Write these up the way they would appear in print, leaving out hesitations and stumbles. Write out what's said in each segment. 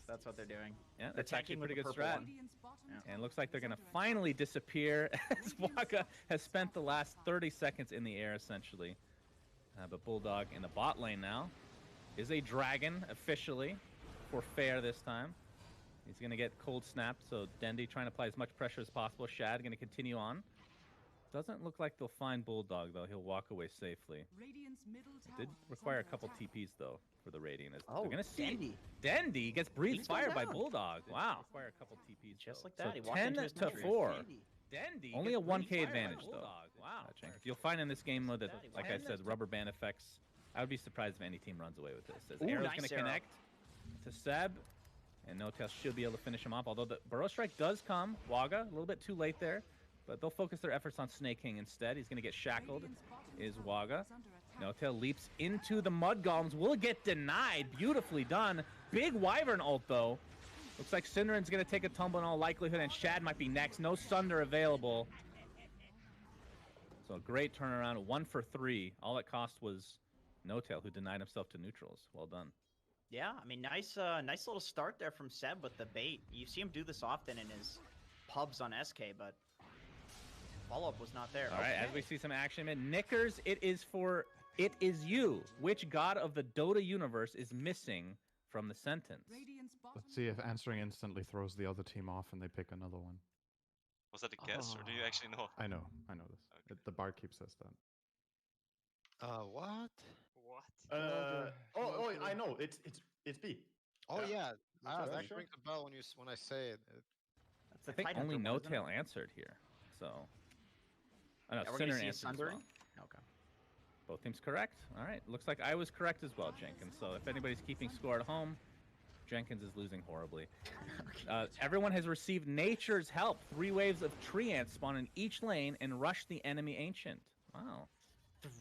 That's what they're doing. Yeah, They're that's actually a pretty good strat. Yeah. And it looks like they're going to finally disappear as Waka has spent the last 30 seconds in the air, essentially. But Bulldog in the bot lane now is a dragon, officially, for fair this time. He's going to get cold snapped, so Dendi trying to apply as much pressure as possible. Shad going to continue on. Doesn't look like they'll find Bulldog, though. He'll walk away safely. Did require a couple TPs, though, for the Radiant. They're going to see Dendi gets breathed fire by Bulldog. Wow. Require a couple TPs, just like that. So 10-4. Dendi only a 1K advantage, though. Wow. You'll find in this game, though, that, like I said, rubber band effects. I would be surprised if any team runs away with this. As Arrow's going to connect to Seb. And No-Tail should be able to finish him off, although the Burrow Strike does come. Waga, a little bit too late there, but they'll focus their efforts on Snake King instead. He's going to get shackled, is Waga. No-Tail leaps into the Mud Golems, will get denied. Beautifully done. Big Wyvern ult, though. Looks like Cinderen's going to take a tumble in all likelihood, and Shad might be next. No Sunder available. So great turnaround, 1 for 3. All it cost was No-Tail, who denied himself to neutrals. Well done. Yeah, I mean, nice little start there from Seb with the bait. You see him do this often in his pubs on SK, but follow-up was not there. All right, as we see some action, Knickers, it is you. Which god of the Dota universe is missing from the sentence? Let's see if answering instantly throws the other team off and they pick another one. Was that a guess, or do you actually know? I know this. Okay. The barkeep says that. What? I know. It's B. Oh yeah, That's that actually rings a bell when I say it. I think only No-Tail answered here, so. I know, Sinner answered as well. Okay. Both teams correct. All right, looks like I was correct as well, Jenkins. So if anybody's keeping score at home, Jenkins is losing horribly. Everyone has received Nature's Help. 3 waves of tree ants spawn in each lane and rush the enemy ancient. Wow.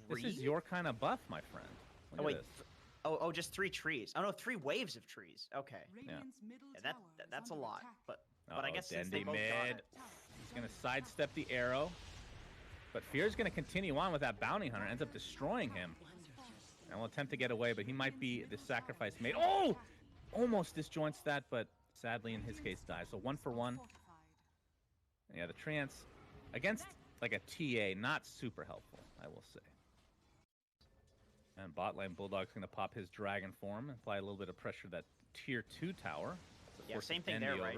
This is your kind of buff, my friend. Look at this. Oh, just 3 trees. Oh no, 3 waves of trees. Okay. Yeah. That's a lot. But I guess since they Dendi both got mid. it. He's gonna sidestep the arrow. But Fear's gonna continue on with that bounty hunter, ends up destroying him. And will attempt to get away, but he might be the sacrifice made. Oh! Almost disjoints that, but sadly in his case dies. So 1 for 1. And yeah, the trance against like a TA, not super helpful, I will say. And bot lane Bulldog's going to pop his dragon form and apply a little bit of pressure to that tier 2 tower. Yeah, same thing there, right?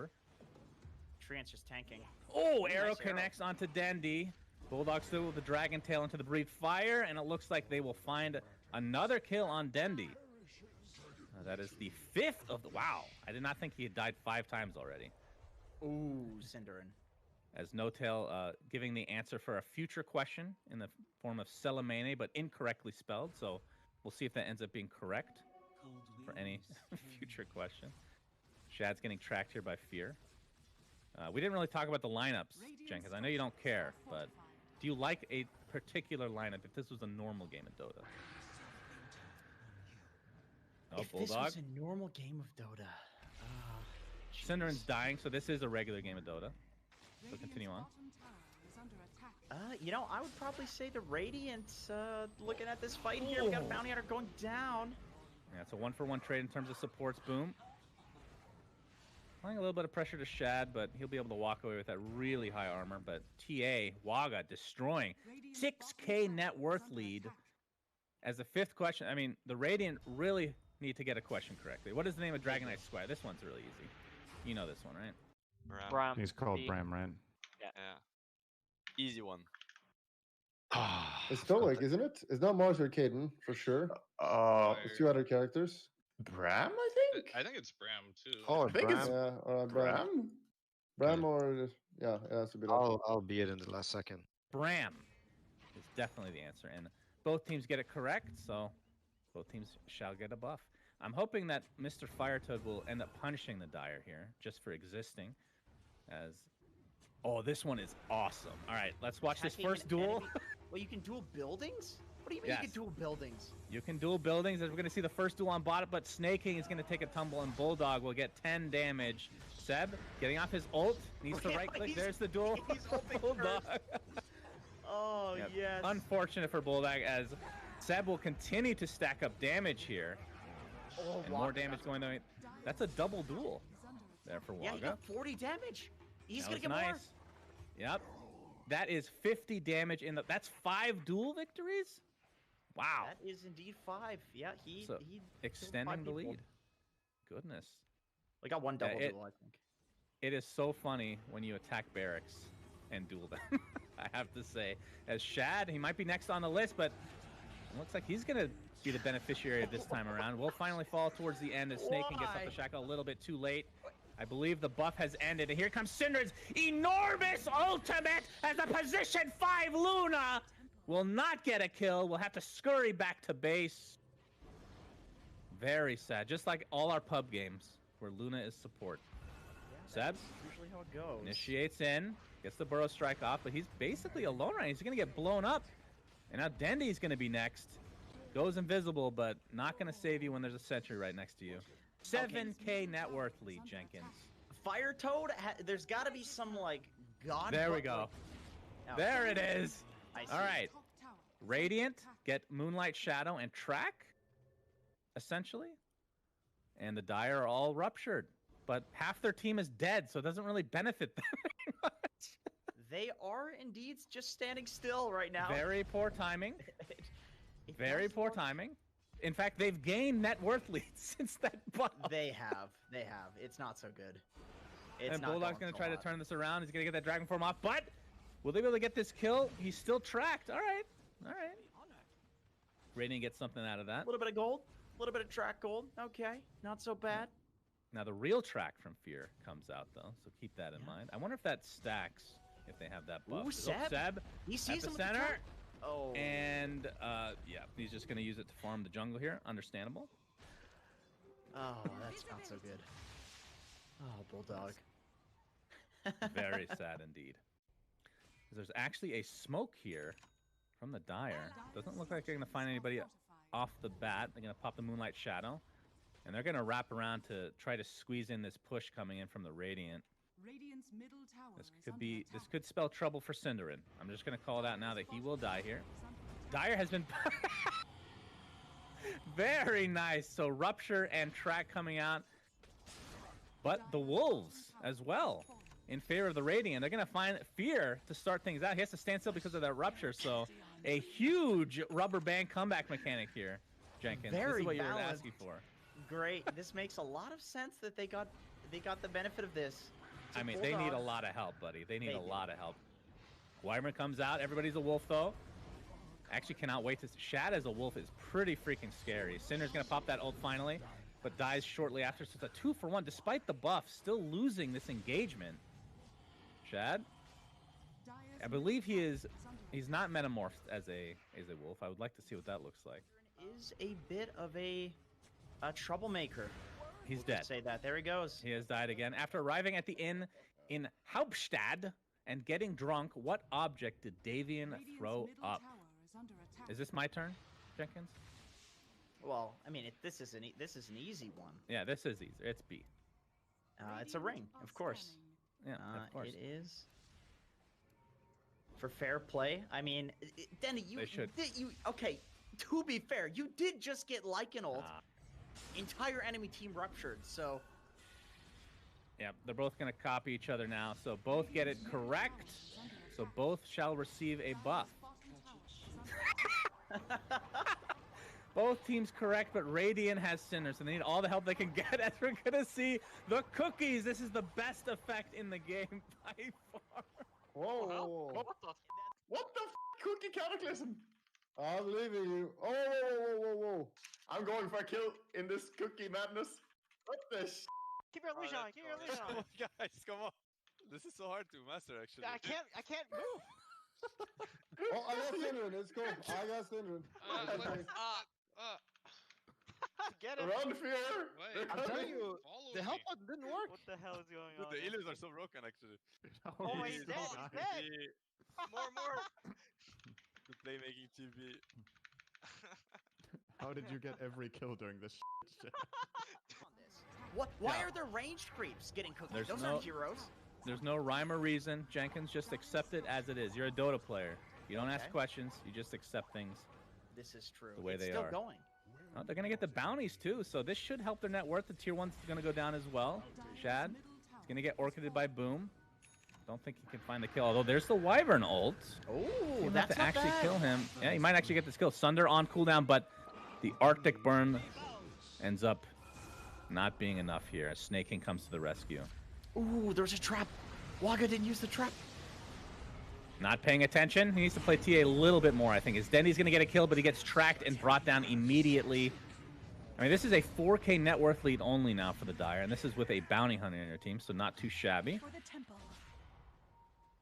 Trance just tanking. Oh, arrow connects onto Dendi. Bulldog still with the dragon tail into the breathe fire, and it looks like they will find another kill on Dendi. That is the 5th of the... Wow, I did not think he had died 5 times already. Ooh, Cinderin. As No-Tail giving the answer for a future question in the form of Selamene, but incorrectly spelled. So we'll see if that ends up being correct for any future question. Shad's getting tracked here by Fear. We didn't really talk about the lineups, Jen, because I know you don't care, but do you like a particular lineup if this was a normal game of Dota? Oh, if Bulldog. this was a normal game of Dota. Cinderen's dying, so this is a regular game of Dota. So continue on. You know, I would probably say the Radiant's looking at this fight here. We got a bounty hunter going down. Yeah, it's a 1-for-1 trade in terms of supports. Boom. Applying a little bit of pressure to Shad, but he'll be able to walk away with that really high armor. But TA, Waga, destroying. 6K net worth lead. As the 5th question, I mean, the Radiant really need to get a question correctly. What is the name of Dragon Knight Squire? This one's really easy. You know this one, right? Bram. He's called Bram, right? Yeah. Easy one. It's Stoic, isn't it? It's not Mars or Caden, for sure. It's 2 other characters. Bram, I think? I think it's Bram, too. Oh, I think Bram. it's Bram. Bram? Bram or... Yeah, it has to be that. I'll be it in the last second. Bram is definitely the answer. And both teams get it correct, so both teams shall get a buff. I'm hoping that Mr. Firetoad will end up punishing the Dire here, just for existing. As, oh, this one is awesome. All right, let's watch this first duel. Well, you can duel buildings? What do you mean you can duel buildings? You can duel buildings, as we're going to see the first duel on bot, but Snake King is going to take a tumble, and Bulldog will get 10 damage. Seb, getting off his ult, needs to right-click. There's the duel. Bulldog. Oh, yes. Unfortunate for Bulldog, as Seb will continue to stack up damage here. Oh, and more damage going on. That's a double duel there for Waga. Yeah, he got 40 damage. He's going to get nice. more. Yep. That is 50 damage in the... That's 5 duel victories? Wow. That is indeed 5. Yeah, he extending the lead. Goodness. We got one double duel, I think. It is so funny when you attack barracks and duel them, I have to say. As Shad, he might be next on the list, but it looks like he's going to be the beneficiary of this time around. We'll finally fall towards the end as Snaking gets off the shackle a little bit too late. I believe the buff has ended, and here comes Syndra's enormous ultimate as a position 5 Luna will not get a kill. We'll have to scurry back to base. Very sad, just like all our pub games where Luna is support. Yeah, Seb usually how it goes. Initiates in, gets the burrow strike off, but he's basically alone right now. He's going to get blown up. And now Dendy's going to be next. Goes invisible, but not going to save you when there's a sentry right next to you. 7K net worth lead, Jenkins. Fire Toad, there's got to be some, like, god... There we go. Oh, there it is. I see. All right. Radiant, get Moonlight Shadow and Track, essentially. And the Dire are all ruptured. But half their team is dead, so it doesn't really benefit them very much. They are indeed just standing still right now. Very poor timing. Very poor timing. In fact, they've gained net worth leads since that buff. They have. It's not so good. And Bulldog's going to try to turn this around. He's going to get that Dragon Form off, but will they be able to get this kill? He's still tracked. All right. Radiant gets something out of that. A little bit of gold. A little bit of track gold. Okay. Not so bad. Now, the real track from Fear comes out, though, so keep that in mind. I wonder if that stacks if they have that buff. Ooh, Seb. He sees him at the center. Oh. And, yeah, he's just going to use it to farm the jungle here. Understandable. Oh, that's not so good. Oh, Bulldog. Very sad indeed. There's actually a smoke here from the Dire. Doesn't look like they're going to find anybody off the bat. They're going to pop the Moonlight Shadow. And they're going to wrap around to try to squeeze in this push coming in from the Radiant. This could spell trouble for Cinderin. I'm just going to call it out now that he will die here. Dire has been very nice. So Rupture and Track coming out. But the Wolves as well in favor of the Radiant. They're going to find Fear to start things out. He has to stand still because of that Rupture. So a huge rubber band comeback mechanic here, Jenkins. This is what you were asking for. Great. This makes a lot of sense that they got the benefit of this. I mean, they need a lot of help, buddy. They need a lot of help. Wyvern comes out. Everybody's a wolf, though. Actually cannot wait to... Shad as a wolf is pretty freaking scary. Cinder's going to pop that ult finally, but dies shortly after. So it's a 2-for-1. Despite the buff, still losing this engagement. Shad? I believe he's not metamorphed as a wolf. I would like to see what that looks like. Is a bit of a troublemaker. He's dead. Say that. There he goes. He has died again. After arriving at the inn in Hauptstadt and getting drunk, what object did Davian throw up? Is this my turn, Jenkins? Well, I mean, this is an easy one. Yeah, this is easy. It's B. It's a ring, of course. Yeah, of course. It is. For fair play, I mean, Denny, okay, to be fair, you did just get Lycan ult. Entire enemy team ruptured, so... Yeah, they're both going to copy each other now, so both get it correct. So both shall receive a buff. Both teams correct, but Radiant has Cinder, so they need all the help they can get as we're going to see the cookies. This is the best effect in the game by far. Whoa. What the cookie cataclysm? I'm leaving you. Whoa. I'm going for a kill in this cookie madness. What the Keep your illusion on, keep your illusion on. Guys, come on. This is so hard to master, actually. I can't move. Oh, I got Syndrin. It's cool. I got Syndrin. Get it. Run, Fear! I'm telling you, the help button didn't work. What the hell is going on? The Illus are so broken, actually. Oh, he's dead, he's dead. More. The playmaking TV. How did you get every kill during this shit? Why are there ranged creeps getting cookies? Those aren't heroes. There's no rhyme or reason, Jenkins. Just accept it as it is. You're a Dota player. You don't ask questions. You just accept things. This is true. The way it's they still are. Going. Oh, they're going to get the bounties, too, so this should help their net worth. The tier 1's going to go down as well. Shad is going to get orchided by Boom. Don't think he can find the kill, although there's the Wyvern ult. Oh, that's to actually kill him. Yeah, he might actually get this kill. Sunder on cooldown, but the Arctic Burn ends up not being enough here as Snake King comes to the rescue. Ooh, there's a trap. Waga didn't use the trap. Not paying attention. He needs to play TA a little bit more, I think. As Dendy's going to get a kill, but he gets tracked and brought down immediately. I mean, this is a 4K net worth lead only now for the Dire, and this is with a bounty hunter in your team, so not too shabby.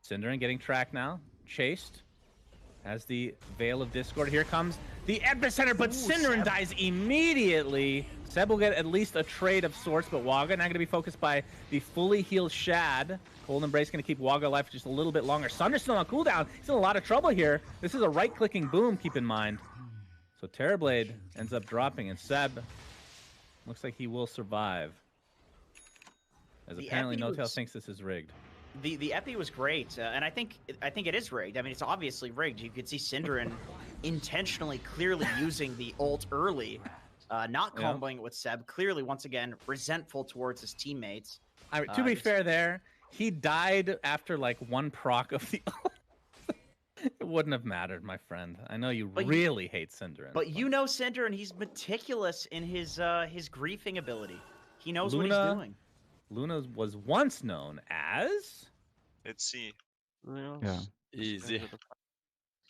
Cinderin getting tracked now. Chased. As the Veil of Discord. Here comes the Epicenter, but Cinderin dies immediately. Seb will get at least a trade of sorts, but Waga now going to be focused by the fully healed Shad. Cold Embrace going to keep Waga alive for just a little bit longer. Sunder's still on cooldown. He's in a lot of trouble here. This is a right-clicking Boom, keep in mind. So Terrorblade ends up dropping, and Seb looks like he will survive. As apparently No-Tail thinks this is rigged. The epi was great, and I think it is rigged. I mean, it's obviously rigged. You could see Cinderin intentionally, clearly using the ult early, not comboing it with Seb. Clearly, once again, resentful towards his teammates. To be fair there, he died after like one proc of the ult. It wouldn't have mattered, my friend. I know you really hate Cinderin. But you know Cinderin, he's meticulous in his griefing ability. He knows what he's doing. Luna was once known as... It's C. Yeah. Easy.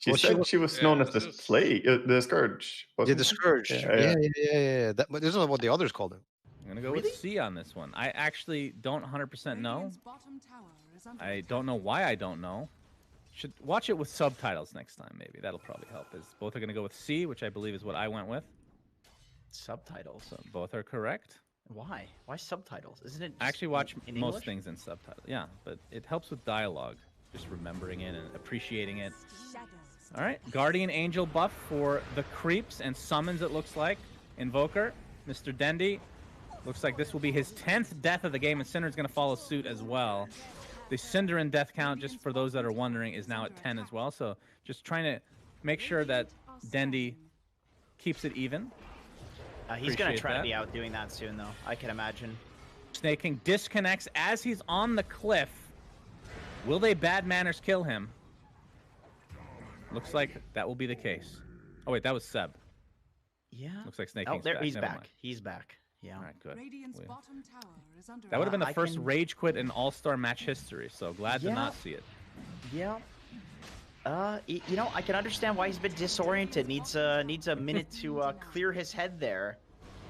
She said she was known as the the Scourge. Yeah, the Scourge. Yeah. That isn't what the others called him. I'm going to go with C on this one. I actually don't 100% know. I don't know why I don't know. Should watch it with subtitles next time, maybe. That'll probably help. Both are going to go with C, which I believe is what I went with. Subtitles. So both are correct. Why? Why subtitles? Isn't it? I actually watch in most English? things in subtitles. Yeah, but it helps with dialogue, just remembering it and appreciating it. All right, Guardian Angel buff for the creeps and summons. It looks like Invoker, Mr. Dendy. Looks like this will be his 10th death of the game, and Cinderin's going to follow suit as well. The Cinderin death count, just for those that are wondering, is now at 10 as well. So just trying to make sure that Dendy keeps it even. He's going to try to be out doing that soon, though. I can imagine. Snake King disconnects as he's on the cliff. Will they bad manners kill him? Looks like that will be the case. Oh, wait, that was Seb. Yeah. Looks like Snake King's there, back. he's Never back. mind. He's back. Yeah. All right, good. That That would have been the first rage quit in All-Star match history, so glad to not see it. Yeah. You know, I can understand why he's been disoriented. Needs a minute to clear his head there.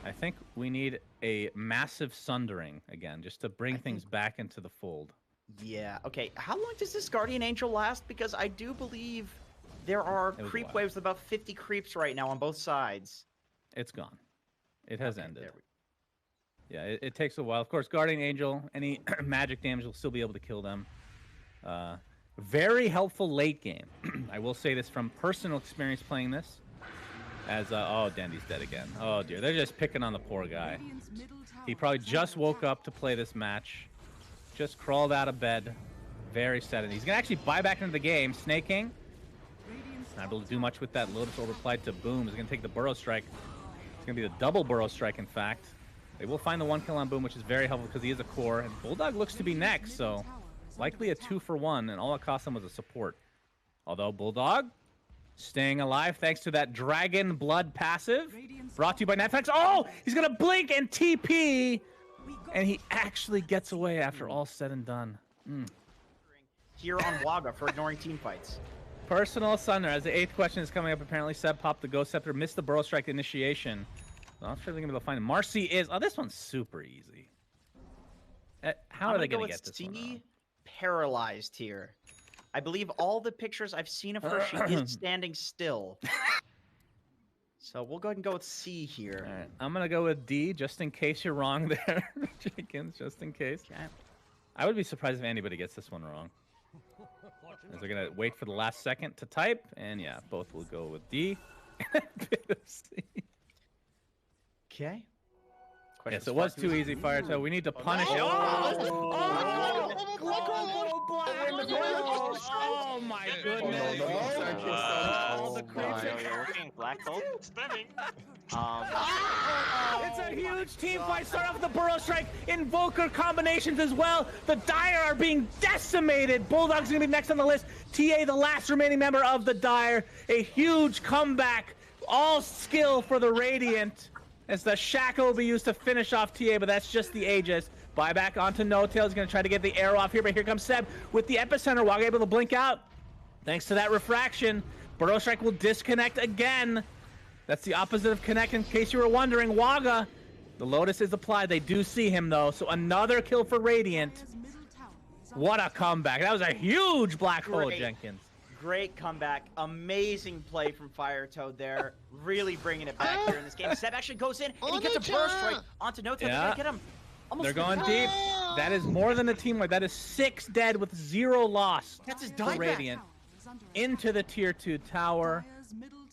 I think we need a massive sundering again, just to bring things back into the fold. Yeah. Okay. How long does this Guardian Angel last? Because I do believe there are creep waves with about 50 creeps right now on both sides. It's gone. It has ended. Yeah, it takes a while. Of course, Guardian Angel, any magic damage will still be able to kill them. Very helpful late game. I will say this from personal experience playing this. As, oh, Dendy's dead again. Oh, dear. They're just picking on the poor guy. He probably just woke up to play this match. Just crawled out of bed. Very sad. And he's going to actually buy back into the game. Snake King. Not able to do much with that. Lotus overapplied to Boom. He's going to take the Burrow Strike. It's going to be the double Burrow Strike, in fact. They will find the 1 kill on Boom, which is very helpful because he is a core. And Bulldog looks to be next, so likely a 2-for-1, and all it cost him was a support. Although Bulldog staying alive thanks to that Dragon Blood passive. Brought to you by Netflix. Oh, he's going to blink and TP, and he actually gets away after all said and done. Here on Waga for ignoring team fights. Personal Sunder, as the 8th question is coming up, apparently Seb popped the Ghost Scepter, missed the Burrow Strike initiation. So I'm sure they're going to be able to find him. Marcy is... Oh, this one's super easy. How are they going to get this one wrong? Paralyzed here. I believe all the pictures I've seen of her, she is standing still. So we'll go ahead and go with C here. All right. I'm going to go with D, just in case you're wrong there, Jenkins, just in case. Okay. I would be surprised if anybody gets this one wrong. As they're going to wait for the last second to type, and yeah, both will go with D. C. Okay. Yes, it was too easy, Firetail. We need to punish. Oh my goodness! Wow. The creeps You're looking black hole. Spamming. It's a huge team fight. Start off with the Burrow Strike, Invoker combinations as well. The Dire are being decimated. Bulldog's gonna be next on the list. TA, the last remaining member of the Dire. A huge comeback. All skill for the Radiant. As the Shackle will be used to finish off TA, but that's just the Aegis. Buyback onto No-Tail. He's gonna try to get the arrow off here, but here comes Seb with the Epicenter. Waga able to blink out. Thanks to that refraction. Burrow Strike will disconnect again. That's the opposite of connect, in case you were wondering. Waga, the Lotus is applied. They do see him, though. So another kill for Radiant. What a comeback. That was a huge black hole, Jenkins. Great comeback. Amazing play from Fire Toad there. Really bringing it back here in this game. Seb actually goes in, and he gets a burst strike onto No-Tail. They're going to get him. They're going deep. That is more than a team wipe. That is 6 dead with 0 lost. That's his for Radiant. Into the tier 2 tower.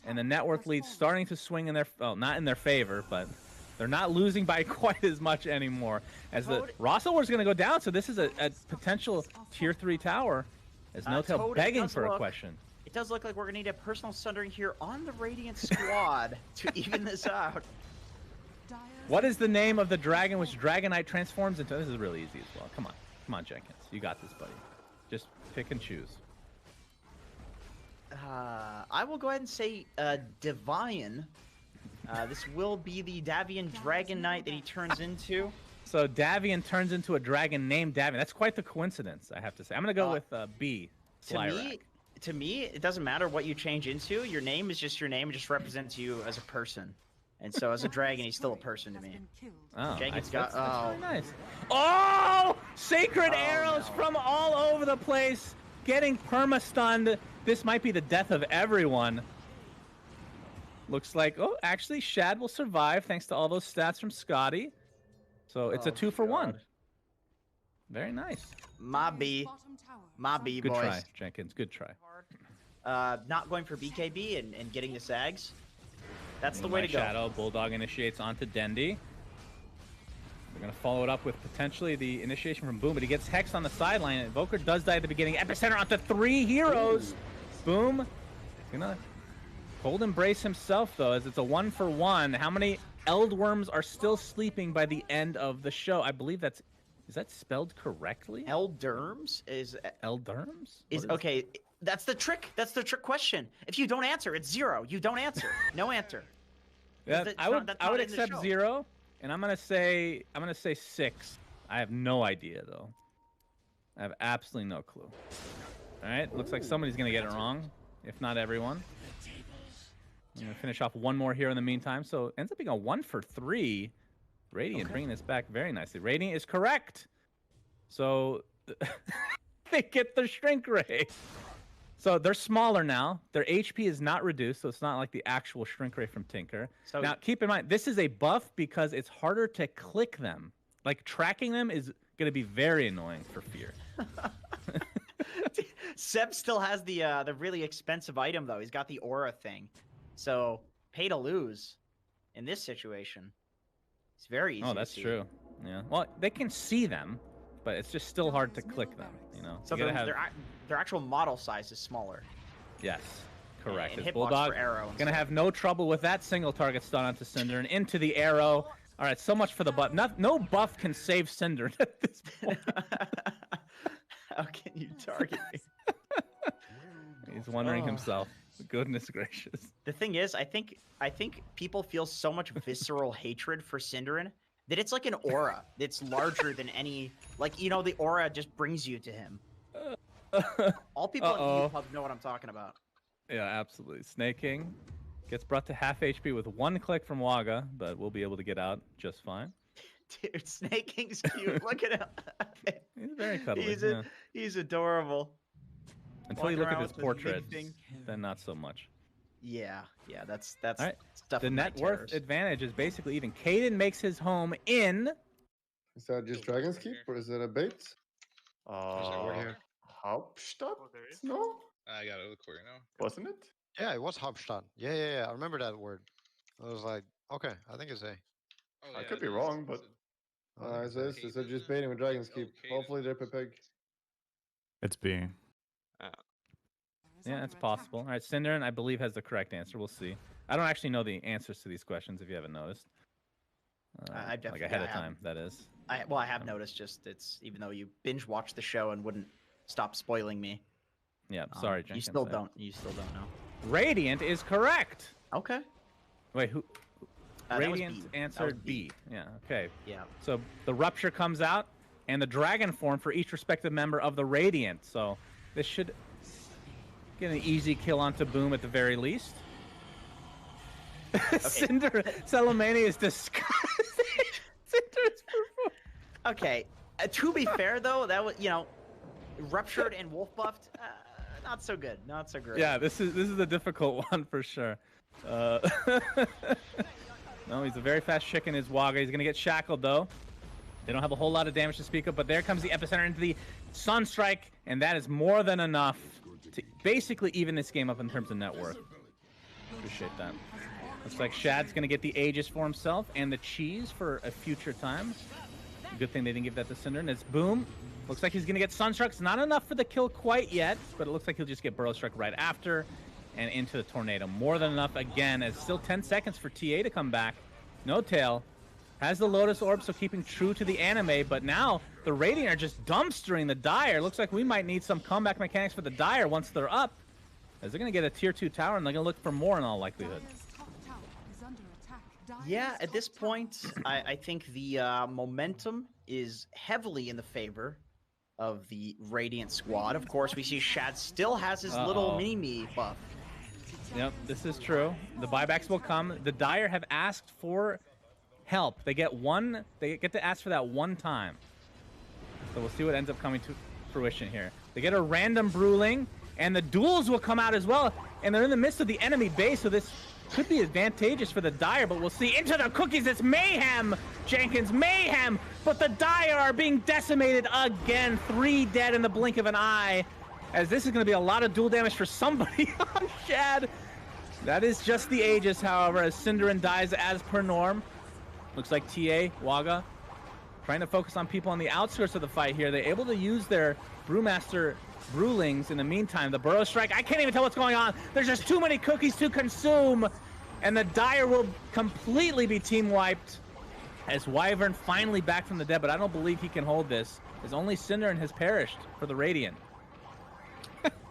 And the net worth lead starting to swing in their, well, not in their favor, but they're not losing by quite as much anymore. As the Rosso War is going to go down, so this is a potential tier 3 tower. As No-Tail begging for a question. It does look like we're going to need a personal sundering here on the Radiant squad to even this out. What is the name of the dragon which Dragonite transforms into? This is really easy as well. Come on, Jenkins. You got this, buddy. Just pick and choose. I will go ahead and say Divine. This will be the Davian Dragonite that he turns into. So Davian turns into a dragon named Davian. That's quite the coincidence, I have to say. I'm going to go with B. To me, it doesn't matter what you change into. Your name is just your name. It just represents you as a person. And so as a dragon, he's still a person to me. Oh, Jenkins that's really nice. Oh! Sacred arrows from all over the place. Getting perma-stunned. This might be the death of everyone. Looks like, oh, actually, Shad will survive thanks to all those stats from Scotty. So it's a 2-for-1. Very nice. My B, boys. Good try, Jenkins. Good try. Not going for BKB and getting the Sags. That's the way to go. Shadow. Bulldog initiates onto Dendi. We're going to follow it up with potentially the initiation from Boom, but he gets hexed on the sideline. Invoker does die at the beginning. Epicenter onto 3 heroes. Boom. He's going to cold embrace himself, though, as it's a 1-for-1. How many Eldworms are still sleeping by the end of the show? I believe that's... Is that spelled correctly? Eldurms? Eldurms? Okay, that's the trick. That's the trick question. If you don't answer, it's 0. You don't answer. No answer. Yeah, I would accept 0, and I'm gonna say 6. I have no idea though. I have absolutely no clue. All right, looks like somebody's gonna get it wrong, if not everyone. I'm gonna finish off one more here in the meantime. So it ends up being a 1-for-3. Radiant bringing this back very nicely. Radiant is correct. So they get the shrink ray. So they're smaller now. Their HP is not reduced, so it's not like the actual shrink ray from Tinker. So now keep in mind, this is a buff because it's harder to click them. Like tracking them is going to be very annoying for Fear. Seb still has the really expensive item though. He's got the aura thing. So pay to lose in this situation. It's very easy. Oh, that's true. Yeah. Well, they can see them, but it's just still hard to click them. You know. So their actual model size is smaller. Yes, correct. And Bulldog gonna have no trouble with that single target stun onto Cinder and into the arrow. All right, so much for the buff. No buff can save Cinder at this point. How can you target me? He's wondering himself. Goodness gracious. The thing is, I think people feel so much visceral hatred for Cinderin that it's like an aura that's larger than any, like, you know, the aura just brings you to him. All people in the pub know what I'm talking about. Yeah, absolutely. Snake King gets brought to half HP with 1 click from Waga, but we'll be able to get out just fine. Dude, Snake King's cute. Look at him. He's very cuddly. He's adorable. Until you look at his portrait, then not so much. Yeah, that's all right. stuff. The net worth advantage is basically even. Caden makes his home in. Is that just Dragon's Keep or is it a bait? Hauptstadt? No? I got it look for you now. Wasn't it? Yeah, it was Hauptstadt. Yeah. I remember that word. I was like, okay, I think it's A. I could be wrong, but Is it just baiting with Dragon's Keep? Hopefully they're pig. It's B. Yeah, it's possible. All right, Cinderin, I believe, has the correct answer. We'll see. I don't actually know the answers to these questions, if you haven't noticed. I definitely, like ahead of time, that is. I have noticed. Just it's even though you binge watched the show and wouldn't stop spoiling me. Yeah, sorry, Jenkins. You still don't know. Radiant is correct. Okay. Wait, who? Radiant answered B. Yeah. Okay. Yeah. So the Rupture comes out, and the Dragon form for each respective member of the Radiant. So this should get an easy kill onto Boom at the very least. Okay. Cinder Salamania is disgusting. Cinder's okay. To be fair, though, that was Ruptured and Wolf buffed. Not so good. Not so great. Yeah, this is a difficult one for sure. No, he's a very fast chicken. His Waga. He's gonna get shackled though. They don't have a whole lot of damage to speak of, but there comes the epicenter into the Sunstrike, and that is more than enough to basically even this game up in terms of net worth. Appreciate that. Looks like Shad's gonna get the Aegis for himself and the cheese for a future time. Good thing they didn't give that to Cinder. And it's Boom. Looks like he's gonna get Sunstruck. It's not enough for the kill quite yet, but it looks like he'll just get Burrow Struck right after and into the Tornado. More than enough again, as still 10 seconds for TA to come back. No tail. Has the Lotus Orb, so keeping true to the anime, but now the Radiant are just dumpstering the Dire. Looks like we might need some comeback mechanics for the Dire once they're up, as they're gonna get a tier 2 tower and they're gonna look for more in all likelihood. Yeah, at this point, I think the momentum is heavily in the favor of the Radiant squad. Of course, we see Shad still has his little mini-me buff. Yep, this is true. The buybacks will come. The Dire have asked for help. They get to ask for that one time. So we'll see what ends up coming to fruition here. They get a random Bruling, and the duels will come out as well. And they're in the midst of the enemy base, so this could be advantageous for the Dire, but we'll see. Into the cookies, it's mayhem! Jenkins, mayhem! But the Dire are being decimated again. 3 dead in the blink of an eye, as this is going to be a lot of dual damage for somebody on Shad. That is just the Aegis, however, as Cinderin dies as per norm. Looks like TA, Waga, trying to focus on people on the outskirts of the fight here. They're able to use their Brewmaster Brewlings in the meantime. The Burrow Strike, I can't even tell what's going on. There's just too many cookies to consume, and the Dire will completely be team wiped as Wyvern finally back from the dead, but I don't believe he can hold this, as only Cinderin has perished for the Radiant.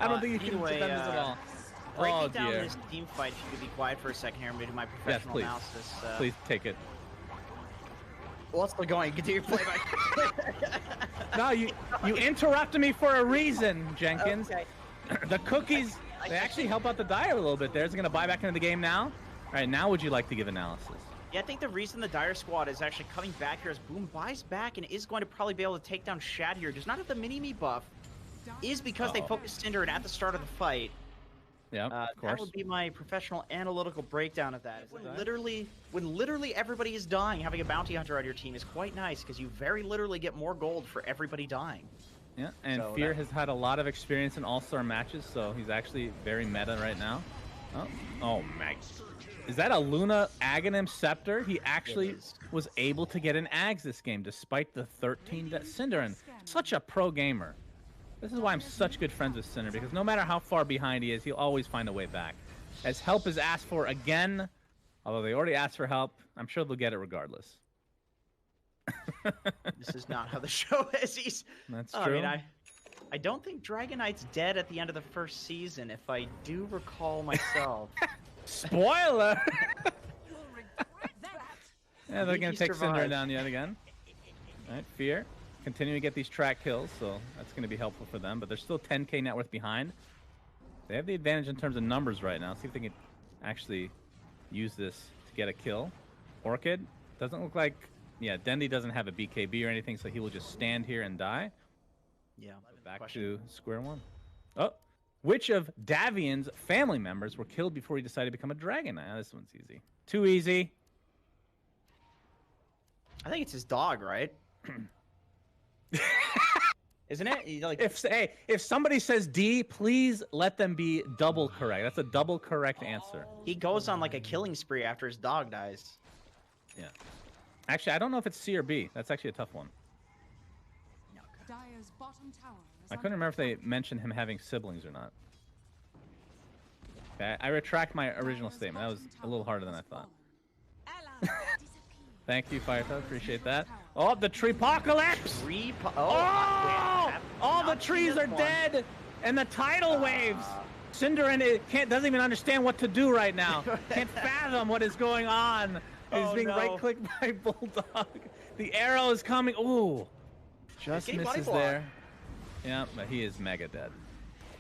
I don't think he can defend this at all. Breaking down this team fight, if you could be quiet for a second here and do my professional analysis. Please take it. What's the going? Continue play by. No, you interrupted me for a reason, Jenkins. Okay. The cookies, they actually help out the Dire a little bit there. Is it going to buy back into the game now? All right, now would you like to give analysis? Yeah, I think the reason the Dire squad is actually coming back here as Boom buys back and is going to probably be able to take down Shad here, does not have the mini-me buff, is because they focused Cinderin at the start of the fight. Yeah, of course. That would be my professional analytical breakdown of that. When literally everybody is dying, having a bounty hunter on your team is quite nice because you very literally get more gold for everybody dying. Yeah, and so Fear has had a lot of experience in all-star matches, so he's actually very meta right now. Oh my. Is that a Luna Aghanim Scepter? He actually was able to get an Ags this game despite the 13 Cinderin. Such a pro gamer. This is why I'm such good friends with Cinder, because no matter how far behind he is, he'll always find a way back. As help is asked for again, although they already asked for help, I'm sure they'll get it regardless. This is not how the show is. That's true. I mean, I don't think Dragonite's dead at the end of the first season, if I do recall myself. Spoiler! Yeah, they're going to take Cinder down yet again. All right, Fear. Continuing to get these track kills, so that's going to be helpful for them, but they're still 10k net worth behind. They have the advantage in terms of numbers right now. See if they can actually use this to get a kill. Orchid doesn't look like... Yeah, Dendy doesn't have a BKB or anything, so he will just stand here and die. Yeah. Back to square one. Oh, which of Davian's family members were killed before he decided to become a dragon? This one's easy. Too easy. I think it's his dog, right? Isn't it? Like, if somebody says D, please let them be double correct. That's a double correct answer. He goes on like a killing spree after his dog dies. Yeah. Actually, I don't know if it's C or B. That's actually a tough one. Dire's bottom tower is I couldn't remember if they mentioned him having siblings or not. Okay, I retract my original statement. That was a little harder than I thought. Thank you, Firetoad. Appreciate that. Oh, the treepocalypse! All the trees are dead, and the tidal waves. Cinderin doesn't even understand what to do right now. Can't fathom what is going on. He's being right-clicked by Bulldog. The arrow is coming. Ooh, just misses there. Yeah, but he is mega dead.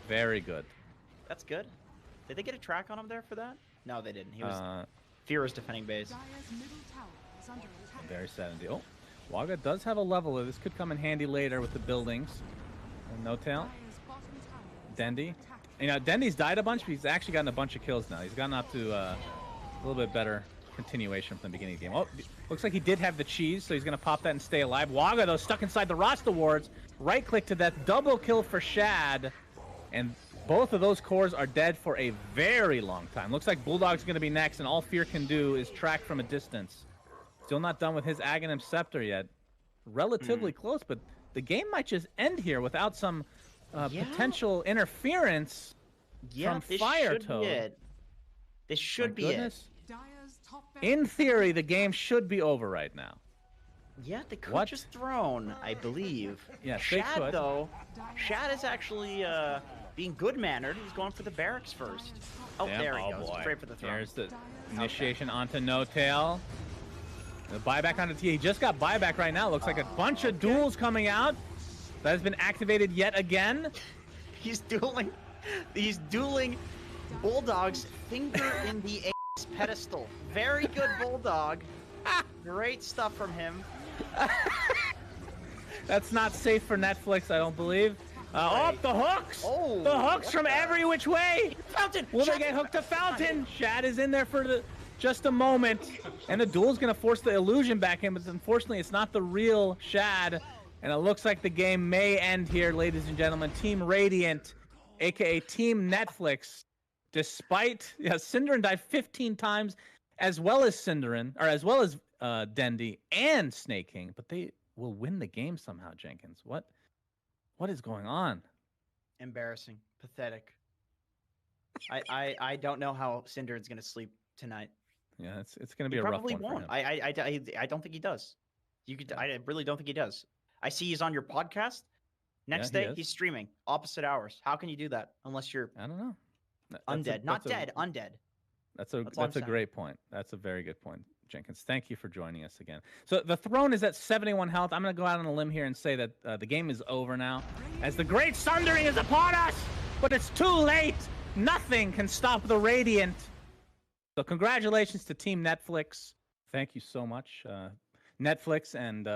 Very good. That's good. Did they get a track on him there for that? No, they didn't. He was Fear was defending base. Very sad indeed. Oh, Waga does have a leveler. This could come in handy later with the buildings. And No Tail. Dendy. You know, Dendy's died a bunch, but he's actually gotten a bunch of kills now. He's gotten up to a little bit better continuation from the beginning of the game. Oh, looks like he did have the cheese, so he's going to pop that and stay alive. Waga, though, stuck inside the Rasta wards. Right-click to that double kill for Shad. And both of those cores are dead for a very long time. Looks like Bulldog's going to be next, and all Fear can do is track from a distance. Still not done with his Aghanim Scepter yet. Relatively close, but the game might just end here without some potential interference from Firetoad. This should be it. In theory, the game should be over right now. Yeah, they could just throne, I believe. Yes, Shad, they could. Though, Shad is actually being good-mannered. He's going for the barracks first. Oh, there he goes. Straight for the throne. There's the initiation onto No Tail. The buyback onto T. He just got buyback right now. Looks like a bunch of duels coming out. That has been activated yet again. He's dueling Bulldog's finger in the ace pedestal. Very good, Bulldog. Great stuff from him. That's not safe for Netflix, I don't believe. Oh, the hooks! Oh, the hooks from every which way! Fountain! Will they get hooked to Fountain? Shad is in there for just a moment. And the duel's going to force the illusion back in, but unfortunately it's not the real Shad. And it looks like the game may end here, ladies and gentlemen. Team Radiant, a.k.a. Team Netflix, despite... Yeah, Cinderin died 15 times, as well as Cinderin, or as well as Dendy and Snake King, but they will win the game somehow, Jenkins. What is going on? Embarrassing. Pathetic. I don't know how Cinderin's going to sleep tonight. Yeah, it's going to be a rough one. He probably won't. I don't think he does. I really don't think he does. I see he's on your podcast. Next day, he's streaming. Opposite hours. How can you do that unless you're... I don't know. Undead. Not dead. Undead. That's a great point. That's a very good point, Jenkins. Thank you for joining us again. So the throne is at 71 health. I'm going to go out on a limb here and say that the game is over now, as the Great Sundering is upon us, but it's too late. Nothing can stop the Radiant. So congratulations to Team Netflix. Thank you so much. Netflix and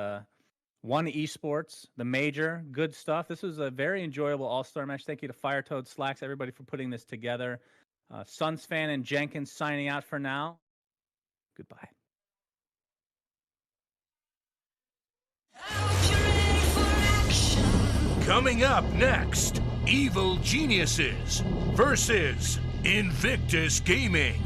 One Esports, the major, good stuff. This was a very enjoyable all-star match. Thank you to Firetoad, Slacks, everybody for putting this together. Suns fan and Jenkins signing out for now. Goodbye. Coming up next, Evil Geniuses versus Invictus Gaming.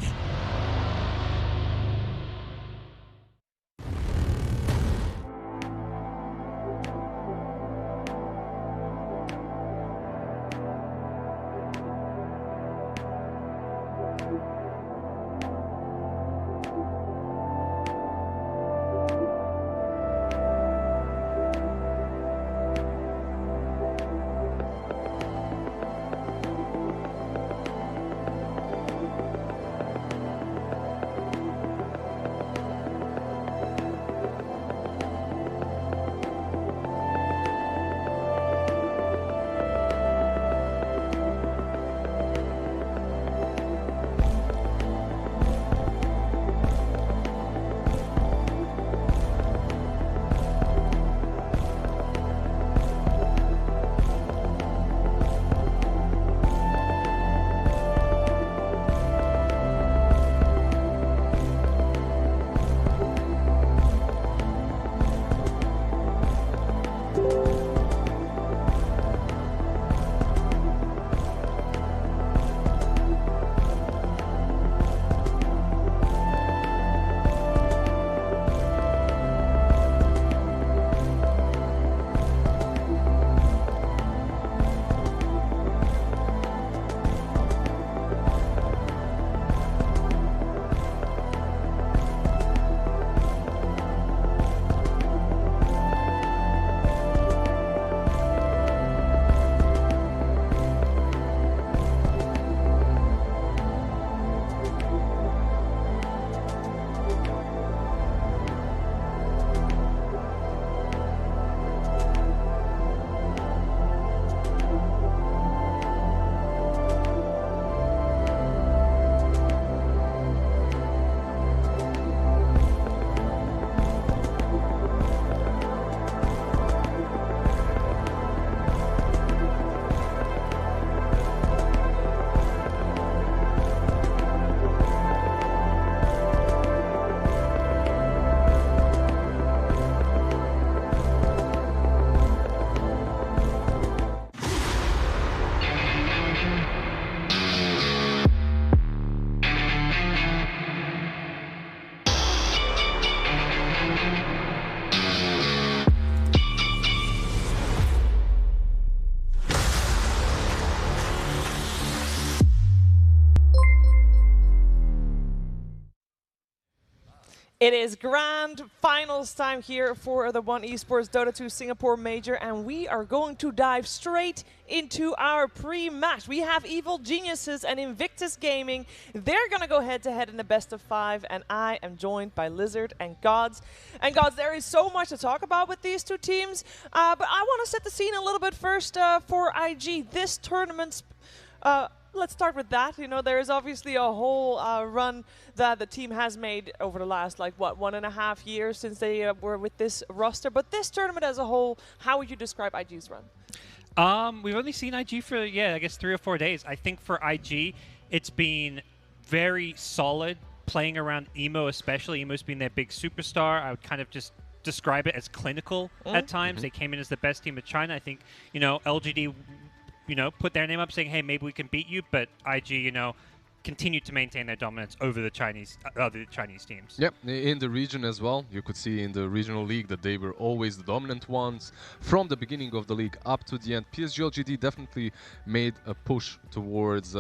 It is grand finals time here for the One Esports Dota 2 Singapore Major, and we are going to dive straight into our pre-match. We have Evil Geniuses and Invictus Gaming. They're going to go head-to-head in the best of 5, and I am joined by Lizard and Gods. And Gods, there is so much to talk about with these two teams, but I want to set the scene a little bit first for IG. This tournament's... let's start with that. You know, there is obviously a whole run that the team has made over the last, like, what, 1.5 years since they were with this roster. But this tournament as a whole, how would you describe IG's run? We've only seen IG for, I guess 3 or 4 days. I think for IG, it's been very solid, playing around Emo especially. Emo's been their big superstar. I would kind of just describe it as clinical at times. They came in as the best team of China. I think, you know, LGD... put their name up saying, hey, maybe we can beat you, but IG, continued to maintain their dominance over the other Chinese teams. Yep, in the region as well. You could see in the regional league that they were always the dominant ones from the beginning of the league up to the end. PSG LGD definitely made a push towards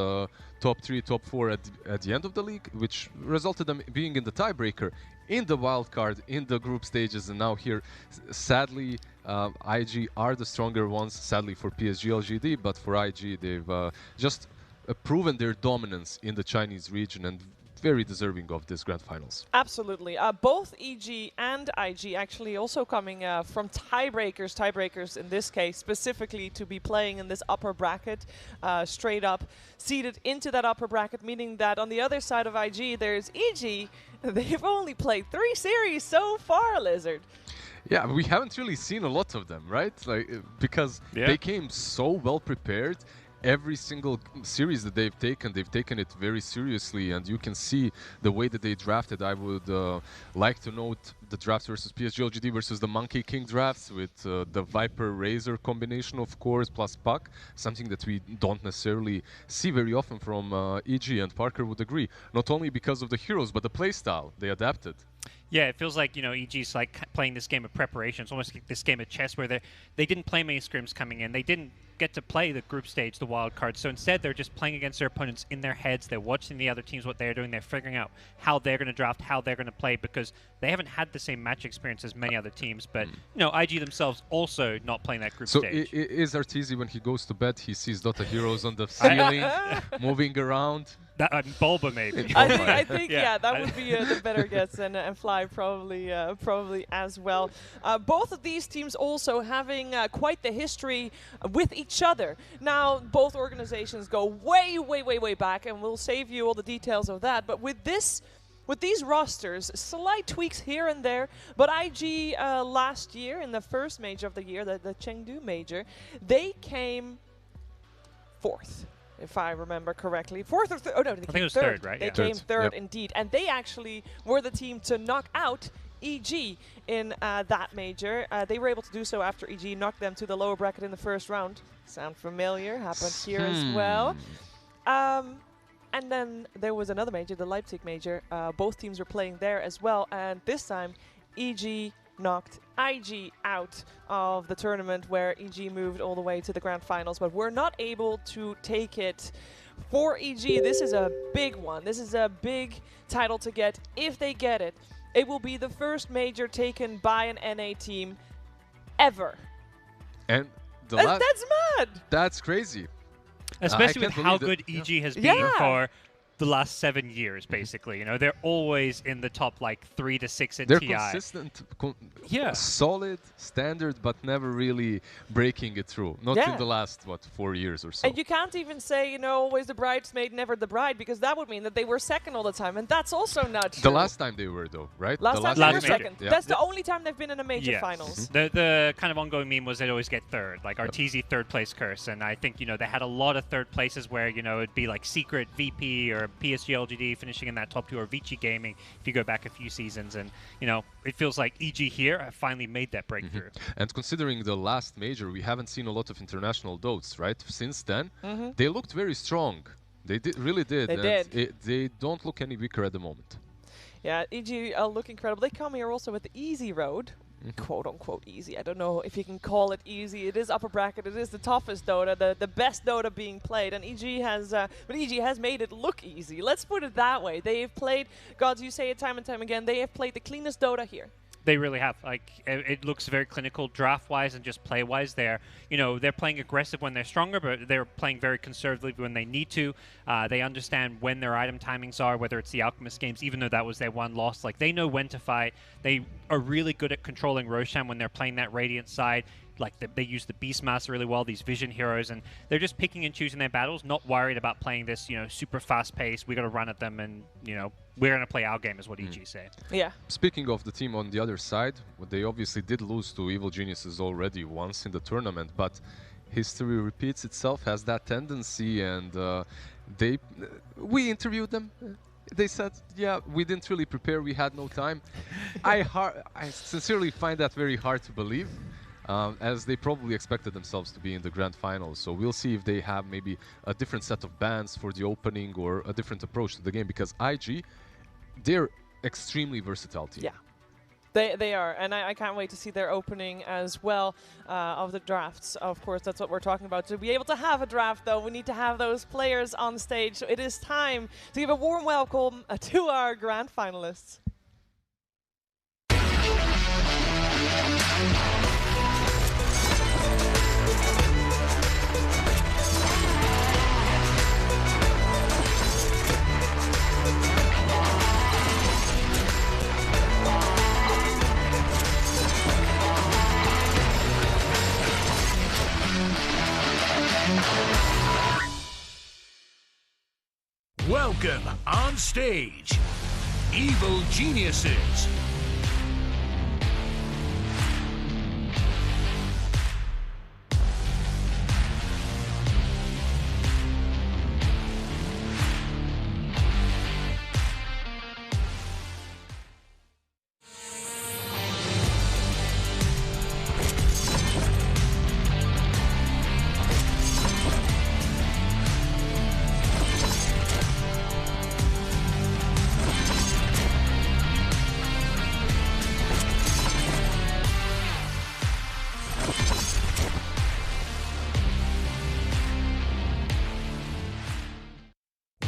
top 3, top 4 at the end of the league, which resulted them being in the tiebreaker in the wild card, in the group stages, and now here, sadly, IG are the stronger ones, sadly for PSG LGD, but for IG, they've just proven their dominance in the Chinese region and very deserving of this grand finals. Absolutely. Both EG and IG actually also coming from tiebreakers in this case, specifically to be playing in this upper bracket, straight up seeded into that upper bracket, meaning that on the other side of IG, there's EG. They've only played 3 series so far, Lizard. Yeah, we haven't really seen a lot of them, right? Like, because they came so well prepared. Every single series that they've taken it very seriously, and you can see the way that they drafted. I would like to note the drafts versus PSG LGD versus the Monkey King drafts with the Viper Razor combination, of course, plus Puck, something that we don't necessarily see very often from EG, and Parker would agree, not only because of the heroes, but the playstyle they adapted. Yeah, it feels like, EG's like playing this game of preparation. It's almost like this game of chess where they didn't play many scrims coming in. They didn't get to play the group stage, the wild card. So instead, they're just playing against their opponents in their heads. They're watching the other teams, what they're doing. They're figuring out how they're going to draft, how they're going to play, because they haven't had the same match experience as many other teams. But, IG themselves also not playing that group stage. So is Arteezy, when he goes to bed, he sees Dota heroes on the ceiling, moving around? Bulba, maybe. I think that would be the better guess, and Fly probably as well. Both of these teams also having quite the history with each other. Now, both organizations go way, way, way, way back, and we'll save you all the details of that. But with these rosters, slight tweaks here and there, but IG last year, in the first major of the year, the Chengdu major, they came 4th. If I remember correctly. 4th or 3rd? Oh, no, they came 3rd, right? They came 3rd, indeed. And they actually were the team to knock out EG in that major. They were able to do so after EG knocked them to the lower bracket in the first round. Sound familiar? Happened here as well. And then there was another major, the Leipzig major. Both teams were playing there as well. And this time, EG knocked IG out of the tournament, where EG moved all the way to the grand finals, but we're not able to take it. For EG, this is a big one. This is a big title to get. If they get it, it will be the first major taken by an NA team ever. And that's mad. That's crazy. Especially with how good EG has been for the last 7 years, basically. They're always in the top, 3 to 6 in TI. They're consistent, solid, standard, but never really breaking it through. Not in the last, 4 years or so. And you can't even say, always the bridesmaid, never the bride, because that would mean that they were second all the time, and that's also not true. The last time they were, though, right? Last time they were second. Yeah. That's the only time they've been in a major finals. The kind of ongoing meme was they'd always get 3rd, like Arteezy 3rd place curse, and I think, they had a lot of 3rd places where, it'd be like Secret, VP, or PSG LGD finishing in that top 2, or Vici Gaming if you go back a few seasons, and it feels like EG here have finally made that breakthrough. And considering the last major, we haven't seen a lot of international dotes, right? Since then, they looked very strong. They really did. They don't look any weaker at the moment. Yeah, EG look incredible. They come here also with the easy road, quote-unquote easy. I don't know if you can call it easy. It is upper bracket. It is the toughest Dota, the best Dota being played, and EG has made it look easy. Let's put it that way. They've played, Gods, you say it time and time again, they have played the cleanest Dota here. They really have. Like, it looks very clinical draft-wise and just play-wise. They're playing aggressive when they're stronger, but they're playing very conservatively when they need to. They understand when their item timings are, whether it's the Alchemist games, even though that was their one loss. Like, they know when to fight. They are really good at controlling Roshan when they're playing that Radiant side. Like, they use the Beastmaster really well, these Vision heroes, and they're just picking and choosing their battles, not worried about playing this, super fast pace. We got to run at them, and, we're going to play our game, is what EG say. Yeah. Speaking of the team on the other side, they obviously did lose to Evil Geniuses already once in the tournament, but history repeats itself, has that tendency, and we interviewed them. They said, yeah, we didn't really prepare, we had no time. I sincerely find that very hard to believe. As they probably expected themselves to be in the grand finals. So we'll see if they have maybe a different set of bans for the opening or a different approach to the game, because IG, they're extremely versatile team. Yeah. They are, and I can't wait to see their opening as well of the drafts. Of course, that's what we're talking about. To be able to have a draft, though, we need to have those players on stage. So it is time to give a warm welcome to our grand finalists. Welcome on stage, Evil Geniuses.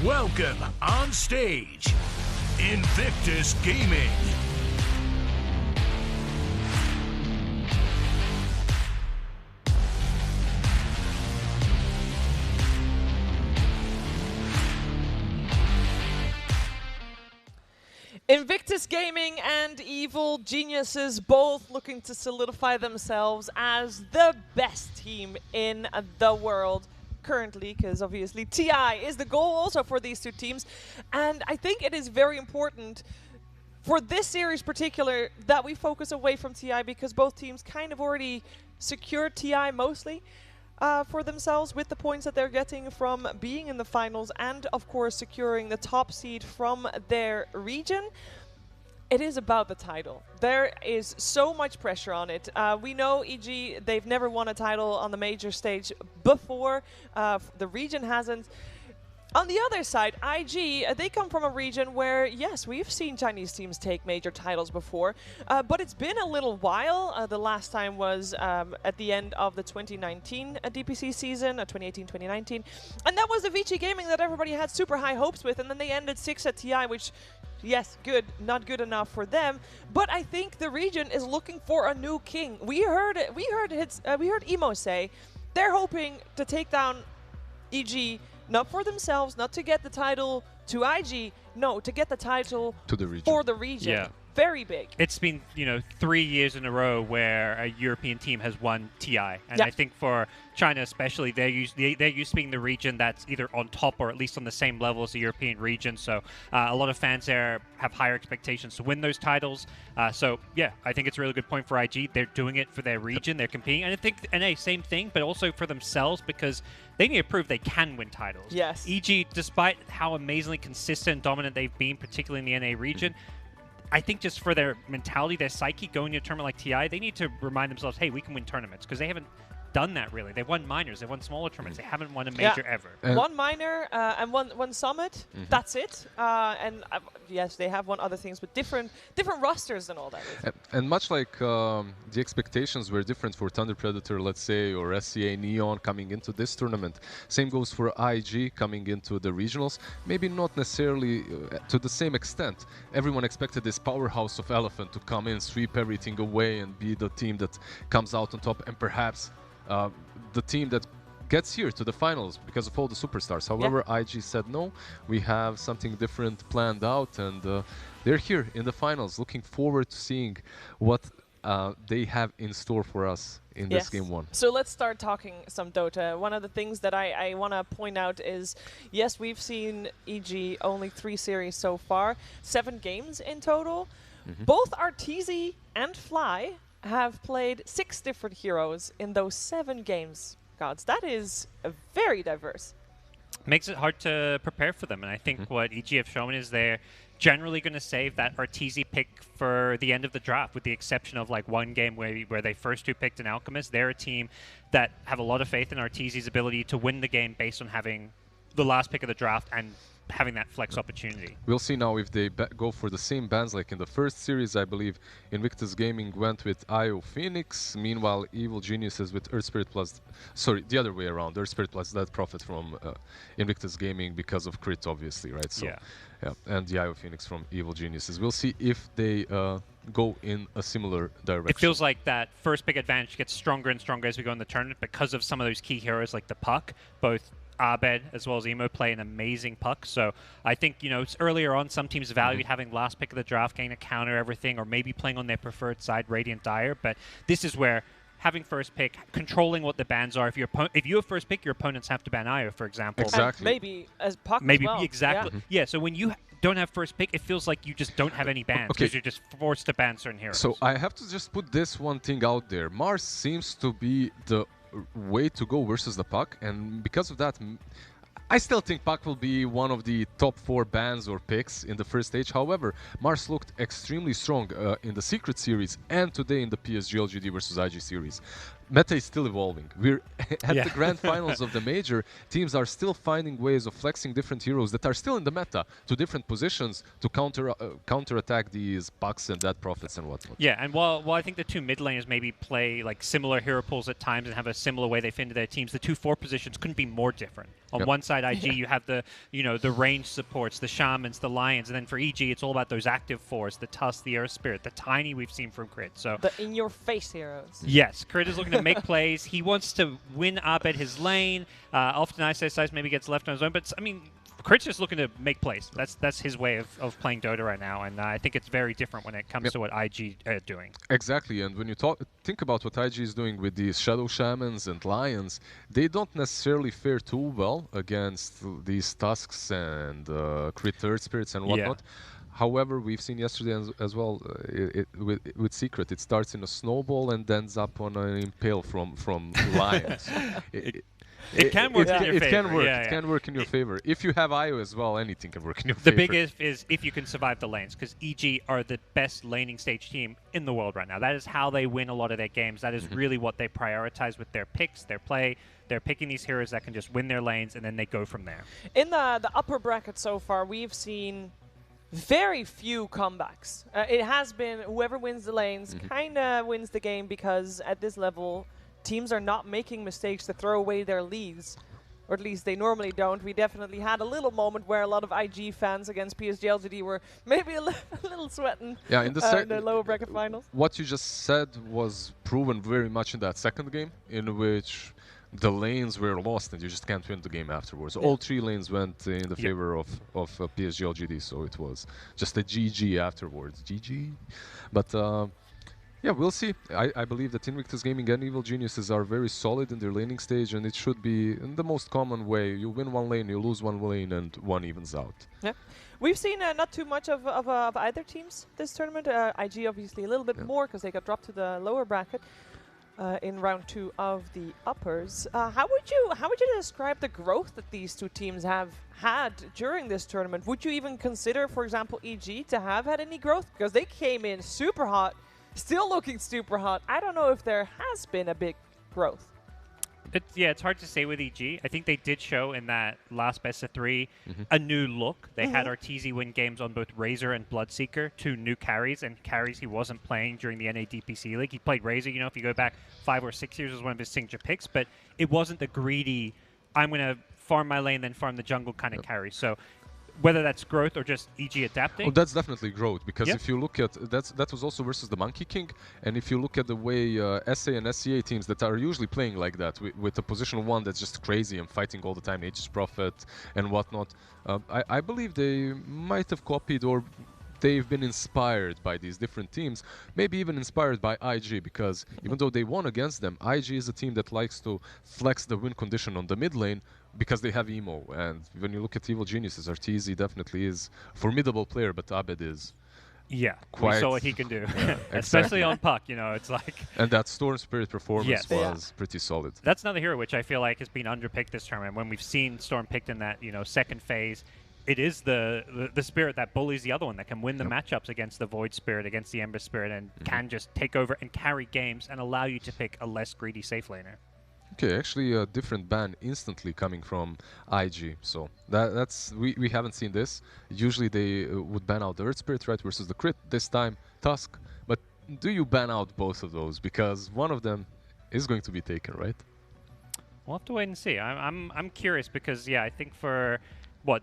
Welcome on stage, Invictus Gaming. Invictus Gaming and Evil Geniuses both looking to solidify themselves as the best team in the world currently, because obviously TI is the goal also for these two teams. And I think it is very important for this series particular that we focus away from TI, because both teams kind of already secured TI mostly for themselves with the points that they're getting from being in the finals and of course securing the top seed from their region. It is about the title. There is so much pressure on it. We know EG, they've never won a title on the major stage before. The region hasn't. On the other side, IG, they come from a region where, yes, we've seen Chinese teams take major titles before, but it's been a little while. The last time was at the end of the 2019 DPC season, 2018-2019, and that was the Vici Gaming that everybody had super high hopes with, and then they ended 6th at TI, which, yes, good, not good enough for them. But I think the region is looking for a new king. We heard Emo say they're hoping to take down EG. Not for themselves, not to get the title to IG, no, to get the title to the region. For the region. Yeah. Very big. It's been, 3 years in a row where a European team has won TI. And I think for China especially, they're used to being the region that's either on top or at least on the same level as the European region. So a lot of fans there have higher expectations to win those titles. So, yeah, I think it's a really good point for IG. They're doing it for their region. They're competing. And I think NA, same thing, but also for themselves, because they need to prove they can win titles. Yes. EG, despite how amazingly consistent and dominant they've been, particularly in the NA region, I think just for their mentality, their psyche, going to a tournament like TI, they need to remind themselves, hey, we can win tournaments, because they haven't done that really. They've won minors, they've won smaller tournaments. They haven't won a major ever. One minor and one summit. That's it. And yes, they have won other things, but different rosters and all that. And much like the expectations were different for Thunder Predator, let's say, or SCA Neon coming into this tournament. Same goes for IG coming into the regionals. Maybe not necessarily to the same extent. Everyone expected this powerhouse of Elephant to come in, sweep everything away, and be the team that comes out on top, and perhaps the team that gets here to the finals because of all the superstars. However, IG said no, we have something different planned out, and they're here in the finals. Looking forward to seeing what they have in store for us in this game one. So let's start talking some Dota. One of the things that I want to point out is, yes, we've seen EG only 3 series so far, 7 games in total. Both Arteezy and Fly have played 6 different heroes in those 7 games. Gods, that is very diverse. Makes it hard to prepare for them, and I think what EG have shown is they're generally going to save that Arteezy pick for the end of the draft, with the exception of like one game where they first 2 picked an Alchemist. They're a team that have a lot of faith in Arteezy's ability to win the game based on having the last pick of the draft and having that flex opportunity. We'll see now if they go for the same bans like in the first series. I believe Invictus Gaming went with IO Phoenix, meanwhile Evil Geniuses with Earth Spirit plus, sorry, the other way around, Earth Spirit plus Dead Prophet from Invictus Gaming because of crit, obviously, right? So, yeah, and the IO Phoenix from Evil Geniuses. We'll see if they go in a similar direction. It feels like that first pick advantage gets stronger and stronger as we go in the tournament because of some of those key heroes like the Puck, both Abed as well as Emo play an amazing Puck. So I think, you know, it's earlier on some teams valued having last pick of the draft, getting to counter everything, or maybe playing on their preferred side, Radiant Dire. But this is where having first pick, controlling what the bans are. If you have first pick, your opponents have to ban IO, for example. Exactly. And maybe as Puck maybe as well. Exactly. Yeah. So when you don't have first pick, it feels like you just don't have any bans because you're just forced to ban certain heroes. So I have to just put this one thing out there. Mars seems to be the way to go versus the Puck, and because of that, I still think Puck will be one of the top 4 bans or picks in the first stage. However, Mars looked extremely strong in the Secret Series and today in the PSG LGD versus IG Series. Meta is still evolving. We're at the grand finals of the major. Teams are still finding ways of flexing different heroes that are still in the meta to different positions to counterattack these Pucks and Dead Prophets and whatnot. Yeah, and while I think the 2 mid laners maybe play like similar hero pools at times and have a similar way they fit into their teams, the 2 4 positions couldn't be more different. On one side, IG, you have the the range supports, the Shamans, the Lions, and then for EG, it's all about those active 4s, the Tusk, the Earth Spirit, the Tiny we've seen from Crit. So the in-your-face heroes. Yes, Crit is looking to make plays. He wants to win Abed his lane. Often ISS maybe gets left on his own, but I mean, Crit's just looking to make plays. That's his way of playing Dota right now, and I think it's very different when it comes to what IG are doing. Exactly, and when you think about what IG is doing with these Shadow Shamans and Lions, they don't necessarily fare too well against these Tusks and Crit Earth Spirits and whatnot. However, we've seen yesterday as well with Secret, it starts in a snowball and ends up on an impale from Lions. It can work in your favor. It can work. It can work in your favor. If you have IO as well, anything can work in your favor. The big if is if you can survive the lanes, because EG are the best laning stage team in the world right now. That is how they win a lot of their games. That is really what they prioritize with their picks, their play. They're picking these heroes that can just win their lanes, and then they go from there. In the upper bracket so far, we've seen very few comebacks. It has been whoever wins the lanes kind of wins the game, because at this level, teams are not making mistakes to throw away their leads, or at least they normally don't. We definitely had a little moment where a lot of IG fans against PSG LGD were maybe a little sweating in the lower bracket finals. What you just said was proven very much in that second game, in which the lanes were lost and you just can't win the game afterwards. All 3 lanes went in the favor of PSG LGD, so it was just a GG afterwards. GG. But yeah, we'll see. I believe that Invictus Gaming and Evil Geniuses are very solid in their laning stage, and it should be in the most common way. You win one lane, you lose one lane, and one evens out. Yeah. We've seen not too much of either teams this tournament. IG obviously a little bit more because they got dropped to the lower bracket in round 2 of the uppers. How would you describe the growth that these 2 teams have had during this tournament? Would you even consider, for example, EG to have had any growth? Because they came in super hot, still looking super hot. I don't know if there has been a big growth. It's hard to say with EG. I think they did show in that last best of 3 a new look. They had Arteezy win games on both Razor and Bloodseeker, 2 new carries, and carries he wasn't playing during the NADPC League. He played Razor, if you go back 5 or 6 years, was one of his signature picks, but it wasn't the greedy, I'm going to farm my lane, then farm the jungle kind of carry. So whether that's growth or just EG adapting. Oh, that's definitely growth, because if you look at that was also versus the Monkey King, and if you look at the way SA and SCA teams that are usually playing like that with a position 1 that's just crazy and fighting all the time, Aegis Prophet and whatnot, I believe they might have copied or they've been inspired by these different teams, maybe even inspired by IG, because even though they won against them, IG is a team that likes to flex the win condition on the mid lane because they have emo. And when you look at Evil Geniuses, Arteezy definitely is a formidable player, but Abed is we saw what he can do, especially on puck. It's like and that Storm Spirit performance was pretty solid. That's another hero which I feel like has been underpicked this tournament. When we've seen Storm picked in that second phase, it is the spirit that bullies the other one, that can win the matchups against the Void Spirit, against the Ember Spirit, and can just take over and carry games and allow you to pick a less greedy safe laner. Okay, actually a different ban instantly coming from IG. So that's we haven't seen this. Usually they would ban out the Earth Spirit, right, versus the crit. This time Tusk. But do you ban out both of those? Because one of them is going to be taken, right? We'll have to wait and see. I'm curious because I think for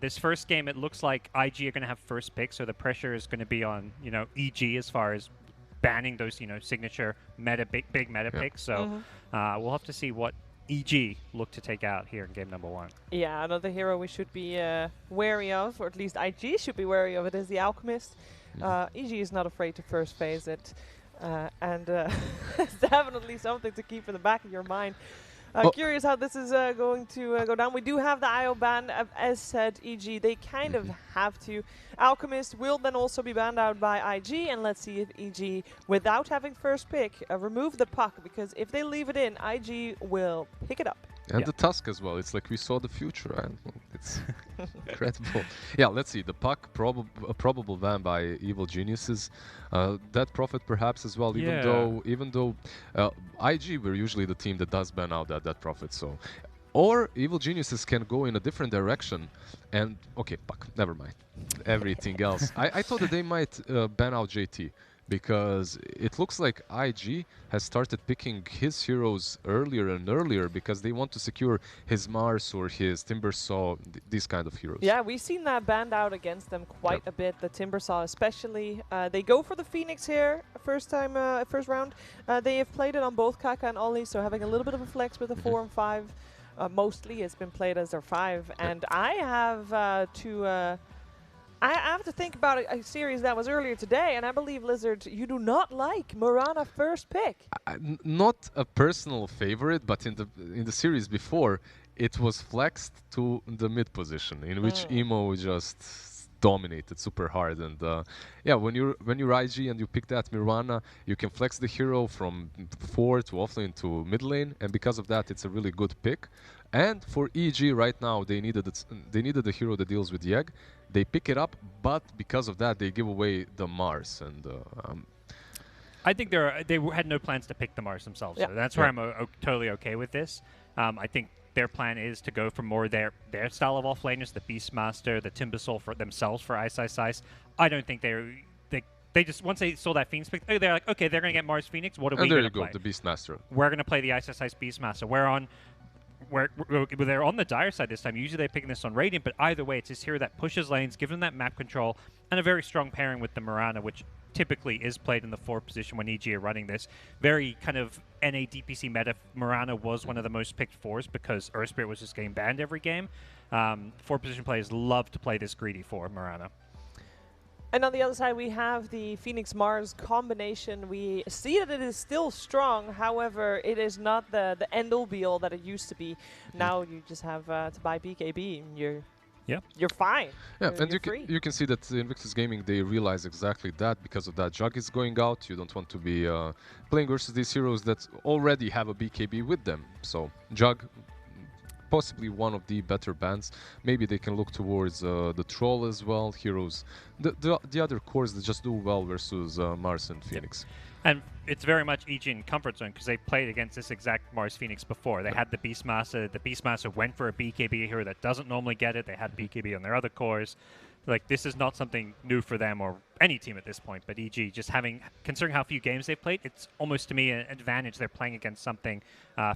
this first game, it looks like IG are going to have first pick, so the pressure is going to be on EG as far as banning those signature big meta picks. So we'll have to see what EG look to take out here in game number 1. Yeah, another hero we should be wary of, or at least IG should be wary of, it is the Alchemist. EG is not afraid to first phase it, and it's definitely something to keep in the back of your mind. Curious how this is going to go down. We do have the IO ban, as said, EG. They kind of have to. Alchemist will then also be banned out by IG, and let's see if EG, without having first pick, remove the puck, because if they leave it in, IG will pick it up. And the Tusk as well. It's like we saw the future. And it's incredible. Yeah, let's see. The puck, probable ban by Evil Geniuses. That Prophet perhaps as well, even though IG were usually the team that does ban out that Prophet. So, or Evil Geniuses can go in a different direction. And, okay, puck, never mind. Everything else. I thought that they might ban out JT, because it looks like IG has started picking his heroes earlier and earlier because they want to secure his Mars or his Timbersaw, these kind of heroes. Yeah, we've seen that banned out against them quite a bit, the Timbersaw especially. They go for the Phoenix here, first round. They have played it on both Kaka and Ollie, so having a little bit of a flex with the 4 and 5. Mostly it's been played as their 5. And I have I have to think about a series that was earlier today, and I believe, Lizard, you do not like Mirana first pick. Not a personal favorite, but in the series before, it was flexed to the mid position, in which Emo just dominated super hard. And when you're IG and you pick that Mirana, you can flex the hero from 4 to offlane to mid lane, and because of that, it's a really good pick. And for EG right now, they needed a hero that deals with Yegg. They pick it up, but because of that, they give away the Mars. And I think they had no plans to pick the Mars themselves. So that's where I'm totally okay with this. I think their plan is to go for more their style of offlaners, the Beastmaster, the Timbersaw for themselves for Ice Ice Ice. I don't think they just, once they saw that Phoenix pick, they're like, okay, they're going to get Mars Phoenix. What are we going to play? The Beastmaster. We're going to play the Ice Ice Ice Beastmaster. They're on the Dire side this time. Usually they're picking this on Radiant, but either way, it's this hero that pushes lanes, gives them that map control, and a very strong pairing with the Mirana, which typically is played in the 4 position when EG are running this. Very kind of NA DPC meta. Mirana was one of the most picked 4s because Earth Spirit was just getting banned every game. 4 position players love to play this greedy 4 Mirana. And on the other side, we have the Phoenix-Mars combination. We see that it is still strong. However, it is not the end-all be-all that it used to be. Now you just have to buy BKB and you're fine. Yeah, and you can see that Invictus Gaming, they realize exactly that. Because of that, Jug is going out. You don't want to be playing versus these heroes that already have a BKB with them. So Jug possibly one of the better bans. Maybe they can look towards the Troll as well, Heroes. The other cores that just do well versus Mars and Phoenix. Yep. And it's very much EG in comfort zone because they played against this exact Mars Phoenix before. They had the Beastmaster. The Beastmaster went for a BKB hero that doesn't normally get it. They had BKB on their other cores. Like, this is not something new for them or any team at this point, but EG just considering how few games they've played, it's almost to me an advantage they're playing against something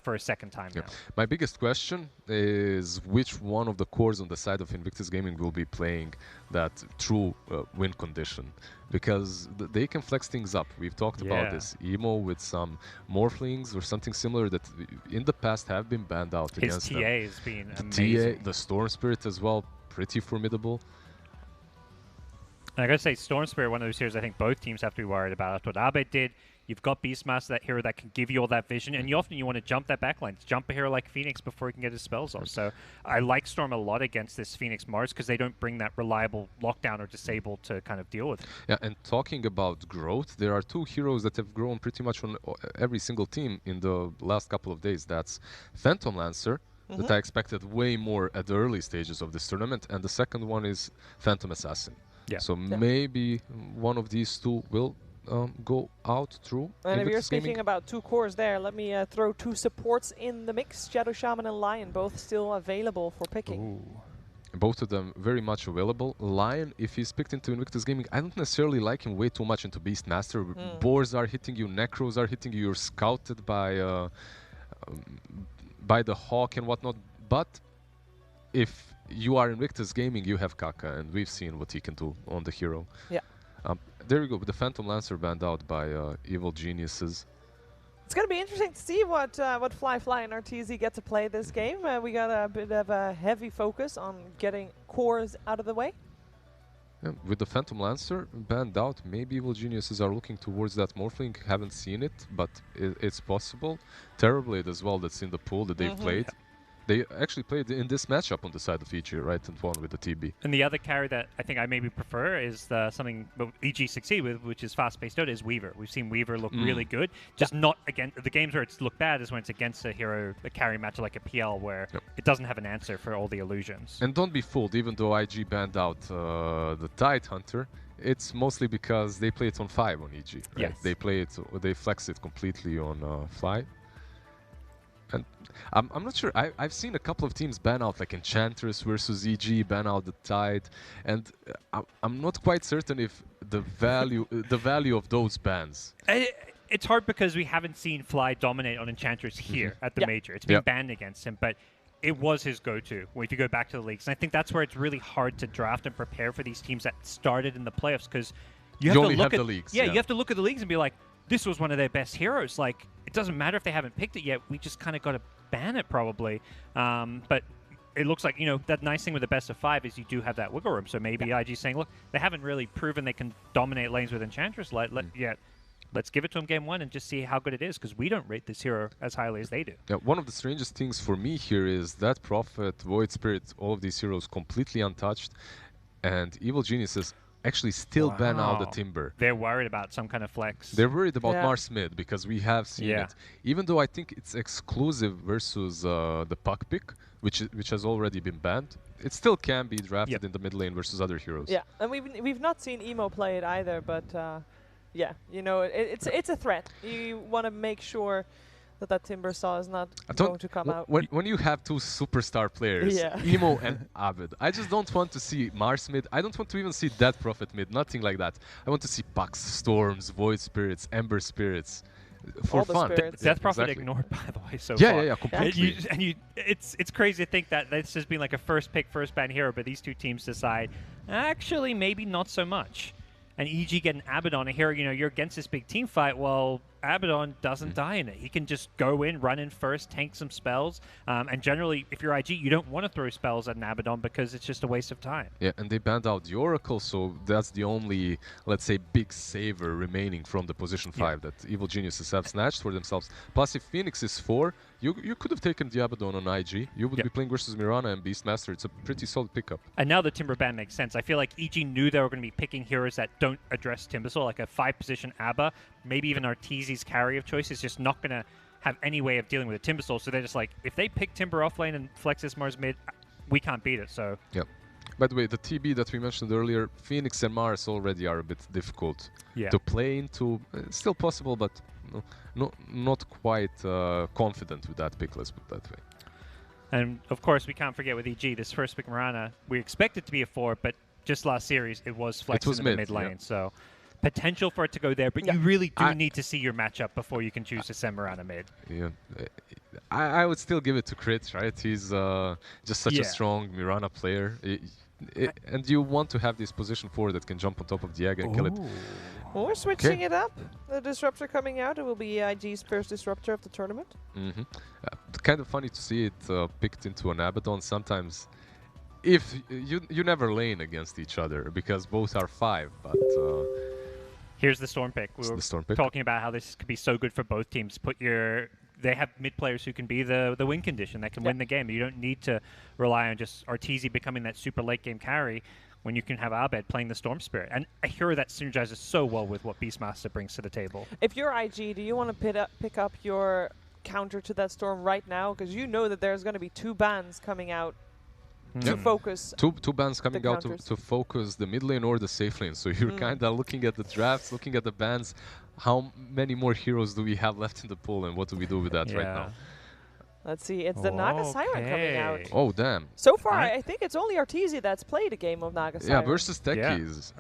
for a second time now. My biggest question is which one of the cores on the side of Invictus Gaming will be playing that true win condition, because they can flex things up. We've talked about this. Emo with some Morphlings or something similar that in the past have been banned out against them. His TA has been amazing. TA, the Storm Spirit as well, pretty formidable. And I gotta say, Storm Spirit, one of those heroes I think both teams have to be worried about. That's what Abed did. You've got Beastmaster, that hero that can give you all that vision, and you want to jump that backline. Jump a hero like Phoenix before he can get his spells off. So I like Storm a lot against this Phoenix Mars because they don't bring that reliable lockdown or disable to kind of deal with it. Yeah, and talking about growth, there are two heroes that have grown pretty much on every single team in the last couple of days. That's Phantom Lancer, that I expected way more at the early stages of this tournament, and the second one is Phantom Assassin. Yeah. So maybe one of these two will go out through. And if you're speaking about two cores there, let me throw two supports in the mix. Shadow Shaman and Lion, both still available for picking. Ooh. Both of them very much available. Lion, if he's picked into Invictus Gaming, I don't necessarily like him way too much into Beastmaster. Boars are hitting you, Necros are hitting you, you're scouted by the Hawk and whatnot. But if you are Invictus Gaming, you have Kaka, and we've seen what he can do on the hero. Yeah. There we go, with the Phantom Lancer banned out by Evil Geniuses. It's going to be interesting to see what Fly and RTZ get to play this game. We got a bit of a heavy focus on getting cores out of the way. Yeah, with the Phantom Lancer banned out, maybe Evil Geniuses are looking towards that Morphling. Haven't seen it, but it's possible. Terrorblade as well, that's in the pool that they've played. They actually played in this matchup on the side of EG, right, and won with the TB. And the other carry that I think I maybe prefer is something EG succeed with, which is fast-paced Dota, is Weaver. We've seen Weaver look really good, just not against the games where it's looked bad is when it's against a hero, a carry match like a PL, where it doesn't have an answer for all the illusions. And don't be fooled, even though IG banned out the Tide Hunter, it's mostly because they play it on 5 on EG. Right? Yes. They flex it completely on Fly. And I'm not sure. I've seen a couple of teams ban out like Enchantress versus EG, ban out the Tide, and I'm not quite certain if the value of those bans. It's hard because we haven't seen Fly dominate on Enchantress here at the major. It's been banned against him, but it was his go-to if you go back to the leagues. And I think that's where it's really hard to draft and prepare for these teams that started in the playoffs, because you have to look at the leagues. Yeah, you have to look at the leagues and be like, this was one of their best heroes. Like, it doesn't matter if they haven't picked it yet. We just kind of got to ban it probably. But it looks like, that nice thing with the best of 5 is you do have that wiggle room. So maybe IG's saying, look, they haven't really proven they can dominate lanes with Enchantress yet. Let's give it to them game 1 and just see how good it is, because we don't rate this hero as highly as they do. Yeah, one of the strangest things for me here is that Prophet, Void Spirit, all of these heroes completely untouched, and Evil Geniuses actually still ban out the Timber. They're worried about some kind of flex. They're worried about Mars mid, because we have seen it. Even though I think it's exclusive versus the Puck Pick, which has already been banned, it still can be drafted in the mid lane versus other heroes. Yeah, and we've not seen Emo play it either, but yeah, it's a threat. You want to make sure that Timber Saw is not going to come out. When you have two superstar players, Emo and Abed, I just don't want to see Mars mid. I don't want to even see Dead Prophet mid, nothing like that. I want to see Pucks, Storms, Void Spirits, Ember Spirits. For fun. Death Prophet ignored, by the way, so far. Yeah, completely. It's crazy to think that this has been like a first pick, first ban hero, but these two teams decide, actually, maybe not so much. And EG get an Abaddon, a hero, you're against this big team fight. Well, Abaddon doesn't die in it. He can just go in, run in first, tank some spells. And generally, if you're IG, you don't want to throw spells at an Abaddon because it's just a waste of time. Yeah, and they banned out the Oracle, so that's the only, let's say, big saver remaining from the position 5 that Evil Geniuses have snatched for themselves. Plus, if Phoenix is 4, you could have taken the Abaddon on IG. You would be playing versus Mirana and Beastmaster. It's a pretty solid pickup. And now the Timber ban makes sense. I feel like EG knew they were going to be picking heroes that don't address Timbersaw, like a 5-position ABBA. Maybe even Arteezy's carry of choice is just not going to have any way of dealing with a Timbersaw. So they're just like, if they pick Timber off lane and flex this Mars mid, we can't beat it. So. Yep. By the way, the TB that we mentioned earlier, Phoenix and Mars already are a bit difficult to play into. It's still possible, but not quite confident with that pick, let's put it that way. And of course, we can't forget with EG, this first pick Mirana, we expect it to be a 4, but just last series, it was flexing in the mid lane. So potential for it to go there, but you really do need to see your matchup before you can choose to send Mirana mid. Yeah. I would still give it to Crit, right? He's just such a strong Mirana player. And you want to have this position 4 that can jump on top of the egg and kill it. Well, we're switching it up. The Disruptor coming out. It will be IG's first Disruptor of the tournament. Kind of funny to see it picked into an Abaddon. Sometimes, if you never lane against each other because both are 5, but... Here's the Storm pick. We were talking about how this could be so good for both teams. They have mid players who can be the win condition that can win the game. You don't need to rely on just Arteezy becoming that super late game carry when you can have Abed playing the Storm Spirit. And a hero that synergizes so well with what Beastmaster brings to the table. If you're IG, do you want to pick up your counter to that Storm right now? Because you know that there's going to be 2 bans coming out to focus. Two bans coming out to focus the mid lane or the safe lane. So you're kind of looking at the drafts, looking at the bans. How many more heroes do we have left in the pool, and what do we do with that right now? Let's see. It's the Naga Siren coming out. Oh, damn. So far, I think it's only Arteezy that's played a game of Naga Siren. Yeah, versus Techies.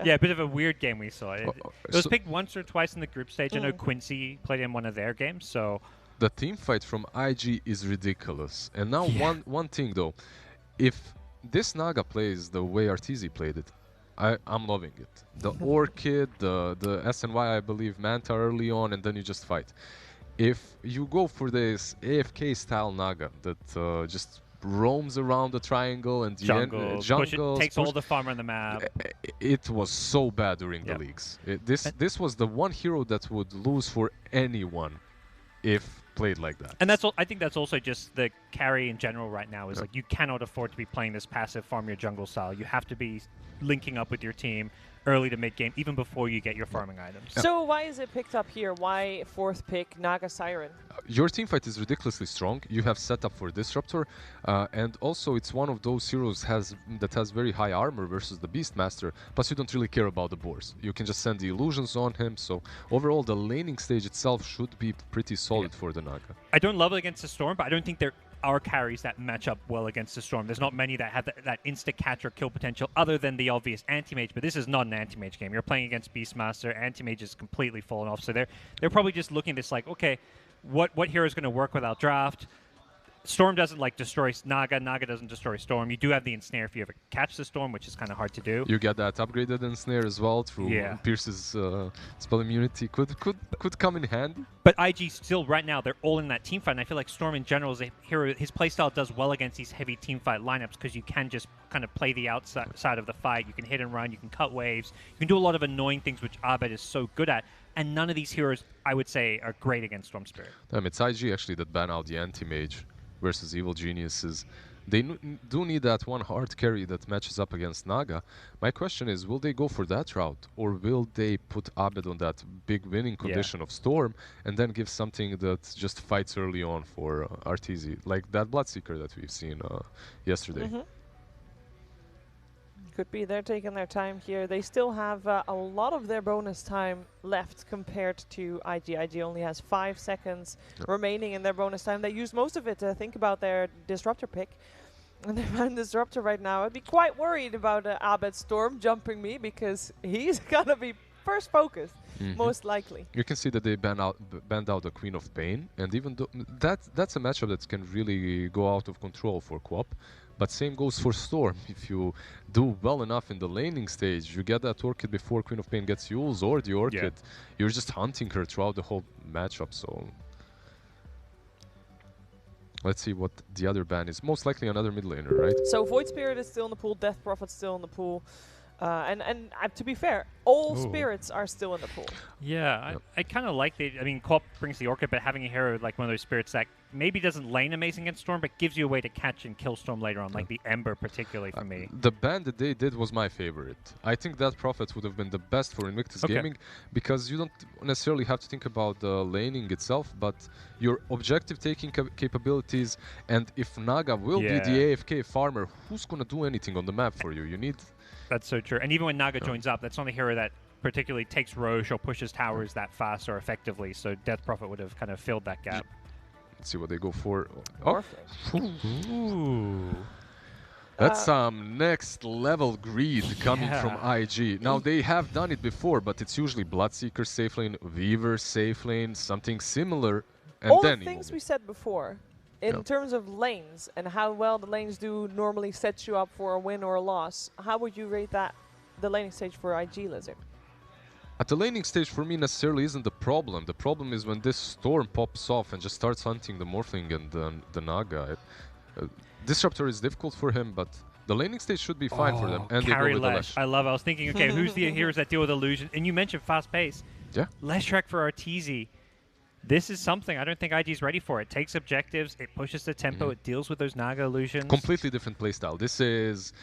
Yeah, a bit of a weird game we saw. It was picked once or twice in the group stage. I know Quincy played in one of their games, so... The team fight from IG is ridiculous. And now one thing, though. If this Naga plays the way Arteezy played it, I'm loving it. The Orchid, the SNY, I believe, Manta early on, and then you just fight. If you go for this AFK style Naga that just roams around the triangle and jungles, takes all the farm on the map. It was so bad during the leagues. This was the one hero that would lose for anyone if played like that. And I think that's also just the carry in general right now is like you cannot afford to be playing this passive farm your jungle style. You have to be linking up with your team early to mid game, even before you get your farming items. So why is it picked up here? Why 4th pick Naga Siren? Your team fight is ridiculously strong. You have set up for Disruptor, and also it's one of those heroes that has very high armor versus the Beastmaster, plus you don't really care about the boars. You can just send the illusions on him, so overall the laning stage itself should be pretty solid for the Naga. I don't love it against the Storm, but I don't think there are carries that match up well against the Storm. There's not many that have that insta-catch or kill potential other than the obvious anti-mage, but this is not an anti-mage game. You're playing against Beastmaster. Anti-mage is completely fallen off, so they're probably just looking at this like, okay, what hero is going to work without draft? Storm doesn't like destroy Naga. Naga doesn't destroy Storm. You do have the ensnare if you ever catch the Storm, which is kind of hard to do. You get that upgraded ensnare as well through Pierce's spell immunity. Could come in handy. But IG still right now they're all in that team fight, and I feel like Storm in general is a hero. His playstyle does well against these heavy team fight lineups because you can just kind of play the outside of the fight. You can hit and run. You can cut waves. You can do a lot of annoying things, which Abed is so good at. And none of these heroes, I would say, are great against Storm Spirit. It's IG actually that ban out the anti-mage versus Evil Geniuses. They do need that one hard carry that matches up against Naga. My question is, will they go for that route, or will they put Abed on that big winning condition of Storm and then give something that just fights early on for Arteezy, like that Bloodseeker that we've seen yesterday? Could be they're taking their time here. They still have a lot of their bonus time left compared to IG. IG only has 5 seconds remaining in their bonus time. They used most of it to think about their Disruptor pick. And they're running Disruptor right now. I'd be quite worried about Abed Storm jumping me because he's going to be first focused, most likely. You can see that they banned out the Queen of Pain. And even though that's a matchup that can really go out of control for Co-op. But same goes for Storm. If you do well enough in the laning stage, you get that Orchid before Queen of Pain gets used, or the Orchid, you're just hunting her throughout the whole matchup. So let's see what the other ban is. Most likely another mid laner, right? So Void Spirit is still in the pool, Death Prophet's still in the pool. And to be fair, all spirits are still in the pool. Yeah, I kind of like I mean, Co-op brings the Orchid, but having a hero like one of those spirits that maybe doesn't lane amazing against Storm, but gives you a way to catch and kill Storm later on, like the Ember particularly for me. The ban that they did was my favorite. I think that Prophet would have been the best for Invictus Gaming, because you don't necessarily have to think about the laning itself, but your objective taking capabilities, and if Naga will be the AFK farmer, who's going to do anything on the map for you? You need... That's so true. And even when Naga joins up, that's not a hero that particularly takes Roche or pushes towers that fast or effectively, so Death Prophet would have kind of filled that gap. Let's see what they go for. Oh. That's some next level greed coming from IG. Now they have done it before, but it's usually Bloodseeker safe lane, Weaver safe lane, something similar. And all then the things we said before, in terms of lanes and how well the lanes do normally sets you up for a win or a loss, how would you rate that, the laning stage for IG, Lizard? At the laning stage, for me, necessarily isn't the problem. The problem is when this Storm pops off and just starts hunting the Morphling and the Naga. Disruptor is difficult for him, but the laning stage should be fine for them. And they go with the Lesh. I love it. I was thinking, okay, who's the heroes that deal with illusion? And you mentioned fast pace. Yeah. Leshrac for Arteezy. This is something I don't think IG's ready for. It takes objectives, it pushes the tempo, it deals with those Naga illusions. Completely different playstyle. This is...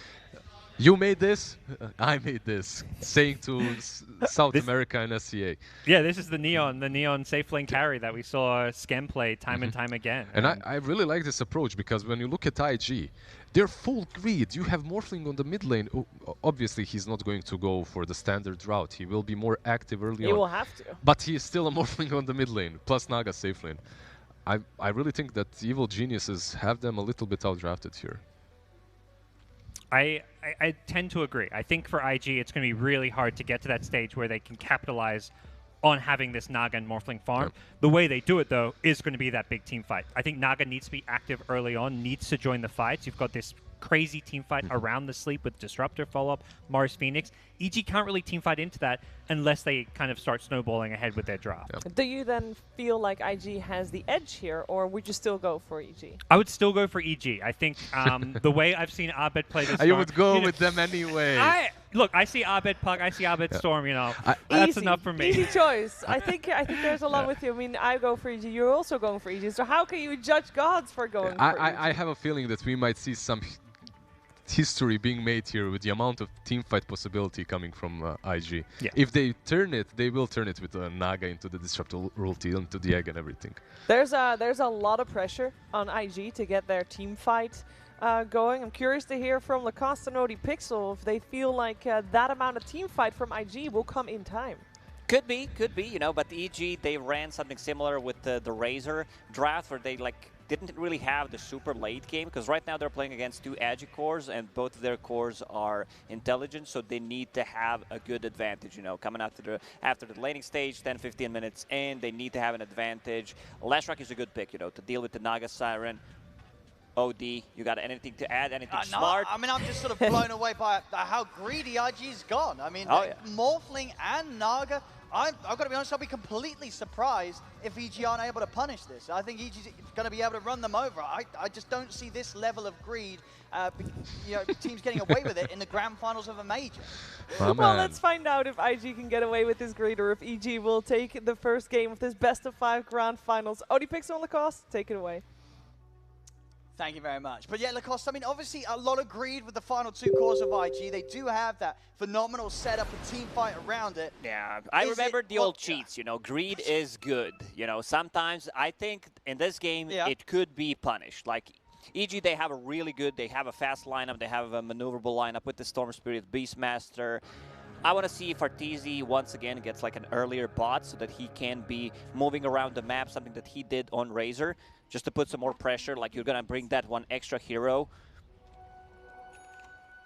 You made this, I made this. Saying to South America and SCA. Yeah, this is the Neon safe lane carry that we saw Skem play time and time again. And I really like this approach, because when you look at IG, they're full greed. You have Morphling on the mid lane. Obviously, he's not going to go for the standard route. He will be more active early on. He will have to. But he is still a Morphling on the mid lane, plus Naga safe lane. I really think that evil geniuses have them a little bit outdrafted here. I tend to agree. I think for IG, it's going to be really hard to get to that stage where they can capitalize on having this Naga and Morphling farm. Yep. The way they do it, though, is going to be that big team fight. I think Naga needs to be active early on, needs to join the fights. You've got this crazy team fight around the sleep with Disruptor follow-up, Mars Phoenix. EG can't really team fight into that unless they kind of start snowballing ahead with their draft. Yep. Do you then feel like IG has the edge here, or would you still go for EG? I would still go for EG. I think the way I've seen Abed play this You would go with them anyway. Look, I see Abed Puck, I see Abed Storm, you know. That's enough for me. Easy choice. I think there's a lot with you. I mean, I go for EG, you're also going for EG, so how can you judge gods for going for EG? I have a feeling that we might see some history being made here with the amount of teamfight possibility coming from IG. Yeah. If they turn it, they will turn it with Naga into the Disruptor royalty, into the egg and everything. There's a lot of pressure on IG to get their team fight going. I'm curious to hear from Lacoste and ODPixel if they feel like that amount of team fight from IG will come in time. Could be, you know, but the EG, they ran something similar with the Razor draft where they didn't really have the super late game, because right now they're playing against two Agi cores and both of their cores are intelligent, so they need to have a good advantage, you know, coming after the laning stage, 10-15 minutes in, they need to have an advantage. Leshrac is a good pick, you know, to deal with the Naga Siren. OD, you got anything to add, anything smart? I mean, I'm just sort of blown away by how greedy IG's gone. I mean, Morphling and Naga, I've got to be honest, I'll be completely surprised if EG aren't able to punish this. I think EG's going to be able to run them over. I just don't see this level of greed, you know, teams getting away with it in the grand finals of a major. Well, let's find out if IG can get away with this greed or if EG will take the first game of this best-of-5 grand finals. ODPixel and Lacoste, take it away. Thank you very much. But yeah, Lacoste, I mean, obviously a lot of greed with the final two cores of IG. They do have that phenomenal setup and team fight around it. Yeah, I remember the old cheats, you know, greed is good. You know, sometimes I think in this game it could be punished. Like, EG, they have they have a fast lineup, they have a maneuverable lineup with the Storm Spirit, Beastmaster. I want to see if Arteezy once again gets like an earlier bot so that he can be moving around the map, something that he did on Razor, just to put some more pressure, like you're going to bring that one extra hero.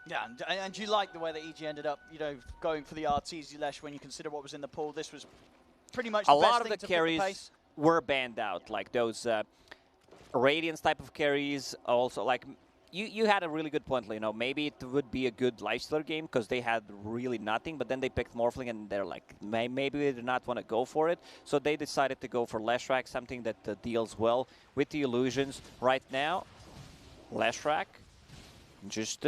Yeah, and you like the way that EG ended up, you know, going for the Arteezy Lesh when you consider what was in the pool. This was pretty much the best thing to A lot of the carries were banned out, like those Radiance type of carries, also like... You had a really good point, you know, maybe it would be a good Lifestealer game because they had really nothing, but then they picked Morphling and they're like, maybe they did not want to go for it. So they decided to go for Leshrac, something that deals well with the illusions. Right now, Leshrac, just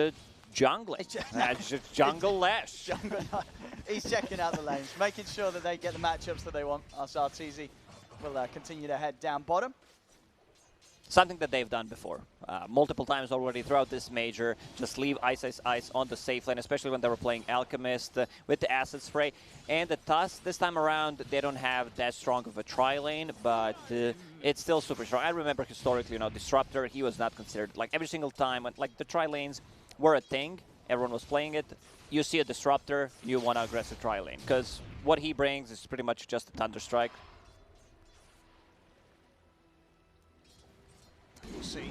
jungling. Just jungle Lesh. He's checking out the lanes, making sure that they get the matchups that they want. Arteezy will continue to head down bottom. something that they've done before. Multiple times already throughout this major, just leave Ice on the safe lane, especially when they were playing Alchemist with the Acid Spray. And the Tusk, this time around, they don't have that strong of a tri-lane, but it's still super strong. I remember historically, you know, Disruptor, he was not considered, like every single time, when, like the tri-lanes were a thing, everyone was playing it, you see a Disruptor, you want to aggressive tri-lane, because what he brings is pretty much just a Thunderstrike. We'll see.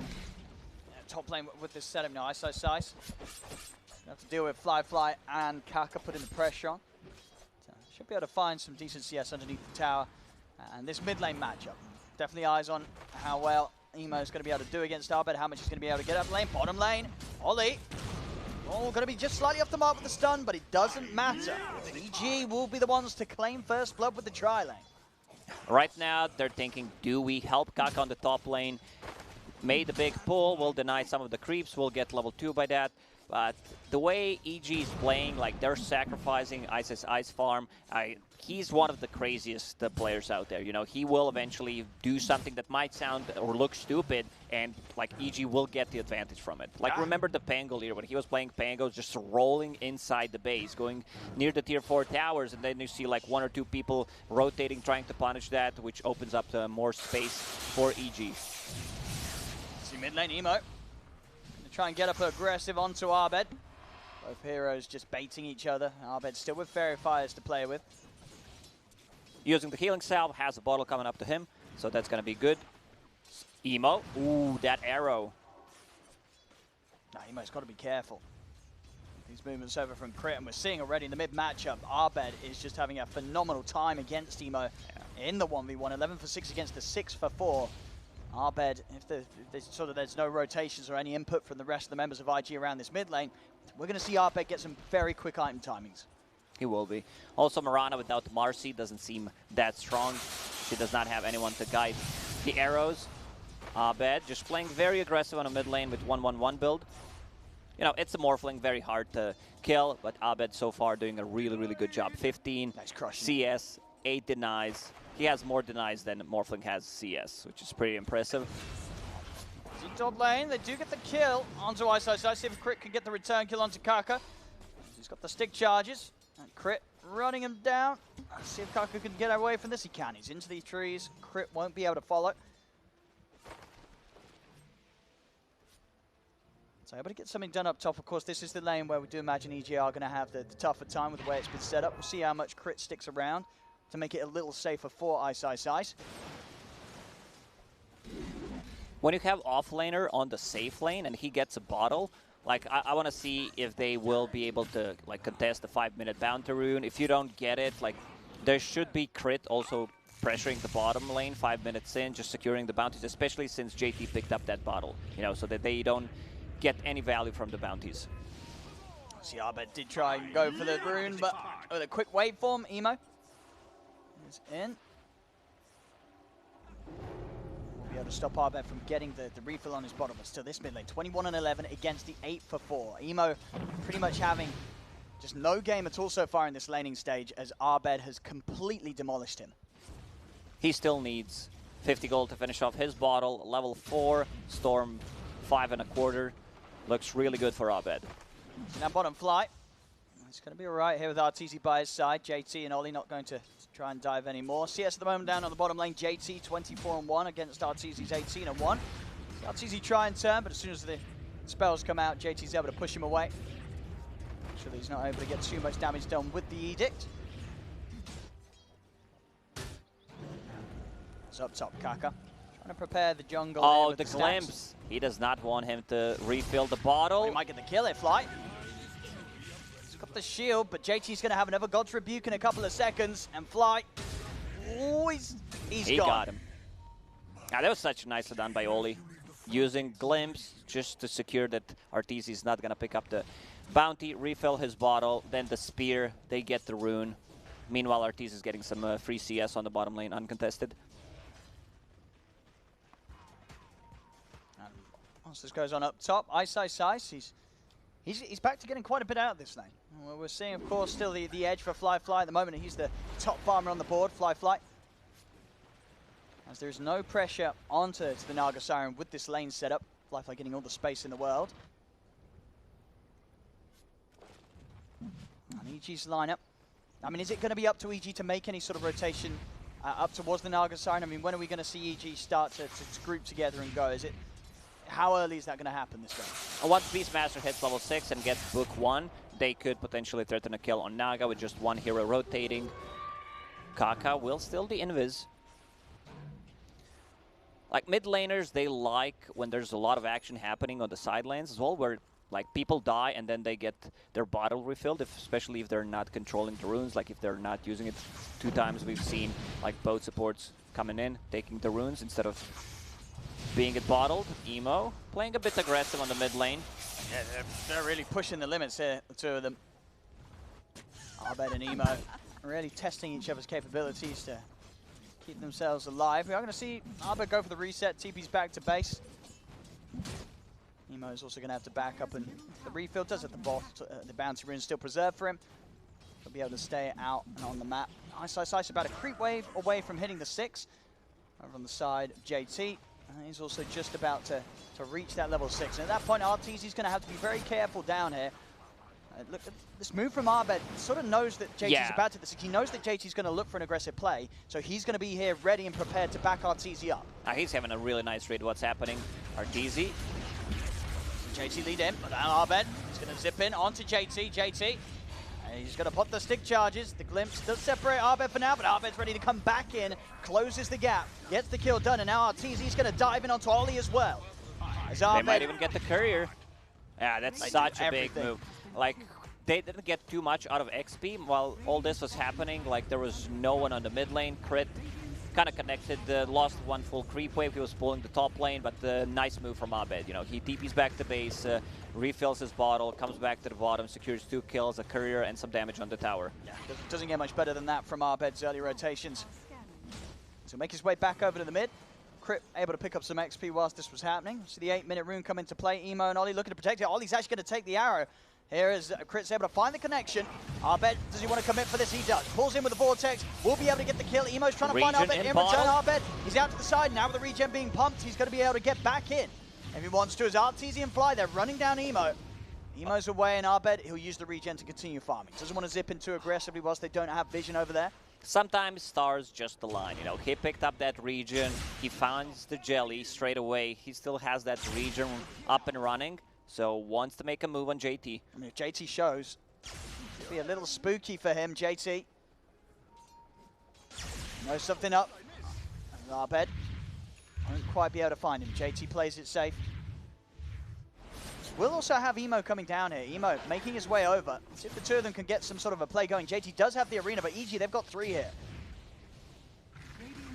Top lane with this setup now, Ice. Have to deal with Fly and Kaka putting the pressure on. Should be able to find some decent CS underneath the tower. And this mid lane matchup, definitely eyes on how well Emo is going to be able to do against Arbed, how much he's going to be able to get up lane. Bottom lane, Ollie. Oh, going to be just slightly off the mark with the stun, but it doesn't matter. EG will be the ones to claim first blood with the tri-lane. Right now, they're thinking, do we help Kaka on the top lane? Made the big pull, will deny some of the creeps, will get level 2 by that. But the way EG is playing, like they're sacrificing Ice farm, he's one of the craziest players out there. You know, he will eventually do something that might sound or look stupid, and like EG will get the advantage from it. Like remember the Pango leader when he was playing Pango, just rolling inside the base, going near the tier 4 towers, and then you see like 1 or 2 people rotating, trying to punish that, which opens up more space for EG. See mid lane Emo. Try and get up aggressive onto Arbed. Both heroes just baiting each other. Arbed still with Fairy Fires to play with. Using the healing salve, has a bottle coming up to him, so that's going to be good. Emo, ooh, that arrow. Nah, Emo's got to be careful. These movements over from Crit, and we're seeing already in the mid matchup, Arbed is just having a phenomenal time against Emo in the 1v1. 11 for 6 against the 6 for 4. Arbed, if there's no rotations or any input from the rest of the members of IG around this mid lane, we're going to see Arbed get some very quick item timings. He will be. Also, Mirana without Marcy doesn't seem that strong. She does not have anyone to guide the arrows. Arbed just playing very aggressive on a mid lane with 1-1-1 build. You know, it's a Morphling, very hard to kill, but Arbed so far doing a really, really good job. 15 nice crushing. CS, 8 denies. He has more denies than Morphling has CS, which is pretty impressive. See top lane, they do get the kill onto Ice. See if Crit can get the return kill onto Kaka. He's got the stick charges. And Crit running him down. Let's see if Kaka can get away from this. He can. He's into these trees. Crit won't be able to follow. So able to get something done up top. Of course, this is the lane where we do imagine EG are going to have the tougher time with the way it's been set up. We'll see how much Crit sticks around to make it a little safer for Ice. When you have offlaner on the safe lane and he gets a bottle, like I want to see if they will be able to like contest the 5-minute bounty rune. If you don't get it, like there should be Crit also pressuring the bottom lane 5 minutes in, just securing the bounties, especially since JT picked up that bottle, you know, so that they don't get any value from the bounties. See, Arbed did try and go for the rune, but with a quick waveform, Emo is in. We'll be able to stop Arbed from getting the refill on his bottom, but still this mid lane, 21 and 11 against the 8 for 4. Emo pretty much having just no game at all so far in this laning stage, as Arbed has completely demolished him. He still needs 50 gold to finish off his bottle. Level 4, Storm 5.25. Looks really good for Arbed. Now bottom flight. It's going to be all right here with RTZ by his side. JT and Ollie not going to try and dive anymore. CS at the moment down on the bottom lane. JT 24-1 against RTZ's 18-1. RTZ try and turn, but as soon as the spells come out, JT's able to push him away. Make sure that he's not able to get too much damage done with the Edict. It's up top, Kaka. Trying to prepare the jungle. Oh, the glimpse. He does not want him to refill the bottle. He might get the kill here, Fly. He's got the shield, but JT's going to have another God's Rebuke in a couple of seconds. And Fly, oh, he's he gone. Got him. Now, that was such nicely done by Oli. Using Glimpse just to secure that Arteezy is not going to pick up the bounty, refill his bottle, then the spear, they get the rune. Meanwhile, Arteezy is getting some free CS on the bottom lane, uncontested. Once this goes on up top, Ice, he's back to getting quite a bit out of this lane. We're seeing, of course, still the edge for Fly at the moment. He's the top farmer on the board, Fly. as there is no pressure onto the Naga Siren with this lane setup. Fly getting all the space in the world. And EG's lineup. I mean, is it going to be up to EG to make any sort of rotation up towards the Naga Siren? I mean, when are we going to see EG start to group together and go? Is it, how early is that going to happen this game? Once Beastmaster hits level 6 and gets book 1, they could potentially threaten a kill on Naga with just one hero rotating. Kaka will still be invis. Like mid laners, they like when there's a lot of action happening on the side lanes as well, where like people die and then they get their bottle refilled, especially if they're not controlling the runes, like if they're not using it 2 times. We've seen like both supports coming in, taking the runes instead of being it bottled. Emo playing a bit aggressive on the mid lane. Yeah, they're really pushing the limits here, the two of them. Abed and Emo really testing each other's capabilities to keep themselves alive. We are going to see Abed go for the reset. TP's back to base. Emo is also going to have to back up, and the refill does at the bot. The bounty rune still preserved for him. He'll be able to stay out and on the map. Ice about a creep wave away from hitting the 6. Over on the side of JT. And he's also just about to reach that level 6. And at that point, RTZ's going to have to be very careful down here. Look, this move from Abed sort of knows that JT's about to this. He knows that JT's going to look for an aggressive play, so he's going to be here ready and prepared to back RTZ up. He's having a really nice read what's happening. RTZ. JT lead in, but now Abed is going to zip in onto JT. JT, and he's going to put the stick charges. The glimpse does separate Abed for now, but Abed's ready to come back in, closes the gap, gets the kill done, and now RTZ's going to dive in onto Ollie as well. They might even get the courier. Yeah, that's such a big move. Like, they didn't get too much out of XP while all this was happening. Like, there was no one on the mid lane. Crit kind of connected, lost one full creep wave. He was pulling the top lane, but nice move from Abed. You know, he TP's back to base, refills his bottle, comes back to the bottom, secures 2 kills, a courier, and some damage on the tower. Yeah, doesn't get much better than that from Abed's early rotations. So make his way back over to the mid. Crit able to pick up some XP whilst this was happening. So the 8-minute rune come into play. Emo and Ollie looking to protect it. Ollie's actually going to take the arrow. Here is Crit's able to find the connection. Abed, does he want to commit for this? He does. Pulls in with the Vortex. Will be able to get the kill. Emo's trying to find Abed. In return, Abed, he's out to the side. Now with the regen being pumped, he's going to be able to get back in. If he wants to, as Artesian fly, they're running down Emo. Emo's away, and Abed, he'll use the regen to continue farming. Doesn't want to zip in too aggressively whilst they don't have vision over there. Sometimes stars just align, you know. He picked up that regen. He finds the jelly straight away. He still has that regen up and running. So wants to make a move on JT. I mean, if JT shows, it'll be a little spooky for him. JT knows something up. Abed won't quite be able to find him. JT plays it safe. We'll also have Emo coming down here. Emo making his way over. See if the two of them can get some sort of a play going. JT does have the arena, but EG, they've got 3 here.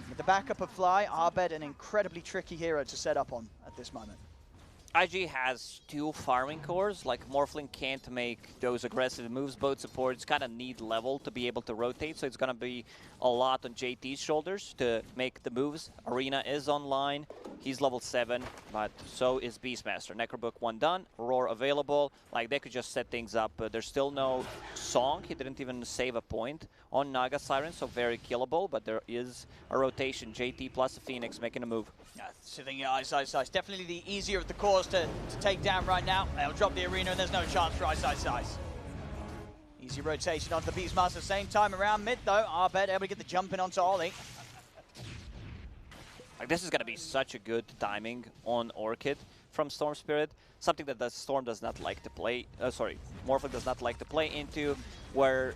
With the backup of Fly, Abed, an incredibly tricky hero to set up on at this moment. IG has 2 farming cores. Like, Morphling can't make those aggressive moves. Both supports kind of need level to be able to rotate, so it's going to be a lot on JT's shoulders to make the moves. Arena is online. He's level 7, but so is Beastmaster. Necrobook 1 done, Roar available. Like, they could just set things up. There's still no Song. He didn't even save a point on Naga Siren, so very killable, but there is a rotation. JT plus a Phoenix making a move. Yeah, sitting Ice. Definitely the easier of the cores to take down right now. They'll drop the arena, and there's no chance for Ice. Easy rotation onto the Beastmaster. Same time around mid, though. Abed able to get the jump in onto Ollie. Like, this is going to be such a good timing on Orchid from Storm Spirit. Something that the Storm does not like to play, Morphling does not like to play into, where,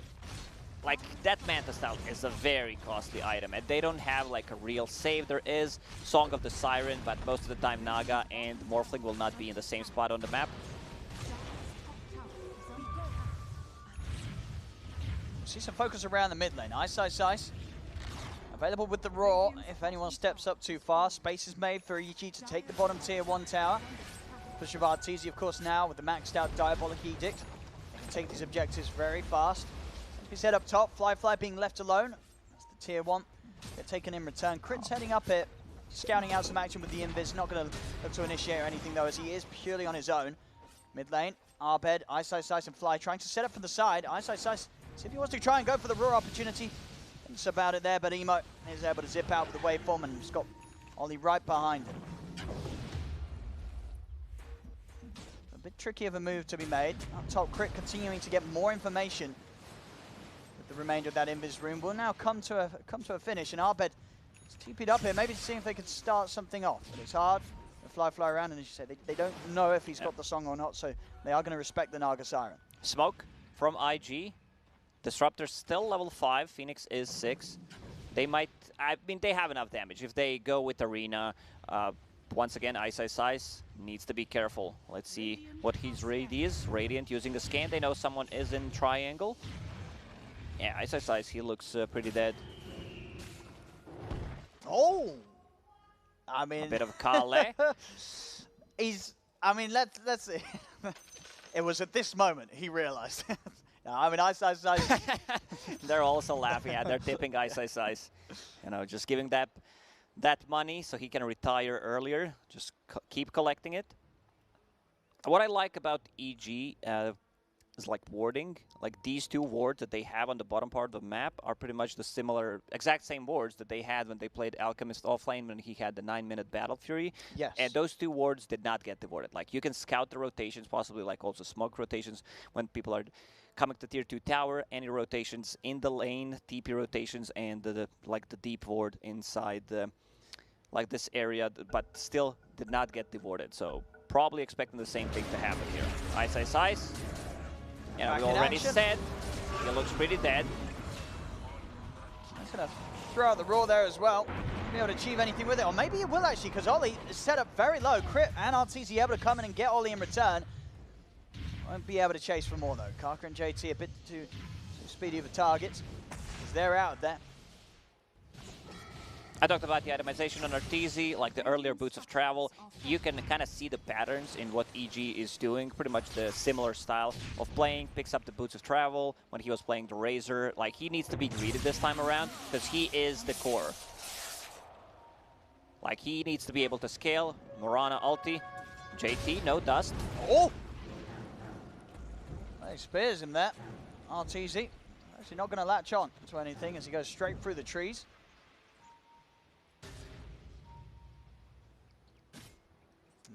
like, that Manta Style is a very costly item, and they don't have, like, a real save. There is Song of the Siren, but most of the time Naga and Morphling will not be in the same spot on the map. See some focus around the mid lane. Ice. Available with the Roar if anyone steps up too far. Space is made for EG to take the bottom tier 1 tower. Push of Arteezy, of course, now with the maxed out Diabolic Edict. They can take these objectives very fast. He's head up top. Fly being left alone. That's the tier 1. Get taken in return. Crit's heading up here. Scouting out some action with the Invis. Not going to look to initiate or anything, though, as he is purely on his own. Mid lane, Abed, Ice, and Fly trying to set up from the side. Ice. See if he wants to try and go for the Roar opportunity. Thinks about it there, but Emo is able to zip out with the waveform, and he's got Ollie right behind him. A bit tricky of a move to be made. Up top, Crit continuing to get more information with the remainder of that Invis room. Will now come to a finish, and Arbed is TP'd up here, maybe to see if they could start something off. But it's hard. They fly around, and as you say, they don't know if he's got the song or not, so they are going to respect the Naga Siren. Smoke from IG. Disruptor's still level 5. Phoenix is 6. They might... I mean, they have enough damage. If they go with Arena, once again, Ice needs to be careful. Let's see what his raid is. Radiant using the scan. They know someone is in triangle. Yeah, Ice, he looks pretty dead. Oh! I mean... A bit of Kale. He's... I mean, let's see. It was at this moment he realized. No, I mean, Ice. They're also laughing at. They're tipping Ice. You know, just giving that money so he can retire earlier. Just keep collecting it. What I like about EG is like warding. Like these two wards that they have on the bottom part of the map are pretty much the similar, exact same wards that they had when they played Alchemist offlane when he had the 9-minute Battle Fury. Yes. And those two wards did not get dewarded. Like you can scout the rotations, possibly like also smoke rotations when people are coming to tier 2 tower, any rotations in the lane, TP rotations, and the deep ward inside like this area, but still did not get dewarded. So probably expecting the same thing to happen here. Ice. You know, we already said he looks pretty dead. He's going to throw out the Roar there as well. Be able to achieve anything with it, or maybe he will actually, because Ollie is set up very low. Crit and RTZ able to come in and get Ollie in return. Won't be able to chase for more though. Karka and JT a bit too speedy of a target, because they're out there. I talked about the itemization on RTZ, like the earlier Boots of Travel. You can kind of see the patterns in what EG is doing, pretty much the similar style of playing. Picks up the Boots of Travel when he was playing the Razor. Like, he needs to be greeted this time around, because he is the core. Like, he needs to be able to scale. Morana ulti. JT, no dust. Oh! He spears him there. RTZ actually not going to latch on to anything as he goes straight through the trees.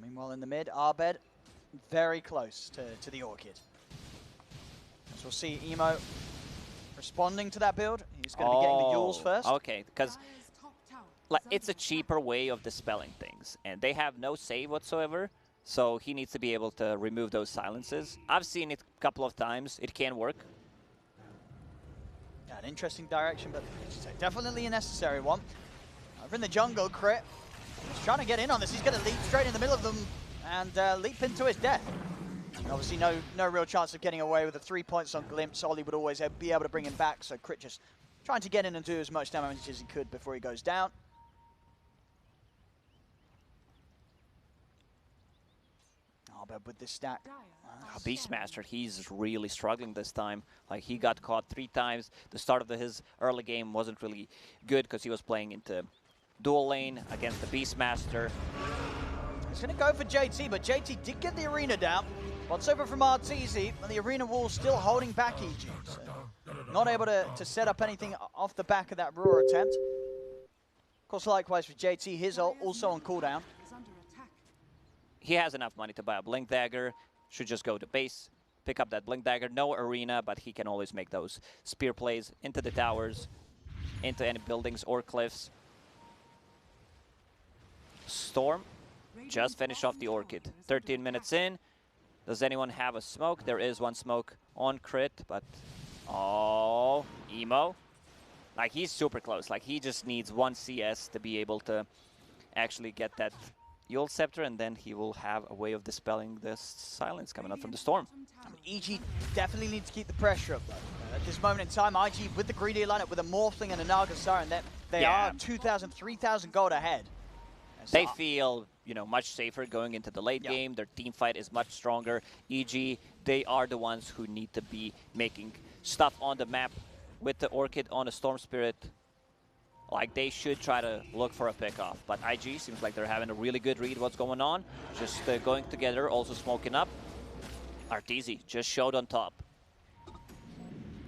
Meanwhile, in the mid, Arbed very close to the Orchid. As we'll see Emo responding to that build. He's going to be getting the Yules first. Okay, because like, it's a cheaper way of dispelling things, and they have no save whatsoever, so he needs to be able to remove those silences. I've seen it a couple of times. It can work. Yeah, an interesting direction, but definitely a necessary one. Over in the jungle, Crit. He's trying to get in on this. He's going to leap straight in the middle of them and leap into his death. And obviously, no real chance of getting away with the 3 points on Glimpse. Ollie would always be able to bring him back, so Crit just trying to get in and do as much damage as he could before he goes down. Arbed with this stack. Beastmaster, he's really struggling this time. Like, he got caught 3 times. The start of his early game wasn't really good because he was playing into dual lane against the Beastmaster. He's going to go for JT, but JT did get the arena down. What's over from RTZ, and the arena wall still holding back EG. So not able to set up anything off the back of that Roar attempt. Of course, likewise for JT, his ult also on cooldown. He has enough money to buy a Blink Dagger. Should just go to base, pick up that Blink Dagger. No arena, but he can always make those spear plays into the towers, into any buildings or cliffs. Storm just finished off the Orchid. 13 minutes in. Does anyone have a smoke? There is one smoke on Crit, but oh, Emo. Like, he's super close. Like, he just needs 1 CS to be able to actually get that Yule Scepter, and then he will have a way of dispelling this silence coming out from the Storm. EG definitely needs to keep the pressure up, though. At this moment in time, IG with the greedy lineup, with a Morphling and a Naga Siren, they are 2,000, 3,000 gold ahead. They feel, you know, much safer going into the late game. Their team fight is much stronger. EG, they are the ones who need to be making stuff on the map with the Orchid on a Storm Spirit. Like, they should try to look for a pickoff. But IG seems like they're having a really good read what's going on. Just going together, also smoking up. RTZ just showed on top.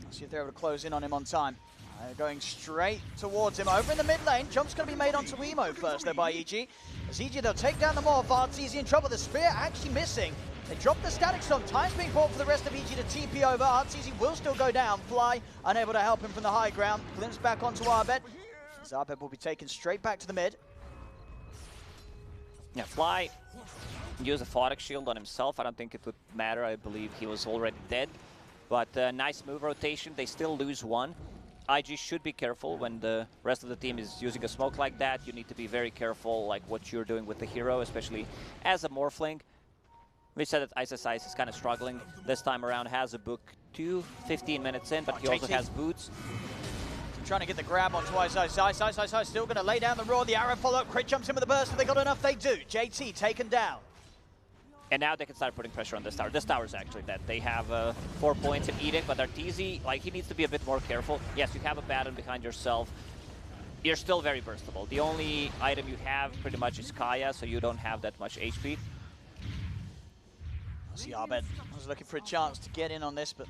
See if they're able to close in on him on time. Going straight towards him over in the mid lane. Jump's going to be made onto Emo first, though, by EG. As EG, they'll take down the Morph. Arteezy in trouble. The Spear actually missing. They drop the Static Storm. Time's being bought for the rest of EG to TP over. Arteezy will still go down. Fly unable to help him from the high ground. Glimpse back onto Arbed. Arbed will be taken straight back to the mid. Yeah, Fly used a Photic Shield on himself. I don't think it would matter. I believe he was already dead. But nice move rotation. They still lose one. IG should be careful when the rest of the team is using a smoke like that. You need to be very careful, like what you're doing with the hero, especially as a Morphling. We said that Ice is kind of struggling this time around. Has a book 15 minutes in, but he also has boots. Trying to get the grab onto Ice still going to lay down the roar. The arrow follow-up. Crit jumps in with the burst. If they got enough, they do. JT taken down. And now they can start putting pressure on this tower. This tower's actually dead. They have 4 points in Edict, but Arteezy, like, he needs to be a bit more careful. Yes, you have a Baton behind yourself. You're still very burstable. The only item you have pretty much is Kaya, so you don't have that much HP. See, Arbed was looking for a chance to get in on this, but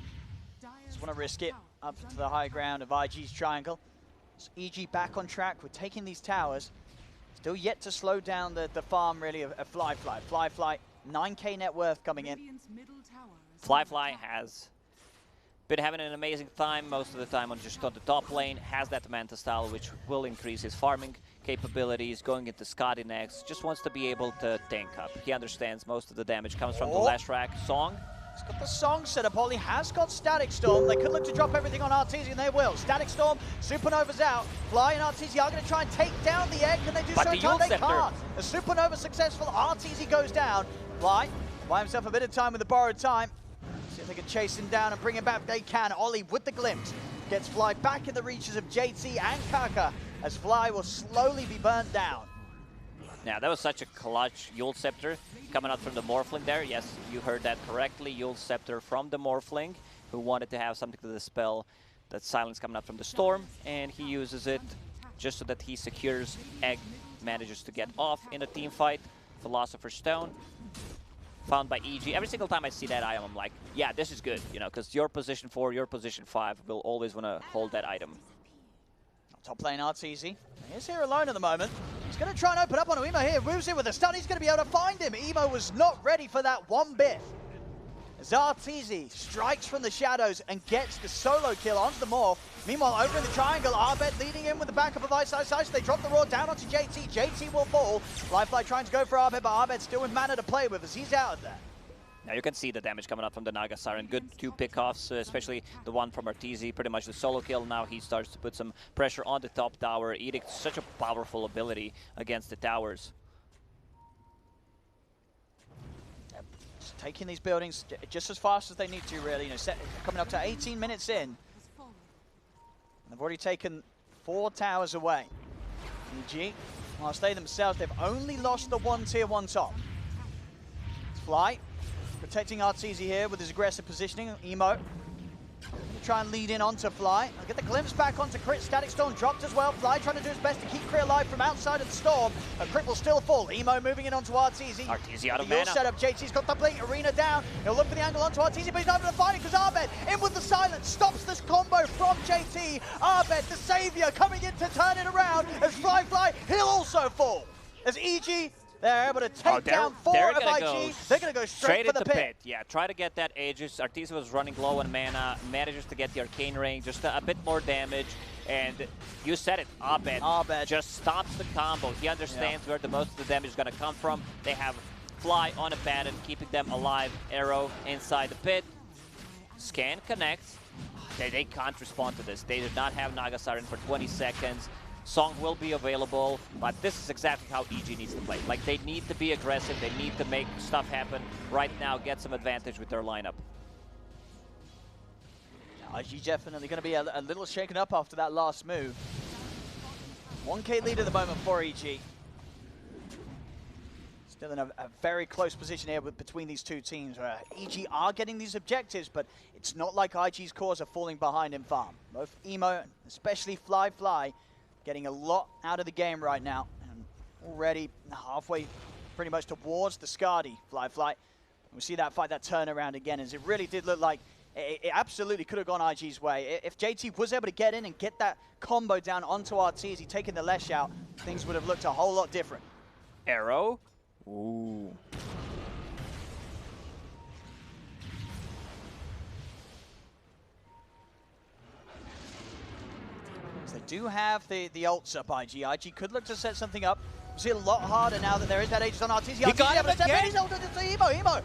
just want to risk it up to the high ground of IG's triangle. So EG back on track. We're taking these towers. Still yet to slow down the farm, really, of Fly. 9k net worth coming in. Fly has been having an amazing time most of the time just on the top lane. Has that Manta style, which will increase his farming capabilities. Going into Scotty next. Just wants to be able to tank up. He understands most of the damage comes from the last rack. Song. He's got the Song set up. Ollie has got Static Storm. They could look to drop everything on Arteezy, and they will. Static Storm, Supernova's out. Fly and Arteezy are going to try and take down the egg. Can they do so in time? They can't. A Supernova successful. Arteezy goes down. Fly, buy himself a bit of time with the borrowed time. See if they can chase him down and bring him back. They can. Ollie with the glimpse gets Fly back in the reaches of JT and Kaka as Fly will slowly be burnt down. Now, that was such a clutch Yule Scepter coming out from the Morphling there. Yes, you heard that correctly. Yule Scepter from the Morphling, who wanted to have something to dispel that silence coming out from the Storm, and he uses it just so that he secures Egg, manages to get off in a team fight. Philosopher's Stone, found by EG. Every single time I see that item, I'm like, yeah, this is good, you know, because your position 4, your position 5 will always want to hold that item. Top lane Arteezy. He's here alone at the moment. He's going to try and open up on Emo here. Moves in with a stun. He's going to be able to find him. Emo was not ready for that one bit. As Arteezy strikes from the shadows and gets the solo kill onto the Morph. Meanwhile, over in the triangle, Arbed leading in with the backup of Ice. They drop the roar down onto JT. JT will fall. Fly trying to go for Arbed, but Arbed still with mana to play with as he's out of there. Now you can see the damage coming up from the Naga Siren. Good 2 pickoffs, especially the one from Arteezy. Pretty much the solo kill. Now he starts to put some pressure on the top tower. Edict, such a powerful ability against the towers. Taking these buildings just as fast as they need to, really. You know, coming up to 18 minutes in. They've already taken 4 towers away. EG, whilst they themselves, they've only lost the 1 tier 1 top. Fly, protecting Arteezy here with his aggressive positioning. Emo, try and lead in onto Fly. I'll get the glimpse back onto Crit. Static Storm dropped as well. Fly trying to do his best to keep Crit alive from outside of the storm. A Crit will still fall. Emo moving in onto Arteezy. Arteezy out of mana. Set up. JT's got the blink. Arena down. He'll look for the angle onto Arteezy, but he's not able to find it because Arbed in with the silence stops this combo from JT. Arbed, the savior, coming in to turn it around as Fly, he'll also fall. As EG, they're able to take down 4 of IG. They're going to go straight for the pit. Yeah, try to get that Aegis. Arteezy was running low on mana, manages to get the Arcane Ring, just a bit more damage. And you said it, Arbed just stops the combo. He understands where the most of the damage is going to come from. They have Fly on a Baton, keeping them alive. Arrow inside the pit. Scan connects. They can't respond to this. They did not have Naga Siren for 20 seconds. Song will be available, but this is exactly how EG needs to play. Like, they need to be aggressive, they need to make stuff happen right now, get some advantage with their lineup. IG definitely going to be a little shaken up after that last move. 1k lead at the moment for EG. Still in a very close position here between these two teams where EG are getting these objectives, but it's not like IG's cores are falling behind in farm. Both Emo, especially Fly, getting a lot out of the game right now, and already halfway pretty much towards the Skadi Fly. We see that fight, that turnaround again, as it really did look like it absolutely could have gone IG's way. If JT was able to get in and get that combo down onto Arteezy, taking the Lesh out, things would have looked a whole lot different. Arrow. Ooh. So they do have the ults up, IG. IG could look to set something up. See a lot harder now that there is that Aegis on Arteezy. He got him again! He's ult into Emo.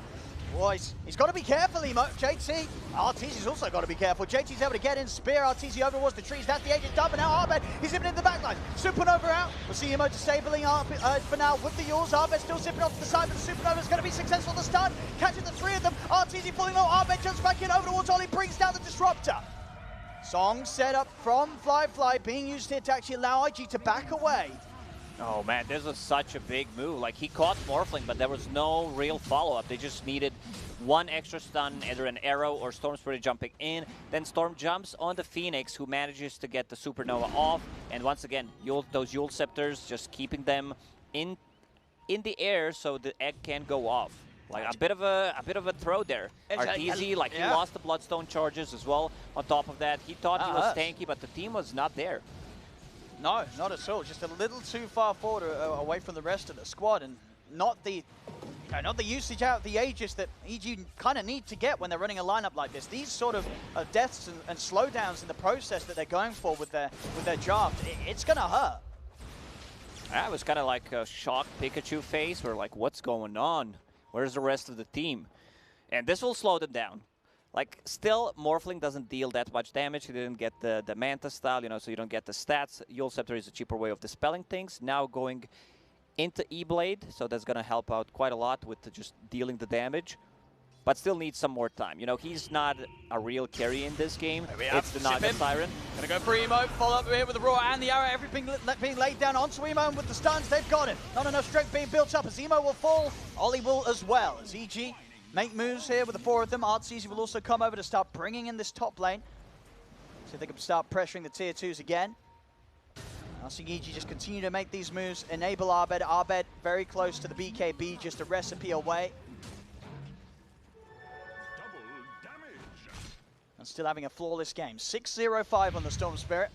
Boys, he's got to be careful, Emo. JT, Arteezy's also got to be careful. JT's able to get in, spear Arteezy over towards the trees. That's the Aegis done, but now Arbed, he's zipping in the backline. Supernova out. We'll see Emo disabling for now with the Yules. Arbed still zipping off to the side, but the Supernova's going to be successful to start. Catching the three of them. Arteezy falling low. Arbed jumps back in over towards Ollie, brings down the Disruptor. Song set up from Fly being used here to actually allow IG to back away. Oh man, this was such a big move. Like, he caught Morphling, but there was no real follow-up. They just needed one extra stun, either an arrow or Storm Spirit jumping in. Then Storm jumps on the Phoenix, who manages to get the Supernova off. And once again, those Yule Scepters, just keeping them in the air so the egg can go off. Like a bit of a throw there. Arteezy, like, he lost the Bloodstone charges as well. On top of that, he thought he was tanky, but the team was not there. No, not at all. Just a little too far forward away from the rest of the squad, and not the usage out of the Aegis that EG kind of need to get when they're running a lineup like this. These sort of deaths and slowdowns in the process that they're going for with their draft, it's gonna hurt. That was kind of like a shocked Pikachu face, where like, what's going on? Where's the rest of the team? And this will slow them down. Like, still, Morphling doesn't deal that much damage. He didn't get the Manta style, you know, so you don't get the stats. Yule Scepter is a cheaper way of dispelling things. Now going into E-Blade, so that's going to help out quite a lot with just dealing the damage. But still needs some more time. You know, he's not a real carry in this game. It's the Naga Siren. Gonna go for Emo, follow up here with the Roar and the arrow. Everything being laid down onto Emo, and with the stuns, they've got him. Not enough strength being built up as Emo will fall. Ollie will as well, as EG make moves here with the four of them. Arteezy will also come over to start bringing in this top lane. See if they can start pressuring the tier 2s again. I'll see EG just continue to make these moves, enable Arbed. Arbed very close to the BKB, just a recipe away. And still having a flawless game. 6-0-5 on the Storm Spirit.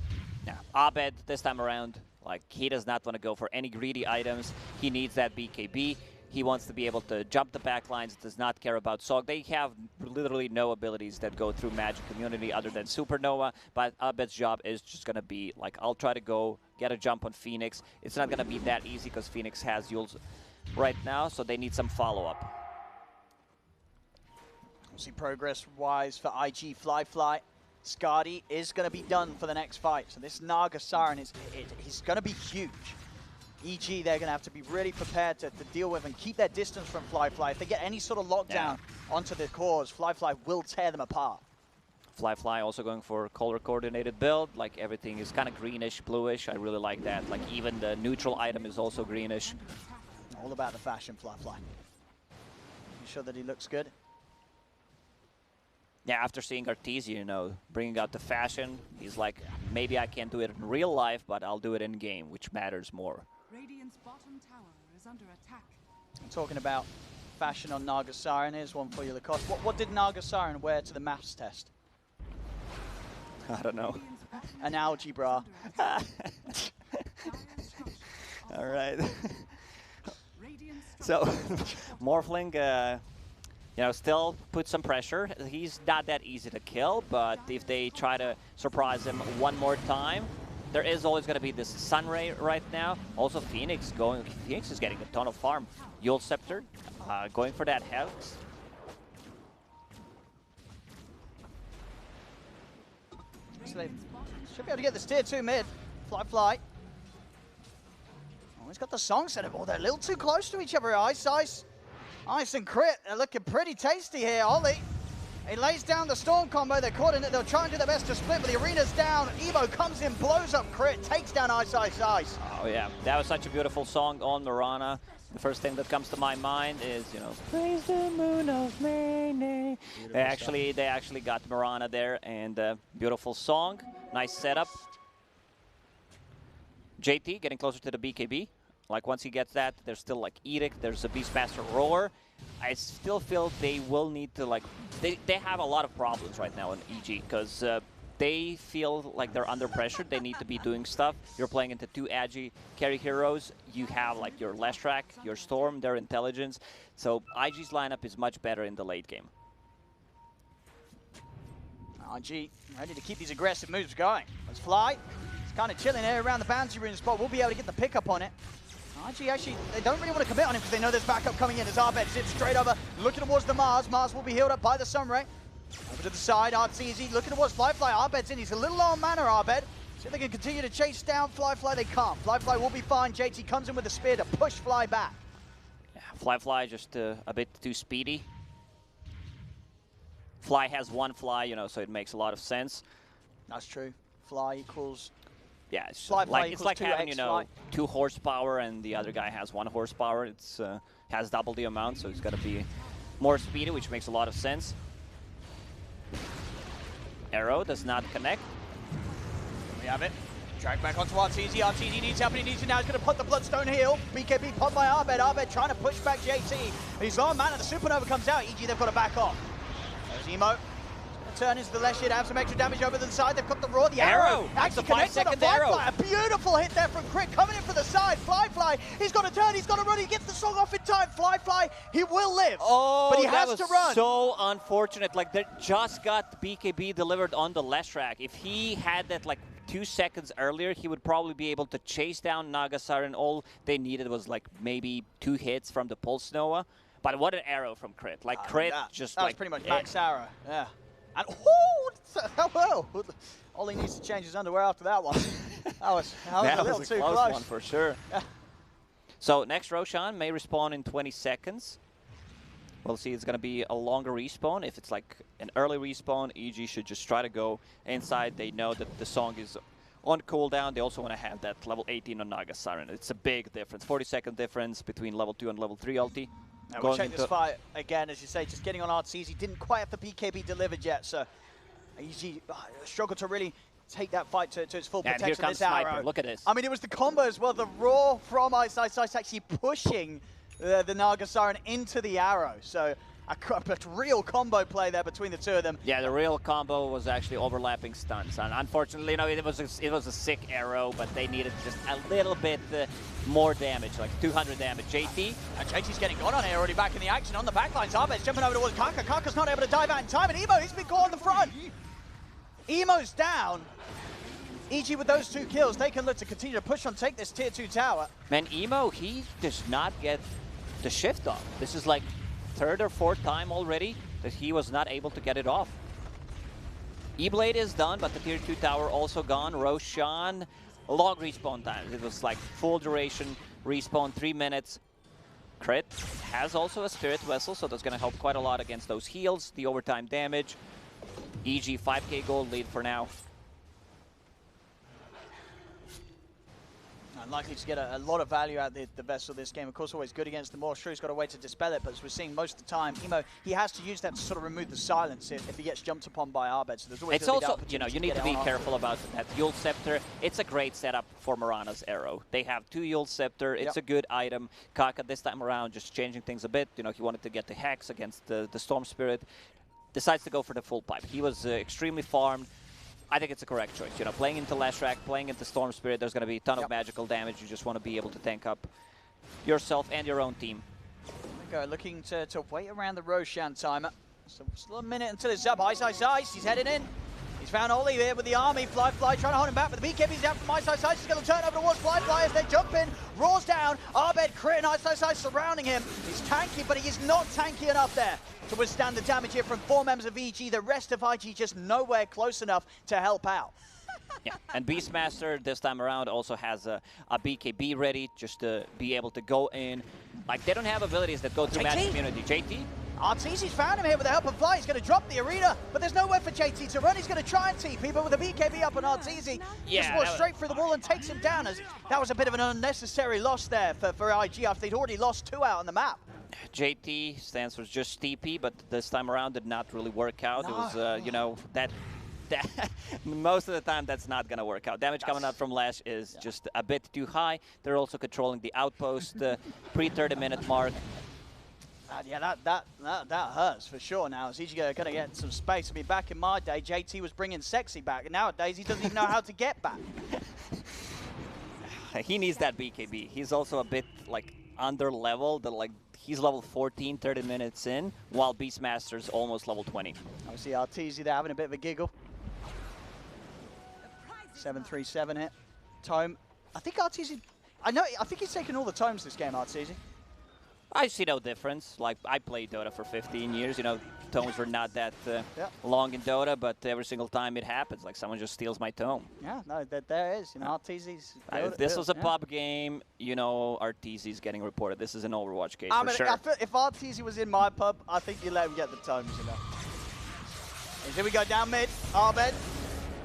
Yeah, Arbed this time around, like, he does not want to go for any greedy items. He needs that BKB. He wants to be able to jump the back lines, does not care about Sog. They have literally no abilities that go through Magic Community other than Supernova, but Arbed's job is just going to be, like, I'll try to go get a jump on Phoenix. It's not going to be that easy because Phoenix has Yules right now, so they need some follow-up. We'll see progress-wise for IG Fly. Skadi is going to be done for the next fight, so this Naga Siren he's going to be huge. EG, they're going to have to be really prepared to deal with and keep their distance from Fly. If they get any sort of lockdown onto the cores, Fly will tear them apart. Fly also going for a color-coordinated build. Like, everything is kind of greenish, bluish. I really like that. Like, even the neutral item is also greenish. All about the fashion, Fly. Making sure that he looks good. Yeah, after seeing Arteezy, you know, bringing out the fashion, he's like, maybe I can't do it in real life, but I'll do it in game, which matters more. Radiant's bottom tower is under attack. I'm talking about fashion on Naga Siren. Here's one for you, Lacoste. What did Naga Siren wear to the maths test? I don't know. An algae bra. All right. So, Morphling, you know, still put some pressure. He's not that easy to kill, but if they try to surprise him one more time, there is always going to be this Sunray right now. Also, Phoenix is getting a ton of farm. Yule Scepter going for that Hex. So they should be able to get this tier 2 mid. Fly. Oh, he's got the song set up. Oh, they're a little too close to each other. Ice and Crit. They're looking pretty tasty here. Ollie, he lays down the Storm combo. They're caught in it. They'll try and do their best to split, but the arena's down. Evo comes in, blows up Crit, takes down Ice. Oh, yeah. That was such a beautiful song on Mirana. The first thing that comes to my mind is, you know, praise the moon of May. They actually got Mirana there, and beautiful song. Nice setup. JT getting closer to the BKB. Like, once he gets that, there's still, like, Edict. There's a Beastmaster Roar. I still feel they will need to, like, they have a lot of problems right now in EG, because they feel like they're under pressure. They need to be doing stuff. You're playing into 2 agi carry heroes. You have like your Leshrac, your Storm, their intelligence. So IG's lineup is much better in the late game. IG ready to keep these aggressive moves going. Let's fly. It's kind of chilling there around the bounty rune spot. We'll be able to get the pickup on it. IG actually, they don't really want to commit on him because they know there's backup coming in as Arbed zips straight over, looking towards the Mars. Mars will be healed up by the Sunray. Over to the side, Arteezy looking towards Flyfly. Arbed's in, he's a little low on mana, Arbed. See if they can continue to chase down Flyfly, they can't. Flyfly will be fine. JT comes in with the spear to push Fly back. Yeah, Flyfly just a bit too speedy. Fly has 1 fly, you know, so it makes a lot of sense. That's true. Fly equals... Yeah, it's Fly like, it's like having, you know, fly. 2 horsepower and the other guy has 1 horsepower. It's has double the amount, so it's got to be more speedy, which makes a lot of sense. Arrow does not connect. We have it. Drag back onto Arteezy. Arteezy needs help, and he needs it now. He's going to put the Bloodstone heal. BKB popped by Arbed. Arbed trying to push back JT. He's low on mana. The Supernova comes out. EG, they've got to back off. There's Emo. Turn into the Leshrac, have some extra damage over to the side. They've got the Roar, the arrow. Actually connects on the Flyfly. A beautiful hit there from Crit coming in for the side. Flyfly, he's got to turn, he's got to run. He gets the song off in time. Flyfly, he will live. Oh, but he has to run. So unfortunate. Like, they just got BKB delivered on the Leshrac. If he had that like 2 seconds earlier, he would probably be able to chase down Naga Siren. All they needed was like maybe 2 hits from the Pulse Nova. But what an arrow from Crit. Like, Crit just that like... was pretty much max arrow, yeah. And oh, all he needs to change his underwear after that one. that was a little too close. One for sure. Yeah. So next Roshan may respawn in 20 seconds. We'll see. It's going to be a longer respawn. If it's like an early respawn, EG should just try to go inside. They know that the song is on cooldown. They also want to have that level 18 on Naga Siren. It's a big difference. 40-second difference between level 2 and level 3 ulti. Now we'll check this fight again, as you say, just getting on Arteezy. Didn't quite have the BKB delivered yet, so EG struggled to really take that fight to its full potential. Here comes Sniper. Look at this. I mean, it was the combo as well. The Roar from Ice actually pushing the Naga Siren into the arrow. So a real combo play there between the 2 of them. Yeah, the real combo was actually overlapping stunts. And unfortunately, you know, it was a sick arrow, but they needed just a little bit more damage, like 200 damage. JT. And JT's getting gone on here, already back in the action on the backlines. Arbed's jumping over towards Kaka. Kaka's not able to dive out in time, and Emo, he's been caught on the front. Emo's down. EG with those 2 kills, they can look to continue to push on, take this tier 2 tower. Man, Emo, he does not get the shift off. This is like 3rd or 4th time already that he was not able to get it off. E-Blade is done, but the tier 2 tower also gone. Roshan, long respawn time. It was like full duration respawn, 3 minutes. Crit has also a Spirit Vessel, so that's going to help quite a lot against those heals, the overtime damage. EG 5k gold lead for now. Unlikely to get a lot of value out of the Vessel this game. Of course, always good against the Maw. Shrew's got a way to dispel it, but as we're seeing most of the time, Emo, he has to use that to sort of remove the silence if he gets jumped upon by Arbed. So there's always it's also, you know, you need to be careful about that Yule Scepter. It's a great setup for Mirana's arrow. They have 2 Yule Scepter. It's a good item. Kaka this time around just changing things a bit. You know, he wanted to get the Hex against the Storm Spirit. Decides to go for the full pipe. He was extremely farmed. I think it's a correct choice. You know, playing into Leshrac, playing into Storm Spirit, there's going to be a ton of magical damage. You just want to be able to tank up yourself and your own team. There we go, looking to wait around the Roshan timer. So still a minute until it's up. Ice. He's heading in. He's found Ollie there with the army. Flyfly trying to hold him back, but the BKB's out from Ice. He's going to turn over towards Flyfly as they jump in. Roars down. Arbed, Crit, and Ice surrounding him. He's tanky, but he is not tanky enough there to withstand the damage here from 4 members of EG. The rest of IG just nowhere close enough to help out. Yeah, and Beastmaster this time around also has a BKB ready just to be able to go in. Like, they don't have abilities that go through Magic Community. JT? Arteezy's found him here with the help of Fly. He's going to drop the arena, but there's nowhere for JT to run. He's going to try and TP, but with a BKB up on Arteezy, just walks straight through the wall and takes him down. As that was a bit of an unnecessary loss there for IG after they'd already lost 2 out on the map. JT stands for just TP, but this time around did not really work out. It was, you know, that most of the time that's not going to work out. Damage coming out from Lash is just a bit too high. They're also controlling the outpost pre-30-minute mark. Yeah, that hurts for sure now. Is EG going to get some space? I mean, back in my day, JT was bringing sexy back, and nowadays he doesn't even know how to get back. He needs that BKB. He's also a bit like under level. He's level 14, 30 minutes in, while Beastmaster's almost level 20. Obviously, Arteezy there having a bit of a giggle. 7-3-7 hit. Tome. I think Arteezy. I think he's taken all the tomes this game, Arteezy. I see no difference. Like, I played Dota for 15 years. You know, tomes were not that long in Dota, but every single time it happens, like someone just steals my tome. Yeah, no, there is. You know, Arteezy's. If this was a pub game, you know, Arteezy's getting reported. This is an Overwatch case I for mean, sure. if Arteezy was in my pub, I think you let him get the tomes, you know. And here we go down mid. Arbed.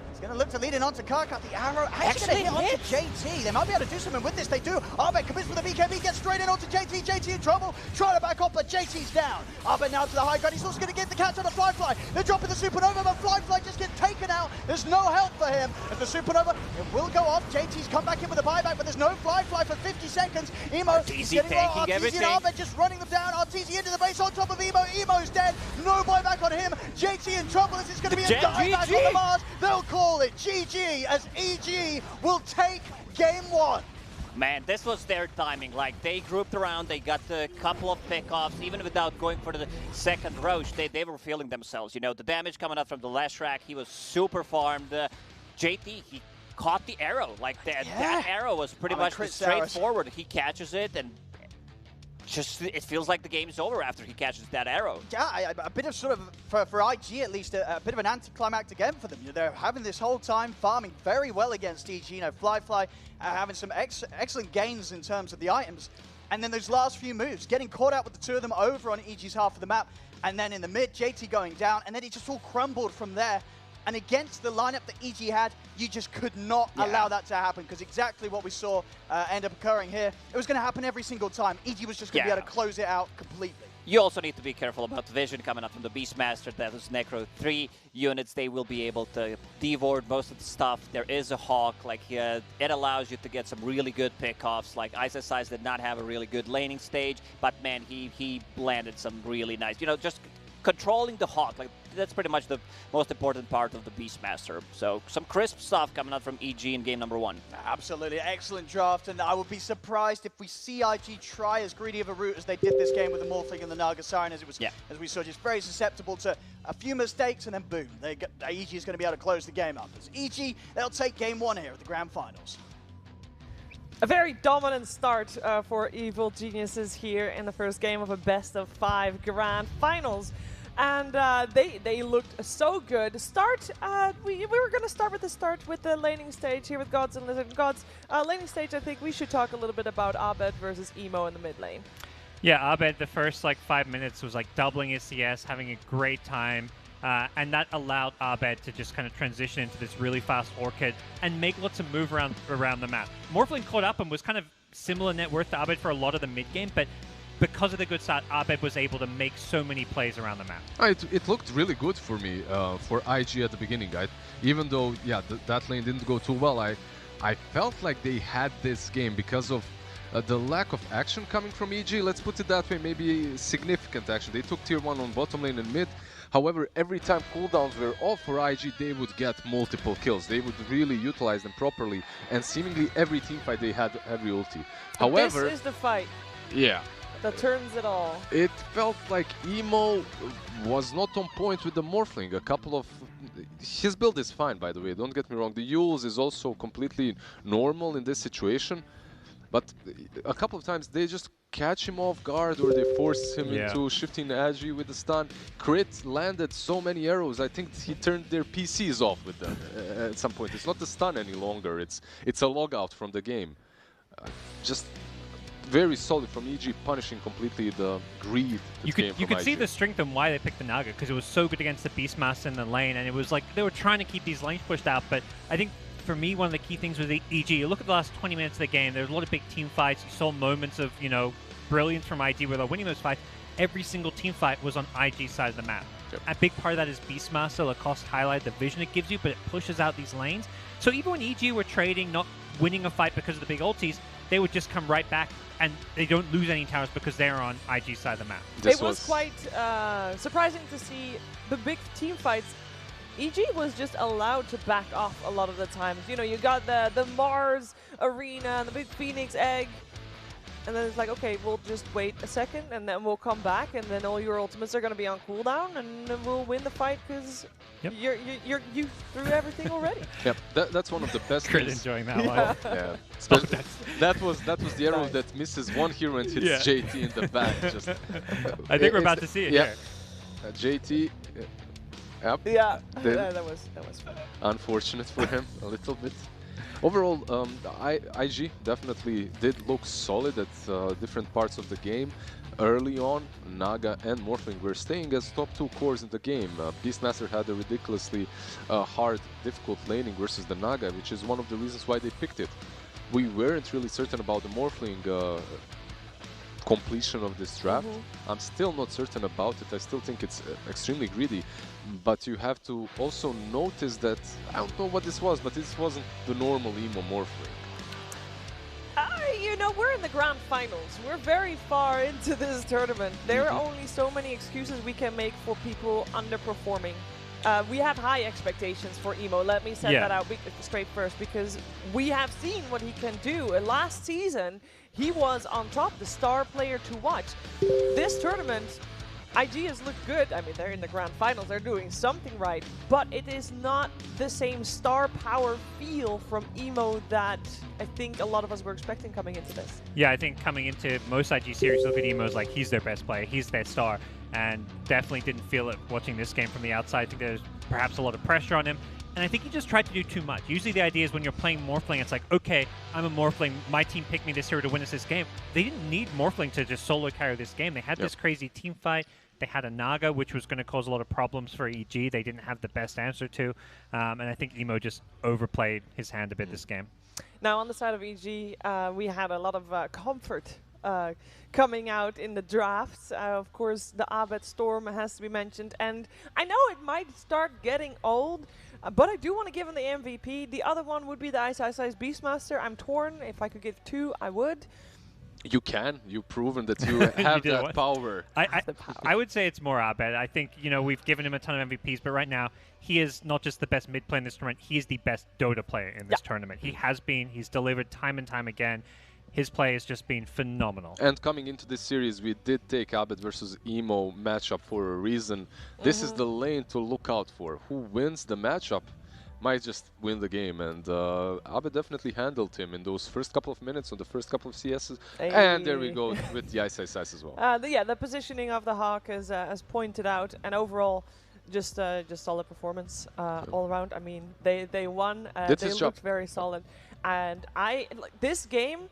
He's going to look to lead in onto Karkat. The arrow actually going to hit onto JT. They might be able to do something with this. They do. Arbed commits with the BKB, gets straight in onto JT. JT in trouble. Trying to back off, but JT's down. Arbed now to the high ground. He's also going to get the catch on the Flyfly. They're dropping the Supernova, but Flyfly just gets taken out. There's no help for him. And the Supernova, it will go off. JT's come back in with a buyback, but there's no Flyfly for 50 seconds. Emo is getting low. Arteezy and Arbed just running them down. Arteezy into the base on top of Emo. Emo's dead. No buyback on him. JT in trouble. This is going to be a dieback on the Mars. They'll call it GG. As EG will take game 1. Man, this was their timing. Like, they grouped around, they got a couple of pickoffs, even without going for the second Roche, they were feeling themselves. You know, the damage coming out from the last rack, he was super farmed. JT, he caught the arrow. Like, that arrow was pretty much straightforward. He catches it, and just it feels like the game's over after he catches that arrow. Yeah, a bit of sort of, for IG at least, a bit of an anticlimactic end for them. You know, they're having this whole time farming very well against EG. You know, Flyfly having some excellent gains in terms of the items. And then those last few moves, getting caught out with the two of them over on EG's half of the map. And then in the mid, JT going down, and then it just all crumbled from there. And against the lineup that EG had, you just could not allow that to happen, because exactly what we saw end up occurring here, it was going to happen every single time. EG was just going to be able to close it out completely. You also need to be careful about the vision coming up from the Beastmaster. That is Necro 3 units. They will be able to devour most of the stuff. There is a Hawk. Like, it allows you to get some really good pickoffs. Like, Ice did not have a really good laning stage, but man, he landed some really nice, you know, just controlling the Hawk. Like, that's pretty much the most important part of the Beastmaster. So some crisp stuff coming out from EG in game number 1. Absolutely, excellent draft, and I would be surprised if we see IG try as greedy of a route as they did this game with the Morphling and the Naga Siren, as it was, as we saw, just very susceptible to a few mistakes, and then boom, EG is going to be able to close the game up. As EG, they'll take game 1 here at the Grand Finals. A very dominant start for Evil Geniuses here in the first game of a best-of-5 Grand Finals. And they looked so good. We were going to start with the laning stage here with Gods and Lizard. Gods, laning stage, I think we should talk a little bit about Abed versus Emo in the mid lane. Yeah, Abed, the first 5 minutes was doubling his CS, having a great time. And that allowed Abed to just kind of transition into this really fast Orchid and make lots of move around the map. Morphling caught up and was kind of similar net worth to Abed for a lot of the mid game, but because of the good start, Abed was able to make so many plays around the map. It looked really good for me, for IG at the beginning. Even though, that lane didn't go too well, I felt like they had this game because of the lack of action coming from EG. Let's put it that way, maybe significant action. They took tier 1 on bottom lane and mid. However, every time cooldowns were off for IG, they would get multiple kills. They would really utilize them properly, and seemingly every teamfight they had every ulti. However, this is the fight. Yeah. That turns it all. It felt like Emo was not on point with the Morphling. His build is fine, by the way, don't get me wrong. The Yules is also completely normal in this situation. But a couple of times they just catch him off guard, or they force him into shifting Agi with the stun. Crit landed so many arrows, I think he turned their PCs off with them at some point. It's not the stun any longer, it's a logout from the game. Just very solid from EG, punishing completely the greed that came from You could IG. see the strength and why they picked the Naga, because it was so good against the Beastmaster in the lane, and it was like they were trying to keep these lanes pushed out. But I think for me, one of the key things was EG. You look at the last 20 minutes of the game, there was a lot of big team fights. You saw moments of, brilliance from IG where they're winning those fights. Every single team fight was on IG's side of the map. Yep. A big part of that is Beastmaster, Lacoste highlight, the vision it gives you, but it pushes out these lanes. So even when EG were trading, not winning a fight because of the big ultis, they would just come right back and they don't lose any towers because they're on IG's side of the map. It was quite surprising to see the big team fights. EG was just allowed to back off a lot of the times. You know, you got the Mars arena and the big Phoenix egg. And then it's like, okay, we'll just wait a second and then we'll come back and then all your ultimates are going to be on cooldown and then we'll win the fight because you threw everything already. Yep, that's one of the best Crit things. enjoying that one. Yeah. That was the arrow that misses one hero and hits JT in the back. Just, I think we're about to see it here. JT. Yep. Yeah, that was fun. Unfortunate for him, a little bit. Overall, IG definitely did look solid at different parts of the game. Early on, Naga and Morphling were staying as top 2 cores in the game. Beastmaster had a ridiculously hard, difficult laning versus the Naga, which is one of the reasons why they picked it. We weren't really certain about the Morphling completion of this draft. I'm still not certain about it. I still think it's extremely greedy. But you have to also notice that, I don't know what this was, but this wasn't the normal emo Morphling. You know, we're in the grand finals. We're very far into this tournament. There are only so many excuses we can make for people underperforming. We have high expectations for Emo. Let me set that out straight first, because we have seen what he can do. Last season, he was on top, the star player to watch. This tournament, IG has looked good. I mean, they're in the grand finals. They're doing something right. But it is not the same star power feel from Emo that I think a lot of us were expecting coming into this. Yeah, I think coming into most IG series, look at Emo as like he's their best player. He's their star. And definitely didn't feel it watching this game from the outside. I think there's perhaps a lot of pressure on him. And I think he just tried to do too much. Usually the idea is when you're playing Morphling, it's like, okay, I'm a Morphling. My team picked me this hero to win us this game. They didn't need Morphling to just solo carry this game. They had this crazy team fight. They had a Naga, which was going to cause a lot of problems for EG. They didn't have the best answer to. And I think Emo just overplayed his hand a bit this game. Now, on the side of EG, we had a lot of comfort coming out in the drafts. Of course, the Abed Storm has to be mentioned. And I know it might start getting old, but I do want to give him the MVP. The other one would be the Ice Beastmaster. I'm torn. If I could give 2, I would. You can. You've proven that you have that power. I would say it's more Abed. I think, you know, we've given him a ton of MVPs, but right now, he is not just the best mid player in this tournament, he is the best Dota player in this tournament. He has been. He's delivered time and time again. His play has just been phenomenal. And coming into this series, we did take Abed versus Emo matchup for a reason. This is the lane to look out for. Who wins the matchup might just win the game. And Abed definitely handled him in those first couple of minutes on the first couple of CSs. And there we go with the Ice as well. The positioning of the Hawk is as pointed out, and overall, just solid performance all around. I mean, they won. They looked very solid, and this game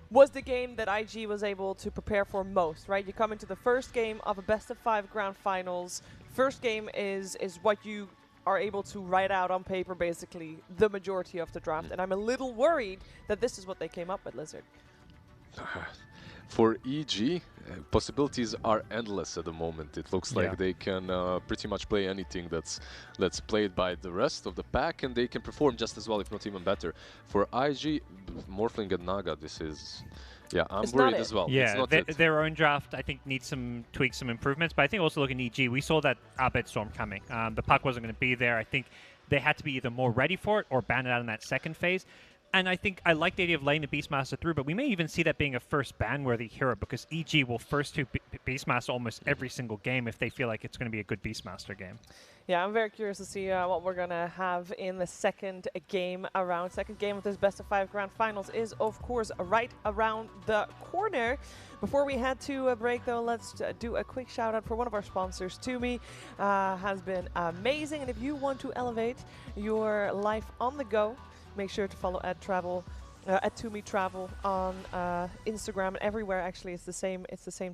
was the game that IG was able to prepare for most, right? You come into the first game of a best-of-5 grand finals. First game is what you are able to write out on paper, basically, the majority of the draft. And I'm a little worried that this is what they came up with, Lizard. For EG, possibilities are endless at the moment. It looks like they can pretty much play anything that's played by the rest of the pack, and they can perform just as well, if not even better. For IG, Morphling and Naga, this is... Yeah, I'm worried as well. Yeah, their own draft, I think, needs some tweaks, some improvements. But I think also looking at EG, we saw that Abed Storm coming. The puck wasn't going to be there. I think they had to be either more ready for it or ban it out in that second phase. And I think I like the idea of laying the Beastmaster through, but we may even see that being a first ban-worthy hero, because EG will first to Beastmaster almost every single game if they feel like it's going to be a good Beastmaster game. Yeah, I'm very curious to see what we're going to have in the second game around. Second game of this best-of-5 grand finals is, of course, right around the corner. Before we head to a break, though, let's do a quick shout-out for one of our sponsors. Toomey has been amazing, and if you want to elevate your life on the go, make sure to follow at Toomey Travel on Instagram and everywhere. Actually, it's the same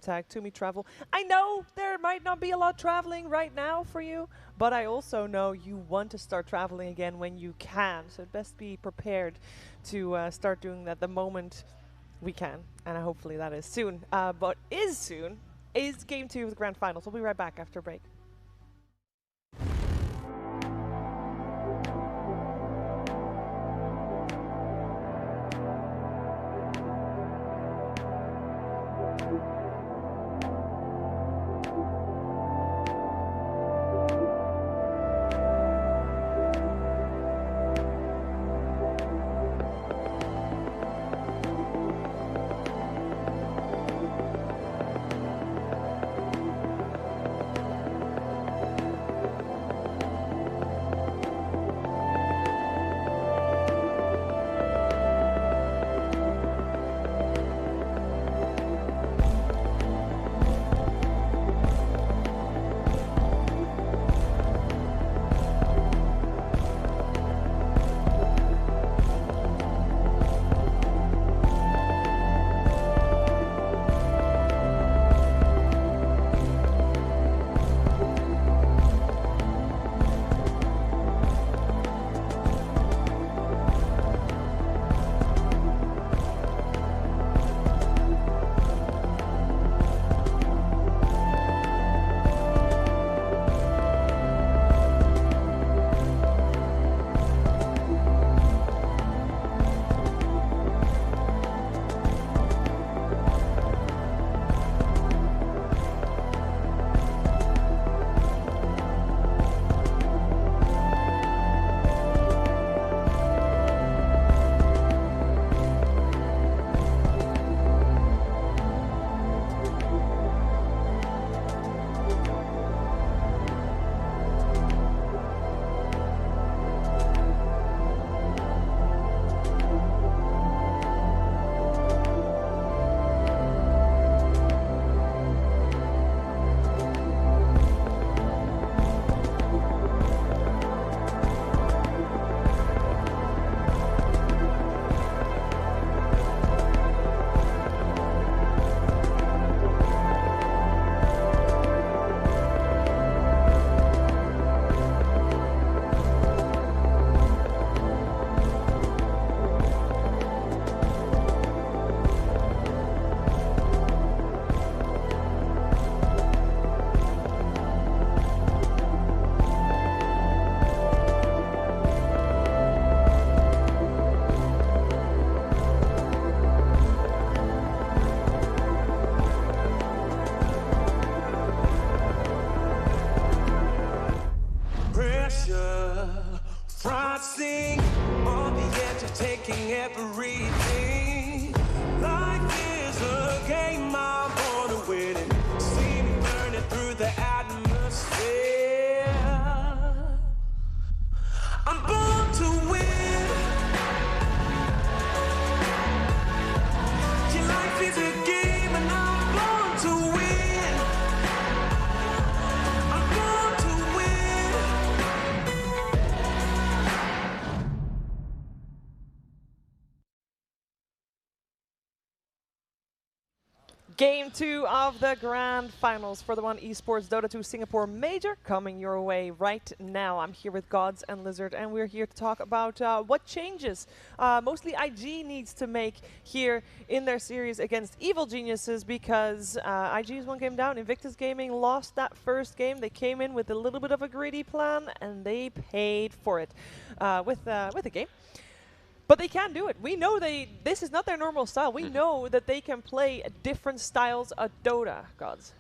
tag, Toomey Travel. I know there might not be a lot traveling right now for you, but I also know you want to start traveling again when you can. So best be prepared to start doing that the moment we can, and hopefully that is soon. But soon is Game 2 of the Grand Finals. We'll be right back after a break. pressure, rising on the edge of taking everything. Life is a game, I'm born to win it. See me burning through the atmosphere. I'm born to win. Your life is a game and I'm born to win. I'm born to win. Game 2 of the Grand Finals for the One Esports Dota 2 Singapore Major coming your way right now. I'm here with Gods and Lizard, and we're here to talk about what changes mostly IG needs to make here in their series against Evil Geniuses, because IG is one game down. Invictus Gaming lost that first game. They came in with a little bit of a greedy plan, and they paid for it with the game. But they can do it. We know this is not their normal style. We know that they can play different styles of Dota, Gods.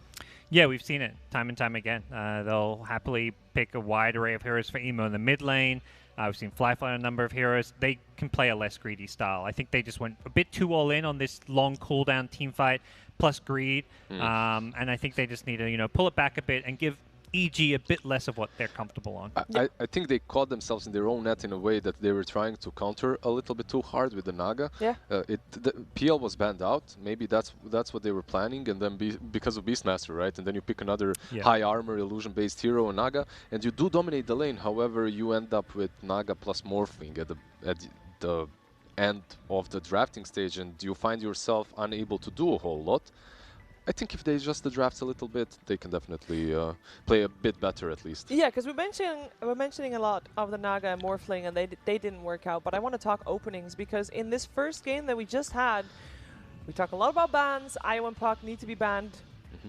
Yeah, we've seen it time and time again. They'll happily pick a wide array of heroes for Emo in the mid lane. We've seen Flyfly on a number of heroes. They can play a less greedy style. I think they just went a bit too all in on this long cooldown team fight plus greed. And I think they just need to, pull it back a bit and give EG a bit less of what they're comfortable on. I think they caught themselves in their own net in a way that they were trying to counter a little bit too hard with the Naga. Yeah. The PL was banned out. Maybe that's what they were planning, and then because of Beastmaster, right? And then you pick another high armor illusion-based hero, a Naga, and you do dominate the lane. However, you end up with Naga plus Morphling at the end of the drafting stage, and you find yourself unable to do a whole lot. I think if they adjust the drafts a little bit, they can definitely play a bit better at least. Yeah, because we're mentioning a lot of the Naga and Morphling, and they didn't work out. But I want to talk openings, because in this first game that we just had, we talk a lot about bans. IO and Puck need to be banned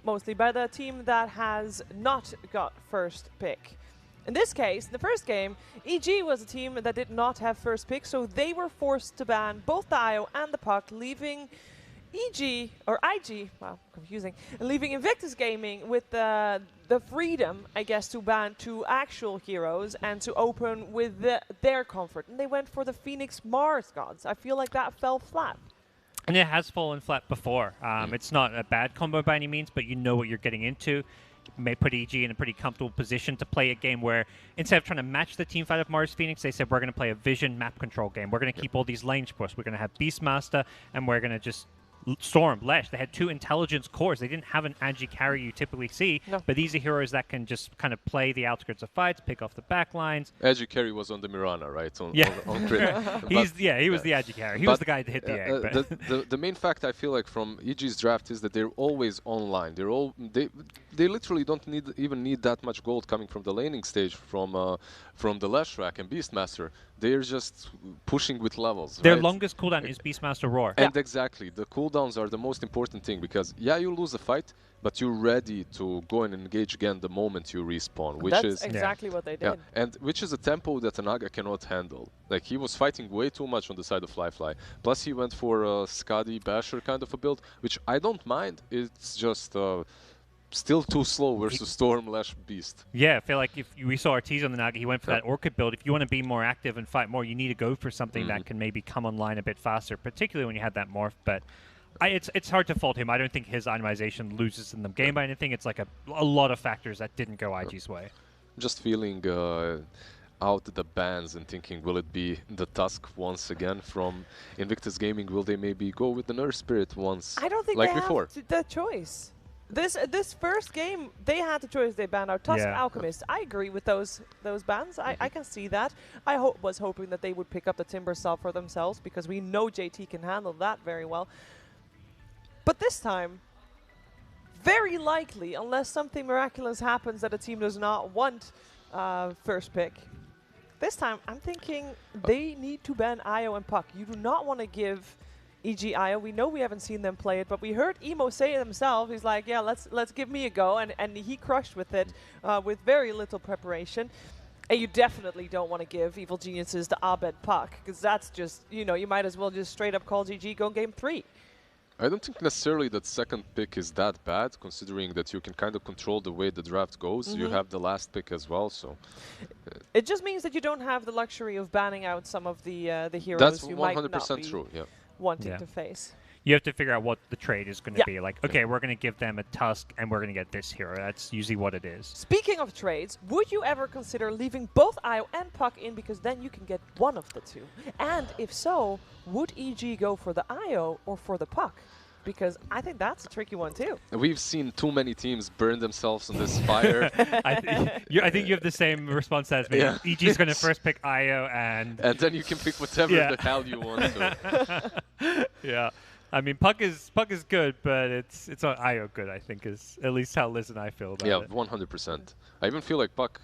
mostly by the team that has not got first pick. In this case, the first game, EG was a team that did not have first pick, so they were forced to ban both the IO and the Puck, leaving EG, or IG, wow, confusing, and leaving Invictus Gaming with the freedom, I guess, to ban two actual heroes and to open with their comfort. And they went for the Phoenix Mars Gods. I feel like that fell flat. And it has fallen flat before. It's not a bad combo by any means, but you know what you're getting into. It may put EG in a pretty comfortable position to play a game where, instead of trying to match the teamfight of Mars Phoenix, they said, we're going to play a vision map control game. We're going to keep all these lanes pushed. We're going to have Beastmaster, and we're going to just Storm, Lesh. They had two intelligence cores. They didn't have an agi carry you typically see, but these are heroes that can just kind of play the outskirts of fights, pick off the back lines. Agi carry was on the Mirana, right? On crit. He was the agi carry. He was the guy that hit the egg. The main fact I feel like from EG's draft is that they're always online. They literally don't even need that much gold coming from the laning stage from the Lash Rack and Beastmaster. They're just pushing with levels. Their longest cooldown is Beastmaster Roar. And exactly, the cooldowns are the most important thing, because you lose a fight, but you're ready to go and engage again the moment you respawn, which That's is exactly what they did. And which is a tempo that Naga cannot handle. Like, he was fighting way too much on the side of Flyfly. Plus he went for a Skadi Basher kind of a build, which I don't mind. It's just still too slow versus Storm Lash Beast. Yeah, I feel like if we saw Ortiz on the Naga, he went for that Orchid build. If you want to be more active and fight more, you need to go for something that can maybe come online a bit faster, particularly when you had that morph. But it's hard to fault him. I don't think his itemization loses in the game by anything. It's like a lot of factors that didn't go IG's way. Just feeling out the bans and thinking, will it be the Tusk once again from Invictus Gaming? Will they maybe go with the Nurse Spirit once? I don't think like they before. have the choice. This first game, they had the choice. They banned out Tusk Alchemist. I agree with those bans. I can see that. I was hoping that they would pick up the Timber Saw for themselves, because we know JT can handle that very well. But this time, very likely, unless something miraculous happens that a team does not want first pick, this time I'm thinking they need to ban IO and Puck. You do not want to give EG IO. We know we haven't seen them play it, but we heard Emo say it himself. He's like, yeah, let's give me a go, and he crushed with it with very little preparation. And you definitely don't want to give Evil Geniuses the Abed Puck, because that's just, you might as well just straight up call GG, go game 3. I don't think necessarily that second pick is that bad, considering that you can kind of control the way the draft goes. You have the last pick as well, so It just means that you don't have the luxury of banning out some of the heroes That's you might not 100% be true. Yeah. wanting to face. You have to figure out what the trade is going to be. Like, okay, we're going to give them a Tusk, and we're going to get this hero. That's usually what it is. Speaking of trades, would you ever consider leaving both Io and Puck in, because then you can get one of the two? And if so, would EG go for the Io or for the Puck? Because I think that's a tricky one too. We've seen too many teams burn themselves on this fire. I think you have the same response as me. Yeah. EG's going to first pick Io, and then you can pick whatever the hell you want to. Yeah. I mean, Puck is good, but it's not Io good, I think, is at least how Liz and I feel about it. 100%. I even feel like Puck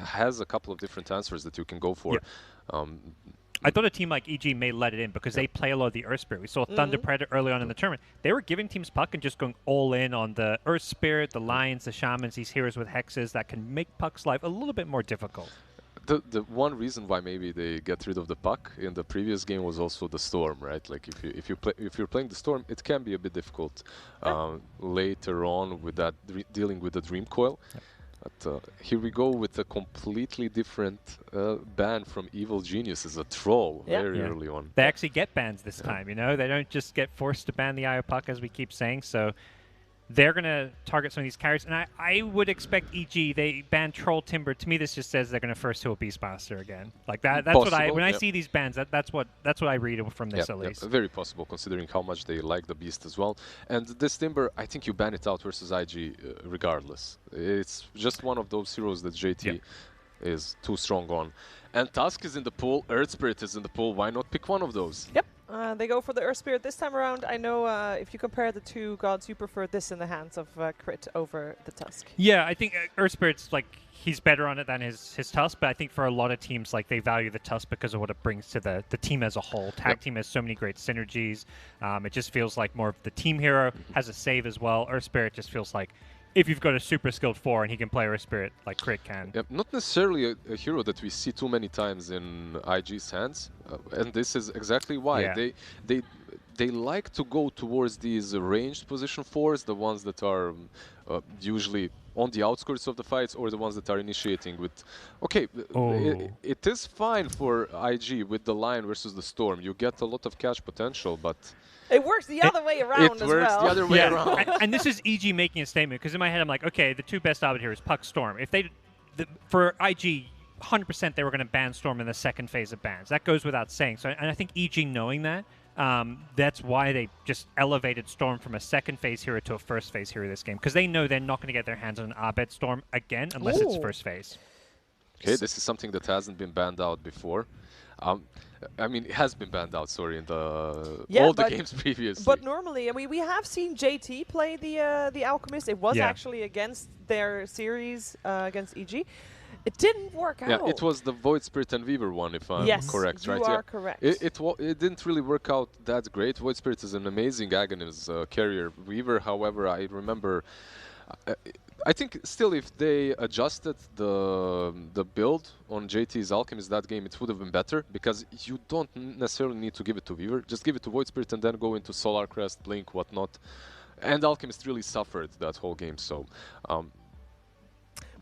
has a couple of different answers that you can go for. I thought a team like EG may let it in because they play a lot of the Earth Spirit. We saw Thunder Predator early on in the tournament. They were giving teams Puck and just going all in on the Earth Spirit, the Lions, the Shamans, these heroes with hexes that can make Puck's life a little bit more difficult. The one reason why maybe they get rid of the Puck in the previous game was also the Storm, right? Like if you're playing the Storm, it can be a bit difficult later on with that dealing with the Dream Coil. But here we go with a completely different ban from Evil Geniuses, a troll very early on. They actually get bans this time, you know? They don't just get forced to ban the Io Puck, as we keep saying. So they're going to target some of these carries. And I would expect EG, they ban Troll Timber. To me, this just says they're going to first heal Beastmaster again. Like that's possible, what when I see these bans, that's what I read from this at least. Very possible, considering how much they like the Beast as well. And this Timber, I think you ban it out versus IG regardless. It's just one of those heroes that JT is too strong on. And Tusk is in the pool, Earth Spirit is in the pool. Why not pick one of those? Yep. They go for the Earth Spirit this time around. I know if you compare the two gods, you prefer this in the hands of Crit over the Tusk. Yeah, I think Earth Spirit's like, he's better on it than his Tusk, but I think for a lot of teams, like, they value the Tusk because of what it brings to the team as a whole. Tag team has so many great synergies. It just feels like more of the team hero, has a save as well. Earth Spirit just feels like if you've got a super skilled 4 and he can play Earth Spirit like Crit can. Not necessarily a hero that we see too many times in IG's hands, and this is exactly why. They like to go towards these ranged position 4s, the ones that are usually on the outskirts of the fights, or the ones that are initiating with... Okay, it is fine for IG with the Lion versus the Storm. You get a lot of catch potential, but... It works the other way around as well. It works the other way around. And this is EG making a statement, because in my head I'm like, okay, the two best out here is Puck, Storm. If they, for IG, 100% they were going to ban Storm in the second phase of bans. That goes without saying. So, and I think EG knowing that, that's why they just elevated Storm from a second phase hero to a first phase hero this game, because they know they're not going to get their hands on an Abed Storm again unless it's first phase. Okay, this is something that hasn't been banned out before. I mean, it has been banned out, sorry, in all the games previously. But normally, I mean, we have seen JT play the Alchemist. It was actually against their series against EG. It didn't work out. Yeah, it was the Void Spirit and Weaver one, if I'm correct, right? You are correct. It didn't really work out that great. Void Spirit is an amazing Aghanim carrier. Weaver, however, I remember... I think still, if they adjusted the build on JT's Alchemist that game, it would have been better, because you don't necessarily need to give it to Weaver. Just give it to Void Spirit and then go into Solar Crest, Blink, whatnot. And Alchemist really suffered that whole game, so...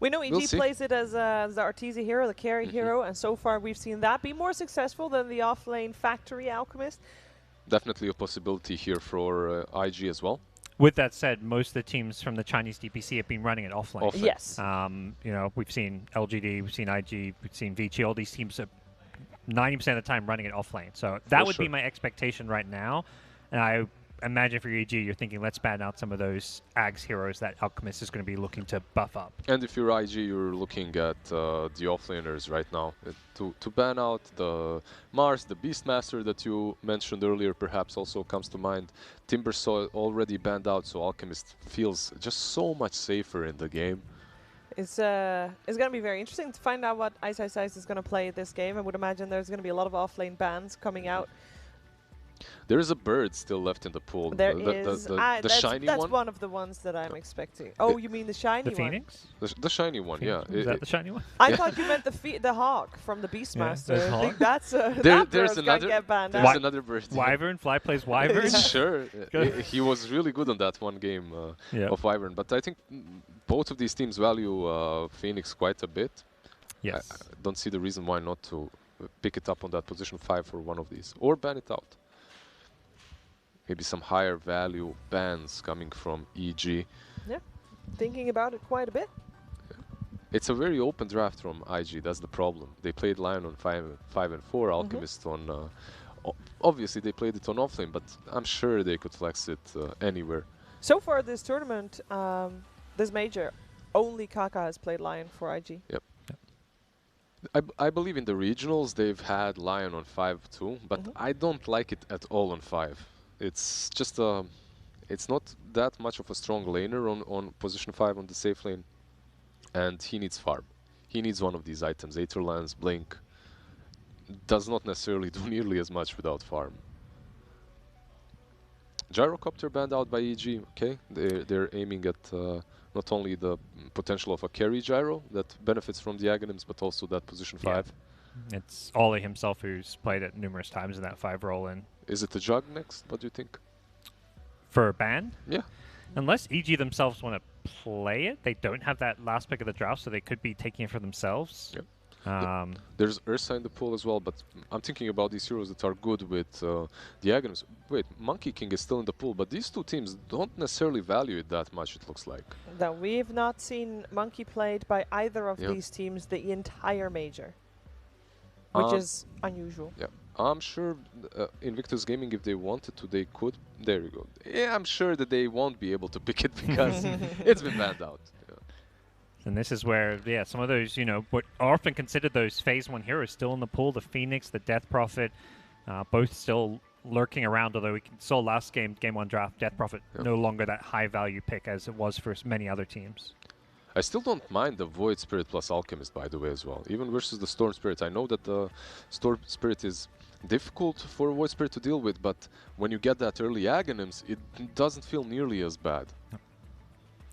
we know EG plays it as the Arteezy hero, the carry hero, and so far we've seen that be more successful than the offlane Factory Alchemist. Definitely a possibility here for IG as well. With that said, most of the teams from the Chinese DPC have been running it offlane. Yes. You know, we've seen LGD, we've seen IG, we've seen Vici. All these teams are 90% of the time running it offlane. So that would be my expectation right now. And I imagine for EG, you're thinking, let's ban out some of those Ags heroes that Alchemist is going to be looking to buff up. And if you're IG, you're looking at the offlaners right now. To ban out the Mars, the Beastmaster that you mentioned earlier perhaps also comes to mind. Timbersaw already banned out, so Alchemist feels just so much safer in the game. It's going to be very interesting to find out what Ice is going to play this game. I would imagine there's going to be a lot of offlane bans coming out. There is a bird still left in the pool. There is. The shiny one? That's one of the ones that I'm expecting. Oh, you mean the shiny one? The Phoenix? The shiny one, yeah. Is that the shiny one? I thought you meant the hawk from the Beastmaster. Yeah, I think that's there's another, get banned there's another bird. Wyvern? Fly plays Wyvern? Sure. He was really good on that one game of Wyvern. But I think both of these teams value Phoenix quite a bit. Yes. I don't see the reason why not to pick it up on that position 5 for one of these, or ban it out. Maybe some higher value bans coming from EG. Yeah, thinking about it quite a bit. It's a very open draft from IG, that's the problem. They played Lion on 5 and 4, Alchemist on... obviously they played it on offlane, but I'm sure they could flex it anywhere. So far this tournament, this major, only Kaka has played Lion for IG. Yep. I believe in the regionals they've had Lion on 5 too, but I don't like it at all on 5. It's just it's not that much of a strong laner on position 5 on the safe lane, and he needs farm. He needs one of these items. Aether Lance, Blink does not necessarily do nearly as much without farm. Gyrocopter banned out by EG. Okay, they're aiming at not only the potential of a carry gyro that benefits from the Aghanims, but also that position 5. It's Ollie himself who's played it numerous times in that 5 role in. Is it the Jug next? What do you think? For a ban? Yeah. Unless EG themselves want to play it, they don't have that last pick of the draft, so they could be taking it for themselves. Yep. There's Ursa in the pool as well, but I'm thinking about these heroes that are good with the Aghanims. Wait, Monkey King is still in the pool, but these two teams don't necessarily value it that much, it looks like. That we've not seen Monkey played by either of these teams the entire major, which is unusual. Yeah, I'm sure Invictus Gaming, if they wanted to, they could. There you go. Yeah, I'm sure that they won't be able to pick it because it's been banned out. And this is where, yeah, some of those, you know, what are often considered those phase 1 heroes still in the pool. The Phoenix, the Death Prophet, both still lurking around, although we saw last game 1 draft, Death Prophet no longer that high value pick as it was for many other teams. I still don't mind the Void Spirit plus Alchemist, by the way, as well. Even versus the Storm Spirit. I know that the Storm Spirit is difficult for Void Spirit to deal with, but when you get that early Aghanims, it doesn't feel nearly as bad.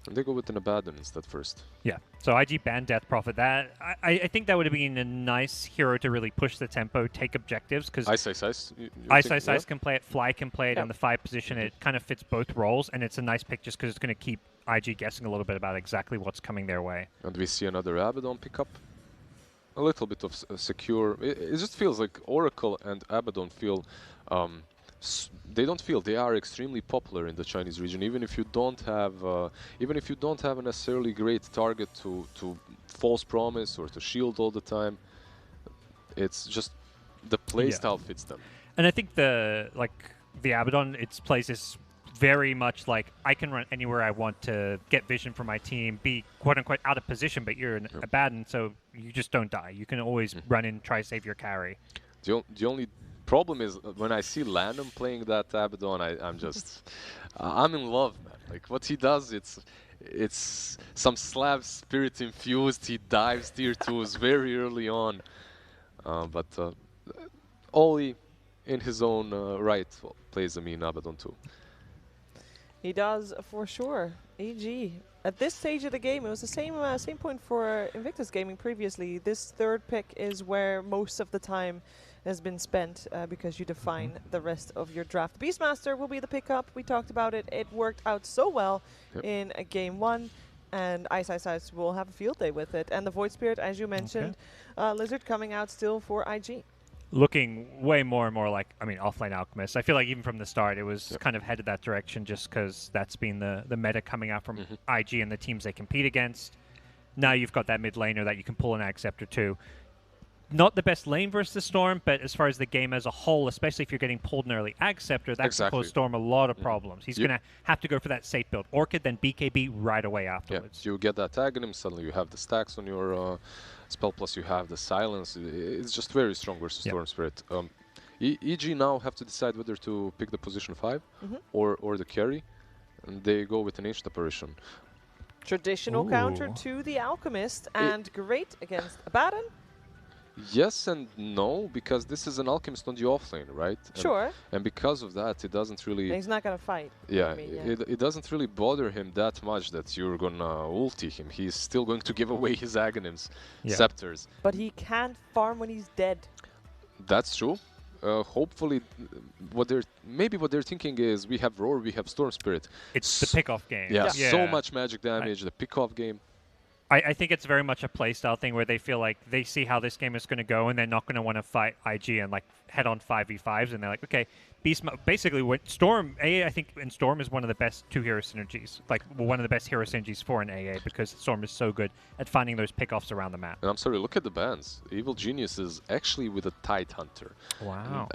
And they go with an Abaddon instead first. Yeah, so IG banned Death Prophet. That I think that would have been a nice hero to really push the tempo, take objectives, because Ice can play it, Fly can play it in the 5 position. It kind of fits both roles, and it's a nice pick just because it's going to keep IG guessing a little bit about exactly what's coming their way. And we see another Abaddon pickup. A little bit of secure. It just feels like Oracle and Abaddon feel... they don't feel they are extremely popular in the Chinese region, even if you don't have a necessarily great target to false promise or to shield all the time. It's just the playstyle fits them. And I think the Abaddon, its plays is very much like I can run anywhere I want to get vision for my team, be quote unquote out of position, but you're an Abaddon, so you just don't die. You can always run in, try to save your carry. The only problem is when I see Landon playing that Abaddon, I'm in love, man. Like what he does, it's some Slav spirit infused. He dives tier 2s very early on, but Ollie, in his own right, plays a mean Abaddon too. He does for sure. EG. At this stage of the game, it was the same point for Invictus Gaming previously. This 3rd pick is where most of the time has been spent because you define the rest of your draft. Beastmaster will be the pickup. We talked about it. It worked out so well in game 1, and Ice will have a field day with it. And the Void Spirit, as you mentioned, Lizard coming out still for IG. Looking way more and more like, I mean, offlane Alchemist. I feel like even from the start, it was kind of headed that direction just because that's been the meta coming out from IG and the teams they compete against. Now you've got that mid laner that you can pull an Ag Scepter to. Not the best lane versus the Storm, but as far as the game as a whole, especially if you're getting pulled an early Ag Scepter, that can cause Storm a lot of problems. He's going to have to go for that safe build. Orchid, then BKB right away afterwards. You get that Aghanim, suddenly you have the stacks on your spell, plus you have the silence. It's just very strong versus Storm Spirit. EG now have to decide whether to pick the position 5 or the carry, and they go with an Ancient Apparition. Traditional counter to the Alchemist, and great against Abaddon. Yes and no, because this is an Alchemist on the offlane, right? Sure. And because of that, it doesn't really... He's not going to fight. Yeah, it doesn't really bother him that much that you're going to ulti him. He's still going to give away his Aghanims, Scepters. But he can't farm when he's dead. That's true. Hopefully, what they're thinking is we have Roar, we have Storm Spirit. It's the pick-off game. Yeah, so much magic damage, the pick-off game. I think it's very much a playstyle thing where they feel like they see how this game is going to go and they're not going to want to fight IG and like head on 5v5s, and they're like, okay, basically what Storm, AA I think in Storm is one of the best two hero synergies, like one of the best hero synergies for an AA, because Storm is so good at finding those pickoffs around the map. And I'm sorry, look at the bans. Evil Genius is actually with a Tide Hunter. Wow.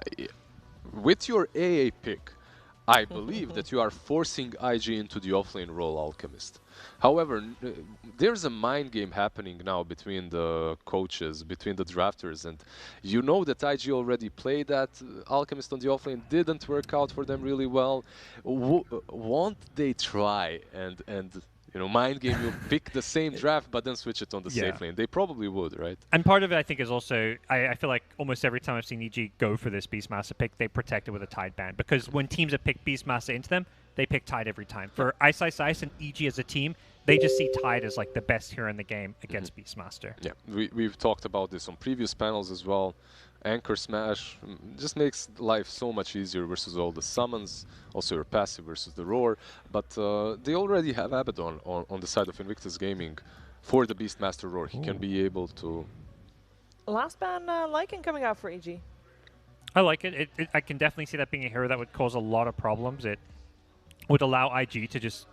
With your AA pick, I believe that you are forcing IG into the offlane role Alchemist. However, there's a mind game happening now between the coaches, between the drafters, and you know that IG already played that Alchemist on the offlane, didn't work out for them really well. Won't they try and you know, mind game, you pick the same draft but then switch it on the safe lane? They probably would, right? And part of it, I think, is also, I feel like almost every time I've seen EG go for this Beastmaster pick, they protect it with a Tide ban. Because when teams have picked Beastmaster into them, they pick Tide every time. For Ice and EG as a team, they just see Tide as like the best hero in the game against Beastmaster. Yeah, we've talked about this on previous panels as well. Anchor Smash just makes life so much easier versus all the summons, also your passive versus the roar. But they already have Abaddon on the side of Invictus Gaming for the Beastmaster roar. He can be able to... Last ban Lycan coming out for EG. I like it. I can definitely see that being a hero that would cause a lot of problems. It would allow IG to just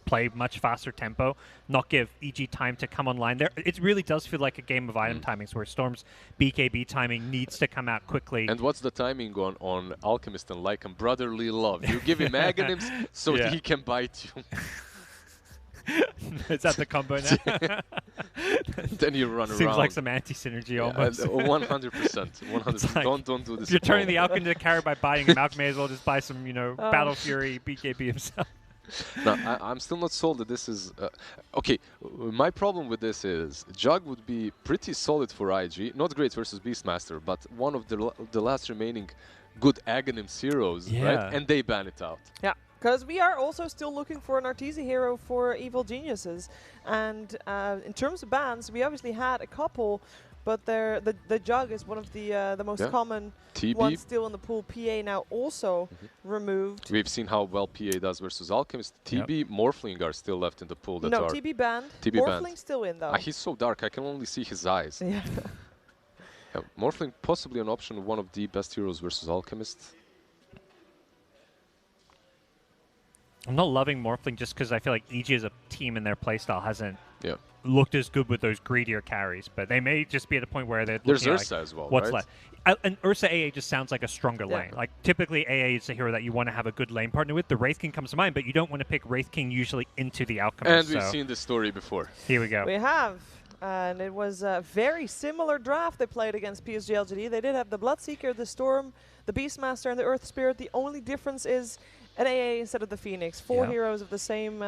play much faster tempo, not give EG time to come online. There, it really does feel like a game of item timings where Storm's BKB timing needs to come out quickly. And what's the timing on Alchemist and Lycan? Brotherly love. You give him agonyms so that he can bite you. Is that the combo now? Then you run around. Seems like some anti-synergy almost. 100%. 100%. Like, don't do this. If you're turning the Alchemist into carry by biting him, Alchemist may as well just buy some, you know, Battle Fury BKB himself. No, I'm still not sold that this is... okay, my problem with this is Jug would be pretty solid for IG. Not great versus Beastmaster, but one of the last remaining good Aghanims heroes, right? And they ban it out. Yeah, because we are also still looking for an Arteezy hero for Evil Geniuses. And in terms of bans, we obviously had a couple, but the Jug is one of the most common ones still in the pool. PA now also removed. We've seen how well PA does versus Alchemist. TB, Morphling are still left in the pool. That no, are TB banned. TB Morphling banned. still in though. He's so dark, I can only see his eyes. Yeah. Morphling possibly an option, one of the best heroes versus Alchemist. I'm not loving Morphling just because I feel like EG as a team in their playstyle hasn't looked as good with those greedier carries, but they may just be at a point where they're There's looking Ursa like, as well, what's right? left? And Ursa AA just sounds like a stronger lane. Like typically AA is a hero that you want to have a good lane partner with. The Wraith King comes to mind, but you don't want to pick Wraith King usually into the Alchemist. And we've seen this story before. Here we go. We have. And it was a very similar draft they played against PSG LGD. They did have the Bloodseeker, the Storm, the Beastmaster, and the Earth Spirit. The only difference is an AA instead of the Phoenix. Four heroes of the same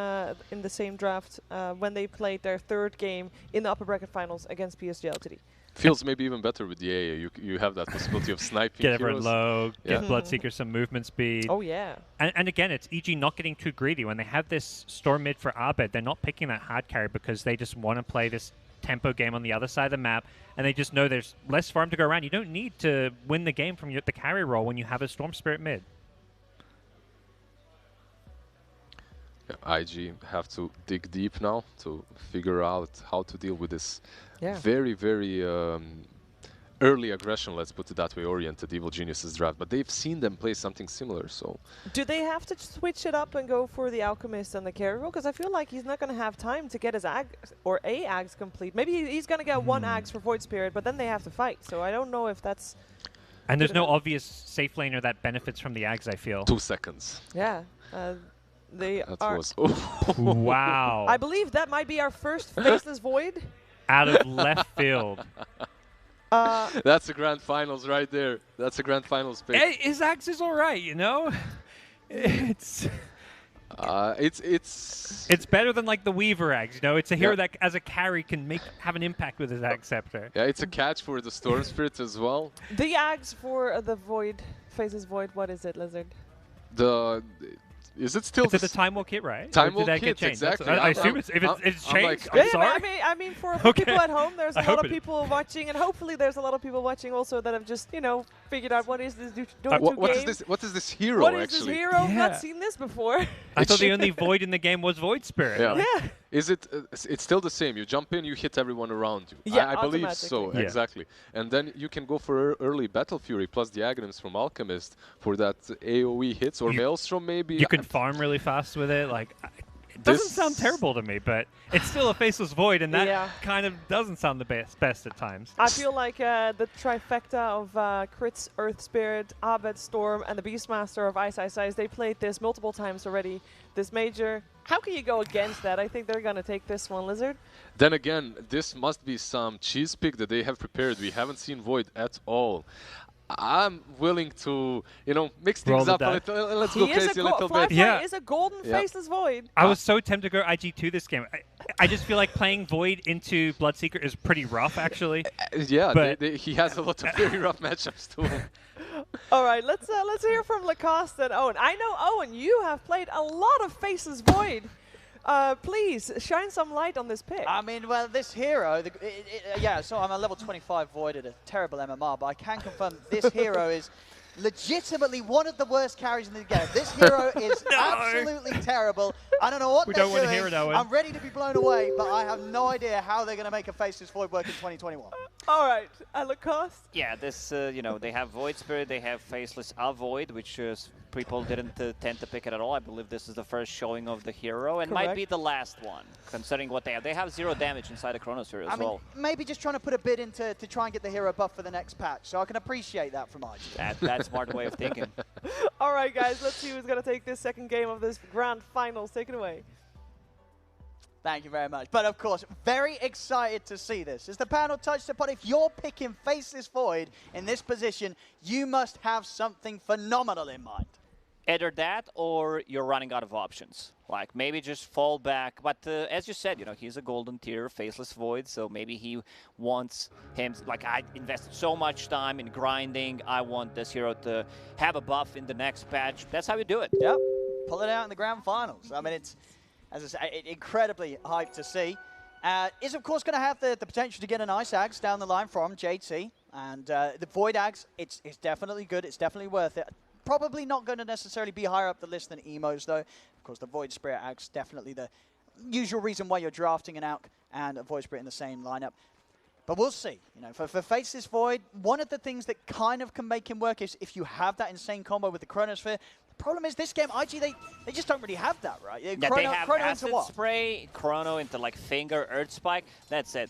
in the same draft when they played their third game in the upper bracket finals against PSG LGD. Feels maybe even better with the AA. You have that possibility of sniping. Get everyone low, give Bloodseeker some movement speed. Oh, yeah. And again, it's EG not getting too greedy. When they have this Storm mid for Abed, they're not picking that hard carry because they just want to play this tempo game on the other side of the map, and they just know there's less farm to go around. You don't need to win the game from the carry role when you have a Storm Spirit mid. IG have to dig deep now to figure out how to deal with this very, very early aggression, let's put it that way, oriented Evil Geniuses draft. But they've seen them play something similar, so... Do they have to switch it up and go for the Alchemist and the carry role? Because I feel like he's not going to have time to get his Ag or a Ags complete. Maybe he's going to get one Ags for Void Spirit, but then they have to fight. So I don't know if that's... And there's no obvious safe laner that benefits from the Ags, I feel. 2 seconds. Yeah. They are... Wow. I believe that might be our first Faceless Void. Out of left field. That's a grand finals right there. That's a grand finals pick. Hey, his Axe is all right, you know. It's better than like the Weaver Axe, you know. It's a hero that, as a carry, can have an impact with his Axe Scepter. Yeah, it's a catch for the Storm Spirit as well. The Axe for the Void, Faceless Void. What is it, Lizard? Is it still the Time Walk kit, right? Time Walk kit, exactly. I assume it's changed. I'm sorry. I mean, for people at home, there's a lot of people watching, and hopefully there's a lot of people watching also that have just, you know, figured out what is this what is this hero, What is this hero? I've not seen this before. I thought the only Void in the game was Void Spirit. Yeah. Is it? It's still the same. You jump in, you hit everyone around you. Yeah, I believe so. Yeah. Exactly. And then you can go for early Battle Fury plus the Aghanim's from Alchemist for that AOE hits or Maelstrom maybe. You can farm really fast with it. Like, it doesn't sound terrible to me, but it's still a Faceless Void, and that kind of doesn't sound the best at times. I feel like the trifecta of Crits, Earth Spirit, Abed, Storm, and the Beastmaster of Ice Ice Ice, they played this multiple times already, this major. How can you go against that? I think they're going to take this one, Lizard. Then again, this must be some cheese pick that they have prepared. We haven't seen Void at all. I'm willing to, you know, mix things up a little. Let's go crazy a little bit. Yeah, is a golden Faceless Void. I was so tempted to go IG2 this game. I just feel like playing Void into Bloodseeker is pretty rough, actually. Yeah, but he has a lot of very rough matchups too. All right, let's hear from Lacoste and Owen. I know, Owen, you have played a lot of Faceless Void. Please, shine some light on this pick. I mean, well, this hero, yeah, so I'm a level 25 Void at a terrible MMR, but I can confirm this hero is legitimately one of the worst carries in the game. This hero is absolutely terrible. I don't know what they're doing. We don't want to hear it, Owen. I'm ready to be blown away, but I have no idea how they're going to make a Faceless Void work in 2021. All right, Lacoste? Yeah, this, you know, they have Void Spirit, they have Faceless Avoid, which people didn't tend to pick it at all. I believe this is the first showing of the hero, and might be the last one, considering what they have. They have 0 damage inside the Chronosphere as well. Maybe just trying to put a bid in to try and get the hero buff for the next patch, so I can appreciate that from IG. That's a smart way of thinking. All right, guys, let's see who's going to take this second game of this grand finals. Take it away. Thank you very much. But of course, very excited to see this. As the panel touched upon, if you're picking Faceless Void in this position, you must have something phenomenal in mind. Either that or you're running out of options. Like, maybe just fall back. But as you said, you know, he's a golden tier, Faceless Void, so maybe he wants him, like, I invested so much time in grinding, I want this hero to have a buff in the next patch. That's how you do it. Yep, pull it out in the grand finals. I mean, it's, as I say, incredibly hyped to see. Is, of course, going to have the potential to get an Ice Axe down the line from JT. And the Void Axe, it's definitely good. It's definitely worth it. Probably not going to necessarily be higher up the list than Emos, though. Of course, the Void Spirit Axe, definitely the usual reason why you're drafting an Alk and a Void Spirit in the same lineup. But we'll see. You know, for Faceless Void, one of the things that kind of can make him work is if you have that insane combo with the Chronosphere. The problem is this game, IG, they just don't really have that, right? Yeah, they have Acid Spray, Chrono into like Finger, Earth Spike. That's it.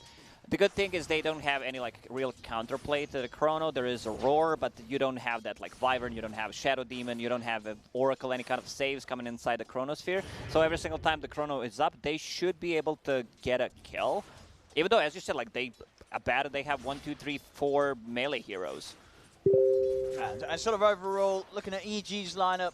The good thing is they don't have any like real counterplay to the Chrono. There is a Roar, but you don't have that like Wyvern, you don't have Shadow Demon, you don't have an Oracle, any kind of saves coming inside the Chronosphere. So every single time the Chrono is up, they should be able to get a kill. Even though, as you said, like they have 1, 2, 3, 4 melee heroes. And sort of overall, looking at EG's lineup,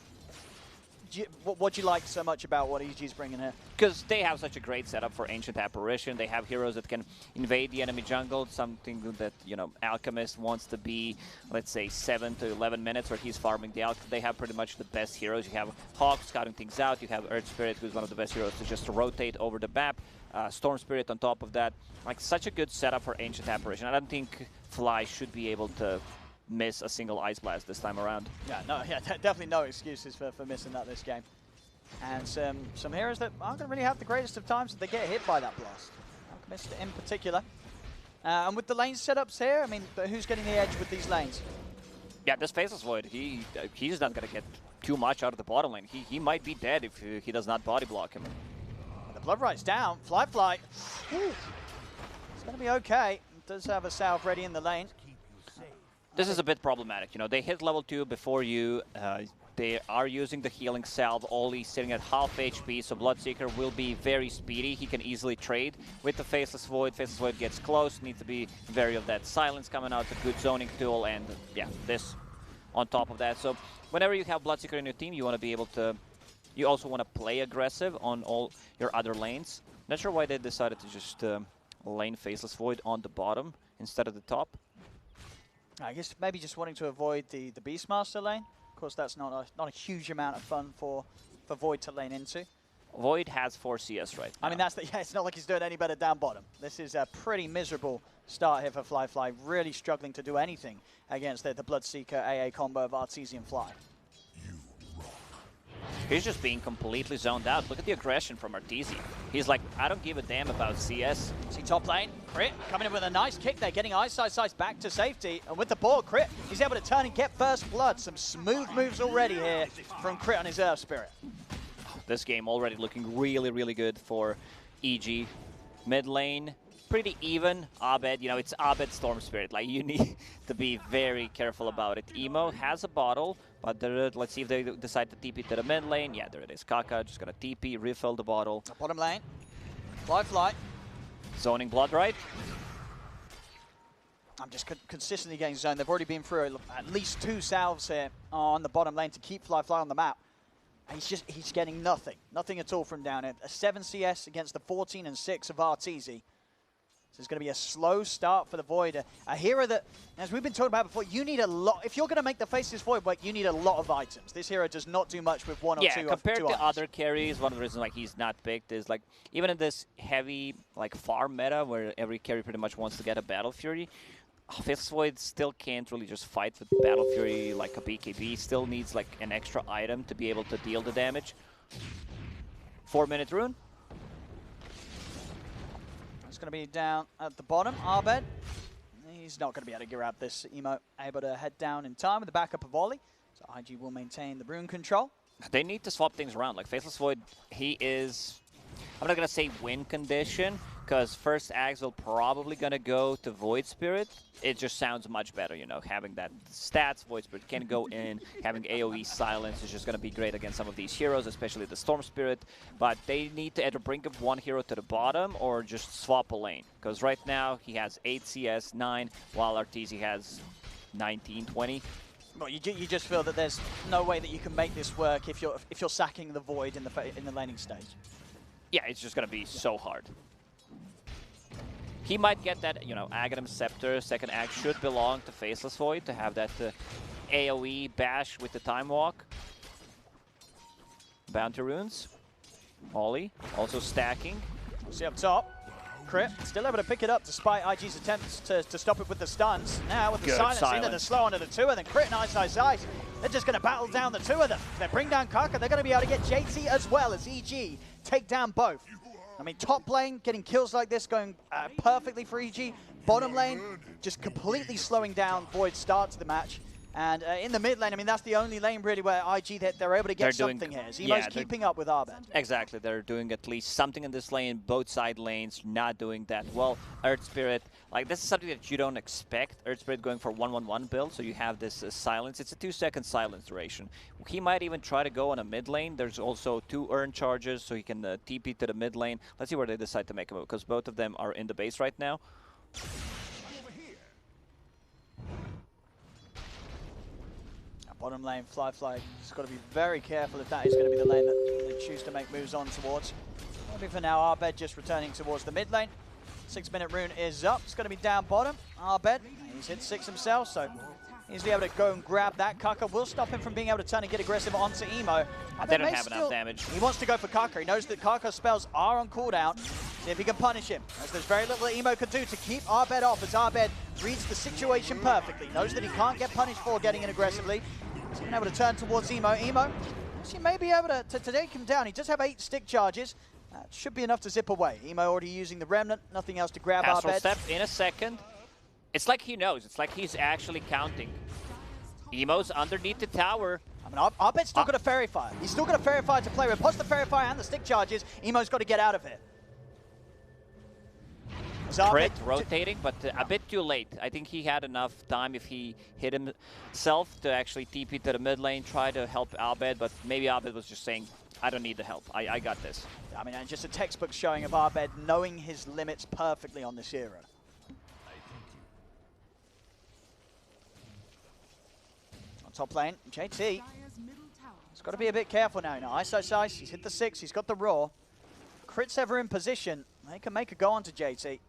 what do you like so much about what EG's bringing here? Because they have such a great setup for Ancient Apparition. They have heroes that can invade the enemy jungle, something that, you know, Alchemist wants to be, let's say, 7 to 11 minutes where he's farming the Alk. They have pretty much the best heroes. You have Hawk scouting things out. You have Earth Spirit, who's one of the best heroes to just rotate over the map. Storm Spirit on top of that. Like, such a good setup for Ancient Apparition. I don't think Fly should be able to miss a single Ice Blast this time around. Yeah, definitely no excuses for missing that this game. And some heroes that aren't going to really have the greatest of times if they get hit by that blast. Alchemist in particular. And with the lane setups here, I mean, who's getting the edge with these lanes? Yeah, this Faceless Void, he's not going to get too much out of the bottom lane. He might be dead if he does not body block him. And the Blood Right's down. Fly. Ooh. It's going to be okay. It does have a salve ready in the lane. This is a bit problematic. You know, they hit level 2 before you. They are using the healing salve. Oli sitting at half HP, so Bloodseeker will be very speedy. He can easily trade with the Faceless Void. Faceless Void gets close, needs to be wary of that silence coming out. It's a good zoning tool, and yeah, this on top of that. So whenever you have Bloodseeker in your team, you want to be able to. You also want to play aggressive on all your other lanes. Not sure why they decided to just lane Faceless Void on the bottom instead of the top. I guess maybe just wanting to avoid the Beastmaster lane. Of course, that's not a huge amount of fun for Void to lane into. Void has 4 CS right now. I mean, it's not like he's doing any better down bottom. This is a pretty miserable start here for Fly. Really struggling to do anything against the Bloodseeker AA combo of Artesian Fly. He's just being completely zoned out. Look at the aggression from Arteezy. He's like, I don't give a damn about CS. See top lane, Crit coming in with a nice kick there, getting Ice back to safety. And with the ball, Crit, he's able to turn and get first blood. Some smooth moves already here from Crit on his Earth Spirit. This game already looking really, really good for EG. Mid lane, pretty even. Abed, you know, it's Abed Storm Spirit. Like, you need to be very careful about it. Emo has a bottle, but let's see if they decide to TP to the mid lane. Yeah, there it is. Kaka just gonna TP, refill the bottle. Bottom lane, fly. Zoning Blood Right. I'm just consistently getting zoned. They've already been through at least 2 salves here on the bottom lane to keep Fly on the map. And he's getting nothing at all from down here. A 7 CS against the 14 and 6 of Arteezy. So it's going to be a slow start for the Void. A hero that, as we've been talking about before, you need a lot. If you're going to make the Faceless Void work, you need a lot of items. This hero does not do much with one or two. Yeah, compared to other carries, one of the reasons like he's not picked is like even in this heavy like farm meta where every carry pretty much wants to get a Battle Fury, Faceless Void still can't really just fight with Battle Fury like a BKB. Still needs like an extra item to be able to deal the damage. 4-minute rune. It's going to be down at the bottom. Abed, he's not going to be able to grab this Emo. Able to head down in time with the backup of volley. So IG will maintain the rune control. They need to swap things around. Like Faceless Void, he is, I'm not going to say win condition, because first Ags will probably going to go to Void Spirit. It just sounds much better, you know, having that stats. Void Spirit can go in, having AoE silence is just going to be great against some of these heroes, especially the Storm Spirit. But they need to either bring up one hero to the bottom or just swap a lane. Because right now he has 8 CS, 9, while Arteezy has 19, 20. Well, you just feel that there's no way that you can make this work if you're sacking the Void in the laning stage. Yeah, it's just going to be so hard. He might get that, you know, Aghanim Scepter, second Ag should belong to Faceless Void to have that AoE bash with the Time Walk. Bounty Runes. Ollie, also stacking. See up top. Crit, still able to pick it up despite IG's attempts to stop it with the stuns. Now with the silence into the slow onto the 2 of them. Crit and Ice. They're just going to battle down the 2 of them. They bring down Kaka. They're going to be able to get JT as well as EG take down both. I mean, top lane, getting kills like this, going perfectly for EG. Bottom lane, just completely slowing down Void's start to the match. And in the mid lane, I mean, that's the only lane really where IG, they're able to get something here. Zemo's keeping up with Abed. Exactly, they're doing at least something in this lane. Both side lanes not doing that well. Earth Spirit, like this is something that you don't expect. Earth Spirit going for 1-1-1 build, so you have this silence. It's a 2-second silence duration. He might even try to go on a mid lane. There's also 2 earn charges, so he can TP to the mid lane. Let's see where they decide to make a move, because both of them are in the base right now. Bottom lane, Fly. He's got to be very careful if that is going to be the lane that they choose to make moves on towards. Maybe for now, Abed just returning towards the mid lane. 6-minute rune is up. It's going to be down bottom. Abed, he's hit 6 himself, so he's able to go and grab that. Kaka will stop him from being able to turn and get aggressive onto Emo. They don't have enough damage. He wants to go for Kaka. He knows that Kaka's spells are on cooldown. See if he can punish him, as there's very little that Emo could do to keep Abed off, as Abed reads the situation perfectly. Knows that he can't get punished for getting in aggressively. He's been able to turn towards Emo. Emo, he may be able to take him down. He does have 8 stick charges. That should be enough to zip away. Emo already using the Remnant. Nothing else to grab Abed. Astral Step in a second. It's like he knows. It's like he's actually counting. Emo's underneath the tower. I mean, Abed's still got a Fairy Fire. He's still got a Fairy Fire to play with. Plus the Fairy Fire and the stick charges. Emo's got to get out of it. Crit rotating, but a bit too late. I think he had enough time if he hit himself to actually TP to the mid lane, try to help Abed, but maybe Abed was just saying, I don't need the help. I got this. I mean, and just a textbook showing of Abed knowing his limits perfectly on this hero. On top lane, JT. He's got to be a bit careful now. Ice. He's hit the 6. He's got the Roar. Crit's ever in position. They can make a go onto JT.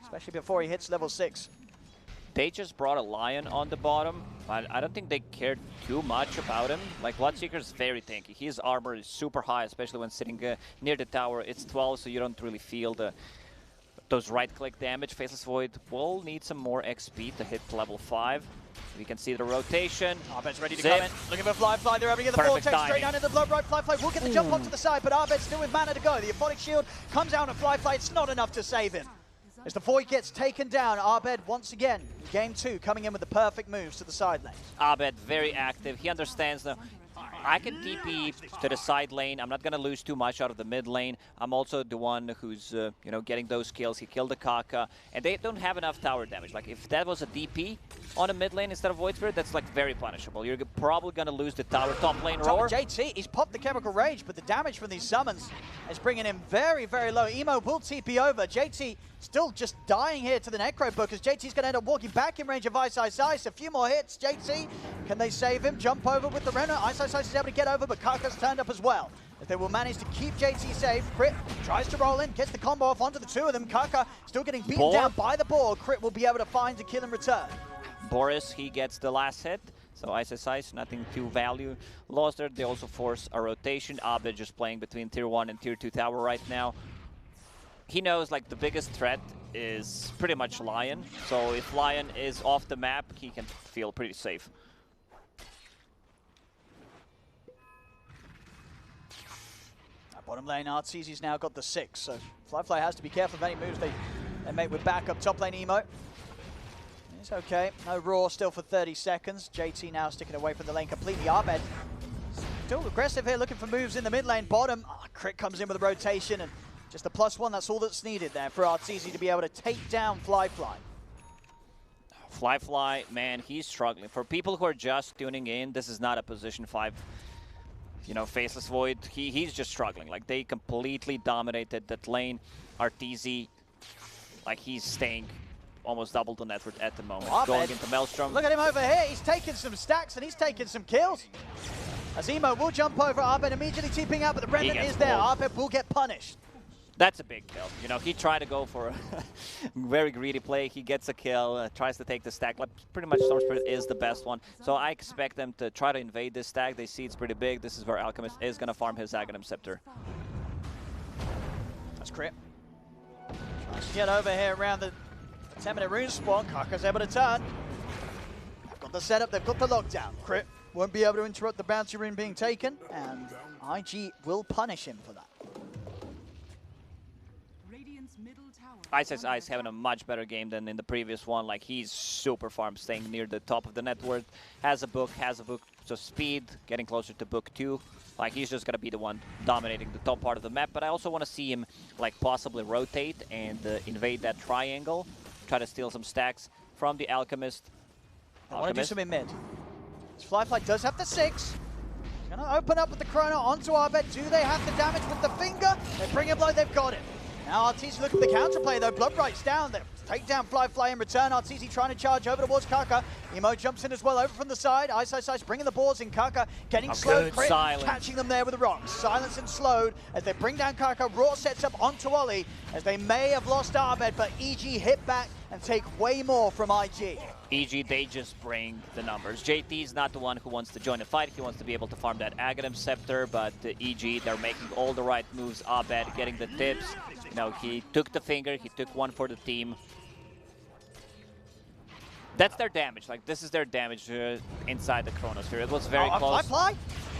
Especially before he hits level 6. They just brought a Lion on the bottom, but I don't think they cared too much about him. Like, Bloodseeker is very tanky. His armor is super high, especially when sitting near the tower. It's 12, so you don't really feel those right-click damage. Faceless Void will need some more XP to hit level 5. We can see the rotation. Arbed's ready to come in. Looking for Fly. They're able to get the vortex straight down into the blood right. Fly will get the jump onto the side, but Arbed still with mana to go. The Aphotic Shield comes out on Fly. It's not enough to save him. As the Void gets taken down, Arbed once again, game 2, coming in with the perfect moves to the side lane. Arbed very active. He understands the... I can TP to the side lane. I'm not going to lose too much out of the mid lane. I'm also the one who's, you know, getting those kills. He killed the Kaka, and they don't have enough tower damage. Like, if that was a DP on a mid lane instead of Void Spirit, that's, like, very punishable. You're probably going to lose the tower top lane roar. JT, he's popped the Chemical Rage, but the damage from these summons is bringing him very, very low. Emo will TP over. JT still just dying here to the Necro Book, as JT's going to end up walking back in range of Ice. A few more hits. JT, can they save him? Jump over with the Renner. Ice is able to get over, but Kaka's turned up as well. If they will manage to keep JT safe, Crit tries to roll in, gets the combo off onto the two of them. Kaka still getting beaten down by the ball. Crit will be able to find a kill in return. Boris, he gets the last hit. So Ice, nothing too value lost there. They also force a rotation. Abed just playing between tier 1 and tier 2 tower right now. He knows, like, the biggest threat is pretty much Lion. So if Lion is off the map, he can feel pretty safe. Bottom lane, Arteezy's now got the 6, so Fly has to be careful of any moves they make with backup. Top lane Emo. It's okay. No Roar still for 30 seconds. JT now sticking away from the lane completely. Arbed still aggressive here, looking for moves in the mid lane. Bottom, Crit comes in with a rotation, and just a +1, that's all that's needed there for Arteezy to be able to take down Fly. Fly, man, he's struggling. For people who are just tuning in, this is not a position 5. You know, Faceless Void, he's just struggling. Like, they completely dominated that lane. Arteezy, like, he's staying almost double the net worth at the moment. Going into Maelstrom. Look at him over here. He's taking some stacks and he's taking some kills. As Emo will jump over, Arbed immediately TPing out, but the Remnant is there. Arbed will get punished. That's a big kill. You know, he tried to go for a very greedy play. He gets a kill, tries to take the stack. Like, pretty much Storm Spirit is the best one. So I expect them to try to invade this stack. They see it's pretty big. This is where Alchemist is going to farm his Aghanim Scepter. That's Crit. Tries to get over here around the 10-minute rune spawn. Kaka's able to turn. They've got the setup. They've got the lockdown. Crit won't be able to interrupt the bounty rune being taken, and IG will punish him for that. Ice having a much better game than in the previous one. Like, he's super farm, staying near the top of the net worth. Has a book, so speed, getting closer to book 2. Like, he's just gonna be the one dominating the top part of the map. But I also want to see him, like, possibly rotate and invade that triangle, try to steal some stacks from the Alchemist. I want to do some in mid. Fly does have the 6. He's gonna open up with the Chrono onto Arbed. Do they have the damage with the finger? They bring him low, they've got it. Now Arteezy looking for the counterplay though. Blood Right's down there. Take down Fly in return. Arteezy trying to charge over towards Kaka. Emo jumps in as well over from the side. Ice bringing the boards in. Kaka getting slowed. Crit catching them there with the rocks. Silence and slowed as they bring down Kaka. Raw sets up onto Ollie as they may have lost Arbed, but EG hit back and take way more from IG. EG, they just bring the numbers. JT is not the one who wants to join the fight. He wants to be able to farm that Aghanim Scepter, but EG, they're making all the right moves. Abed getting the tips. You know, he took the finger, he took one for the team. That's their damage. Like, this is their damage inside the Chronosphere. It was very close. Fly.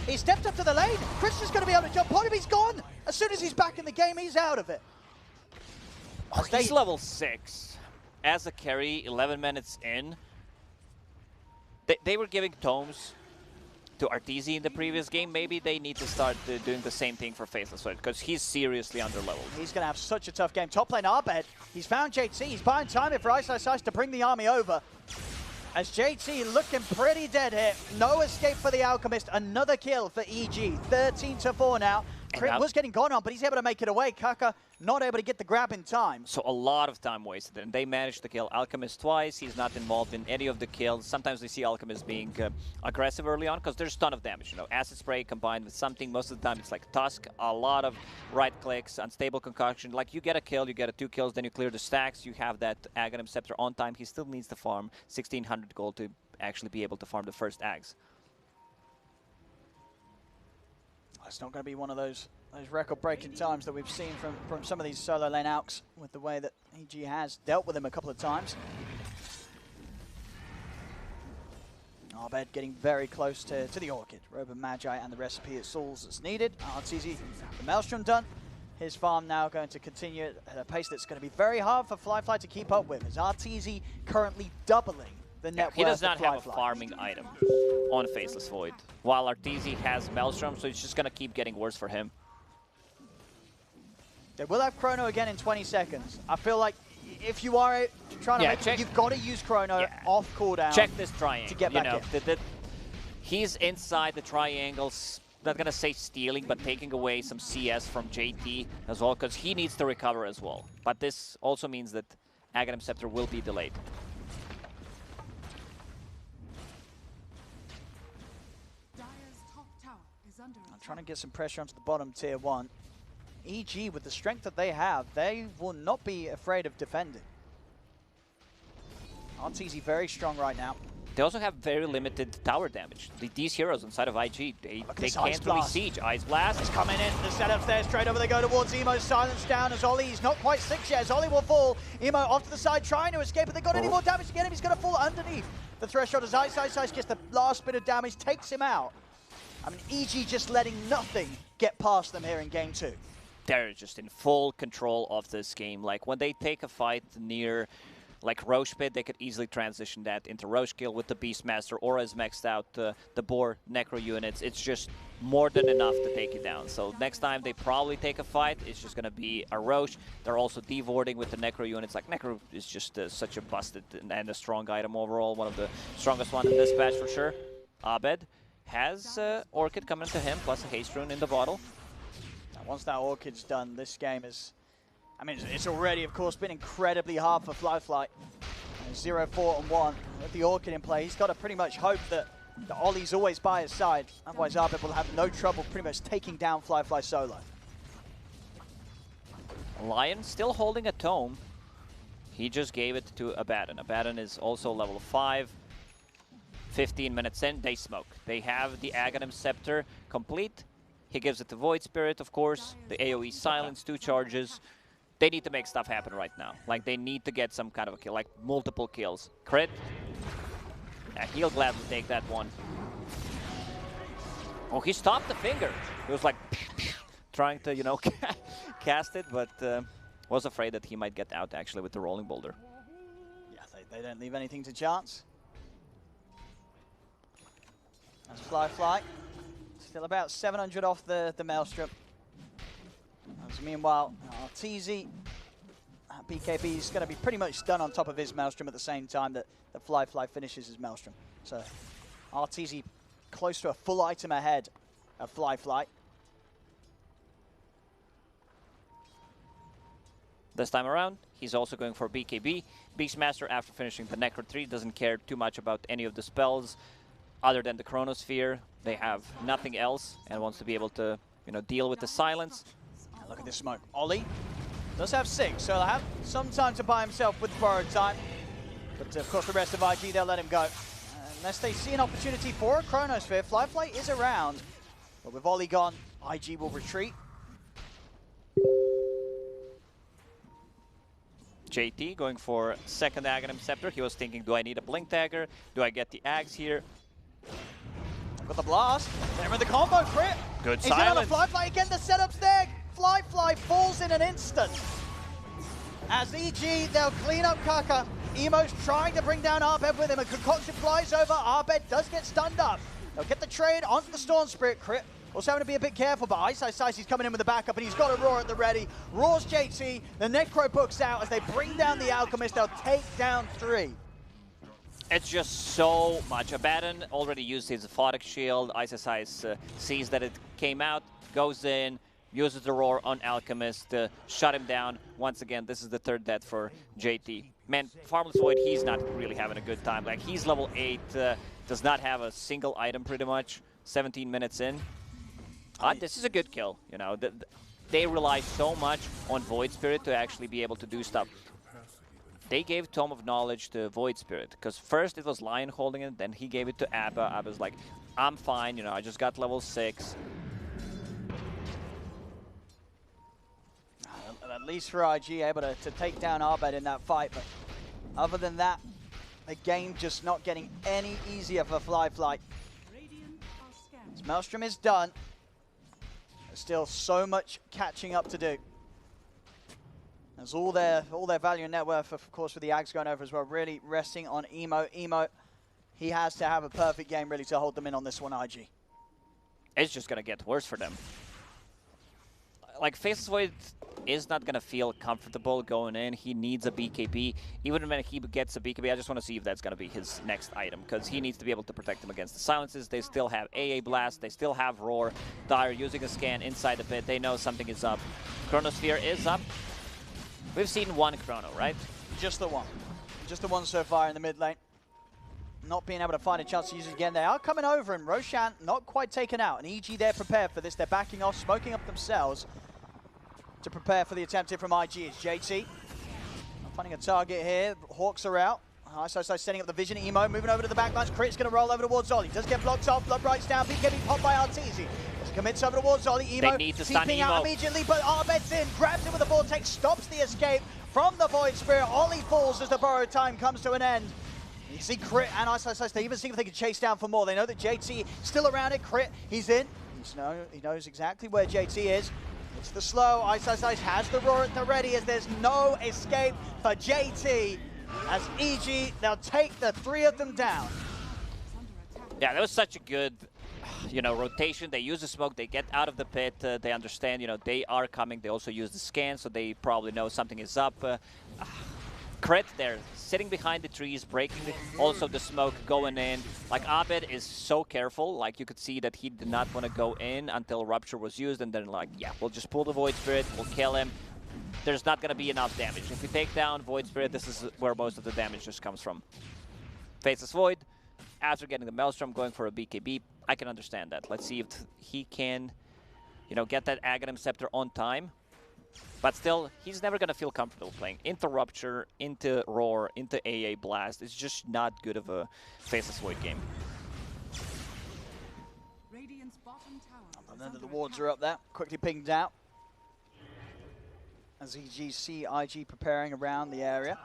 He stepped up to the lane. Christian's going to be able to jump on him. He's gone. As soon as he's back in the game, he's out of it. Oh, he's level 6. As a carry, 11 minutes in. They were giving tomes to Arteezy in the previous game. Maybe they need to start doing the same thing for Faceless Void, because he's seriously underleveled. He's going to have such a tough game. Top lane Arbed, he's found JT. He's buying time here for Ice to bring the army over. As JT looking pretty dead here. No escape for the Alchemist. Another kill for EG. 13-4 now. Crit was getting gone on, but he's able to make it away. Kaka not able to get the grab in time. So a lot of time wasted, and they managed to kill Alchemist twice. He's not involved in any of the kills. Sometimes we see Alchemist being aggressive early on because there's a ton of damage. You know, Acid Spray combined with something. Most of the time it's like Tusk, a lot of right clicks, Unstable Concoction. Like, you get a kill, you get 2 kills, then you clear the stacks. You have that Aghanim Scepter on time. He still needs to farm 1,600 gold to actually be able to farm the first Ags. It's not going to be one of those record-breaking times that we've seen from some of these solo lane alks, with the way that EG has dealt with him a couple of times. Arbed getting very close to the Orchid. Robo Magi and the recipe at Souls that's needed. Arteezy, the Maelstrom done. His farm now going to continue at a pace that's going to be very hard for Flyfly to keep up with. As Arteezy currently doubling the net worth. He does not have a farming item on Faceless Void, while Arteezy has Maelstrom, so it's just going to keep getting worse for him. They will have Chrono again in 20 seconds. I feel like if you are trying to make it, you've got to use Chrono off cooldown. Check this triangle. To get back in. He's inside the triangles. Not going to say stealing, but taking away some CS from JT as well, because he needs to recover as well. But this also means that Aghanim Scepter will be delayed. I'm trying to get some pressure onto the bottom tier 1. EG, with the strength that they have, they will not be afraid of defending. Arteezy very strong right now. They also have very limited tower damage. These heroes inside of IG, they can't really siege. Ice Blast is coming in. The setup there, straight over they go towards Emo. Silence down as Ollie's not quite 6 yet. As Ollie will fall. Emo off to the side trying to escape, but they got any more damage to get him. He's going to fall underneath the threshold as Ice gets the last bit of damage, takes him out. I mean, EG just letting nothing get past them here in game 2. They're just in full control of this game. Like, when they take a fight near, like, Roche Pit, they could easily transition that into Roche Kill with the Beastmaster, or as maxed out the Boar Necro units. It's just more than enough to take you down. So next time they probably take a fight, it's just going to be a Roche. They're also devording with the Necro units. Like, Necro is just such a busted and a strong item overall. One of the strongest one in this patch for sure. Abed has Orchid coming to him, plus a Haste Rune in the bottle. Once that Orchid's done, this game is... I mean, it's already, of course, been incredibly hard for Flyfly. 0-4-1 with the Orchid in play. He's got to pretty much hope that Ollie's always by his side. Otherwise, Arbed will have no trouble pretty much taking down Flyfly solo. Lion still holding a tome. He just gave it to Abaddon. Abaddon is also level 5. 15 minutes in, they smoke. They have the Aghanim Scepter complete. He gives it to Void Spirit, of course. The AoE silence, 2 charges. They need to make stuff happen right now. Like, they need to get some kind of a kill, like multiple kills. Crit. Yeah, he'll gladly take that one. Oh, he stopped the finger. He was like trying to, you know, cast it, but was afraid that he might get out actually with the Rolling Boulder. Yeah, they don't leave anything to chance. That's Flyfly. Still about 700 off the Maelstrom. As meanwhile, Arteezy, BKB is going to be pretty much done on top of his Maelstrom at the same time that Flyfly finishes his Maelstrom. So Arteezy close to a full item ahead of Flyfly. This time around, he's also going for BKB. Beastmaster, after finishing the Necro 3, doesn't care too much about any of the spells other than the Chronosphere. They have nothing else and wants to be able to, you know, deal with the silence. Look at this smoke. Ollie does have 6, so he'll have some time to buy himself with borrowed time. But of course the rest of IG, they'll let him go. Unless they see an opportunity for a Chronosphere, Flyfly is around. But with Ollie gone, IG will retreat. JT going for second Aghanim Scepter. He was thinking, do I need a Blink Dagger? Do I get the Axe here? Got the blast. There with the combo crit. Good He's silence. He's on the Flyfly again. The setup's there. Flyfly falls in an instant. As EG, they'll clean up Kaka. Emo's trying to bring down Arbed with him. A concoction flies over. Arbed does get stunned up. They'll get the trade onto the Storm Spirit crit. Also having to be a bit careful, but Ice he's coming in with the backup, and he's got a Roar at the ready. Roars JT. The Necro books out as they bring down the Alchemist. They'll take down 3. It's just so much. Abaddon already used his Aphotic Shield. Ice sees that it came out, goes in, uses the Roar on Alchemist to shut him down. Once again, this is the 3rd death for JT. Man, Farmless Void, he's not really having a good time. Like, he's level 8, does not have a single item pretty much. 17 minutes in. This is a good kill, you know. They rely so much on Void Spirit to actually be able to do stuff. They gave Tome of Knowledge to Void Spirit, because first it was Lion holding it, then he gave it to Abba. Abba's like, I'm fine, you know, I just got level 6. At least for IG, able to take down Arbed in that fight, but other than that, The game just not getting any easier for Fly. As Maelstrom is done. There's still so much catching up to do. There's all their value and net worth, of course, with the Ags going over as well. Really resting on Emo. Emo, he has to have a perfect game really to hold them in on this one, IG. It's just going to get worse for them. Like, Faceless Void is not going to feel comfortable going in. He needs a BKB. Even when he gets a BKB, I just want to see if that's going to be his next item, because he needs to be able to protect them against the silences. They still have AA Blast. They still have Roar. Dire using a scan inside the pit. They know something is up. Chronosphere is up. We've seen one Chrono, right? Just the one. Just the one so far in the mid lane. Not being able to find a chance to use it again. They are coming over, and Roshan not quite taken out. And EG, they're prepared for this. They're backing off, smoking up themselves to prepare for the attempt here from IG. It's JT. Finding a target here. Hawks are out. So setting up the vision. Emo moving over to the backlines. Crit's going to roll over towards Ollie. Does get blocked off. Blood Bright's down. BKB popped by Arteezy. Commits over towards Ollie. Emo they need to stun Emo. Out immediately, but Arbed's in. Grabs him with the Vortex. Stops the escape from the Void Spirit. Ollie falls as the borrowed time comes to an end. You see Crit and Ice. They even see if they can chase down for more. They know that JT still around it. Crit, he's in. He knows exactly where JT is. It's the slow. Ice has the Roar at the ready as there's no escape for JT. As EG, they'll take the three of them down. Yeah, that was such a good, rotation. They use the smoke. They get out of the pit. They understand, they are coming. They also use the scan, so they probably know something is up. Crit there, sitting behind the trees, breaking also the smoke going in. Like, Abed is so careful. Like, you could see that he did not want to go in until Rupture was used, and then like, yeah, we'll just pull the Void Spirit, we'll kill him. There's not going to be enough damage. If we take down Void Spirit, this is where most of the damage just comes from. Faceless Void, after getting the Maelstrom, going for a BKB, I can understand that. Let's see if he can, get that Aghanim Scepter on time. But still, he's never going to feel comfortable playing into Rupture, into Roar, into AA Blast. It's just not good of a Faceless Void game. And then the wards are up there, quickly pinged out. As EG see IG preparing around the area.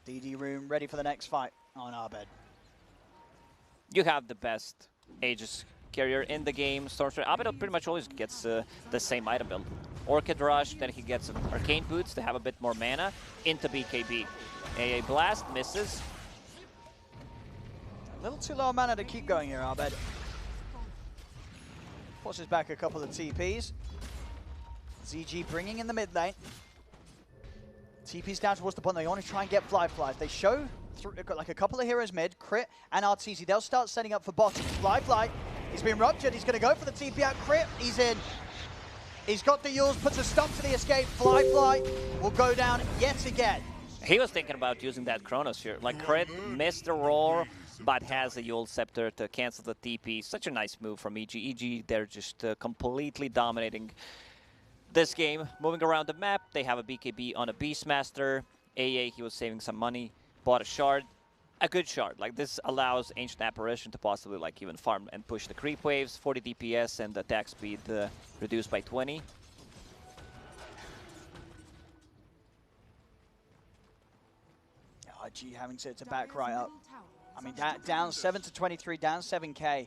DD room ready for the next fight on Abed. You have the best Aegis carrier in the game. Stormtrooper Abed pretty much always gets the same item build. Orchid Rush, then he gets Arcane Boots to have a bit more mana into BKB. AA Blast misses. A little too low mana to keep going here, Abed. Forces back a couple of TPs. ZG bringing in the mid lane. TP's down towards the bottom. They want to try and get Fly. They show like a couple of heroes mid, Crit and Arteezy. They'll start setting up for bottom. Fly. He's been ruptured. He's going to go for the TP out. Crit, he's in. He's got the Yules, puts a stop to the escape. Fly will go down yet again. He was thinking about using that Chronosphere. Like, Crit missed the Roar, but has a Yule Scepter to cancel the TP. Such a nice move from EG. EG, they're just completely dominating this game. Moving around the map, they have a BKB on a Beastmaster. AA, he was saving some money, bought a shard. A good shard. Like, this allows Ancient Apparition to possibly like even farm and push the creep waves. 40 DPS and attack speed reduced by 20. IG having to back right up. I mean, down 7 to 23, down 7k.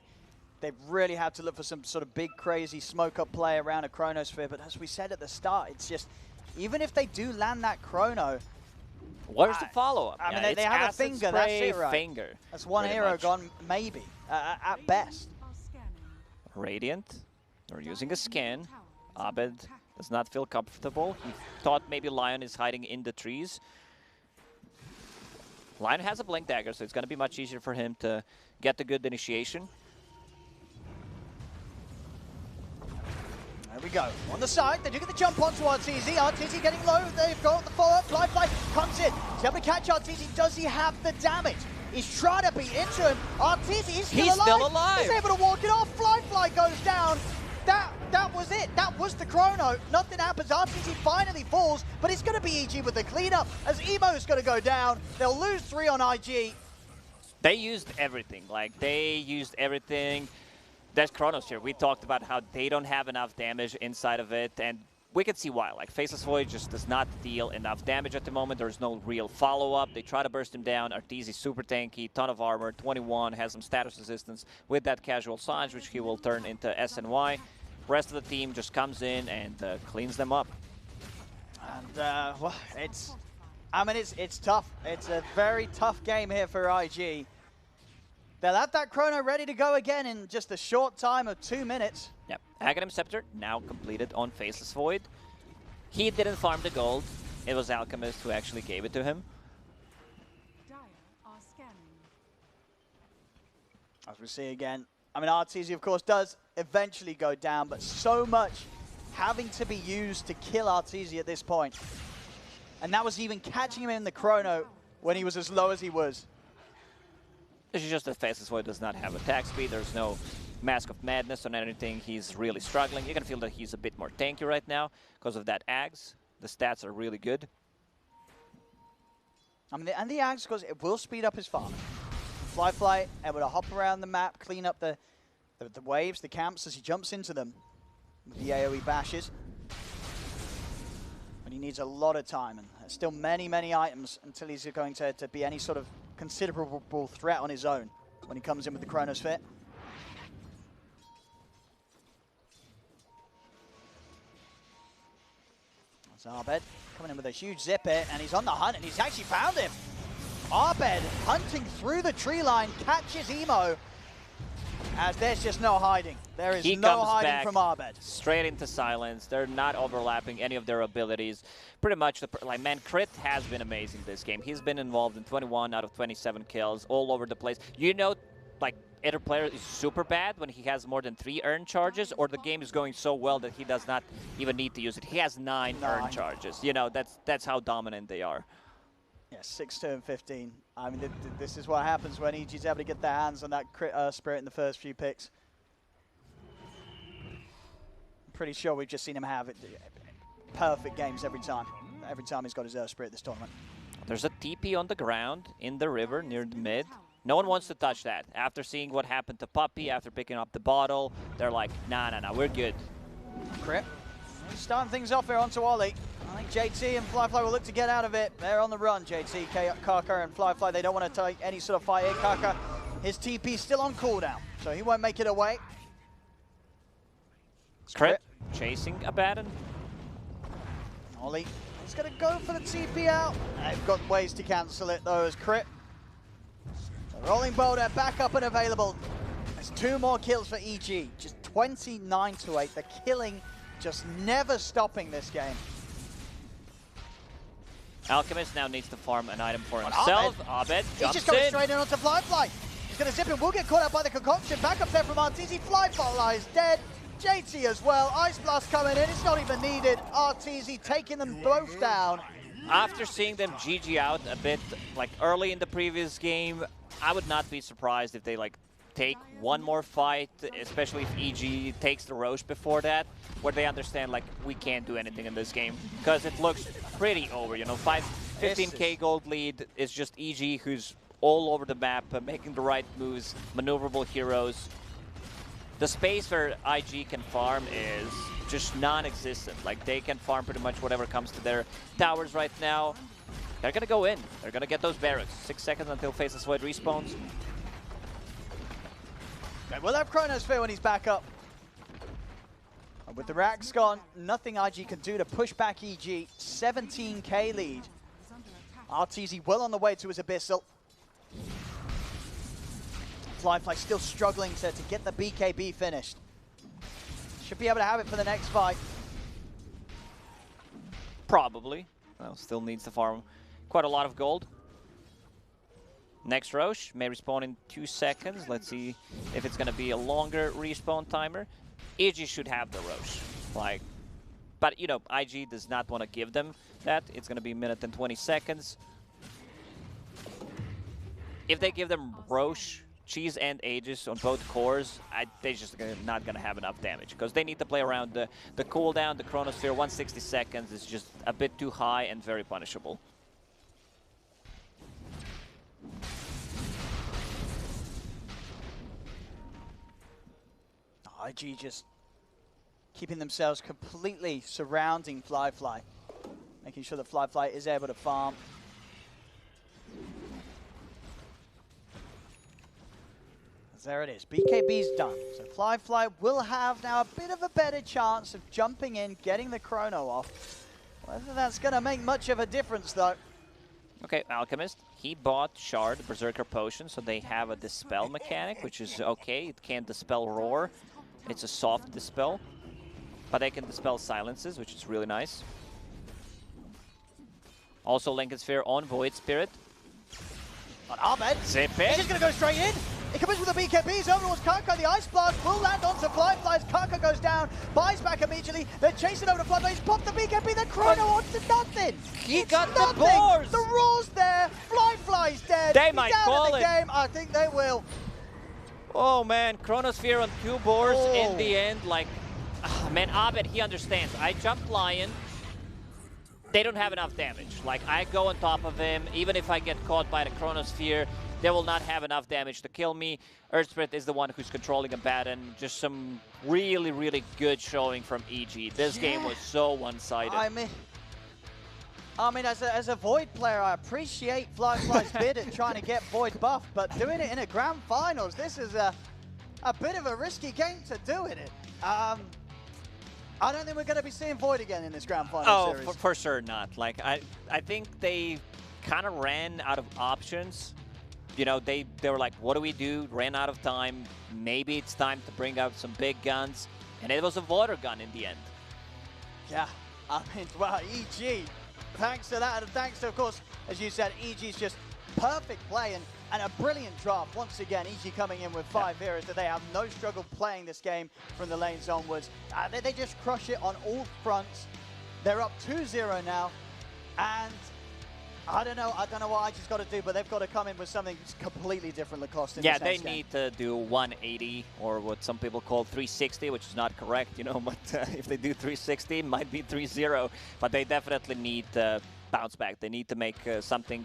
They've really had to look for some sort of big, crazy smoke-up play around a Chronosphere. But as we said at the start, it's just, even if they do land that Chrono, where's the follow-up? I mean, they have a finger, that's it, right? Finger. That's one hero gone, maybe, at best. Radiant, they're using a scan. Abed does not feel comfortable. He thought maybe Lion is hiding in the trees. Lion has a Blink Dagger, so it's going to be much easier for him to get the good initiation. There we go. On the side, they do get the jump onto Arteezy. Arteezy getting low. They've got the follow-up. Fly comes in. He's able to catch Arteezy. Does he have the damage? He's trying to beat into him. Arteezy is still alive. He's still alive. He's able to walk it off. Fly goes down. That was it. That was the Chrono. Nothing happens. Arteezy finally falls, but it's going to be EG with the cleanup as Emo's going to go down. They'll lose 3 on IG. They used everything. Like, they used everything. There's Chronosphere. We talked about how they don't have enough damage inside of it, and we can see why. Like, Faceless Void just does not deal enough damage at the moment. There's no real follow-up. They try to burst him down. Arteezy super tanky, ton of armor, 21, has some status resistance with that casual Sange, which he will turn into SNY. Rest of the team just comes in and cleans them up. And, well, it's tough. It's a very tough game here for IG. They'll have that chrono ready to go again in just a short time of 2 minutes. Yep, Aghanim Scepter now completed on Faceless Void. He didn't farm the gold. It was Alchemist who actually gave it to him. As we see again, I mean, Arteezy, of course, does eventually go down, but so much having to be used to kill Arteezy at this point. And that was even catching him in the chrono when he was as low as he was. This is just that Faceless Void does not have attack speed. There's no Mask of Madness on anything. He's really struggling. You can feel that he's a bit more tanky right now because of that Ags. The stats are really good. I mean, and the Ags, because it will speed up his farm. Fly, able to hop around the map, clean up the waves, the camps as he jumps into them with the AoE bashes. But he needs a lot of time, and there's still many, many items until he's going to be any sort of considerable threat on his own when he comes in with the Chronosphere. That's Arbed coming in with a huge zip hit, and he's on the hunt, and he's actually found him. Arbed hunting through the tree line, catches Emo, as there's just no hiding. There is no hiding from Arbed. Straight into silence. They're not overlapping any of their abilities. Pretty much, man, Crit has been amazing this game. He's been involved in 21 out of 27 kills, all over the place. You know, like, either player is super bad when he has more than 3 earn charges, or the game is going so well that he does not even need to use it. He has 9 earn charges. You know, that's how dominant they are. Yeah, 6-2 and 15. I mean, this is what happens when EG's able to get their hands on that crit spirit in the first few picks. I'm pretty sure we've just seen him have perfect games every time. Every time he's got his spirit this tournament. There's a TP on the ground in the river near the mid. No one wants to touch that. After seeing what happened to Puppey, after picking up the bottle, they're like, nah, we're good. Crit. Starting things off here onto Ollie. I think JT and Flyfly will look to get out of it. They're on the run, JT, Kaka, and Flyfly. They don't want to take any sort of fight here. Kaka, his TP still on cooldown, so he won't make it away. Crit, chasing Abaddon. Ollie is going to go for the TP out. They've got ways to cancel it, though, as Crit. The Rolling Boulder back up and available. There's 2 more kills for EG. Just 29-8. The killing just never stopping this game. Alchemist now needs to farm an item for himself. Abed jumps in. He's just going straight in onto Flyfly. He's going to zip him. We'll get caught out by the concoction. Back up there from Arteezy. Flyfly is dead. JT as well. Ice Blast coming in. It's not even needed. Arteezy taking them both down. After seeing them GG out a bit like early in the previous game, I would not be surprised if they like take one more fight, especially if EG takes the Roche before that, where they understand like we can't do anything in this game because it looks pretty over. You know, 15k gold lead is just EG who's all over the map, making the right moves, maneuverable heroes. The space where IG can farm is just non-existent. Like they can farm pretty much whatever comes to their towers right now. They're gonna go in. They're gonna get those barracks. 6 seconds until Faceless Void respawns. We'll have Chronosphere when he's back up. And with the racks gone, nothing IG can do to push back EG. 17k lead. Arteezy well on the way to his Abyssal. Flyfly still struggling to get the BKB finished. Should be able to have it for the next fight. Probably. Well, still needs to farm quite a lot of gold. Next Roche may respawn in 2 seconds. Let's see if it's going to be a longer respawn timer. EG should have the Roche. But, you know, IG does not want to give them that. It's going to be a minute and 20 seconds. If they give them Roche, Cheese, and Aegis on both cores, they're just not going to have enough damage because they need to play around the cooldown. The Chronosphere, 160 seconds is just a bit too high and very punishable. IG just keeping themselves completely surrounding Fly, making sure that Fly is able to farm. There it is. BKB's done. So Fly will have now a bit of a better chance of jumping in, getting the chrono off. Whether that's going to make much of a difference, though. Okay, Alchemist, he bought Shard, Berserker Potion, so they have a Dispel mechanic, which is okay. It can't Dispel Roar. It's a soft Dispel. But they can Dispel Silences, which is really nice. Also Lincoln Sphere on Void Spirit. On Abed. Zip it. He's just going to go straight in. He comes with the BKBs over towards Kaka. The Ice Blast will land onto Fly. Kaka goes down, buys back immediately. They're chasing over to Fly. He's popped the BKB. The chrono onto nothing. He got the boars. The Roar's there. Fly's dead. They He's might out call of the it. game. I think they will. Oh man, Chronosphere on 2 boars in the end. Like, man, Abed, he understands. I jumped Lion. They don't have enough damage. Like, I go on top of him. Even if I get caught by the Chronosphere, they will not have enough damage to kill me. Earth Spirit is the one who's controlling a Baton. Just some really, really good showing from EG. This game was so one-sided. I mean, as a Void player, I appreciate Fly's bid at trying to get Void buffed, but doing it in a grand finals, this is a bit of a risky game to do in it. I don't think we're going to be seeing Void again in this grand final series. Oh, for sure not. Like, I think they kind of ran out of options. You know, they were like, what do we do? Ran out of time. Maybe it's time to bring out some big guns. And it was a water gun in the end. Yeah, I mean, wow, EG, thanks to that, and thanks to, of course, as you said, EG's just perfect play and a brilliant draft. Once again, EG coming in with 5 heroes that they have no struggle playing this game from the lanes onwards. They just crush it on all fronts. They're up 2-0 now, and I don't know what I just got to do, but they've got to come in with something completely different, Lacoste. Yeah, they need to do 180, or what some people call 360, which is not correct, you know, but if they do 360, it might be 3-0, but they definitely need to bounce back. They need to make something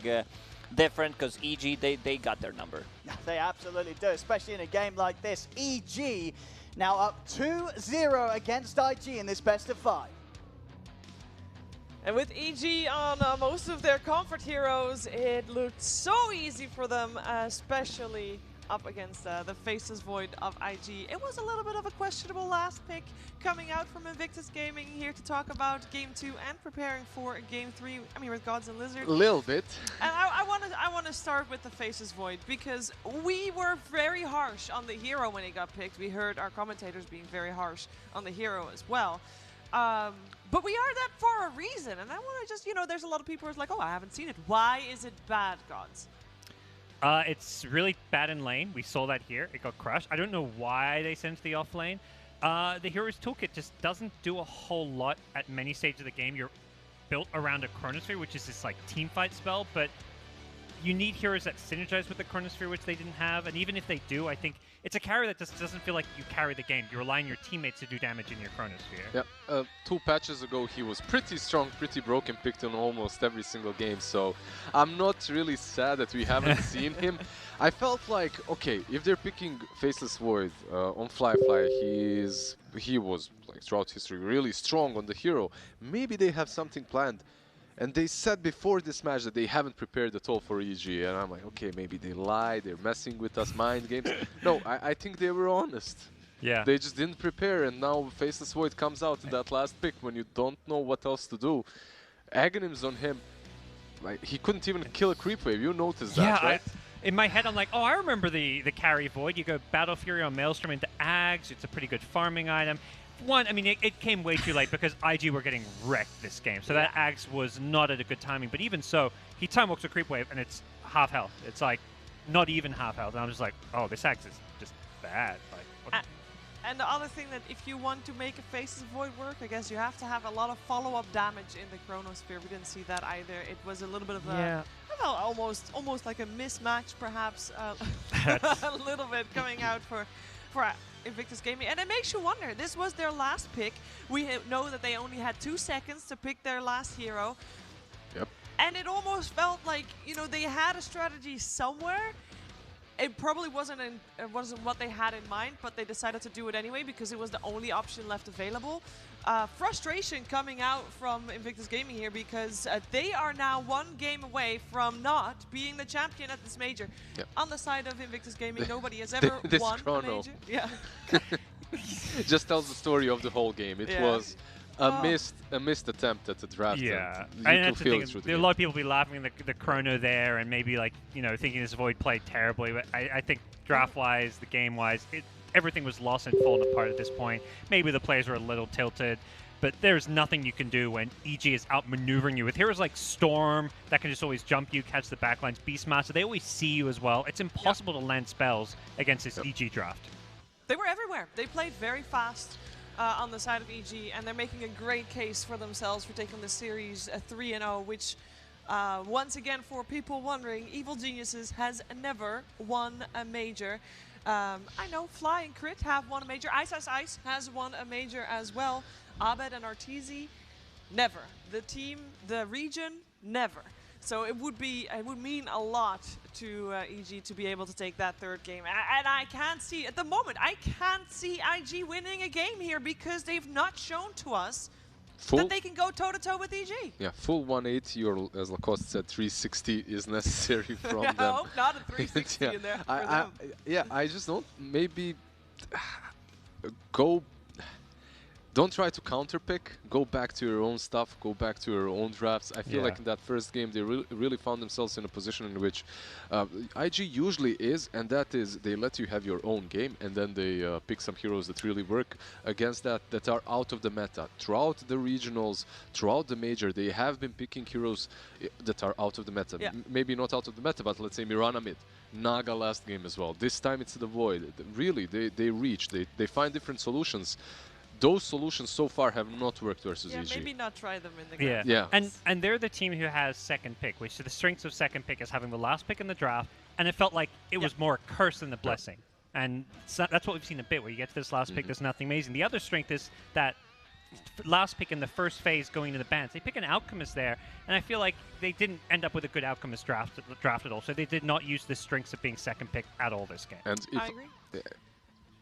different, because EG, they got their number. They absolutely do, especially in a game like this. EG now up 2-0 against IG in this best of 5. And with EG on most of their comfort heroes, it looked so easy for them, especially up against the Faceless Void of IG. It was a little bit of a questionable last pick coming out from Invictus Gaming, here to talk about Game 2 and preparing for Game 3, I mean, with Gods and Lizards. A little bit. And I want to start with the Faceless Void, because we were very harsh on the hero when he got picked. We heard our commentators being very harsh on the hero as well. But we are that for a reason, and I want to just, you know, there's a lot of people who's like, oh, I haven't seen it. Why is it bad, Gods? It's really bad in lane. We saw that here. It got crushed. I don't know why they sent the off lane. The Hero's Toolkit just doesn't do a whole lot at many stages of the game. You're built around a Chronosphere, which is this like team fight spell, but you need heroes that synergize with the Chronosphere, which they didn't have. And even if they do, I think it's a carry that just doesn't feel like you carry the game. You're relying on your teammates to do damage in your Chronosphere. Yeah, 2 patches ago he was pretty strong, pretty broken, picked in almost every single game. So I'm not really sad that we haven't seen him. I felt like, okay, if they're picking Faceless Void on Fly, he was like throughout history really strong on the hero. Maybe they have something planned. And they said before this match that they haven't prepared at all for EG, and I'm like, okay, maybe they lied, they're messing with us, mind games. No, I think they were honest. Yeah. They just didn't prepare, and now Faceless Void comes out in that last pick when you don't know what else to do. Aghanims on him, like, he couldn't even kill a creep wave, you noticed that, right? In my head, I'm like, oh, I remember the carry Void. You go Battle Fury on Maelstrom into Ags, it's a pretty good farming item. One, I mean, it came way too late because IG were getting wrecked this game, so that Axe was not at a good timing. But even so, he time walks a creep wave and it's half health. It's like not even half health, and I'm just like, oh, this Axe is just bad. Like, and the other thing that if you want to make a Faceless Void work, I guess you have to have a lot of follow-up damage in the Chronosphere. We didn't see that either. It was a little bit of a, I don't know, almost like a mismatch, perhaps, a little bit coming out for Invictus Gaming, and it makes you wonder. This was their last pick. We know that they only had 2 seconds to pick their last hero. Yep. And it almost felt like, you know, they had a strategy somewhere, it probably wasn't what they had in mind, but they decided to do it anyway because it was the only option left available. Frustration coming out from Invictus Gaming here because they are now 1 game away from not being the champion at this major. Yep. On the side of Invictus Gaming, nobody has ever won a major. Yeah. Just tells the story of the whole game. It was a missed attempt at the draft. Yeah, and that's the thing. There are a lot of people be laughing at the chrono there, and maybe like thinking this Void played terribly. But I think draft-wise, the game-wise, everything was lost and fallen apart at this point. Maybe the players were a little tilted, but there's nothing you can do when EG is outmaneuvering you. With heroes like Storm that can just always jump you, catch the backlines, Beastmaster, they always see you as well. It's impossible to land spells against this EG draft. They were everywhere. They played very fast on the side of EG, and they're making a great case for themselves for taking the series 3-0, which, once again, for people wondering, Evil Geniuses has never won a major. I know Fly and Crit have won a major. Ice has won a major as well. Abed and Arteezy, never. The team, the region, never. So it would mean a lot to EG to be able to take that 3rd game. And I can't see, at the moment, I can't see IG winning a game here because they've not shown to us that they can go toe-to-toe with EG. Yeah, full 180 or, as Lacoste said, 360 is necessary from them. I hope not a 360 in there for them. Yeah, I just don't, maybe go... Don't try to counterpick. Go back to your own stuff. Go back to your own drafts. I feel like in that first game, they really found themselves in a position in which IG usually is, and that is they let you have your own game, and then they pick some heroes that really work against that are out of the meta. Throughout the regionals, throughout the major, they have been picking heroes that are out of the meta. Maybe not out of the meta, but let's say Mirana mid. Naga last game as well. This time it's the Void. Really, they reach. They find different solutions. Those solutions so far have not worked versus EG. Maybe not try them in the grand finals. And they're the team who has 2nd pick, which the strengths of 2nd pick is having the last pick in the draft, and it felt like it was more a curse than a blessing. And so that's what we've seen a bit, where you get to this last pick, there's nothing amazing. The other strength is that last pick in the first phase going to the bans. They pick an Alchemist there, and I feel like they didn't end up with a good Alchemist draft at all, so they did not use the strengths of being 2nd pick at all this game. And I agree.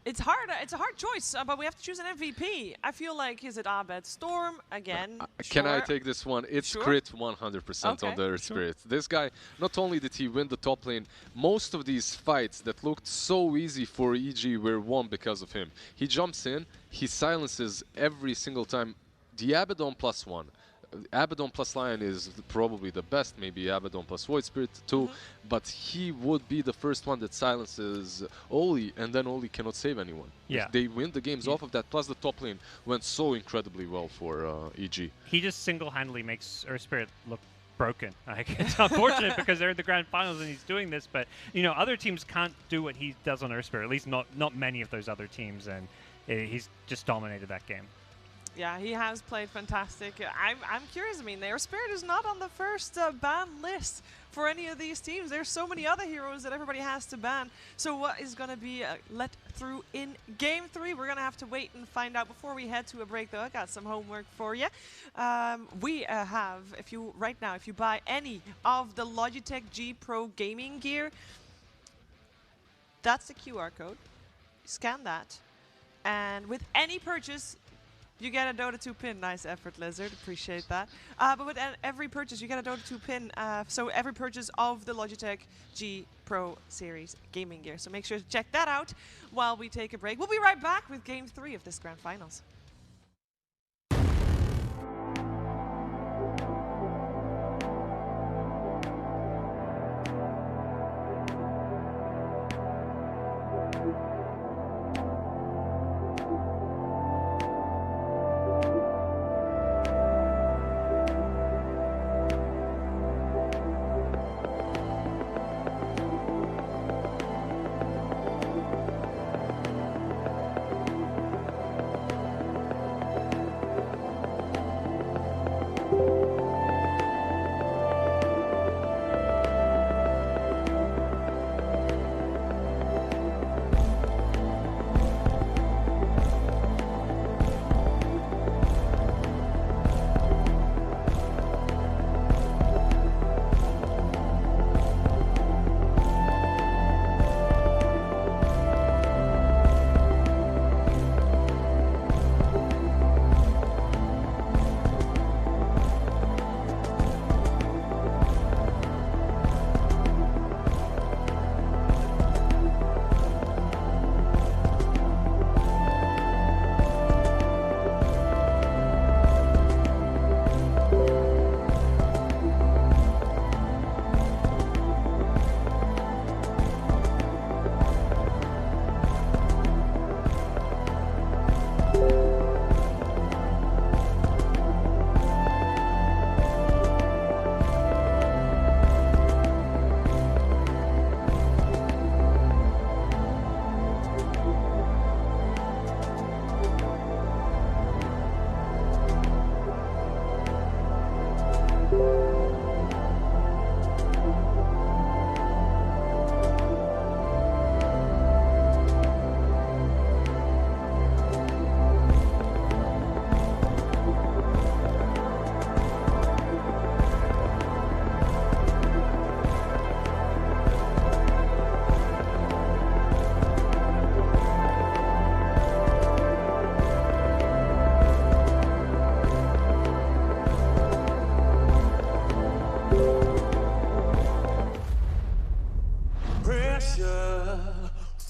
It's hard. It's a hard choice, but we have to choose an MVP. I feel like, is it Abed? Storm again? Can I take this one? It's Crit 100% on the Earth Spirit. This guy, not only did he win the top lane, most of these fights that looked so easy for EG were won because of him. He jumps in, he silences every single time. The Abaddon +1. Abaddon plus Lion is probably the best, maybe Abaddon plus Void Spirit too, but he would be the first one that silences Oli, and then Oli cannot save anyone. Yeah. They win the games off of that, plus the top lane went so incredibly well for EG. He just single-handedly makes Earth Spirit look broken. Like, it's unfortunate because they're in the grand finals and he's doing this, but other teams can't do what he does on Earth Spirit, at least not many of those other teams, and he's just dominated that game. Yeah, he has played fantastic. I'm curious. I mean, their Spirit is not on the first ban list for any of these teams. There's so many other heroes that everybody has to ban. So what is going to be let through in Game 3? We're going to have to wait and find out. Before we head to a break, though, I got some homework for you. We have, if you buy any of the Logitech G Pro gaming gear, that's the QR code. Scan that. And with any purchase, you get a Dota 2 pin. Nice effort, Lizard. Appreciate that. But with every purchase, you get a Dota 2 pin. So every purchase of the Logitech G Pro Series gaming gear. So make sure to check that out while we take a break. We'll be right back with Game 3 of this Grand Finals.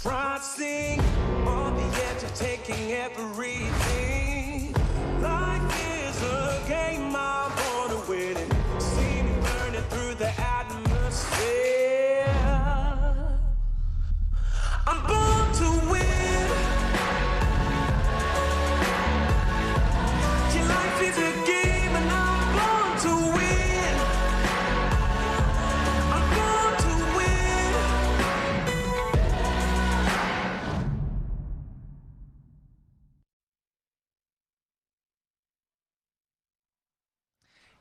Crossing on the edge of taking everything. Life is a game I'm born to win it. See me burning through the atmosphere. I'm born to win. Your life is a game and I'm born to win. I'm born to win.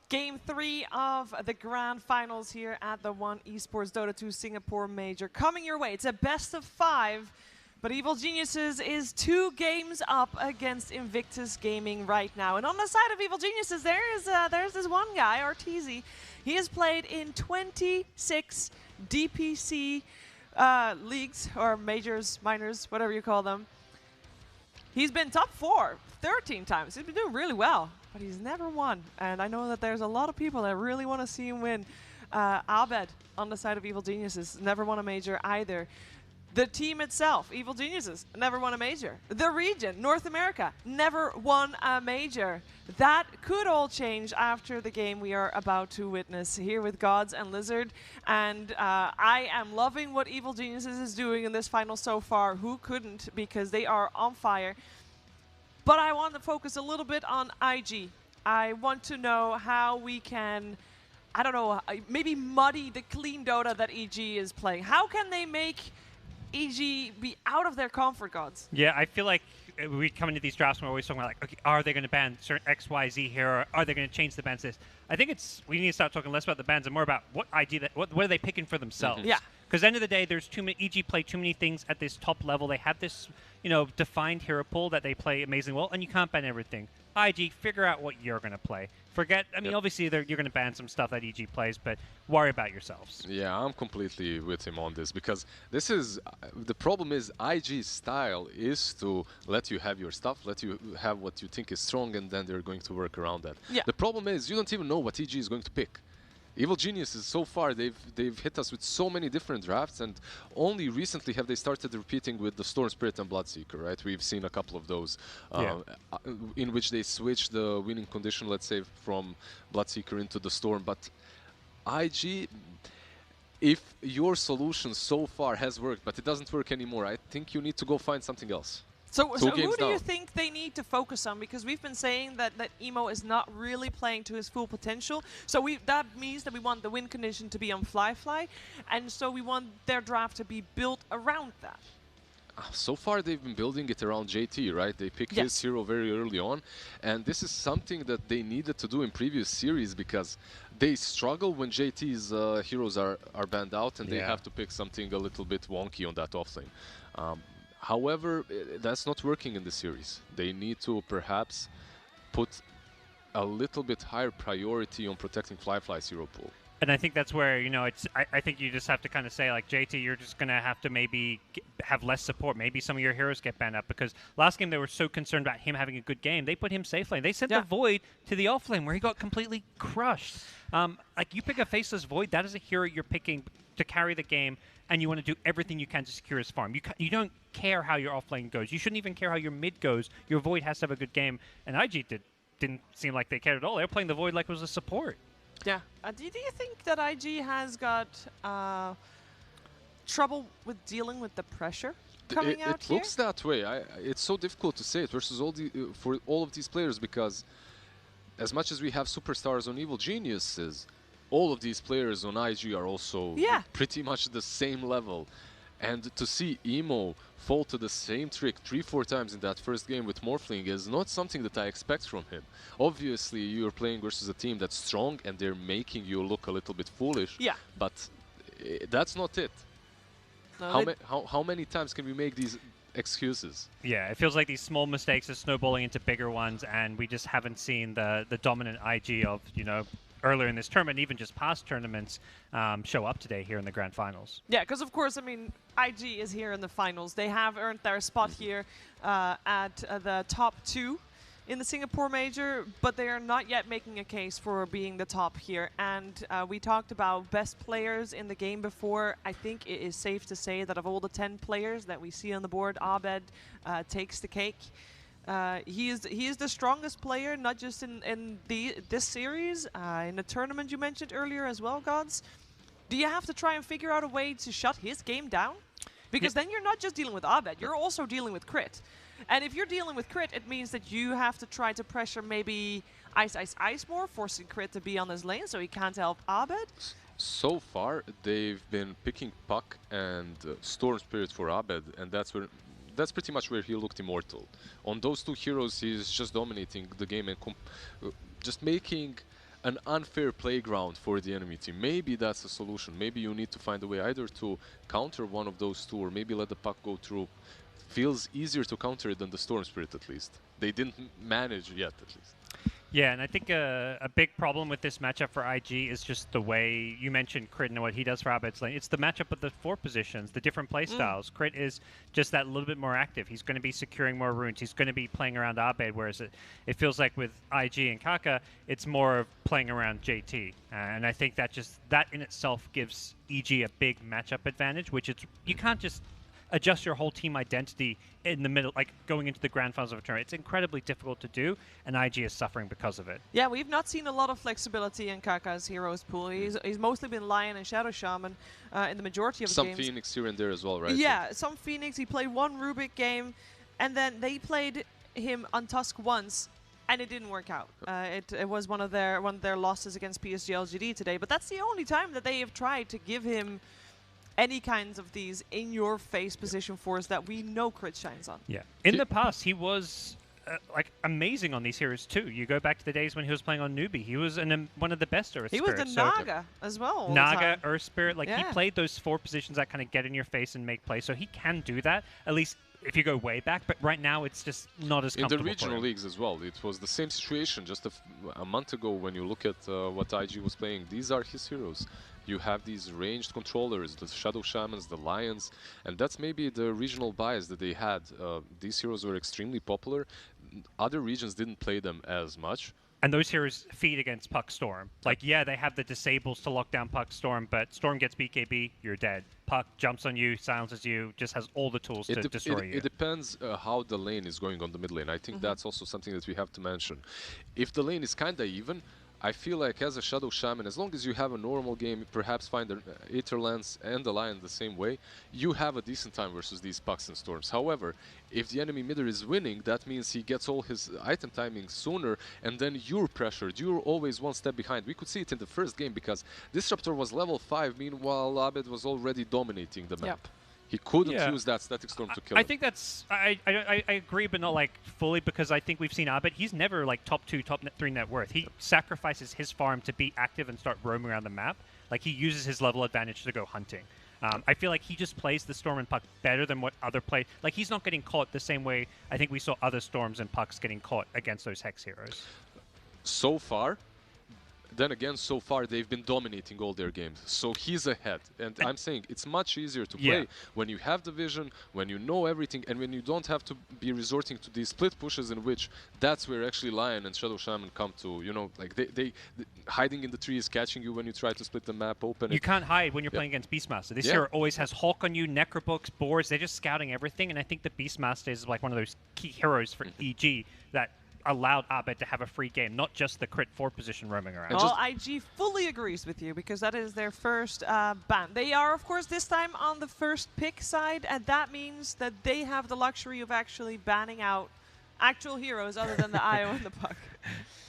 Game 3 of the grand finals here at the One Esports Dota 2 Singapore Major. Coming your way, it's a best of 5, but Evil Geniuses is 2 games up against Invictus Gaming right now. And on the side of Evil Geniuses, there's this one guy, Arteezy. He has played in 26 DPC leagues, or majors, minors, whatever you call them. He's been top 4 13 times. He's been doing really well, but he's never won. And I know that there's a lot of people that really want to see him win. Abed, on the side of Evil Geniuses, never won a major either. The team itself, Evil Geniuses, never won a major. The region, North America, never won a major. That could all change after the game we are about to witness here with Gods and Lizard. And I am loving what Evil Geniuses is doing in this final so far. Who couldn't? Because they are on fire. But I want to focus a little bit on IG. I want to know how we can, I don't know, maybe muddy the clean Dota that EG is playing. How can they make EG be out of their comfort, Gods? Yeah, I feel like we come into these drafts and we're always talking about, like, okay, are they going to ban certain X, Y, Z here, or are they going to change the bans list? I think we need to start talking less about the bans and more about what IG, what are they picking for themselves? Yeah. Because at the end of the day, there's too many, EG play too many things at this top level. They have this, you know, defined hero pool that they play amazingly well, and you can't ban everything. IG, figure out what you're going to play. Forget, I mean, obviously you're going to ban some stuff that EG plays, but worry about yourselves. Yeah, I'm completely with him on this, because this is, the problem is IG's style is to let you have your stuff, let you have what you think is strong, and then they're going to work around that. Yeah. The problem is you don't even know what EG is going to pick. Evil Geniuses, so far, they've hit us with so many different drafts, and only recently have they started repeating with the Storm Spirit and Bloodseeker, right? We've seen a couple of those, in which they switched the winning condition, let's say, from Bloodseeker into the Storm. But IG, if your solution so far has worked, but it doesn't work anymore, I think you need to go find something else. So who do you think they need to focus on? Because we've been saying that Emo is not really playing to his full potential. So that means that we want the win condition to be on Fly, and so we want their draft to be built around that. So far, they've been building it around JT, right? They picked his hero very early on, and this is something that they needed to do in previous series, because they struggle when JT's heroes are banned out, and they have to pick something a little bit wonky on that offlane. However, that's not working in the series. They need to perhaps put a little bit higher priority on protecting Fly's hero pool. And I think that's where, you know, I think you just have to kind of say, like, JT, you're just going to have to maybe have less support. Maybe some of your heroes get banned up, because last game they were so concerned about him having a good game. They put him safe lane. They sent the Void to the off lane where he got completely crushed. Like, you pick a Faceless Void, that is a hero you're picking to carry the game, and you want to do everything you can to secure his farm. You don't care how your offlane goes. You shouldn't even care how your mid goes. Your Void has to have a good game. And IG didn't seem like they cared at all. They were playing the Void like it was a support. Yeah. Do you think that IG has got trouble with dealing with the pressure coming out here? It looks that way. It's so difficult to say it versus for all of these players, because as much as we have superstars on Evil Geniuses, all of these players on IG are also pretty much the same level. And to see Emo fall to the same trick 3-4 times in that first game with Morphling is not something that I expect from him. Obviously, you're playing versus a team that's strong and they're making you look a little bit foolish. Yeah. But that's not it. No, how many times can we make these excuses? Yeah, it feels like these small mistakes are snowballing into bigger ones, and we just haven't seen the dominant IG of, you know, earlier in this tournament, even just past tournaments, show up today here in the grand finals. Yeah, because of course, I mean, IG is here in the finals. They have earned their spot here at the top 2. in the Singapore major, but they are not yet making a case for being the top here. And we talked about best players in the game before. I think it is safe to say that of all the 10 players that we see on the board, Abed takes the cake. He is the strongest player, not just in this series, in the tournament you mentioned earlier as well, Gods. Do you have to try and figure out a way to shut his game down? Because then you're not just dealing with Abed, you're also dealing with Crit. And if you're dealing with Crit, it means that you have to try to pressure maybe Ice more, forcing Crit to be on his lane so he can't help Abed. So far, they've been picking Puck and Storm Spirit for Abed, and that's pretty much where he looked immortal. On those two heroes, he's just dominating the game and just making an unfair playground for the enemy team. Maybe that's a solution. Maybe you need to find a way either to counter one of those two or maybe let the Puck go through. Feels easier to counter it than the Storm Spirit, at least. They didn't manage yet, at least. Yeah, and I think a big problem with this matchup for IG is just the way you mentioned Crit and what he does for Abed's lane. It's the matchup of the 4 positions, the different play styles. Crit is just that little bit more active. He's going to be securing more runes. He's going to be playing around Abed, whereas it feels like with IG and Kaka, it's more of playing around JT. And I think that in itself gives EG a big matchup advantage, which you can't just adjust your whole team identity in the middle, like going into the grand finals of a tournament. It's incredibly difficult to do, and IG is suffering because of it. Yeah, we've not seen a lot of flexibility in Kaka's heroes pool. He's mostly been Lion and Shadow Shaman in the majority of the games. Some Phoenix here and there as well, right? Yeah, some Phoenix. He played one Rubik game, and then they played him on Tusk once, and it didn't work out. It was one of their losses against PSG LGD today, but that's the only time that they have tried to give him any kinds of these in-your-face position fours that we know Crit shines on. Yeah. In the past, he was like amazing on these heroes too. You go back to the days when he was playing on Newbie. He was one of the best Earth Spirits. He was the Naga as well. Naga, Earth Spirit, like he played those 4 positions that kind of get in your face and make plays. So he can do that, at least if you go way back. But right now, it's just not as comfortable. In the regional leagues as well, it was the same situation just a month ago when you look at what IG was playing. These are his heroes. You have these ranged controllers, the Shadow Shamans, the Lions, and that's maybe the regional bias that they had. These heroes were extremely popular. Other regions didn't play them as much. And those heroes feed against Puck Storm. Like, yeah, they have the disables to lock down Puck Storm, but Storm gets BKB, you're dead. Puck jumps on you, silences you, just has all the tools to destroy you. It depends how the lane is going on the mid lane. I think that's also something that we have to mention. If the lane is kind of even, I feel like as a Shadow Shaman, as long as you have a normal game, perhaps find the Aether Lance and the Lion the same way, you have a decent time versus these Pucks and Storms. However, if the enemy midder is winning, that means he gets all his item timing sooner, and then you're pressured. You're always one step behind. We could see it in the first game because Disruptor was level 5, meanwhile Abed was already dominating the map. Yep. He couldn't use that Static Storm to kill him. I think that's... I agree, but not like fully, because I think we've seen Abed. He's never like top 2, top 3 net worth. He sacrifices his farm to be active and start roaming around the map. Like, he uses his level advantage to go hunting. I feel like he just plays the Storm and Puck better than what other play. Like, he's not getting caught the same way I think we saw other Storms and Pucks getting caught against those Hex heroes. So far, then again, so far they've been dominating all their games. So he's ahead. And I'm saying it's much easier to play when you have the vision, when you know everything, and when you don't have to be resorting to these split pushes in which that's where actually Lion and Shadow Shaman come to, you know, like they hiding in the trees, catching you when you try to split the map open. You can't hide when you're playing against Beastmaster. This hero always has Hawk on you, Necrobooks, Boars. They're just scouting everything, and I think the Beastmaster is like one of those key heroes for EG that allowed Abed to have a free game, not just the Crit 4 position roaming around. Well, IG fully agrees with you because that is their first ban. They are, of course, this time on the first pick side, and that means that they have the luxury of actually banning out actual heroes other than the IO and the Puck.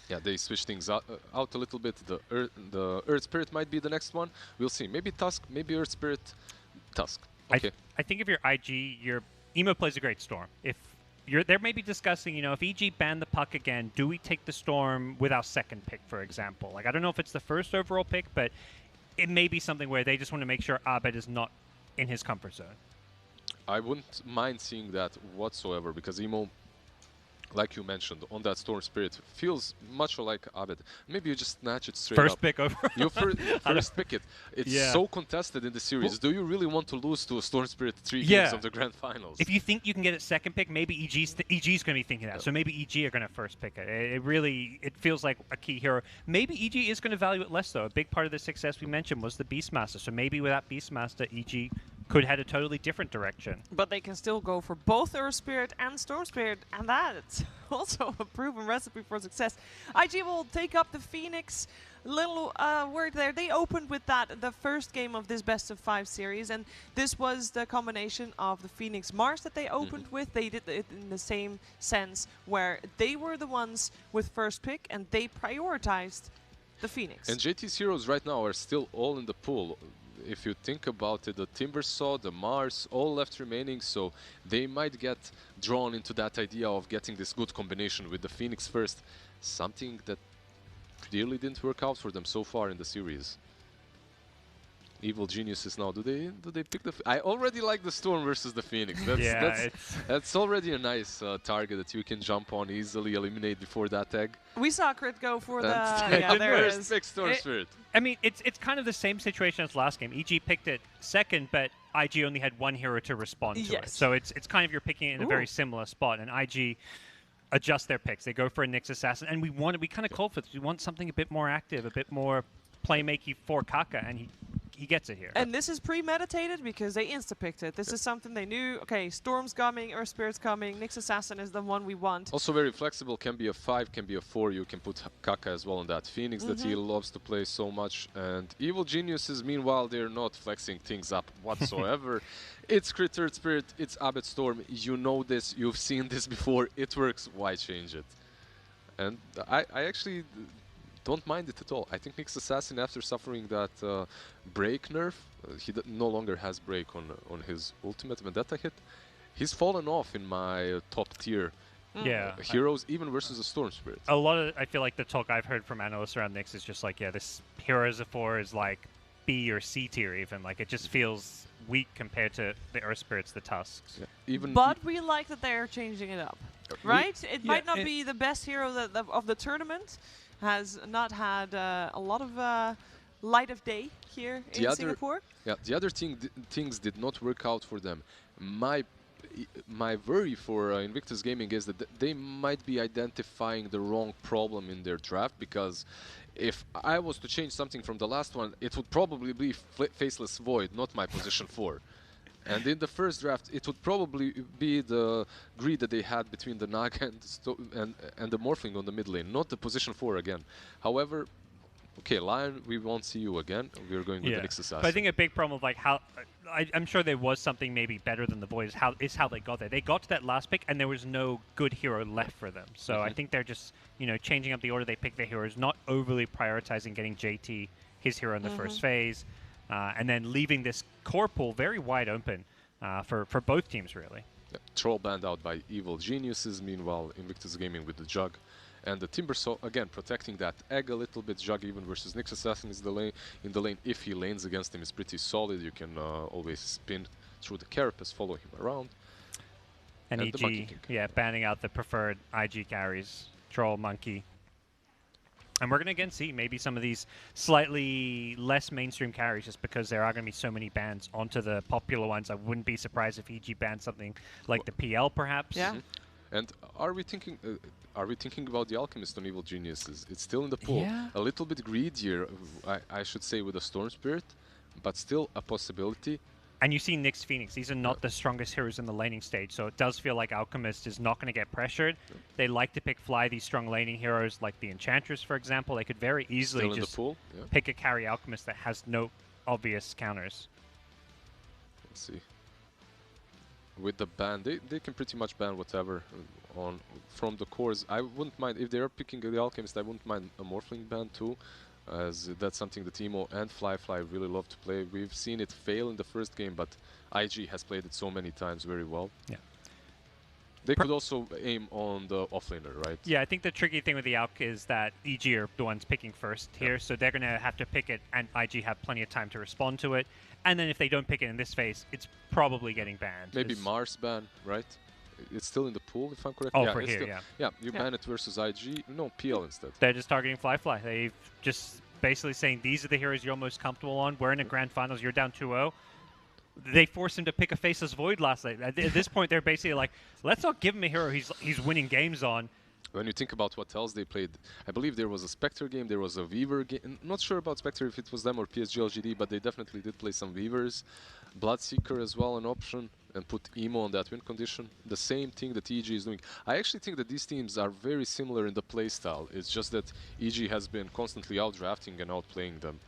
Yeah, they switch things out a little bit. The Earth Spirit might be the next one. We'll see. Maybe Tusk, maybe Earth Spirit, Tusk. Okay. I think if you're IG, your Emo plays a great Storm. If they're maybe discussing, you know, if EG banned the Puck again, do we take the Storm with our second pick, for example? Like, I don't know if it's the first overall pick, but it may be something where they just want to make sure Abed is not in his comfort zone. I wouldn't mind seeing that whatsoever, because Emo like you mentioned, on that Storm Spirit, feels much like Abed. Maybe you just snatch it straight first up. Pick over. You first pick it. It's so contested in the series. Well, do you really want to lose to a Storm Spirit 3 games of the Grand Finals? If you think you can get it second pick, maybe EG's going to be thinking that. So maybe EG are going to first pick it. It feels like a key hero. Maybe EG is going to value it less, though. A big part of the success we mentioned was the Beastmaster. So maybe without Beastmaster, EG could head a totally different direction. But they can still go for both Earth Spirit and Storm Spirit, and that's also a proven recipe for success. IG will take up the Phoenix. Little word there. They opened with that, the first game of this best of 5 series, and this was the combination of the Phoenix Mars that they opened with. They did it in the same sense, where they were the ones with first pick, and they prioritized the Phoenix. And JT's heroes right now are still all in the pool. If you think about it, the Timbersaw, the Mars, all left remaining, so they might get drawn into that idea of getting this good combination with the Phoenix first, something that clearly didn't work out for them so far in the series. Evil Geniuses now, do they pick the... I already like the Storm versus the Phoenix. That's already a nice target that you can jump on easily, eliminate before that egg. We saw Crit go for the... there it is. Pick Storm Spirit. I mean, it's kind of the same situation as last game. EG picked it second, but IG only had one hero to respond to it. So it's kind of you're picking it in a very similar spot, and IG adjust their picks. They go for a Nyx Assassin, and we kind of called for this. We want something a bit more active, a bit more playmaking for Kaka, and he gets it here. And this is premeditated because they insta-picked it. This is something they knew. Okay, Storm's coming, Earth Spirit's coming, Nyx Assassin is the one we want. Also very flexible, can be a 5, can be a 4. You can put Kaka as well on that Phoenix that he loves to play so much. And Evil Geniuses, meanwhile, they're not flexing things up whatsoever. It's Crit Third Spirit, it's Abed Storm. You know this, you've seen this before. It works, why change it? And I actually don't mind it at all. I think Nyx Assassin, after suffering that break nerf, he no longer has break on his ultimate Vendetta hit. He's fallen off in my top tier heroes, even versus the Storm Spirit. A lot of, I feel like the talk I've heard from analysts around Nyx is just like, this Heroes of 4 is like B or C tier even. Like, it just feels weak compared to the Earth Spirits, the Tusks. But we like that they're changing it up, right? It might not be the best hero of the tournament. Has not had a lot of light of day here in Singapore. Yeah, the other things did not work out for them. My worry for Invictus Gaming is that they might be identifying the wrong problem in their draft, because if I was to change something from the last one, it would probably be Faceless Void, not my position 4. And in the first draft, it would probably be the greed that they had between the Naga and the Morphling on the mid lane, not the position 4 again. However, okay, Lion, we won't see you again. We're going with the Nyx Assassin. But I think a big problem of like how I'm sure there was something maybe better than the Void is how they got there. They got to that last pick and there was no good hero left for them. So I think they're just changing up the order they pick their heroes, not overly prioritizing getting JT his hero in the first phase. And then leaving this core pool very wide open for both teams, really. Yeah. Troll banned out by Evil Geniuses, meanwhile Invictus Gaming with the Jug. And the Timbersaw, again, protecting that egg a little bit. Jug even versus Nyx Assassin is in the lane. If he lanes against him, is pretty solid. You can always spin through the Carapace, follow him around. And EG, banning out the preferred IG carries. Troll, Monkey. And we're going to again see maybe some of these slightly less mainstream carries just because there are going to be so many bans onto the popular ones. I wouldn't be surprised if EG banned something like the PL perhaps. Yeah. And are we thinking about the Alchemist on Evil Geniuses? It's still in the pool. Yeah. A little bit greedier, I should say, with a Storm Spirit, but still a possibility. And you see Nyx Phoenix. These are not the strongest heroes in the laning stage, so it does feel like Alchemist is not going to get pressured. They like to pick these strong laning heroes like the Enchantress, for example. They could very easily just pick a carry Alchemist that has no obvious counters. Let's see. With the ban, they can pretty much ban whatever from the cores. I wouldn't mind, if they are picking the Alchemist, I wouldn't mind a Morphling ban too. As that's something that Emo and Fly really love to play. We've seen it fail in the first game, but IG has played it so many times very well. Yeah. They could also aim on the offlaner, right? Yeah, I think the tricky thing with the Alch is that EG are the ones picking first here, so they're going to have to pick it, and IG have plenty of time to respond to it. And then if they don't pick it in this phase, it's probably getting banned. Maybe Mars ban, right? It's still in the pool, if I'm correct. Oh, yeah, for here, still, yeah. Yeah, you ban it versus IG. No, PL instead. They're just targeting Fly. They've just basically saying these are the heroes you're most comfortable on. We're in the grand finals. You're down 2-0. They forced him to pick a Faceless Void last night. At this point, they're basically like, let's not give him a hero he's winning games on. When you think about what else they played, I believe there was a Spectre game, there was a Weaver game. Not sure about Spectre if it was them or PSG LGD, but they definitely did play some Weavers. Bloodseeker as well, an option, and put Emo on that win condition. The same thing that EG is doing. I actually think that these teams are very similar in the playstyle. It's just that EG has been constantly outdrafting and outplaying them.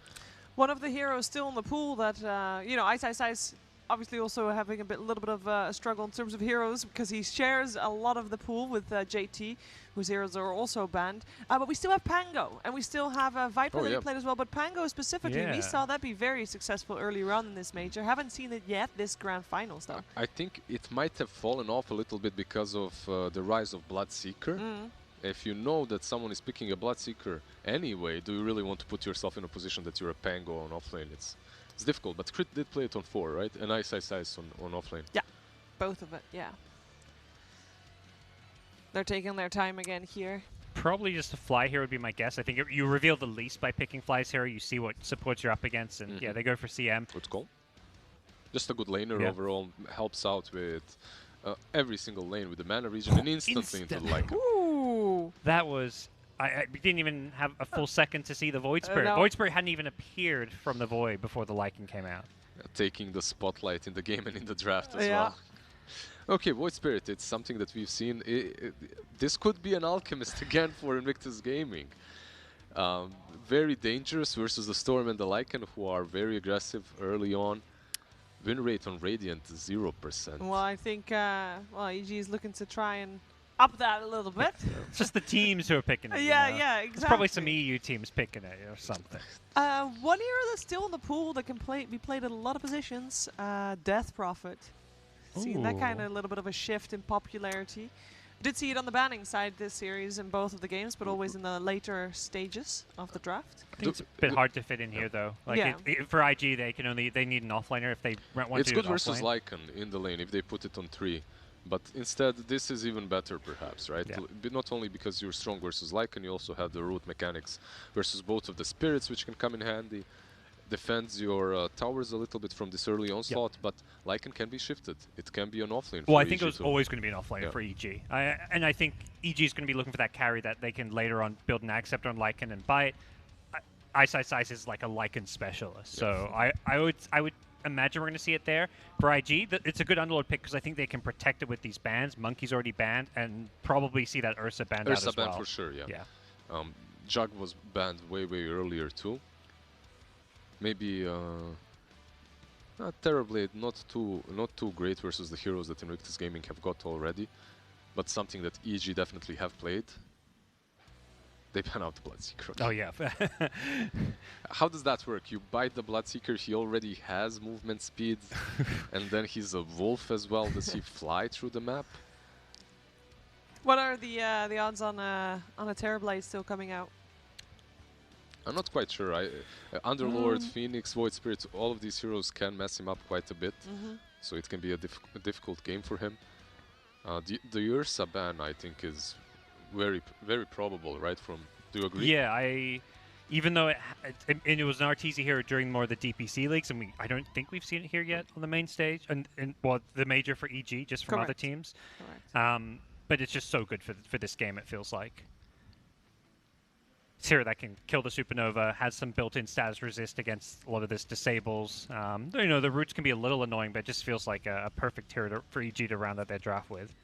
One of the heroes still in the pool that, you know, Ice obviously also having a little bit of a struggle in terms of heroes because he shares a lot of the pool with JT, whose heroes are also banned. But we still have Pango, and we still have Viper that he played as well. But Pango specifically, we saw that be very successful earlier on in this major. Haven't seen it yet this grand finals, though. I think it might have fallen off a little bit because of the rise of Bloodseeker. If you know that someone is picking a Bloodseeker anyway, do you really want to put yourself in a position that you're a Pango on offlane? It's difficult, but Crit did play it on 4, right? And Ice on offlane. Yeah, both of it, yeah. They're taking their time again here. Probably just a Fly here would be my guess. I think you reveal the least by picking Fly's hero. You see what supports you're up against, and yeah, they go for CM. Good call. Just a good laner overall, helps out with every single lane with the mana region and instantly into the Lycan. Ooh! That was... we didn't even have a full second to see the Void Spirit. No. Void Spirit hadn't even appeared from the Void before the Lycan came out. Taking the spotlight in the game and in the draft as well. Okay, Void Spirit, it's something that we've seen. This could be an Alchemist again for Invictus Gaming. Very dangerous versus the Storm and the Lycan, who are very aggressive early on. Win rate on Radiant, 0%. Well, I think EG is looking to try and up that a little bit. It's just the teams who are picking it. Yeah, you know? yeah, exactly. It's probably some EU teams picking it or something. One hero that's still in the pool that can be played in a lot of positions, Death Prophet. Seeing that kind of little bit of a shift in popularity. Did see it on the banning side this series in both of the games, but always in the later stages of the draft. I think it's a bit hard to fit in here, though. Like for IG, they need an offlaner if they want to do It's good versus offlane. Lycan in the lane if they put it on 3. But instead, this is even better, perhaps, right? Not only because you're strong versus Lycan, you also have the root mechanics versus both of the spirits, which can come in handy. Defends your towers a little bit from this early onslaught, but Lycan can be shifted. It can be an offlane. Well, I think it was always going to be an offlane for EG. And I think EG is going to be looking for that carry that they can later on build an Accept on Lycan and buy it. Ice is like a Lycan specialist, so I would imagine we're going to see it there. For IG, it's a good underlord pick because I think they can protect it with these bans. Monkey's already banned, and probably see that Ursa banned out as well. Ursa banned for sure, yeah. Jug was banned way earlier too. Maybe not terribly, not too great versus the heroes that Invictus Gaming have got already, but something that EG definitely have played. They ban out the Bloodseeker. Oh yeah. How does that work? You bite the Bloodseeker, he already has movement speed, and then he's a wolf as well. Does he fly through the map? What are the odds on a Terrorblade still coming out? I'm not quite sure. Underlord, Phoenix, Void Spirit, all of these heroes can mess him up quite a bit, so it can be a difficult game for him. The Ursa ban, I think, is very probable, right? Do you agree? Yeah, even though it was an RTZ hero during more of the DPC leagues, and I don't think we've seen it here yet on the main stage, and well, the major for EG, just from other teams. Correct. But it's just so good for this game, it feels like. It's hero that can kill the Supernova, has some built-in status resist against a lot of this disables. You know, the roots can be a little annoying, but it just feels like a perfect hero for EG to round out their draft with.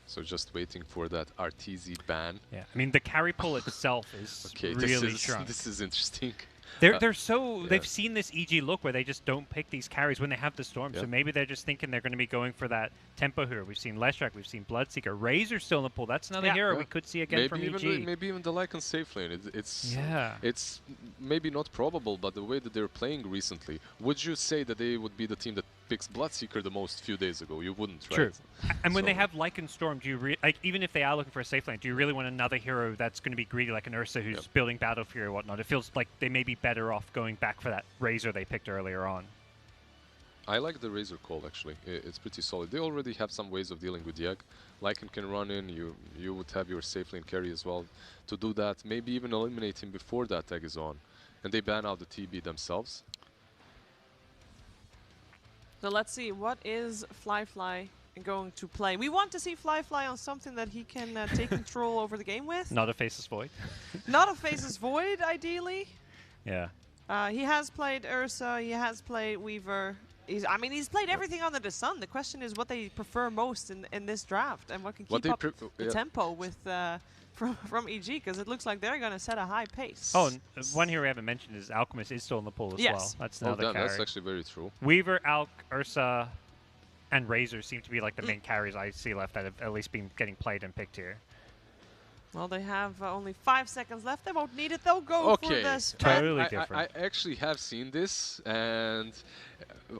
So just waiting for that RTZ ban. Yeah, I mean the carry pull itself is really strong. This is interesting. They've seen this EG look where they just don't pick these carries when they have the Storm. So maybe they're just thinking they're going to be going for that tempo hero. We've seen Leshrac, we've seen Bloodseeker. Razor's still in the pool. That's another hero we could see again from EG. Maybe even the Lycan safe lane. It's maybe not probable, but the way that they're playing recently, would you say that they would be the team that picks Bloodseeker the most few days ago? You wouldn't, right? True. And when they have Lycan Storm, do you even if they are looking for a safe lane, do you really want another hero that's going to be greedy like an Ursa who's building Battle Fury or whatnot? It feels like they may be better off going back for that Razor they picked earlier on. I like the Razor call, actually. It's pretty solid. They already have some ways of dealing with Yag. Lycan can run in, you would have your safe lane carry as well to do that. Maybe even eliminate him before that tag is on. And they ban out the TB themselves. So let's see, what is Fly going to play? We want to see Fly on something that he can take control over the game with. Not a Faceless Void. Not a Faceless Void, ideally. Yeah. He has played Ursa, he has played Weaver. He's played everything under the sun. The question is what they prefer most in this draft and what can keep up the tempo with from EG, because it looks like they're going to set a high pace. Oh, and one hero we haven't mentioned is Alchemist is still in the pool as well. That's another carry. That's actually very true. Weaver, Alk, Ursa, and Razor seem to be like the main carries I see left that have at least been getting played and picked here. Well, they have only 5 seconds left. They won't need it. They'll go for this. Totally different. I actually have seen this, and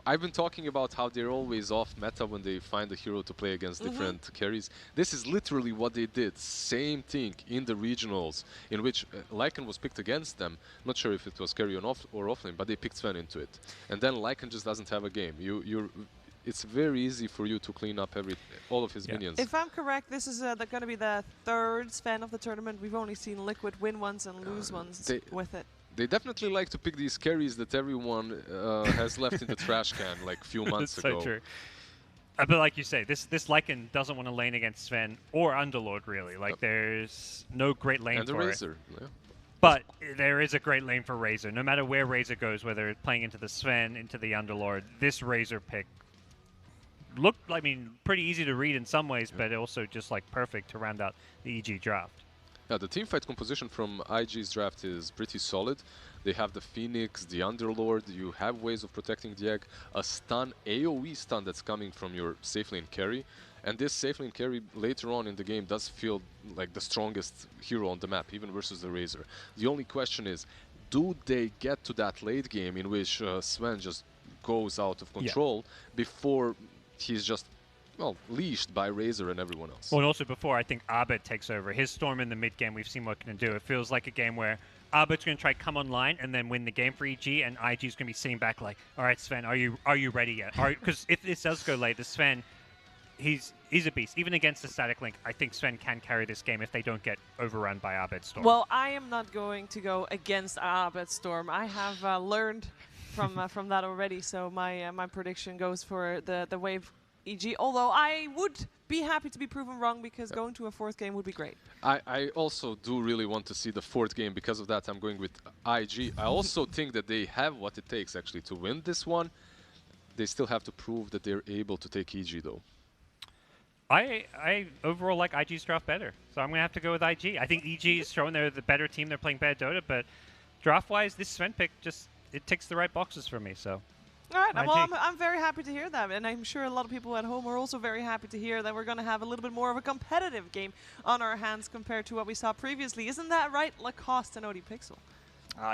I've been talking about how they're always off meta when they find a hero to play against different carries. This is literally what they did. Same thing in the regionals, in which Lycan was picked against them. Not sure if it was carry on off or offlane, but they picked Sven into it. And then Lycan just doesn't have a game. It's very easy for you to clean up all of his minions. If I'm correct, this is going to be the third Sven of the tournament. We've only seen Liquid win once and lose once with it. They definitely like to pick these carries that everyone has left in the trash can like a few months ago. So true. But like you say, this Lycan doesn't want to lane against Sven or Underlord, really. Like, there's no great lane and the for Razor. it. Yeah. But there is a great lane for Razor. No matter where Razor goes, whether it's playing into the Sven, into the Underlord, this Razor pick looked, pretty easy to read in some ways, but also just like perfect to round out the EG draft. Yeah, the teamfight composition from IG's draft is pretty solid. They have the Phoenix, the Underlord, you have ways of protecting the egg, a stun, AoE stun that's coming from your safe lane carry, and this safe lane carry later on in the game does feel like the strongest hero on the map, even versus the Razor. The only question is, do they get to that late game in which Sven just goes out of control before he's just, well, leashed by Razor and everyone else? Well, and also before I think Abed takes over. His Storm in the mid game, we've seen what it can do. It feels like a game where Abed's going to try to come online and then win the game for EG, and IG's going to be sitting back like, all right, Sven, are you ready yet? Because if this does go late, the Sven, he's a beast. Even against the static link, I think Sven can carry this game if they don't get overrun by Abed's Storm. Well, I am not going to go against Abed's Storm. I have learned from that already, so my prediction goes for the wave EG, although I would be happy to be proven wrong, because going to a fourth game would be great. I also do really want to see the fourth game. Because of that, I'm going with IG. I also think that they have what it takes actually to win this one. They still have to prove that they're able to take EG though. I overall like IG's draft better, so I'm going to have to go with IG. I think EG is showing they're the better team, they're playing better Dota, but draft-wise, this Sven pick it ticks the right boxes for me, so. All right, well, I'm very happy to hear that, and I'm sure a lot of people at home are also very happy to hear that we're going to have a little bit more of a competitive game on our hands compared to what we saw previously. Isn't that right, Lacoste and OD Pixel?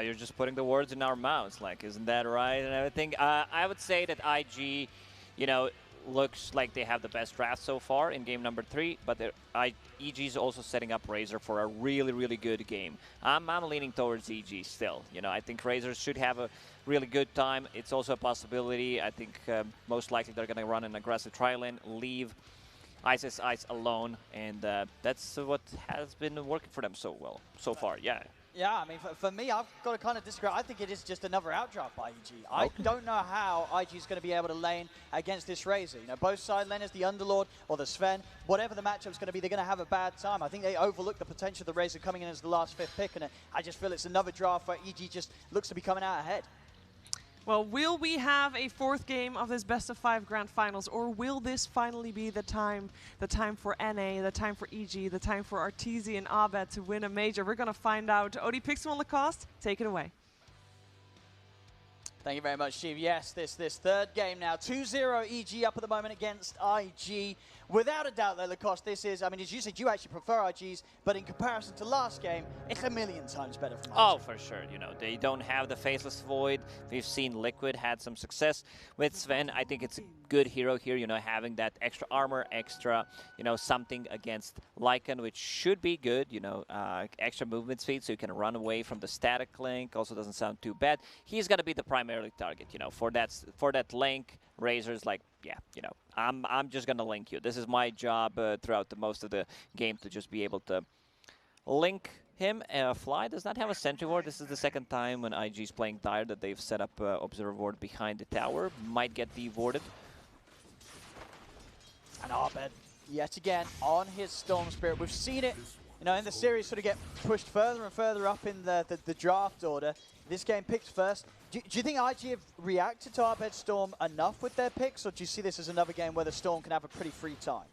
You're just putting the words in our mouths, like, isn't that right and everything? I would say that IG, looks like they have the best draft so far in game number 3, but EG is also setting up Razor for a really, really good game. I'm leaning towards EG still. I think Razor should have a really good time. It's also a possibility. I think most likely they're going to run an aggressive tri-lane, leave Ice alone, and that's what has been working for them so well so far. Yeah. Yeah, I mean, for me, I've got to kind of disagree. I think it is just another outdraft by EG. I don't know how IG is going to be able to lane against this Razor. Both side laners, the Underlord or the Sven, whatever the matchup's going to be, they're going to have a bad time. I think they overlook the potential of the Razor coming in as the last 5th pick, and I just feel it's another draft where EG just looks to be coming out ahead. Well, will we have a fourth game of this best-of-5 grand finals, or will this finally be the time for NA, the time for EG, the time for Arteezy and Abed to win a major? We're going to find out. OD Pixel and Lacoste, take it away. Thank you very much, Steve. Yes, this third game now. 2-0 EG up at the moment against IG. Without a doubt, though, Lacoste, this is, as you said, you actually prefer IGs, but in comparison to last game, it's a million times better from IG. Oh, for sure. They don't have the Faceless Void. We've seen Liquid had some success with Sven. I think it's a good hero here, having that extra armor, extra, something against Lycan, which should be good, extra movement speed so you can run away from the static link. Also doesn't sound too bad. He's going to be the primary primarily target. You know, for that link, Razor's like, yeah, you know, I'm just gonna link you. This is my job throughout the most of the game to just be able to link him. Fly does not have a sentry ward. This is the second time when IG is playing tired that they've set up observer ward behind the tower. Might get dewarded. And Abed, yet again, on his Storm Spirit. We've seen it, you know, in the series sort of get pushed further and further up in the draft order. This game picked first. Do you think IG have reacted to Abed's Storm enough with their picks, or do you see this as another game where the Storm can have a pretty free time?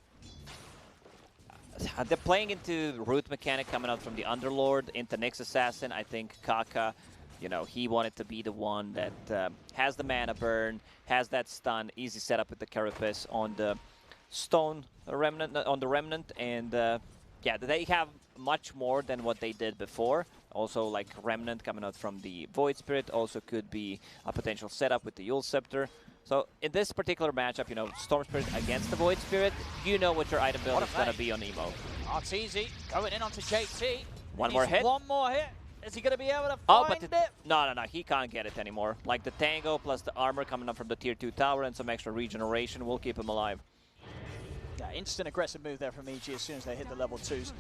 They're playing into root mechanic coming out from the Underlord, into Nyx Assassin. I think Kaka, you know, he wanted to be the one that has the mana burn, has that stun, easy setup with the Carapace on the Stone Remnant, and yeah, they have much more than what they did before. Also, like Remnant coming out from the Void Spirit also could be a potential setup with the Yule Scepter. So in this particular matchup, you know, Storm Spirit against the Void Spirit, you know what your item build is going to be on Emo. Arteezy going in onto JT. One more hit. One more hit. Is he going to be able to find it? No, he can't get it anymore. Like the Tango plus the armor coming up from the tier 2 tower and some extra regeneration will keep him alive. Yeah, instant aggressive move there from EG as soon as they hit the level 2s.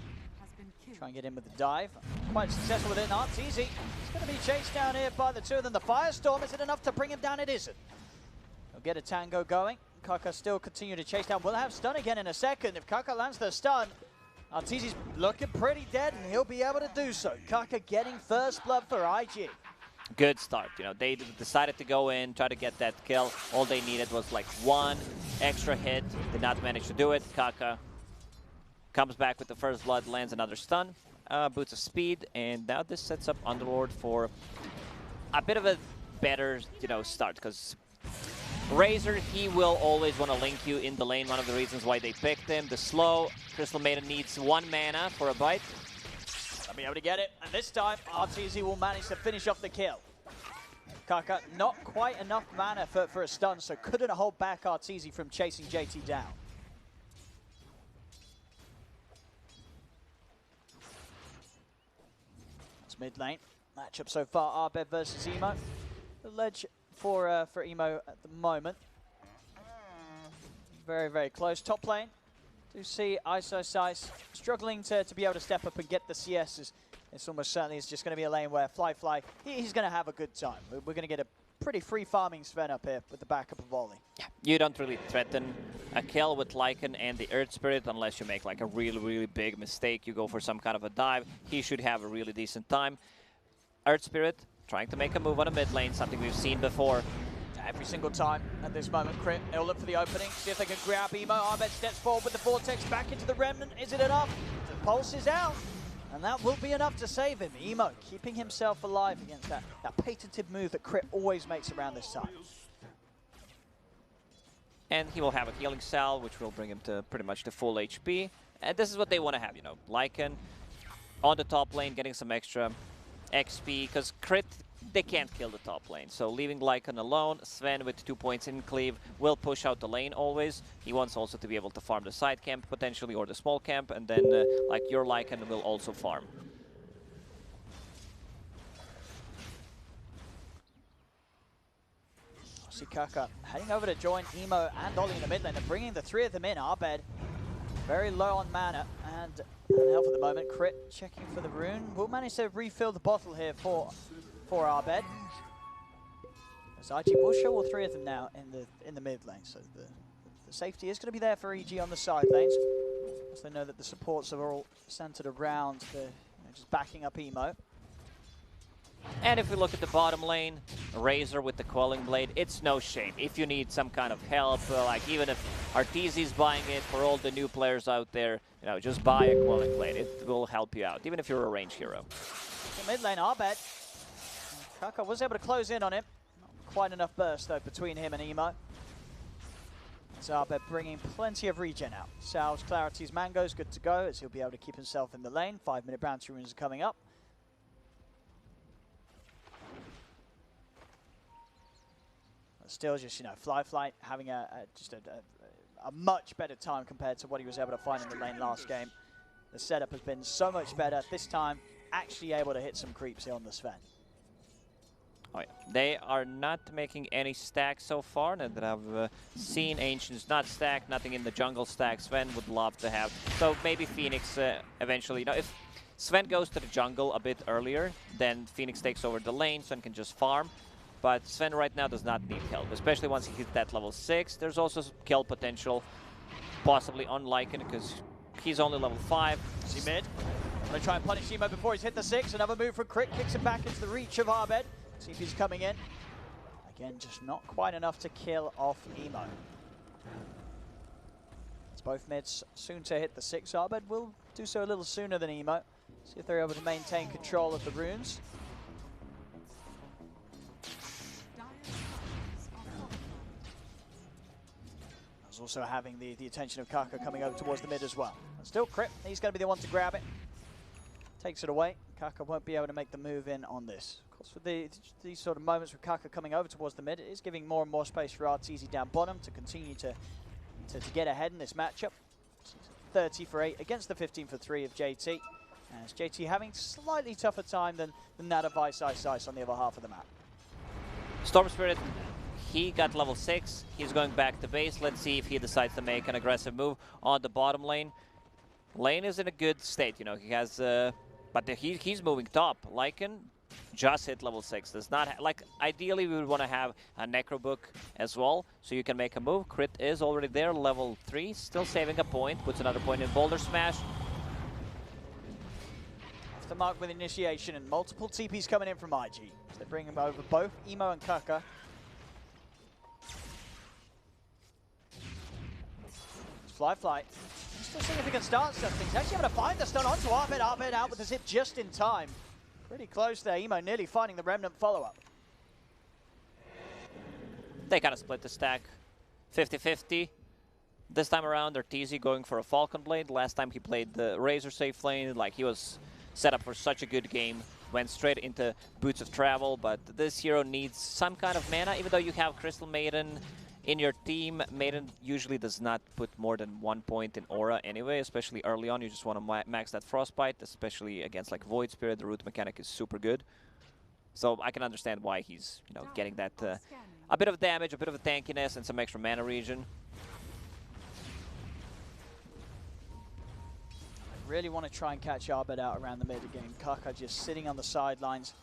Try and get in with the dive. Quite successful with it. Arteezy. He's going to be chased down here by the two of them. The Firestorm, is it enough to bring him down? It isn't. He'll get a Tango going. Kaka still continue to chase down. We'll have stun again in a second. If Kaka lands the stun, Arteezy's looking pretty dead, and he'll be able to do so. Kaka getting first blood for IG. Good start. You know, they decided to go in, try to get that kill. All they needed was like one extra hit. Did not manage to do it. Kaka comes back with the first blood, lands another stun, boots of speed, and now this sets up Underlord for a bit of a better, you know, start, because Razor, he will always want to link you in the lane. One of the reasons why they picked him. The slow Crystal Maiden needs 1 mana for a bite. I'll be able to get it, and this time Arteezy will manage to finish off the kill. Kaka, not quite enough mana for a stun, so couldn't hold back Arteezy from chasing JT down. That's mid lane. Matchup so far, Abed versus Emo. The ledge for Emo at the moment. Very, very close. Top lane. Do see Ice struggling to be able to step up and get the CSs. It's almost certainly is just going to be a lane where Fly, he's going to have a good time. We're going to get a pretty free farming Sven up here with the backup of Volley. Yeah, you don't really threaten a kill with Lycan and the Earth Spirit unless you make like a really, really big mistake. You go for some kind of a dive. He should have a really decent time. Earth Spirit trying to make a move on a mid lane, something we've seen before. Every single time at this moment, Crit, they'll look for the opening, see if they can grab Emo. Abed steps forward with the Vortex back into the Remnant. Is it enough? The pulse is out, and that will be enough to save him. Emo keeping himself alive against that patented move that Crit always makes around this time. And he will have a healing cell, which will bring him to pretty much the full HP. And this is what they want to have, you know, Lycan on the top lane, getting some extra XP, because Crit, they can't kill the top lane. So leaving Lycan alone, Sven with 2 points in cleave will push out the lane always. He wants also to be able to farm the side camp potentially, or the small camp, and then like your Lycan will also farm. See Kaka heading over to join Emo and Ollie in the mid lane. They're bringing the three of them in. Abed very low on mana and health at the moment. Crit checking for the rune. We'll manage to refill the bottle here for Abed. As IG will show all three of them now in the mid lane, so the safety is going to be there for EG on the side lanes, as they know that the supports are all centered around just backing up Emo. And if we look at the bottom lane, Razor with the Quelling Blade, it's no shame. If you need some kind of help, like even if Arteezy's buying it, for all the new players out there, you know, just buy a Quelling Blade. It will help you out, even if you're a range hero. The mid lane, Abed. Kaka was able to close in on him. Not quite enough burst, though, between him and Emo. So Abed bringing plenty of regen out. Salves, Clarity's Mango's good to go, as he'll be able to keep himself in the lane. 5-minute bounty runes are coming up. Still just, you know, Fly having just a much better time compared to what he was able to find in the lane last game. The setup has been so much better. This time, actually able to hit some creeps here on the Sven. Oh, yeah. They are not making any stacks so far, and that I've seen Ancients not stack, nothing in the jungle stack. Sven would love to have. So maybe Phoenix eventually, you know, if Sven goes to the jungle a bit earlier, then Phoenix takes over the lane, Sven can just farm. But Sven right now does not need help, especially once he hits that level 6. There's also kill potential, possibly on Lycan, because he's only level 5. See mid. Gonna try and punish Emo before he's hit the 6. Another move from Crit, kicks him back into the reach of Arbed. See if he's coming in. Again, just not quite enough to kill off Emo. It's both mids soon to hit the 6. Arbed will do so a little sooner than Emo. See if they're able to maintain control of the runes. Also having the attention of Kaka coming over towards the mid as well. And still Crit, he's going to be the one to grab it. Takes it away. Kaka won't be able to make the move in on this. Of course, with these sort of moments with Kaka coming over towards the mid, it is giving more and more space for RTZ down bottom to continue to get ahead in this matchup. 30 for 8 against the 15 for 3 of JT. As JT having slightly tougher time than that of Ice on the other half of the map. Storm Spirit, he got level 6. He's going back to base. Let's see if he decides to make an aggressive move on the bottom lane. Lane is in a good state, you know. He has, but he's moving top. Lycan just hit level 6. Does not like. Ideally, we would want to have a Necro Book as well, so you can make a move. Crit is already there, level 3, still saving a point. Puts another point in Boulder Smash. Off the mark with initiation and multiple TPs coming in from IG. So they bring him over both Emo and Kaka. Fly. Still seeing if he can start something. He's actually able to find the stun onto Arbed. Arbed out with the zip just in time. Pretty close there. Emo nearly finding the Remnant follow-up. They kind of split the stack 50-50. This time around, they're TZ going for a Falcon Blade. Last time he played the Razor safe lane, like he was set up for such a good game. Went straight into Boots of Travel, but this hero needs some kind of mana, even though you have Crystal Maiden in your team. Maiden usually does not put more than 1 point in aura anyway, especially early on. You just want to max that Frostbite, especially against like Void Spirit. The root mechanic is super good. So I can understand why he's, you know, getting that a bit of damage, a bit of a tankiness, and some extra mana regen. I really want to try and catch Arbed out around the mid again. Kaka just sitting on the sidelines,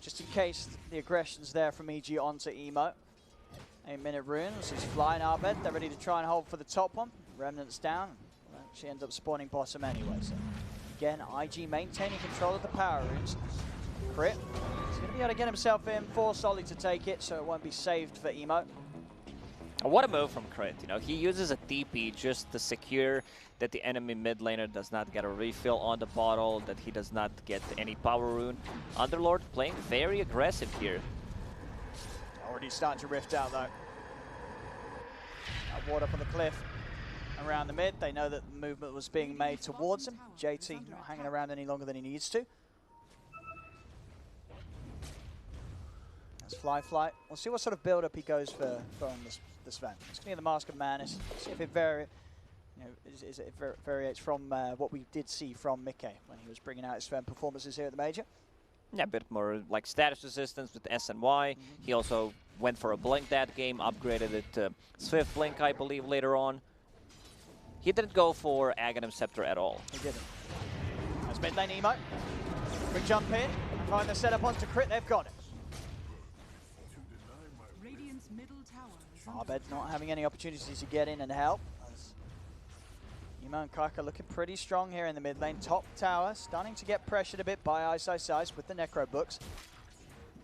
just in case the aggression's there from EG onto Emo. 8-minute runes, he's flying Arbed, they're ready to try and hold for the top one. Remnant's down, she ends up spawning bottom anyway. So again, IG maintaining control of the power runes. Crit, he's going to be able to get himself in, force Ollie to take it, so it won't be saved for Emo. What a move from Crit, you know, he uses a TP just to secure that the enemy mid laner does not get a refill on the bottle, that he does not get any power rune. Underlord playing very aggressive here. Already starting to rift out though. Ward up on the cliff around the mid. They know that the movement was being made towards him. JT not hanging around any longer than he needs to. That's Fly. We'll see what sort of build-up he goes for on this Sven. It's going to be the Mask of Madness. See if it variates from what we did see from Mickey when he was bringing out his Sven performances here at the Major. Yeah, a bit more like status resistance with S and Y. He also went for a Blink that game, upgraded it to Swift Blink, I believe, later on. He didn't go for Aghanim Scepter at all. He didn't. That's mid lane Emo. Quick jump in, find the setup onto Crit, they've got it. Arbed not having any opportunities to get in and help. Emo and Kaka looking pretty strong here in the mid lane. Top tower starting to get pressured a bit by Ice with the Necro Books.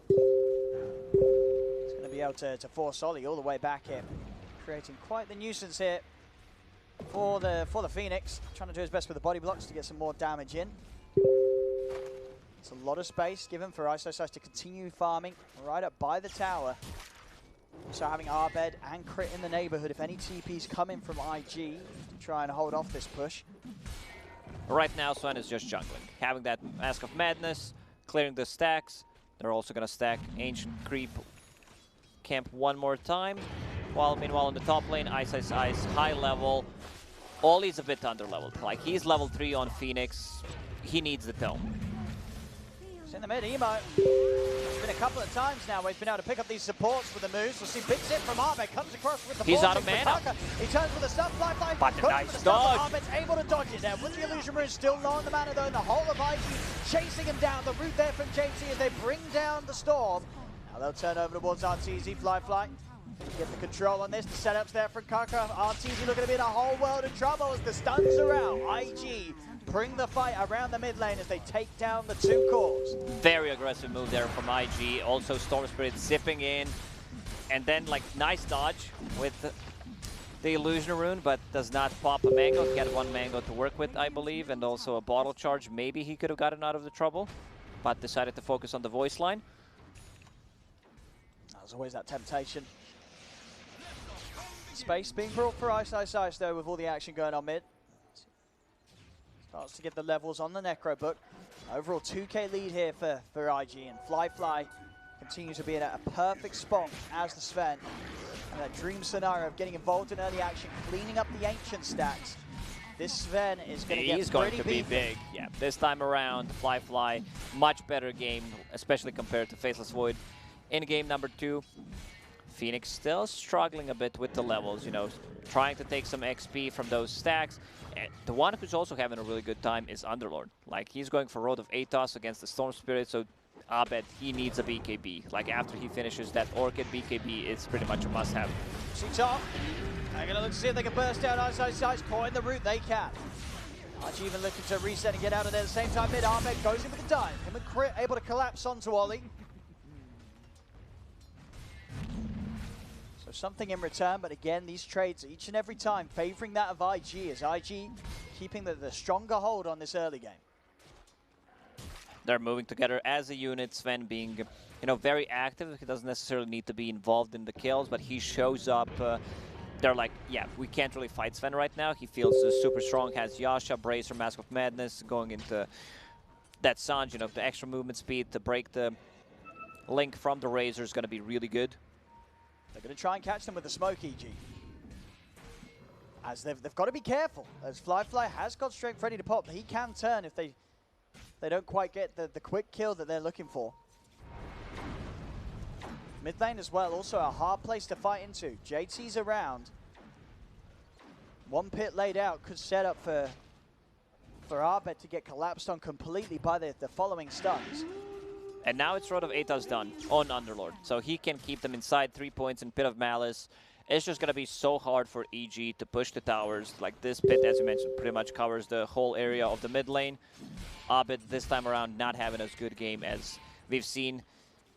He's going to be able to force Ollie all the way back here, creating quite the nuisance here for the Phoenix. Trying to do his best with the body blocks to get some more damage in. It's a lot of space given for Ice to continue farming right up by the tower. So having Arbed and Crit in the neighborhood, if any TPs come in from IG to try and hold off this push. Right now, Sven is just jungling. Having that Mask of Madness, clearing the stacks. They're also going to stack Ancient Creep Camp one more time. While meanwhile on the top lane, Ice, high level. Ollie's a bit under leveled. Like, he's level 3 on Phoenix. He needs the tome. It's in the mid, Emo. It's been a couple of times now where he's been able to pick up these supports with the moves. We'll see big zip from Arbe, comes across with the He's ball out of mana. He turns with a stun, fly, But a nice dodge. Arbe's able to dodge it there. With the illusion rune still low on the mana though, and the whole of IG chasing him down. The route there from JT as they bring down the storm. Now they'll turn over towards RTZ, fly. Get the control on this. The setups there from Kaka. RTZ looking to be in a whole world of trouble as the stuns are out. IG bring the fight around the mid lane as they take down the two cores. Very aggressive move there from IG. Also Storm Spirit zipping in. And then like nice dodge with the illusion rune, but does not pop a mango. He had one mango to work with, I believe, and also a bottle charge. Maybe he could have gotten out of the trouble, but decided to focus on the voice line. There's always that temptation. Space being brought for Ice though with all the action going on mid. Starts to get the levels on the Necro book. Overall 2k lead here for IG, and Fly continues to be in a perfect spot as the Sven. And that dream scenario of getting involved in early action, cleaning up the ancient stacks. This Sven is going to get pretty be big. Yeah, this time around, Fly, much better game, especially compared to Faceless Void. In game number 2, Phoenix still struggling a bit with the levels, you know, trying to take some XP from those stacks. And the one who's also having a really good time is Underlord. Like, he's going for Road of Atos against the Storm Spirit, so Abed, he needs a BKB. Like, after he finishes that Orchid, BKB is pretty much a must-have. See top. They're going to look to see if they can burst out Ice, caught in the route, they can. IG even looking to reset and get out of there at the same time. Mid Ahmed goes in with the dive. Him and Crit able to collapse onto Ollie. So something in return, but again, these trades each and every time favoring that of IG, as IG keeping the stronger hold on this early game. They're moving together as a unit, Sven being, you know, very active. He doesn't necessarily need to be involved in the kills, but he shows up. They're like, yeah, we can't really fight Sven right now. He feels super strong, has Yasha, Bracer, Mask of Madness, going into that Sanj, you know, the extra movement speed to break the link from the Razor is going to be really good. They're going to try and catch them with the smoke, EG. As they've got to be careful, as Fly has got strength ready to pop. He can turn if they don't quite get the quick kill that they're looking for. Mid lane as well, also a hard place to fight into. JT's around. One pit laid out, could set up for Arbet to get collapsed on completely by the following stuns. And now it's Road of Atos done on Underlord. So he can keep them inside 3 points in Pit of Malice. It's just going to be so hard for EG to push the towers. Like this pit, as you mentioned, pretty much covers the whole area of the mid lane. Abed this time around not having as good game as we've seen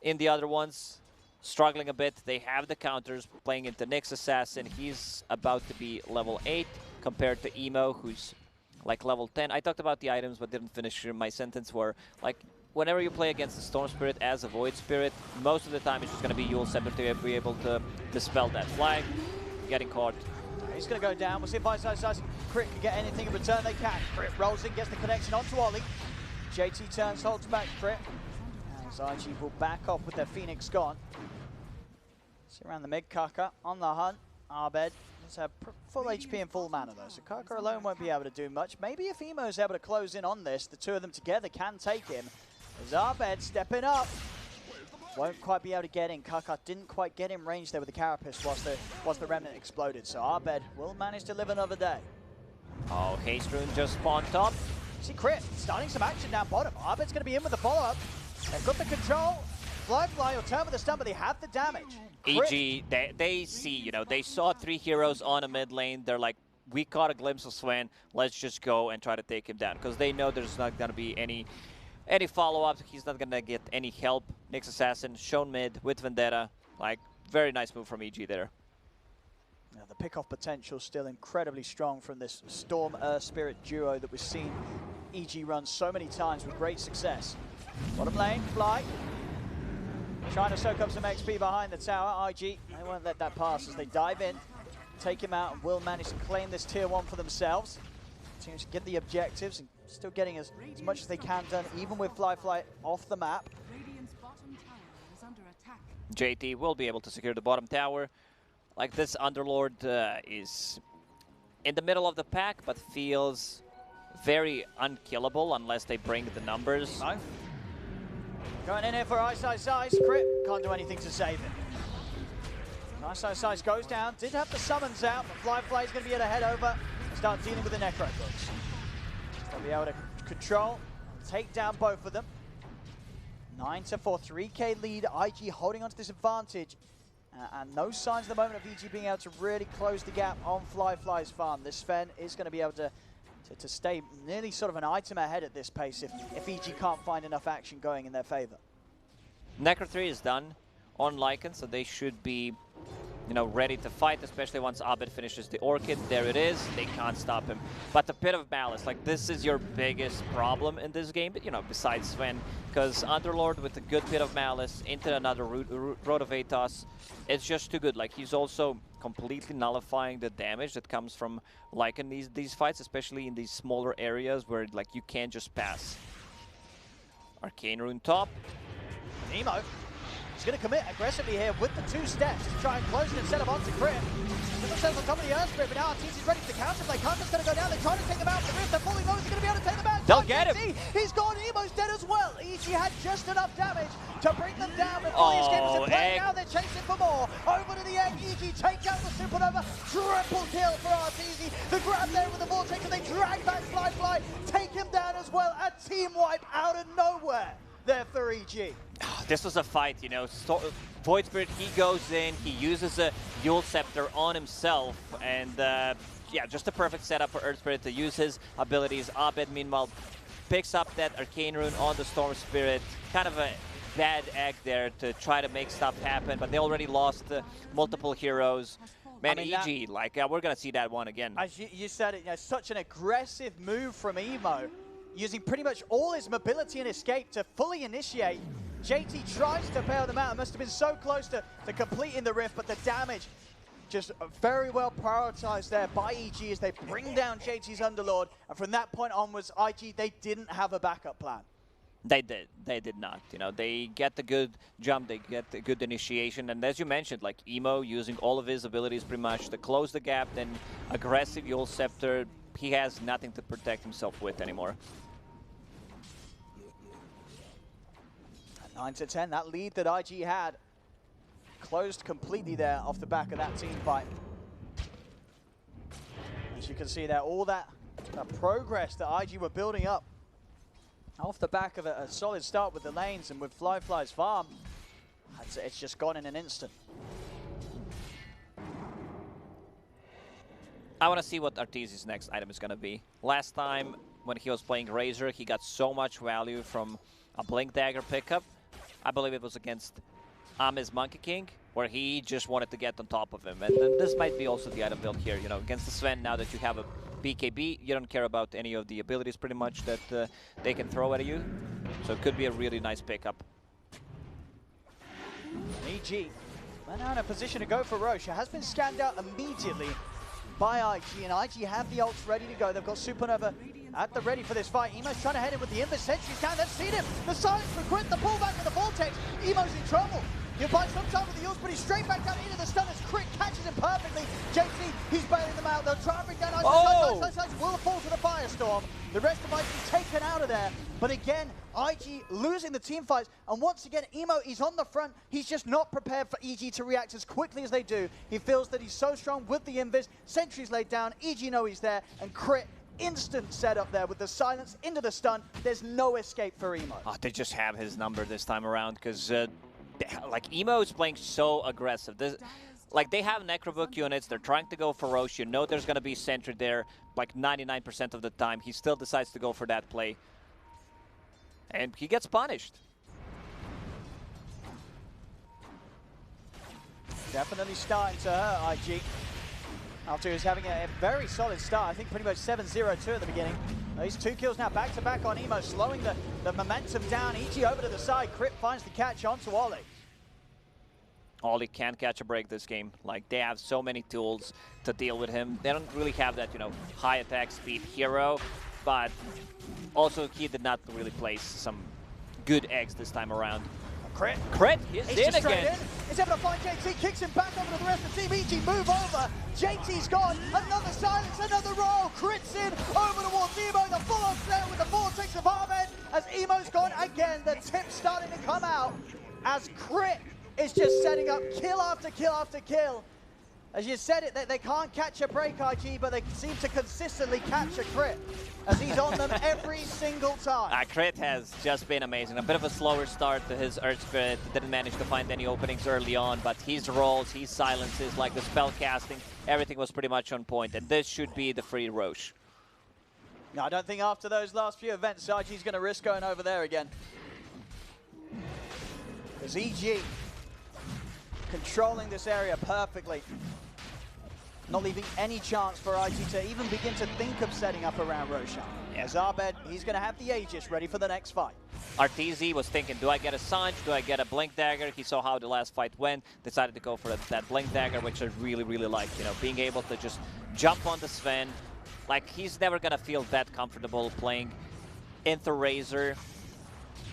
in the other ones. Struggling a bit. They have the counters playing into Nyx Assassin. He's about to be level 8 compared to Emo, who's like level 10. I talked about the items but didn't finish my sentence where, like, whenever you play against the Storm Spirit as a Void Spirit, most of the time it's just going to be Yule Scepter to be able to dispel that flag. Getting caught. He's going to go down. We'll see if Ice Crit can get anything in return. They can. Crit rolls in, gets the connection onto Ollie. JT turns, holds back Crit. As IG will back off with their Phoenix gone. See around the mid, Kaka on the hunt. Arbed has full HP and full mana though, so Kaka alone won't be able to do much. Maybe if Emo's able to close in on this, the two of them together can take him. As Arbed stepping up. Won't quite be able to get in. Kaka didn't quite get in range there with the Carapace whilst the Remnant exploded. So Arbed will manage to live another day. Oh, Haste Rune just spawned top. See Crit starting some action down bottom. Arbed's going to be in with the follow-up. They've got the control. Fly will turn with the stun, but they have the damage. EG, they see, you know, they saw 3 heroes on a mid lane. They're like, we caught a glimpse of Sven. Let's just go and try to take him down. Because they know there's not going to be any follow-ups. He's not going to get any help. Nyx Assassin shown mid with Vendetta. Like, very nice move from EG there. Now, the pick-off potential still incredibly strong from this Storm Earth Spirit duo that we've seen EG run so many times with great success. Bottom lane, Fly. Trying to soak up some XP behind the tower. IG, they won't let that pass as they dive in, take him out, and will manage to claim this tier 1 for themselves. Continue to get the objectives and still getting as much as they can done, even with Fly off the map. JT will be able to secure the bottom tower. Like this Underlord is in the middle of the pack, but feels very unkillable unless they bring the numbers. Going in here for Ice Ice Ice. Crit can't do anything to save it. Ice Ice Ice goes down. Did have the summons out, but Fly is going to be able to head over and start dealing with the Necro books. They'll be able to control and take down both of them. 9-4, 3K lead. IG holding onto this advantage. And no signs at the moment of EG being able to really close the gap on Fly's farm. This Sven is going to be able to stay nearly sort of an item ahead at this pace if EG can't find enough action going in their favor. Necro 3 is done on Lycan, so they should be, you know, ready to fight, especially once Abed finishes the Orchid. There it is. They can't stop him. But the Pit of Malice, like, this is your biggest problem in this game, but, you know, besides Sven, because Underlord with a good Pit of Malice into another Road of Atos, it's just too good. Like, he's also completely nullifying the damage that comes from Lycan these fights, especially in these smaller areas where, like, you can't just pass. Arcane Rune top. Nemo. He's going to commit aggressively here with the 2 steps to try and close it instead of onto Crit. Put themselves on top of the Earth Spirit, but now Arteezy is ready to counterplay. Counter's going to go down. They're trying to take them out. The Rift, they're falling low. Is he going to be able to take them out? They'll get him. He's gone. Emo's dead as well. EG had just enough damage to bring them down before the escape was in play. Now they're chasing for more. Over to the egg. EG take out the Supernova. Triple kill for Arteezy. The grab there with the Vortex, and they drag back Fly. Take him down as well. A team wipe out of nowhere there for EG. This was a fight, you know. Void Spirit, he goes in, he uses a Yule Scepter on himself, and yeah, just a perfect setup for Earth Spirit to use his abilities. Abed, meanwhile, picks up that Arcane Rune on the Storm Spirit. Kind of a bad egg there to try to make stuff happen, but they already lost multiple heroes. Man, I mean, EG, like, we're going to see that one again. As you said it, you know, such an aggressive move from Emo, using pretty much all his mobility and escape to fully initiate. JT tries to bail them out. It must have been so close to completing the Rift, but the damage just very well prioritized there by EG as they bring down JT's Underlord. And from that point onwards, IG, they didn't have a backup plan. They did not. You know, they get the good jump, they get the good initiation, and as you mentioned, like Emo using all of his abilities pretty much to close the gap, then aggressive Yule Scepter, he has nothing to protect himself with anymore. 9-10, that lead that IG had closed completely there off the back of that team fight. As you can see there, all that progress that IG were building up off the back of a solid start with the lanes and with Fly's farm, it's just gone in an instant. I want to see what Arteezy's next item is going to be. Last time when he was playing Razor, he got so much value from a Blink Dagger pickup. I believe it was against Ami's Monkey King, where he just wanted to get on top of him. And then this might be also the item build here, you know, against the Sven. Now that you have a BKB, you don't care about any of the abilities pretty much that they can throw at you. So it could be a really nice pickup. EG, they're now in a position to go for Roche. It has been scanned out immediately by IG, and IG have the ults ready to go. They've got Supernova at the ready for this fight. Emo's trying to head in with the Invis. Sentry's down. They've seen him. The silence for Quint. The pullback with the Vortex. Emo's in trouble. He'll buy some time with the Yules, but he's straight back down into the stun as Crit catches him perfectly. JC, he's bailing them out. They'll try and bring down Ice. Ice will fall to the Firestorm. The rest of IG taken out of there. But again, IG losing the team fights. And once again, Emo, he's on the front. He's just not prepared for EG to react as quickly as they do. He feels that he's so strong with the Invis. Sentry's laid down. EG know he's there. And Crit, instant setup there with the silence into the stun. There's no escape for Emo. Oh, they just have his number this time around because like Emo is playing so aggressive. Like they have Necrobook units, they're trying to go for Roche. You know there's going to be Sentry there like 99% of the time. He still decides to go for that play. And he gets punished. Definitely starting to hurt IG. After he was having a very solid start, I think pretty much 7-0-2 at the beginning. These 2 kills now back-to-back on Emo, slowing the momentum down. EG over to the side, Crit finds the catch onto Ollie. Ollie can't catch a break this game. Like, they have so many tools to deal with him. They don't really have that, you know, high attack speed hero, but also he did not really place some good eggs this time around. Crit is in again. He's able to find JT, kicks him back over to the rest of the team. EG move over. JT's gone. Another silence, another roll. Crits in over towards Emo. The full-on flare with the vortex of Ahmed. As Emo's gone again, the tip's starting to come out. As Crit is just setting up kill after kill after kill. As you said it, they can't catch a break, IG, but they seem to consistently catch a Crit. As he's on them every single time. Crit has just been amazing. A bit of a slower start to his Earth Spirit. Didn't manage to find any openings early on, but his rolls, his silences, like the spell casting, everything was pretty much on point. And this should be the free Roche. No, I don't think after those last few events, IG's going to risk going over there again. As EG controlling this area perfectly. Not leaving any chance for IG to even begin to think of setting up around Roshan. As Abed, he's going to have the Aegis ready for the next fight. RTZ was thinking, do I get a Sanj? Do I get a Blink Dagger? He saw how the last fight went, decided to go for that Blink Dagger, which I really, really like. You know, being able to just jump on the Sven. Like, he's never going to feel that comfortable playing into Razor.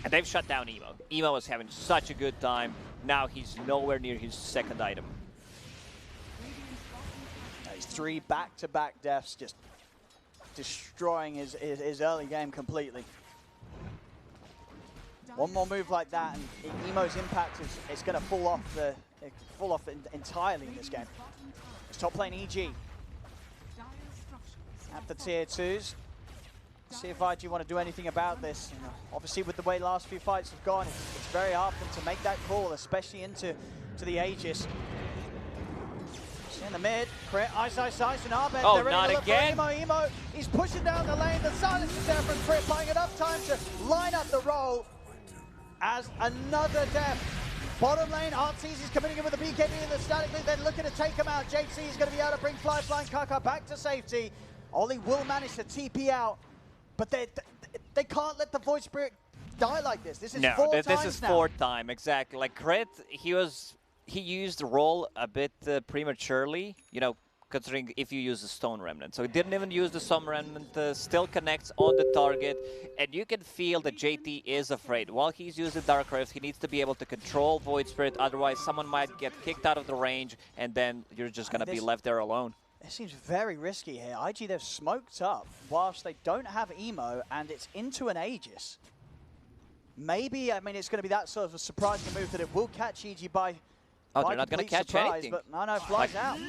And they've shut down Emo. Emo was having such a good time. Now he's nowhere near his second item. He's 3 back-to-back deaths, just destroying his early game completely. One more move like that, and Emo's impact is going to fall off entirely in this game. It's top lane EG. At the tier 2s. See if IG want to do anything about this. You know, obviously, with the way the last few fights have gone, it's very hard for them to make that call, especially into the Aegis. In the mid, Crit, ice, and Abed. Oh, they're ready not to look again. for Emo, he's pushing down the lane. The silence is there from Crit, buying enough time to line up the roll. As another death. Bottom lane, RTZ is coming in with the BKB and the static link. They're looking to take him out. JT is going to be able to bring Flying Kaka back to safety. Ollie will manage to TP out, but they can't let the Void Spirit die like this. This is this is fourth time, exactly. Like Crit, he used the roll a bit prematurely, you know, considering if you use the Stone Remnant. So he didn't even use the Stone Remnant, still connects on the target, and you can feel that JT is afraid. While he's using Dark Rift, he needs to be able to control Void Spirit, otherwise someone might get kicked out of the range, and then you're just going to be left there alone. It seems very risky here. IG, they've smoked up whilst they don't have Emo, and it's into an Aegis. Maybe, I mean, it's going to be that sort of a surprising move that it will catch EG by they're not going to catch anything. But no, Fly's out.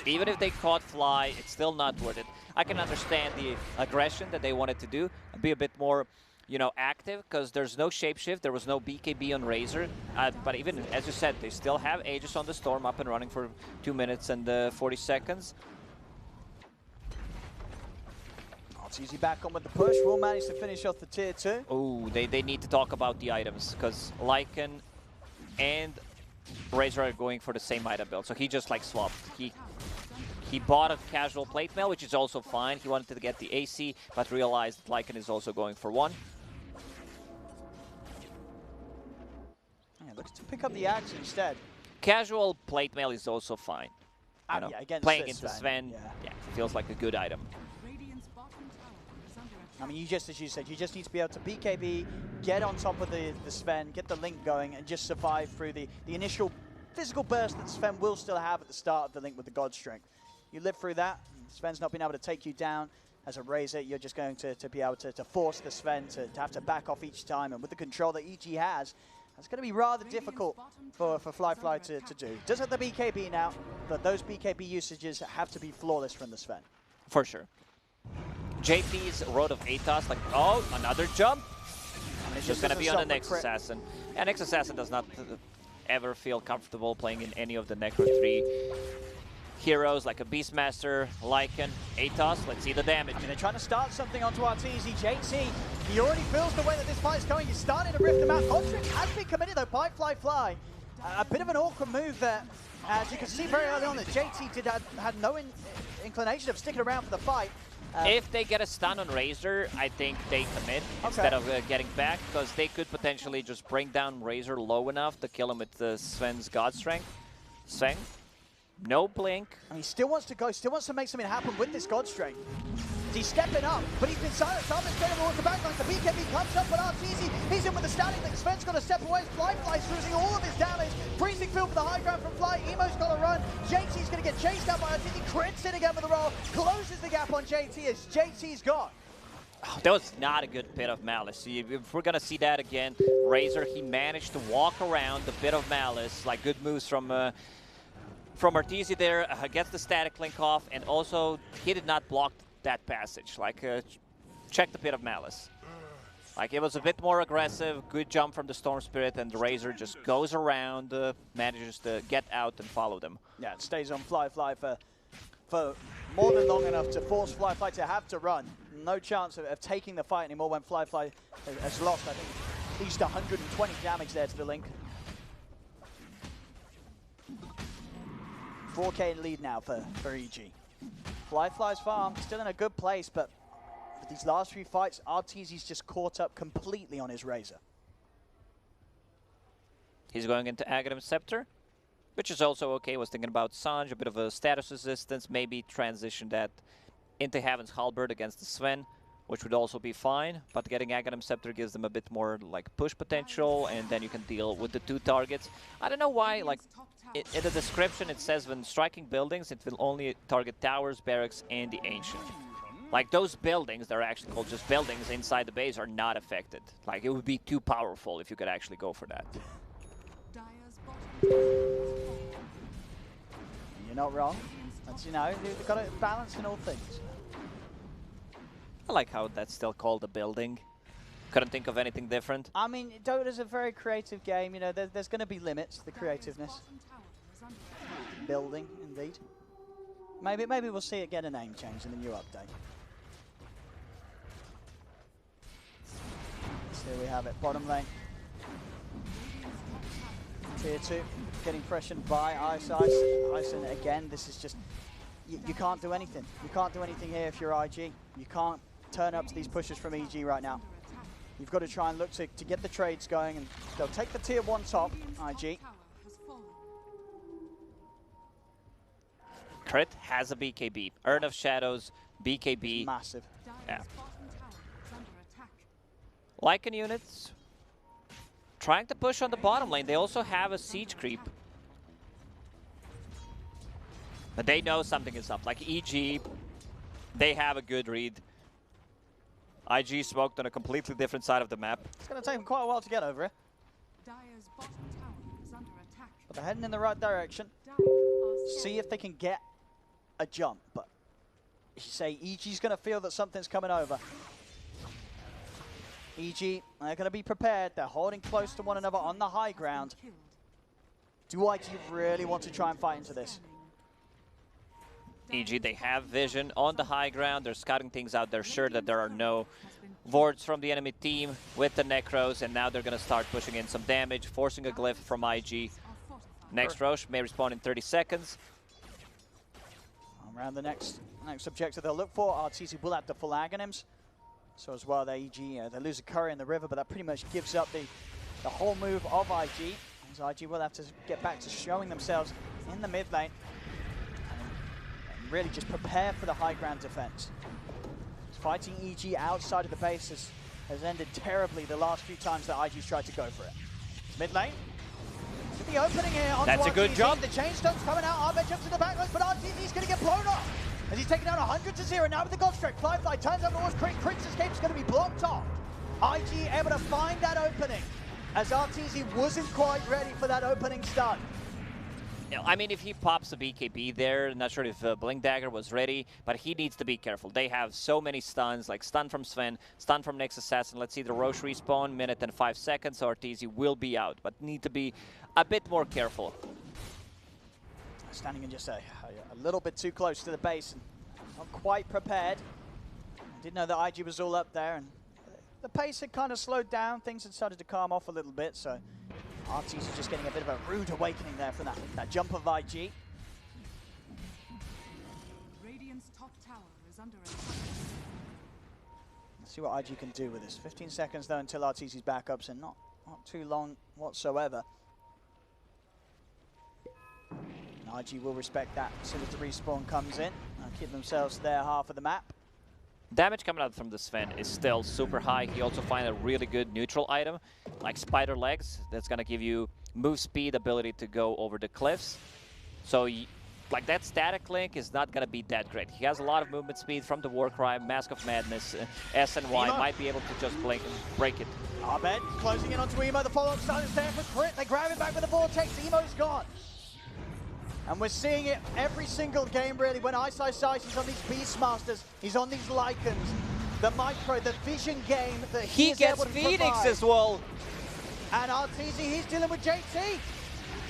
Even if they caught Fly, it's still not worth it. I can understand the aggression that they wanted to do, be a bit more, you know, active, because there's no shapeshift, there was no BKB on Razor. But even, as you said, they still have Aegis on the Storm up and running for 2 minutes and 40 seconds. It's easy back on with the push. Will manage to finish off the tier 2. Oh, they need to talk about the items, because Lycan and Razor are going for the same item build. So he just like swapped. He bought a casual plate mail, which is also fine. He wanted to get the AC, but realized that Lycan is also going for one. Yeah, looks to pick up the axe instead. Casual plate mail is also fine. You know, yeah, against playing into Sven, yeah, feels like a good item. I mean, as you said, you just need to be able to BKB, get on top of the Sven, get the link going, and just survive through the initial physical burst that Sven will still have at the start of the link with the God Strength. You live through that, Sven's not been able to take you down. As a Razor, you're just going to be able to force the Sven to have to back off each time, and with the control that EG has, that's going to be rather difficult for Fly to do. Does have the BKB now, but those BKB usages have to be flawless from the Sven. For sure. JP's Road of Atos, like, oh, another jump. It's just going to be on the Next Assassin. And Next Assassin does not ever feel comfortable playing in any of the Necro 3 heroes, like a Beastmaster, Lycan, Atos. Let's see the damage. I mean, they're trying to start something onto RTZ. JT, he already feels the way that this fight is going. He's starting to rip them out. Contract has been committed, though, by Fly. A bit of an awkward move there. As you can see very early on that JT had no inclination of sticking around for the fight. If they get a stun on Razor, I think they commit instead of getting back, because they could potentially just bring down Razor low enough to kill him with Sven's God Strength. Sven, no blink. And he still wants to go, still wants to make something happen with this God Strength. He's stepping up, but he's been silenced. Ahmed's getting towards the backline. The BKB comes up, but RTZ, he's in with the static link. Sven's got to step away. Fly's losing all of his damage. Freezing Field for the high ground from Fly. Emo's got to run. JT's going to get chased out by RTZ. Crits in again with the roll. Closes the gap on JT as JT's gone. Oh, that was not a good Pit of Malice. If we're going to see that again, Razor, he managed to walk around the Pit of Malice. Like, good moves from Arteezy there. Gets the static link off, and also he did not block that passage. Like, check the Pit of Malice. Like, it was a bit more aggressive, good jump from the Storm Spirit, and the Razor just goes around, manages to get out and follow them. Yeah, it stays on Fly for more than long enough to force Fly to have to run. No chance of taking the fight anymore when Fly has lost, I think, at least 120 damage there to the Link. 4K in lead now for EG. Fly's farm still in a good place, but for these last few fights, Arteezy's just caught up completely on his Razor. He's going into Aghanim Scepter, which is also okay. Was thinking about Sanj, a bit of a status resistance, maybe transition that into Heaven's Halberd against the Sven, which would also be fine. But getting Aghanim Scepter gives them a bit more like push potential, and then you can deal with the 2 targets. I don't know why, like in the description it says when striking buildings, it will only target towers, barracks, and the Ancient. Like, those buildings, they're actually called just buildings inside the base, are not affected. Like, it would be too powerful if you could actually go for that. You're not wrong. That's, you know, you've got to balance in all things. I like how that's still called a building. Couldn't think of anything different. I mean, Dota's a very creative game. You know, there's going to be limits to the creativeness. Building, indeed. Maybe we'll see it get a name change in the new update. So here we have it, bottom lane. Tier 2, getting pressured by Ice. And again, this is just, you can't do anything. You can't do anything here if you're IG. You can't turn up to these pushes from EG right now. You've got to try and look to get the trades going, and they'll take the tier 1 top, IG. Crit has a BKB. Urn of Shadows, BKB. It's massive. Yeah. Lycan units trying to push on the bottom lane. They also have a siege creep. But they know something is up. Like EG, they have a good read. IG smoked on a completely different side of the map. It's going to take them quite a while to get over it. But they're heading in the right direction. See if they can get a jump. But you say EG's going to feel that something's coming over. EG, they're going to be prepared. They're holding close to one another on the high ground. Do IG really want to try and fight into this? EG, they have vision on the high ground. They're scouting things out. They're sure that there are no wards from the enemy team with the Necros, and now they're going to start pushing in some damage, forcing a glyph from IG. Next Roche may respawn in 30 seconds. Around the next objective they'll look for, Arteezy will have the full Aghanims. So as well, they EG, they lose a curry in the river, but that pretty much gives up the whole move of IG. As IG will have to get back to showing themselves in the mid lane. And really just prepare for the high ground defense. Fighting EG outside of the base has ended terribly the last few times that IG's tried to go for it. Mid lane. To the opening here on That's a good jump. The chainstone's coming out. Arbeid jumps to the back line, but RTZ's going to get blown off. As he's taken down 100-0 now with the God Strike. Fly turns over towards Crit. Crit's escape is going to be blocked off. IG able to find that opening as RTZ wasn't quite ready for that opening stun. I mean, if he pops a BKB there, not sure if Blink Dagger was ready, but he needs to be careful. They have so many stuns, like stun from Sven, stun from Next Assassin. Let's see the Roche respawn, minute and 5 seconds, so Arteezy will be out, but need to be a bit more careful. Standing in just a little bit too close to the base and not quite prepared. I didn't know that IG was all up there, and the pace had kind of slowed down. Things had started to calm off a little bit, so Arteezy just getting a bit of a rude awakening there from that jump of IG. Radiant's top tower is under attack. Let's see what IG can do with this. 15 seconds though until Arteezy's back up, so not too long whatsoever. And IG will respect that as soon as the respawn comes in. Keep themselves their half of the map. Damage coming out from the Sven is still super high. He also finds a really good neutral item, like Spider Legs. That's going to give you move speed, ability to go over the cliffs. So, like, that static link is not going to be that great. He has a lot of movement speed from the Warcry, Mask of Madness, S and Y might be able to just blink and break it. Abed closing in onto Emo. The follow-up silence there for Crit. They grab him back with the Vortex. Emo's gone. And we're seeing it every single game, really, when Ice he's on these Beastmasters, he's on these Lycans. The micro, the vision game that he gets Phoenix as well. And Arteezy, he's dealing with JT.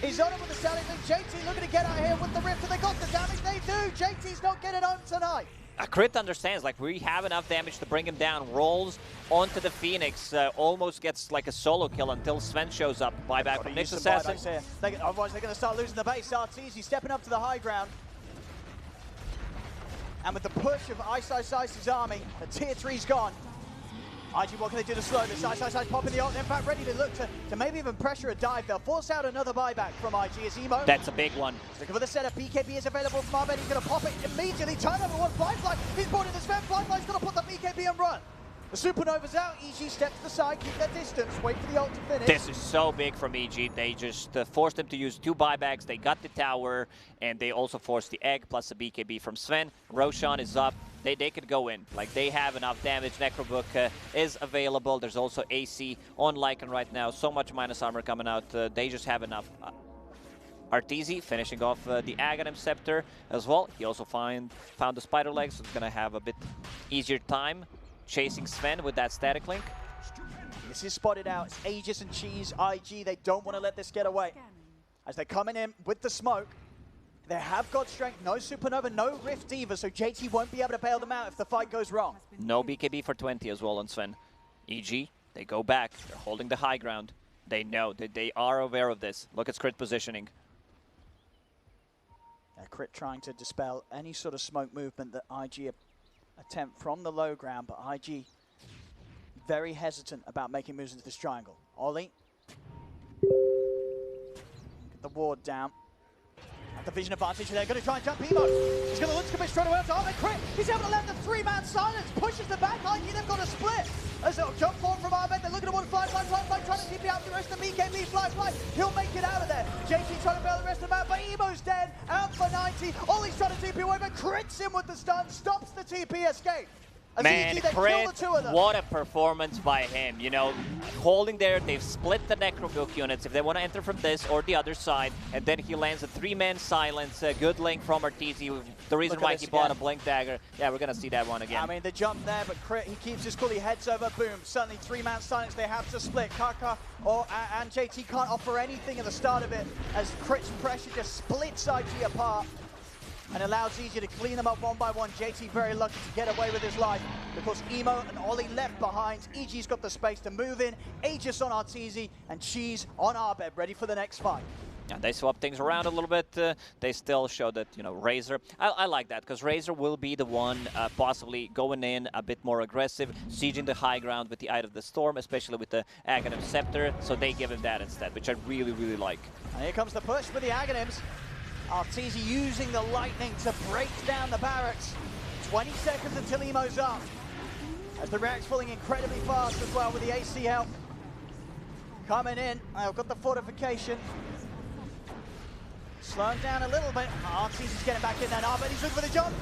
He's on him with the static link. JT looking to get out here with the rift, and they got the damage. They do. JT's not getting home tonight. Crit understands, like, we have enough damage to bring him down. Rolls onto the Phoenix, almost gets like a solo kill until Sven shows up. Buyback from Nyx Assassin. Otherwise, they're going to start losing the base. Arteezy stepping up to the high ground. And with the push of Ice's army, the tier 3's gone. IG, what can they do to slow this? Ice popping the ult, in fact, ready to look to maybe even pressure a dive. They'll force out another buyback from IG as Emo. That's a big one. Looking for the setup. BKB is available from Abed. He's going to pop it immediately. Turnover one, Firefly. He's boarding the Sven. Firefly's going to put the BKB and run. The Supernova's out. EG steps to the side, keep their distance, wait for the ult to finish. This is so big from EG. They just forced them to use 2 buybacks. They got the tower, and they also forced the egg plus the BKB from Sven. Roshan is up. They could go in. Like, they have enough damage. Necrobook is available. There's also AC on Lycan right now. So much minus armor coming out. They just have enough. Arteezy finishing off the Aghanim Scepter as well. He also found the Spider Legs, so it's going to have a bit easier time chasing Sven with that static link. This is spotted out. It's Aegis and Cheese. IG, they don't want to let this get away. As they're coming in with the smoke, they have got strength. No Supernova, no Rift either, so JT won't be able to bail them out if the fight goes wrong. No BKB for 20 as well on Sven. EG, they go back. They're holding the high ground. They know that they are aware of this. Look at Crit positioning. Crit trying to dispel any sort of smoke movement that IG attempt from the low ground, but IG very hesitant about making moves into this triangle. Ollie. Get the ward down. At the vision advantage, they're going to try and jump Emo. He's going to look to commit straight away to Armin. Crit. He's able to land the 3-man silence. Pushes the back. IG, they've got a split. As they'll jump forward from Armin. They're looking to want Firefly trying to TP out the rest of the BKB. Firefly, he'll make it out of there. JT trying to bail the rest of the map, but Emo's dead. Out for 90. Ollie's trying to TP away, but Crit's in with the stun. Stops the TP escape. Man, Crit, what a performance by him. You know, holding there, they've split the Necrobook units if they want to enter from this or the other side. And then he lands a 3-man silence. A good link from Arteezy. The reason why he bought a Blink Dagger. Yeah, we're going to see that one again. I mean, the jump there, but Crit, he keeps his cool. He heads over, boom. Suddenly 3-man silence. They have to split. Kaka and JT can't offer anything at the start of it as Crit's pressure just splits IG apart and allows EG to clean them up one by one. JT very lucky to get away with his life because Emo and Ollie left behind. EG's got the space to move in. Aegis on Arteezy and Cheese on Abed, ready for the next fight. Yeah, they swap things around a little bit. They still show that, you know, Razor. I like that because Razor will be the one possibly going in a bit more aggressive, sieging the high ground with the Eye of the Storm, especially with the Aghanim Scepter. So they give him that instead, which I really, really like. And here comes the push with the Aghanims. Arteezy using the lightning to break down the barracks. 20 seconds until Emo's up. As the react's falling incredibly fast as well with the AC help. Coming in, I've got the fortification. Slowing down a little bit. Arteezy's getting back in there now, but he's looking for the jump.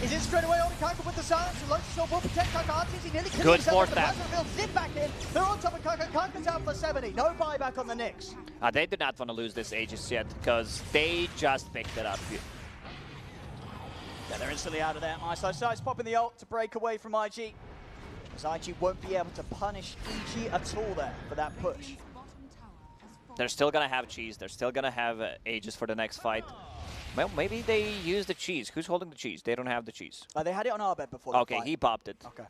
He's in straight away on Kaka with the silence. Lotus will protect Kaka. Arteezy nearly killing himself. The plasma field zip back in. They're on top of Kaka. Kaka's out for 70. No buyback on the Nyx. They did not want to lose this Aegis yet because they just picked it up. Yeah, they're instantly out of there. Ice popping the ult to break away from IG. As IG won't be able to punish EG at all there for that push. They're still going to have Cheese. They're still going to have Aegis for the next fight. Well, maybe they use the Cheese. Who's holding the Cheese? They don't have the Cheese. They had it on Abed before. Okay, he popped it. Okay.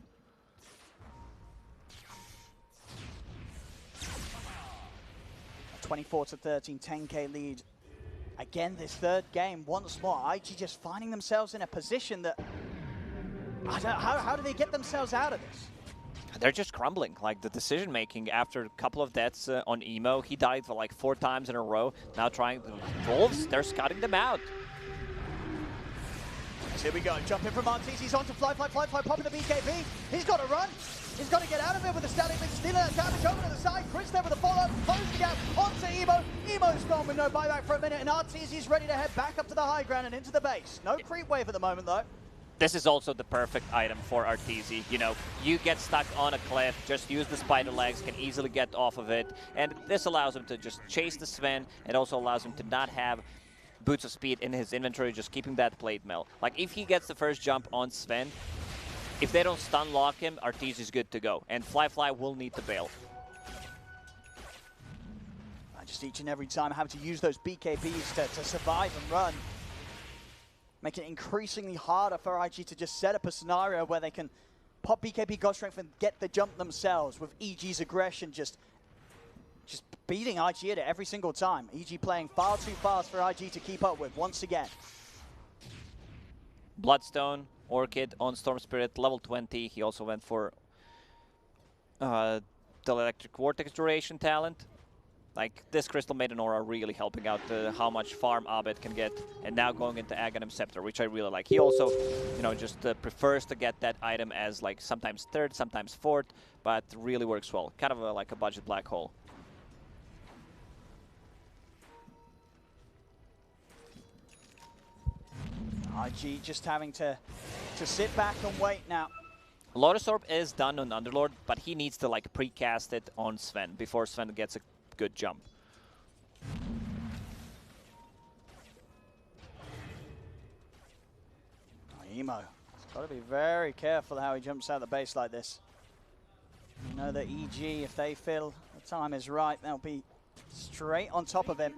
A 24-13, 10k lead. Again, this third game, once more, IG just finding themselves in a position that... How do they get themselves out of this? They're just crumbling. Like, the decision-making after a couple of deaths on Emo, he died for like 4 times in a row. Now trying the Wolves, they're scouting them out. As here we go, jumping from Arteezy's onto Fly, popping the BKB. He's got to run. He's got to get out of it with the static link, stealing that damage over to the side. Chris there with a follow-up, close the gap onto Emo. Emo's gone with no buyback for a minute, and Arteezy's ready to head back up to the high ground and into the base. No creep wave at the moment, though. This is also the perfect item for Arteezy. You know, you get stuck on a cliff, just use the spider legs, can easily get off of it, and this allows him to just chase the Sven. It also allows him to not have boots of speed in his inventory, just keeping that plate mail. Like, if he gets the first jump on Sven, if they don't stun lock him, Arteezy's good to go, and Fly will need to bail. Just each and every time having to use those BKBs to survive and run. Making it increasingly harder for IG to just set up a scenario where they can pop BKB God Strength and get the jump themselves, with EG's aggression just beating IG at it every single time. EG playing far too fast for IG to keep up with once again. Bloodstone, Orchid on Storm Spirit, level 20. He also went for the Electric Vortex duration talent. Like, this Crystal Maiden Aura really helping out how much farm Abed can get, and now going into Aghanim Scepter, which I really like. He also, you know, just prefers to get that item as, like, sometimes third, sometimes fourth, but really works well. Kind of like a budget black hole. IG just having to sit back and wait now. Lotus Orb is done on Underlord, but he needs to, like, precast it on Sven before Sven gets a good jump. Emo, he's got to be very careful how he jumps out of the base like this. You know that EG, if they feel the time is right, they'll be straight on top of him.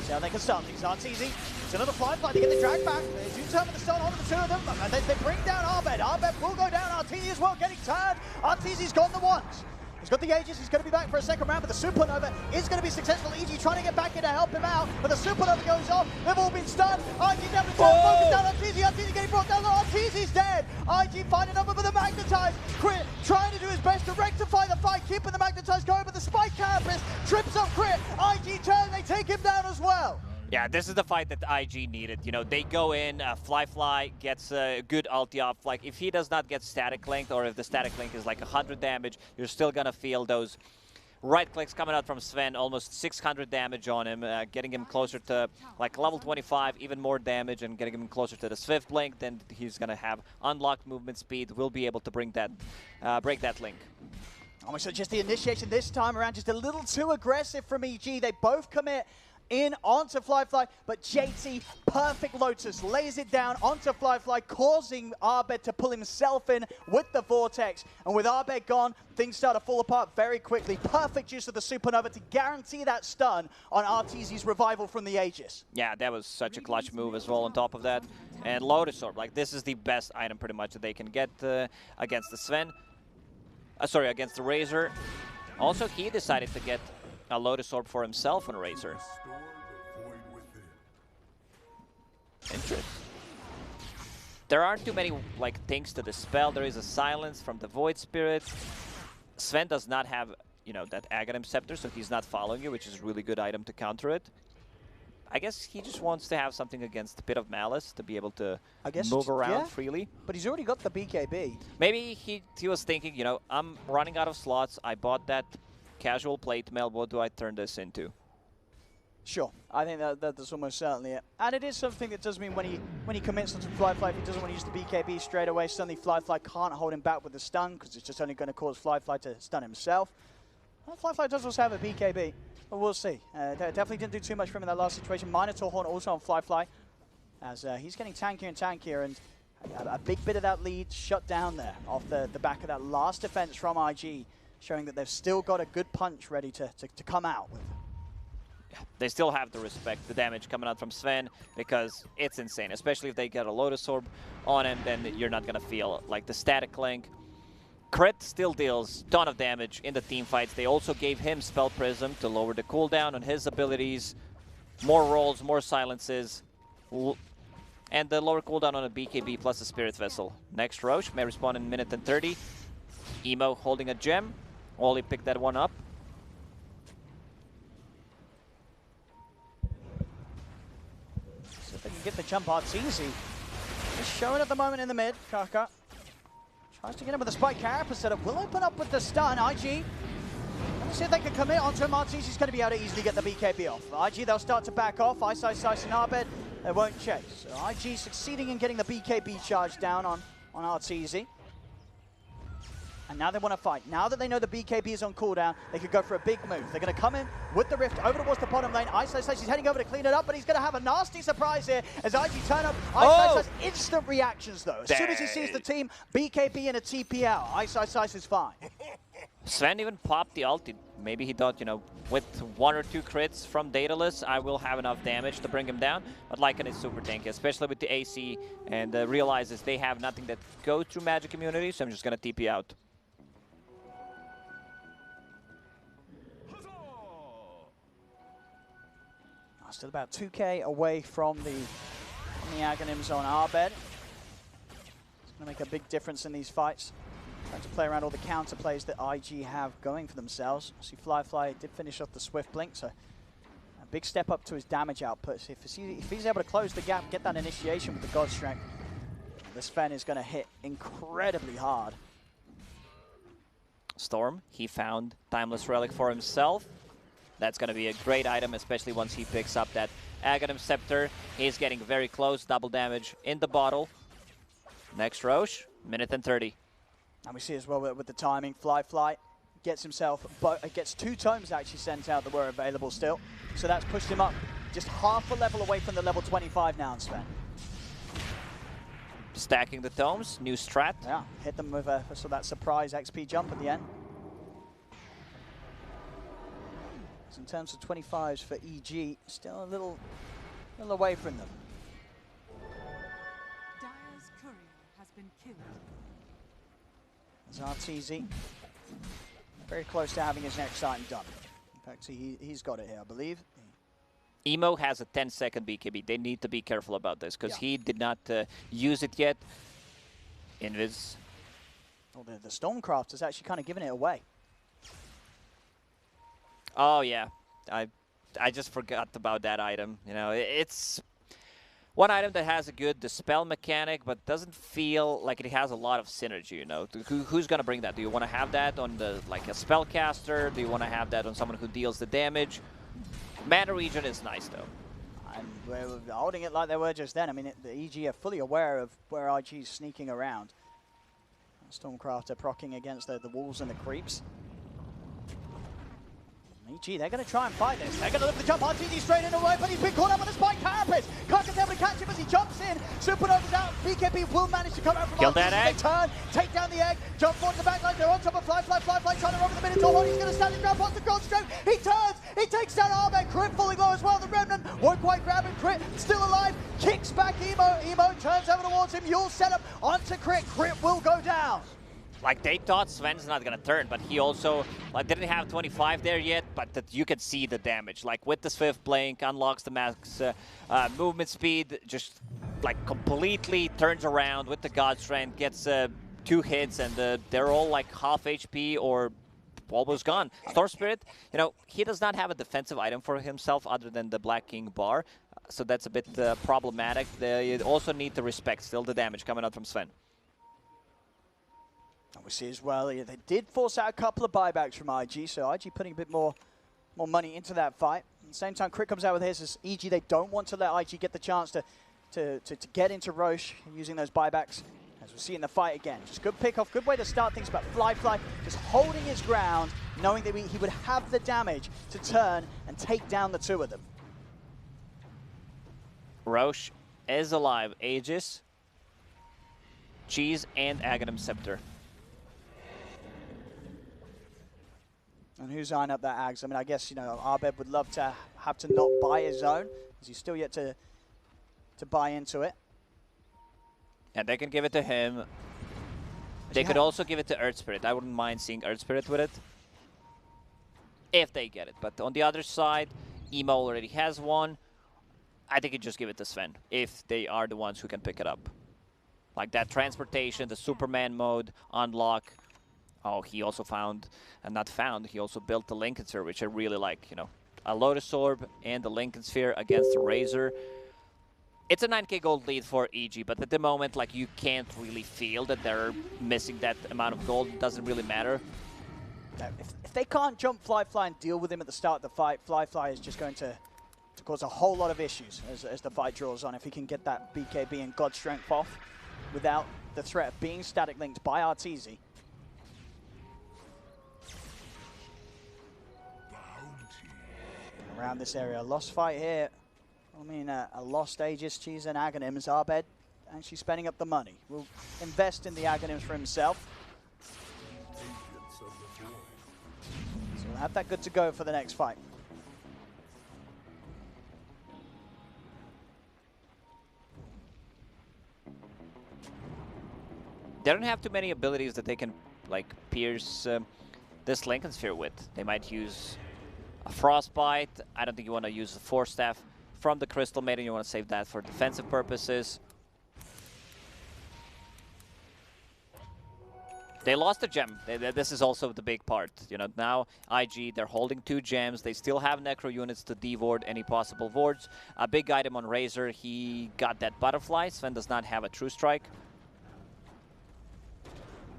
See how they can start things. Arteezy, it's another fly to get the drag back. They do turn with the stone onto the two of them, and they bring down Abed. Abed will go down. Arteezy as well, getting tired. Arteezy's gone the once. He's got the Aegis, he's going to be back for a second round, but the Supernova is going to be successful. EG trying to get back in to help him out, but the Supernova goes off. They've all been stunned. IG down to down, focus down Arteezy. Arteezy getting brought down. Arteezy's dead. IG finding number for the Magnetize. Crit trying to do his best to rectify the fight, keeping the Magnetize going, but the Spike Carapace trips up Crit. IG turn, they take him down as well. Yeah, this is the fight that IG needed. You know, they go in, Fly gets a good ulti off. Like, if he does not get static linked, or if the static link is like 100 damage, you're still gonna feel those right clicks coming out from Sven, almost 600 damage on him, getting him closer to like level 25, even more damage, and getting him closer to the Swift link. Then he's gonna have unlocked movement speed, will be able to bring that, break that link. Almost just the initiation this time around, just a little too aggressive from EG. They both commit in onto Fly, but JT, perfect Lotus, lays it down onto Fly, causing Abed to pull himself in with the Vortex. And with Abed gone, things start to fall apart very quickly. Perfect use of the Supernova to guarantee that stun on Arteezy's revival from the Aegis. Yeah, that was such a clutch move as well on top of that. And Lotus Orb, like, this is the best item pretty much that they can get against the Sven. Sorry, against the Razor. Also, he decided to get a Lotus Orb for himself on Razor. Interesting. There aren't too many, like, things to dispel. There is a silence from the Void Spirit. Sven does not have, you know, that Aghanim Scepter, so he's not following you, which is a really good item to counter it. I guess he just wants to have something against Pit of Malice to be able to move around freely. But he's already got the BKB. Maybe he was thinking, you know, I'm running out of slots. I bought that casual plate mail. What do I turn this into? Sure, I think that's almost certainly it. And it is something that does mean when he commits onto Fly, if he doesn't want to use the BKB straight away, suddenly Fly can't hold him back with the stun, because it's just only going to cause Fly to stun himself. Well, Fly does also have a BKB, but we'll see. Definitely didn't do too much for him in that last situation. Minotaur Horn also on Fly, as he's getting tankier and tankier, and a big bit of that lead shut down there off the back of that last defense from IG, showing that they've still got a good punch ready to come out with. They still have to respect the damage coming out from Sven, because it's insane. Especially if they get a Lotus Orb on him, then you're not going to feel like the static link. Crit still deals a ton of damage in the team fights. They also gave him Spell Prism to lower the cooldown on his abilities. More rolls, more silences, and the lower cooldown on a BKB plus a Spirit Vessel. Next Roche may respawn in a minute and 30. Emo holding a gem. Wally picked that one up. get the jump. Arteezy just showing at the moment in the mid. Kaka tries to get him with the spike carapace setup. Will open up with the stun. IG. Let me see if they can commit onto him. Arteezy's going to be able to easily get the BKB off. IG, they'll start to back off. Ice and Arbed, they won't chase. So IG succeeding in getting the BKB charge down on Arteezy. And now they want to fight. Now that they know the BKB is on cooldown, they could go for a big move. They're going to come in with the Rift over towards the bottom lane. Ice he's heading over to clean it up, but he's going to have a nasty surprise here as IG turn up. Ice has instant reactions, though. As soon as he sees the team, BKB and a TP out. Ice is fine. Sven even popped the ulti. Maybe he thought, you know, with 1 or 2 crits from Daedalus, I will have enough damage to bring him down. But Lycan is super tanky, especially with the AC, and realizes they have nothing that goes through magic immunity, so I'm just going to TP out. Still about 2k away from the Aghanims on Arbed. It's going to make a big difference in these fights. Trying to play around all the counter plays that IG have going for themselves. See Fly did finish off the Swift Blink, so a big step up to his damage output. So if he's able to close the gap, get that initiation with the God Strength, the Sven is going to hit incredibly hard. Storm, he found Timeless Relic for himself. That's going to be a great item, especially once he picks up that Aghanim Scepter. He's getting very close, double damage in the bottle. Next Roche, minute and 30. And we see as well with the timing, Fly gets himself, gets 2 tomes actually sent out that were available still. So that's pushed him up just half a level away from the level 25 now, Sven. Stacking the tomes, new strat. Yeah, hit them with so that surprise XP jump at the end. So in terms of 25s for EG, still a little away from them. Dire's courier has been killed. Arteezy very close to having his next item done. In fact, he's got it here, I believe. Emo has a 10-second BKB. They need to be careful about this because he did not use it yet. Invis. Oh, the Stormcraft has actually kind of given it away. Oh yeah, I just forgot about that item. You know, it's one item that has a good dispel mechanic, but doesn't feel like it has a lot of synergy. You know, who's gonna bring that? Do you want to have that on the like a spellcaster? Do you want to have that on someone who deals the damage? Mana regen is nice though. And we're holding it like they were just then. I mean, the EG are fully aware of where IG is sneaking around. Stormcrafter procking against the wolves and the creeps. EG, they're going to try and fight this. They're going to look the jump. RTG straight in away, but he's been caught up on the spike carapace. Kaka's able to catch him as he jumps in. Supernova's out. BKB will manage to come out from Kill that egg. They turn, take down the egg, jump forward to the back line. They're on top of Fly, trying to over the Minotaur. He's going to stand his ground, past the Gold Strength. He turns, he takes down Arbed. Crit falling low as well. The Remnant won't quite grab him. Crit still alive, kicks back Emo. Emo turns over towards him. Yule set up onto Crit. Crit will go down. Like, they thought Sven's not going to turn, but he also like didn't have 25 there yet, but that you can see the damage. Like, with the Swift Blink, unlocks the max movement speed, just, like, completely turns around with the God Strength, gets 2 hits, and they're all, like, half HP or almost gone. Storm Spirit, you know, he does not have a defensive item for himself other than the Black King bar, so that's a bit problematic. They also need to respect still the damage coming out from Sven. We see as well, they did force out a couple of buybacks from IG, so IG putting a bit more money into that fight. At the same time, Crit comes out with his as EG. They don't want to let IG get the chance to get into Roche using those buybacks, as we see in the fight again. Just good pick-off, good way to start things, but Fly just holding his ground, knowing that he would have the damage to turn and take down the 2 of them. Roche is alive. Aegis, Cheese, and Aghanim Scepter. And who's eyeing up that Ags? I mean, I guess, you know, Arbed would love to have to not buy his own, because he's still yet to buy into it. And they can give it to him. They could also give it to Earth Spirit. I wouldn't mind seeing Earth Spirit with it, if they get it. But on the other side, Emo already has one. I think you just give it to Sven, if they are the ones who can pick it up. Like that transportation, the Superman mode, unlock. Oh, he also he also built the Lincoln Sphere, which I really like, you know. A Lotus Orb and the Lincoln Sphere against the Razor. It's a 9k gold lead for EG, but at the moment, like, you can't really feel that they're missing that amount of gold. It doesn't really matter. If they can't jump Fly and deal with him at the start of the fight, Fly is just going to cause a whole lot of issues as the fight draws on. If he can get that BKB and God Strength off without the threat of being static linked by Arteezy. Around this area, lost fight here. I mean, a lost Aegis, Cheese and Aghanims. Abed actually spending up the money. Will invest in the Aghanims for himself. So we'll have that good to go for the next fight. They don't have too many abilities that they can, like, pierce this Lincoln Sphere with. They might use a Frostbite. I don't think you want to use the Force Staff from the Crystal Maiden. You want to save that for defensive purposes. They lost a gem. This is also the big part. You know, now IG, they're holding 2 gems. They still have Necro units to devord any possible wards. A big item on Razor, he got that Butterfly. Sven does not have a True Strike.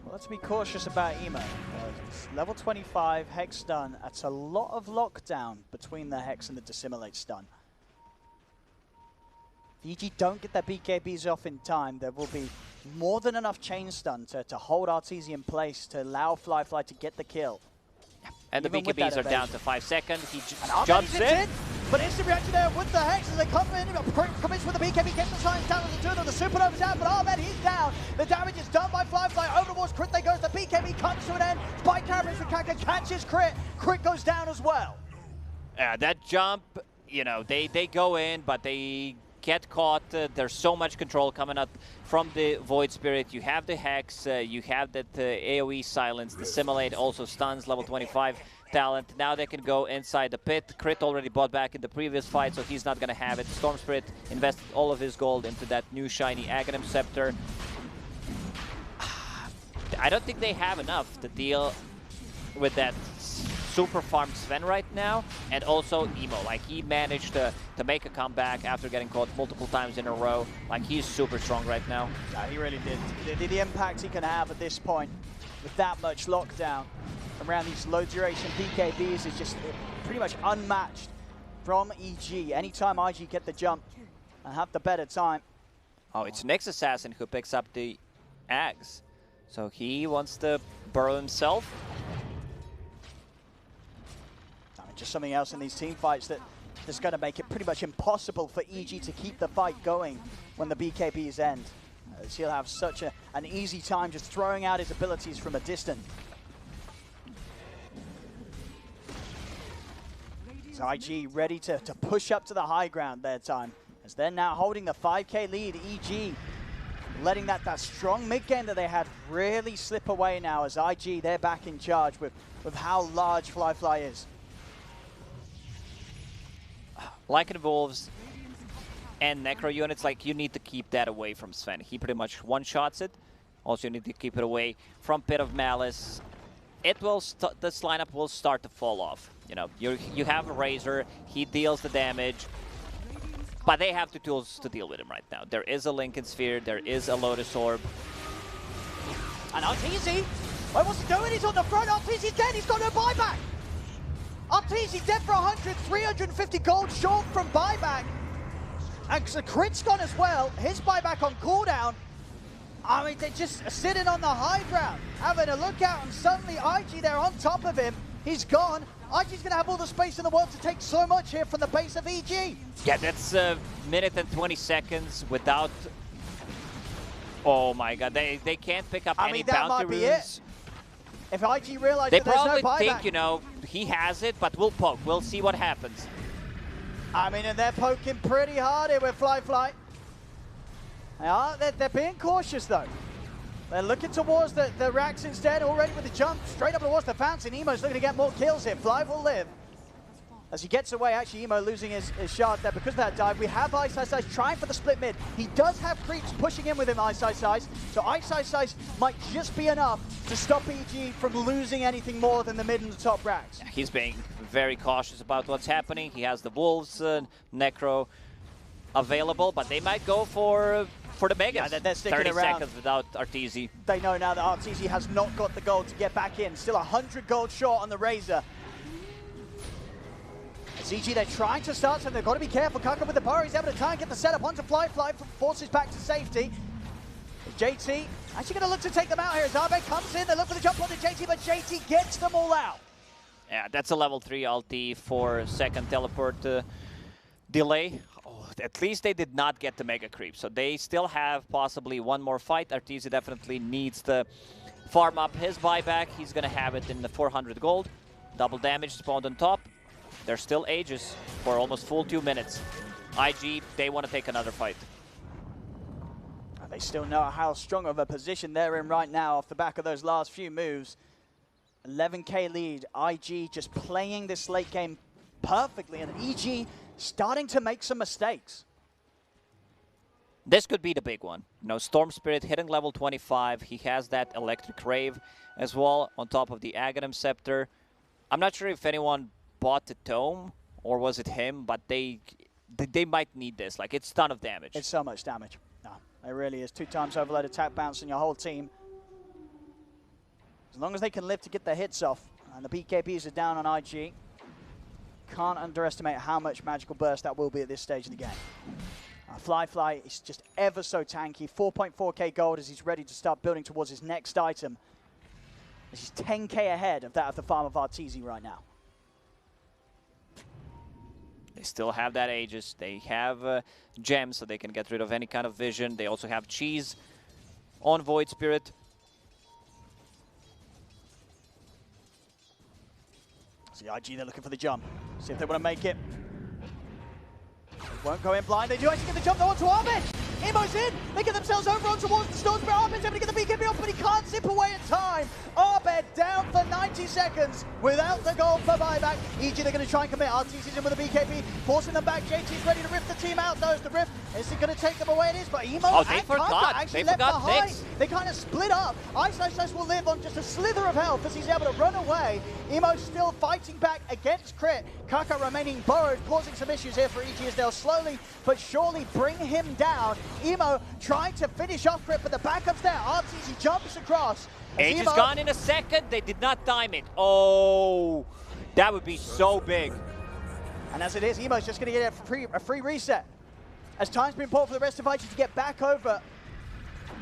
Well, let's be cautious about Emo. It's level 25, Hex stun. That's a lot of lockdown between the Hex and the Dissimulate stun. If EG don't get their BKBs off in time, there will be more than enough chain stun to hold Arteezy in place to allow Fly to get the kill. And the Even BKBs are down to 5 seconds. He jumps in. But instant reaction there with the Hex as they come in. Commits with the BKB, gets the signs down to the 2, the Supernova's down, but Ahmed, he's down. The damage is done by Fly. Over towards Crit they goes. The BKB comes to an end. Spike carries from Kaka, catches Crit. Crit goes down as well. That jump, you know, they go in, but they get caught. There's so much control coming up from the Void Spirit. You have the Hex, you have that AoE silence. The Simulate also stuns, level 25 talent. Now they can go inside the pit. Crit already bought back in the previous fight, so he's not going to have it. Storm Spirit invested all of his gold into that new shiny Aghanim Scepter. I don't think they have enough to deal with that super farmed Sven right now, and also Emo. Like, he managed to make a comeback after getting caught multiple times in a row. Like, he's super strong right now. Yeah, he really did. The impact he can have at this point with that much lockdown around these low duration BKBs is just pretty much unmatched from EG. Anytime IG get the jump and have the better time. Oh, it's Nyx Assassin who picks up the Ags. So he wants to burrow himself. Just something else in these team fights that is going to make it pretty much impossible for EG to keep the fight going when the BKBs end. As he'll have such an easy time just throwing out his abilities from a distance. So IG ready to push up to the high ground their time, as they're now holding the 5k lead. EG letting that strong mid game that they had really slip away now, as IG, they're back in charge with how large Fly is. Lycan Wolves and Necro units, like, you need to keep that away from Sven. He pretty much one-shots it. Also, you need to keep it away from Pit of Malice. It will this lineup will start to fall off. You know, you have a Razor, he deals the damage, but they have the tools to deal with him right now. There is a Lincoln Sphere, there is a Lotus Orb. And Arteezy, what's he doing? He's on the front. Arteezy's dead, he's got no buyback. Arteezy dead for 100, 350 gold short from buyback. And the Crit's gone as well. His buyback on cooldown. I mean, they're just sitting on the high ground, having a look out, and suddenly IG, they're on top of him. He's gone. IG's going to have all the space in the world to take so much here from the base of EG. Yeah, that's a minute and 20 seconds without... Oh my god, they can't pick up any bounty runes. If IG realizes they that there's no buyback. probably think, you know, he has it, but we'll poke. We'll see what happens. I mean, and they're poking pretty hard here with Fly. They're being cautious, though. They're looking towards the racks instead, already with the jump straight up towards the fountain. Emo's looking to get more kills here. Fly will live. As he gets away, actually, Emo losing his shard there because of that dive. We have Ice trying for the split mid. He does have creeps pushing in with him, Ice. So Ice might just be enough to stop EG from losing anything more than the mid and the top racks. He's being very cautious about what's happening. He has the Wolves, Necro, available, but they might go for the Megas. Yeah, they're sticking 30 around. seconds without Arteezy. They know now that Arteezy has not got the gold to get back in. Still 100 gold short on the Razor. ZG, they're trying to start, so they've got to be careful. Kaka with the power, he's able to try and get the setup onto Fly, forces back to safety. JT actually going to look to take them out here as Arbe comes in. They look for the jump on to JT, but JT gets them all out. Yeah, that's a level 3 ulti for second teleport delay. Oh, at least they did not get the Mega Creep, so they still have possibly one more fight. Arteezy definitely needs to farm up his buyback. He's going to have it in the 400 gold. Double damage spawned on top. There's still Aegis for almost full 2 minutes. IG, they want to take another fight. They still know how strong of a position they're in right now off the back of those last few moves. 11k lead. IG just playing this late game perfectly, and EG starting to make some mistakes. This could be the big one. You know, Storm Spirit hitting level 25. He has that Electric Rave as well on top of the Aghanim Scepter. I'm not sure if anyone bought the Tome or was it him, but they might need this. Like, it's a ton of damage. It's so much damage. No, it really is. 2 times overload attack bounce on your whole team. As long as they can live to get their hits off, and the BKBs are down on IG, can't underestimate how much magical burst that will be at this stage of the game. Fly is just ever so tanky. 4.4k gold as he's ready to start building towards his next item. He's 10k ahead of that of the farm of Arteezy right now. They still have that Aegis. They have gems, so they can get rid of any kind of vision. They also have cheese on Void Spirit. See IG, they're looking for the jump. See if they want to make it. They won't go in blind. They do actually get the jump though onto Arbit. Emo's in. They get themselves over on towards the Storm Spirit. Arbit's able to get the BKB off, but he can't zip away in time. Arbit down for 90 seconds without the goal for buyback. EG, they're going to try and commit. Arteezy's in with the BKB, forcing them back. JT's ready to rip the team out. Knows the rift. Is it going to take them away? It is, but Emo and Kaka actually left behind. They kind of split up. Ice will live on just a slither of health as he's able to run away. Emo's still fighting back against Crit. Kaka remaining burrowed, causing some issues here for EG as they'll slowly but surely bring him down. Emo trying to finish off Crit, but the backup's there. Arteezy jumps across. Age is gone in a second. They did not time it. Oh, that would be so big. And as it is, Emo's just going to get a free reset. As time's been pulled for the rest of IG to get back over.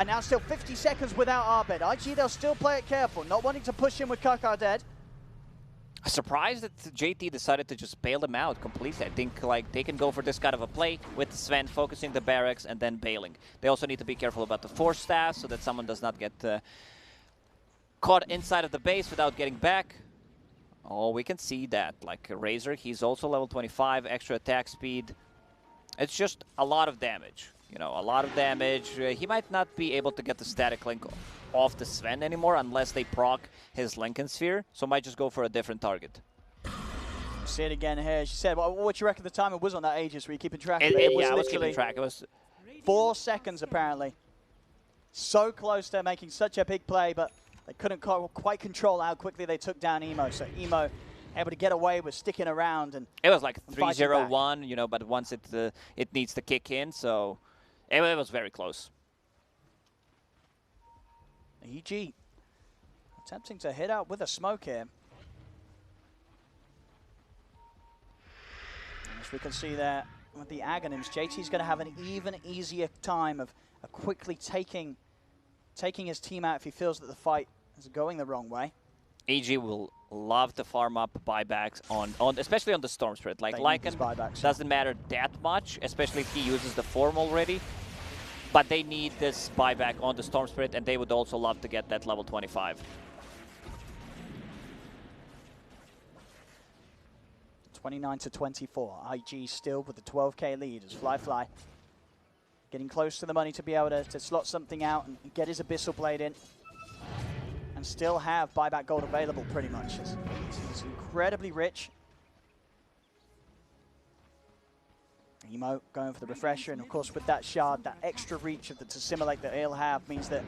And now still 50 seconds without Arbed. IG, they'll still play it careful, not wanting to push in with Kaka dead. Surprised that JT decided to just bail them out completely. I think like they can go for this kind of a play with Sven focusing the barracks and then bailing. They also need to be careful about the Force Staff so that someone does not get caught inside of the base without getting back. Oh, we can see that. Like Razor, he's also level 25, extra attack speed. It's just a lot of damage. You know, a lot of damage. He might not be able to get the static link off the Sven anymore unless they proc his Lincoln Sphere, so might just go for a different target. See it again here. She said, what do you reckon the timer was on that Aegis? Were you keeping track of it? It yeah, was I was keeping track. It was 4 seconds apparently. So close to making such a big play, but they couldn't quite control how quickly they took down Emo. So Emo able to get away with sticking around, and it was like 3-0-1, you know, but once it needs to kick in, so it was very close. EG attempting to hit out with a smoke here. As we can see there with the Aghanims, JT's going to have an even easier time of quickly taking his team out if he feels that the fight is going the wrong way. EG will love to farm up buybacks on especially on the Storm Spirit. Like Lycan doesn't matter that much, especially if he uses the form already. But they need this buyback on the Storm Spirit, and they would also love to get that level 25. 29-24. IG still with the 12k lead as Fly getting close to the money to be able to slot something out and get his Abyssal Blade in. And still have buyback gold available pretty much. It's incredibly rich. Emo going for the refresher, and of course with that shard, that extra reach to simulate that he'll have means that,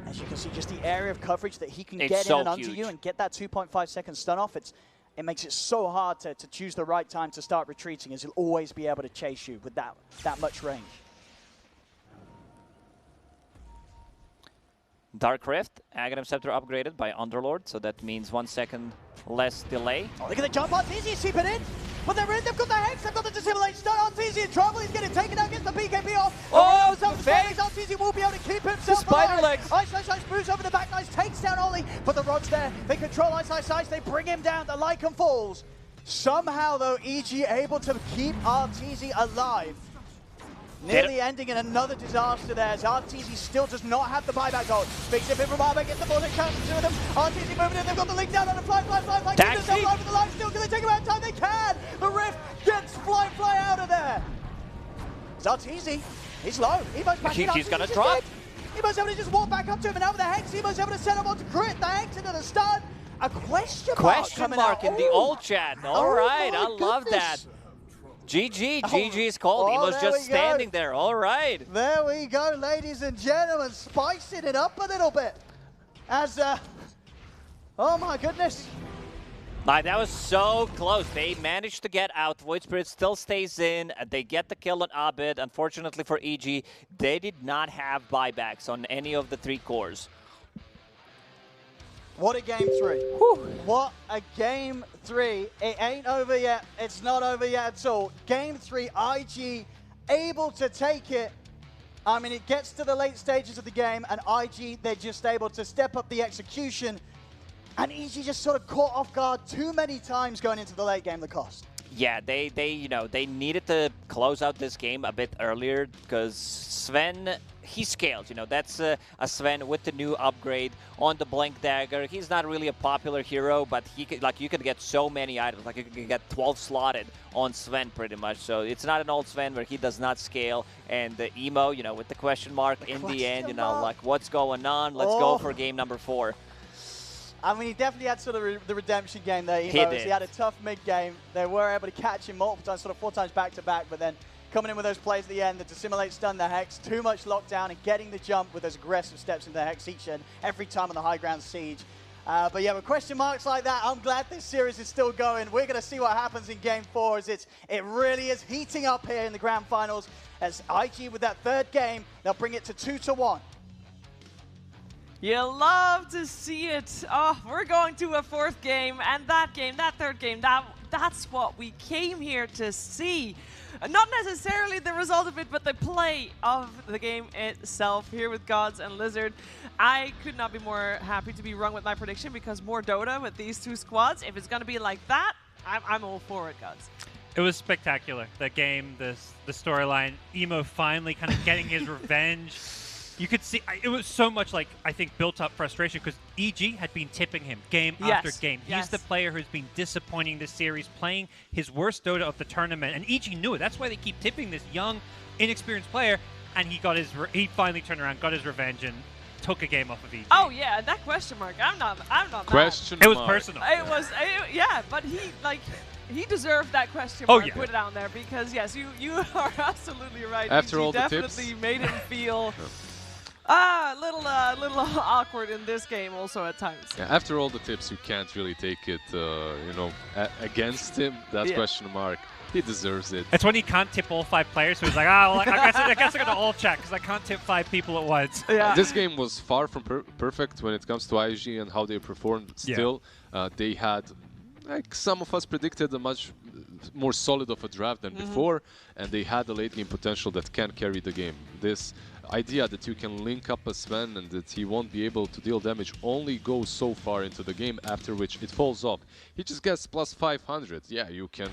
as you can see, just the area of coverage that he can get in and under you and get that 2.5 second stun off, it's it makes it so hard to choose the right time to start retreating, as he'll always be able to chase you with that much range. Dark Rift, Aghanim Scepter upgraded by Underlord, so that means 1 second less delay. Oh, look at the jump. Arteezy is keeping in. But they're in, they've got the Hex, they've got the Dissimulate stun. Arteezy in trouble, he's getting taken out, gets the BKB off. Oh, Arteezy will be able to keep himself Spider alive. legs. Ice Ice moves over the back, nice takes down Ollie, but the rod's there. They control Ice Ice, they bring him down, the Lycan falls. Somehow though, EG able to keep Arteezy alive. Nearly ending in another disaster there, as Arteezy still does not have the buyback gold. Big zip in from Arbe, gets the ball to counter two of them. Arteezy moving in, they've got the link down on the fly. Keep themselves alive with the line still. Can they take him out in time? They can! The Rift gets fly out of there. It's Arteezy. He's low. Emo's back in. He's gonna drop. Emo's able to just walk back up to him, and now with the Hex, Emo's able to set him on to crit. The Hex into the stun. A question mark in the old chat. All right, I love that. GG's called. He was just standing there. All right. There we go, ladies and gentlemen. Spicing it up a little bit. As, oh my goodness. That was so close. They managed to get out. Void Spirit still stays in. They get the kill on Abid. Unfortunately for EG, they did not have buybacks on any of the 3 cores. What a game 3. Whew. What a game 3. It ain't over yet. It's not over yet at all. Game 3, IG able to take it. I mean, it gets to the late stages of the game, and IG, they're just able to step up the execution. And EG just sort of caught off guard too many times going into the late game, the cost. Yeah, they needed to close out this game a bit earlier because Sven, he scaled. That's a Sven with the new upgrade on the Blink Dagger. He's not really a popular hero, but he could, you could get so many items. You could get 12 slotted on Sven pretty much. So it's not an old Sven where he does not scale. And the emo, with the question mark in the end, what's going on? Let's go for game number 4. I mean, he definitely had sort of the redemption game there. He had a tough mid-game. They were able to catch him multiple times, sort of 4 times back-to-back, but then coming in with those plays at the end, the Dissimulate stun, the Hex, too much lockdown, and getting the jump with those aggressive steps into the Hex each and every time on the high ground siege. But yeah, with question marks like that, I'm glad this series is still going. We're going to see what happens in Game 4 as it really is heating up here in the Grand Finals. As IG with that 3rd game, they'll bring it to 2-1. You love to see it. Oh, we're going to a 4th game, and that 3rd game, that's what we came here to see. Not necessarily the result of it, but the play of the game itself here with Gods and Lizard. I could not be more happy to be wrong with my prediction, because more Dota with these 2 squads. If it's going to be like that, I'm all for it, Gods. It was spectacular. The game, the storyline, Emo finally kind of getting his revenge. You could see, it was so much I think, built-up frustration because EG had been tipping him game after game. He's the player who's been disappointing this series, playing his worst Dota of the tournament, and EG knew it. That's why they keep tipping this young, inexperienced player, and he finally turned around, got his revenge, and took a game off of EG. Oh yeah, that question mark, I'm not question mad. It was personal. It was, yeah, but he dedeserved that question mark put down there, because yes, you are absolutely right. After all the definitely tips. made him feel a little awkward in this game also at times. Yeah, after all the tips, you can't really take it, against him. That question mark. He deserves it. It's when he can't tip all 5 players, so he's like, I guess I'm going to all check because I can't tip 5 people at once. Yeah. This game was far from perfect when it comes to IG and how they performed. Still, they had, some of us predicted, a much more solid of a draft than before, and they had a late game potential that can carry the game. This idea that you can link up a Sven and that he won't be able to deal damage only goes so far into the game, after which it falls off. He just gets plus 500. Yeah, you can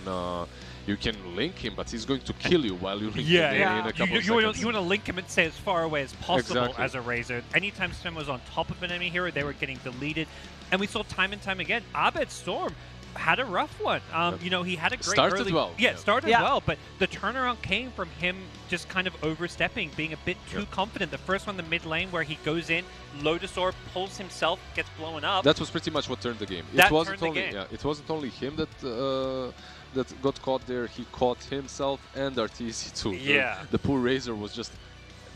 link him, but he's going to kill you while you link him in a couple of seconds. You want to link him and stay as far away as possible as a Razor. Anytime Sven was on top of an enemy hero, they were getting deleted. And we saw time and time again, Abed Storm had a rough one. He had a great started well. Yeah, started well, but the turnaround came from him just kind of overstepping, being a bit too confident. The first one, the mid lane, where he goes in, Lotus Orb, pulls himself, gets blown up. That was pretty much what turned the game. It wasn't only him that got caught there. He caught himself and Arteezy too. The poor Razor was just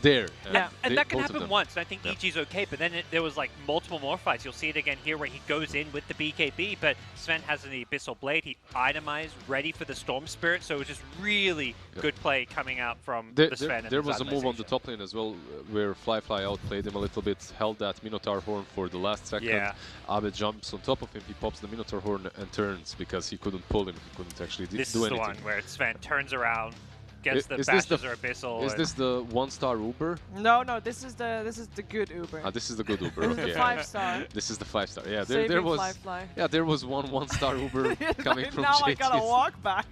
there. And that can happen once. I think EG's okay, but then there was like multiple more fights. You'll see it again here where he goes in with the BKB, but Sven has an Abyssal Blade. He itemized, ready for the Storm Spirit, so it was just really good play coming out from the Sven. There was a move on the top lane as well where Fly outplayed him a little bit, held that Minotaur Horn for the last second. Yeah. Abed jumps on top of him, he pops the Minotaur Horn and turns because he couldn't pull him, he couldn't actually do anything. This is the one where Sven turns around, gets the bashes or Abyssal. Is this the 1-star Uber? No, this is the good Uber. Ah, this is the good Uber. This is the 5-star. This is the 5-star. Yeah, there was. Fly. Yeah, there was one star Uber coming from now JT. I gotta walk back.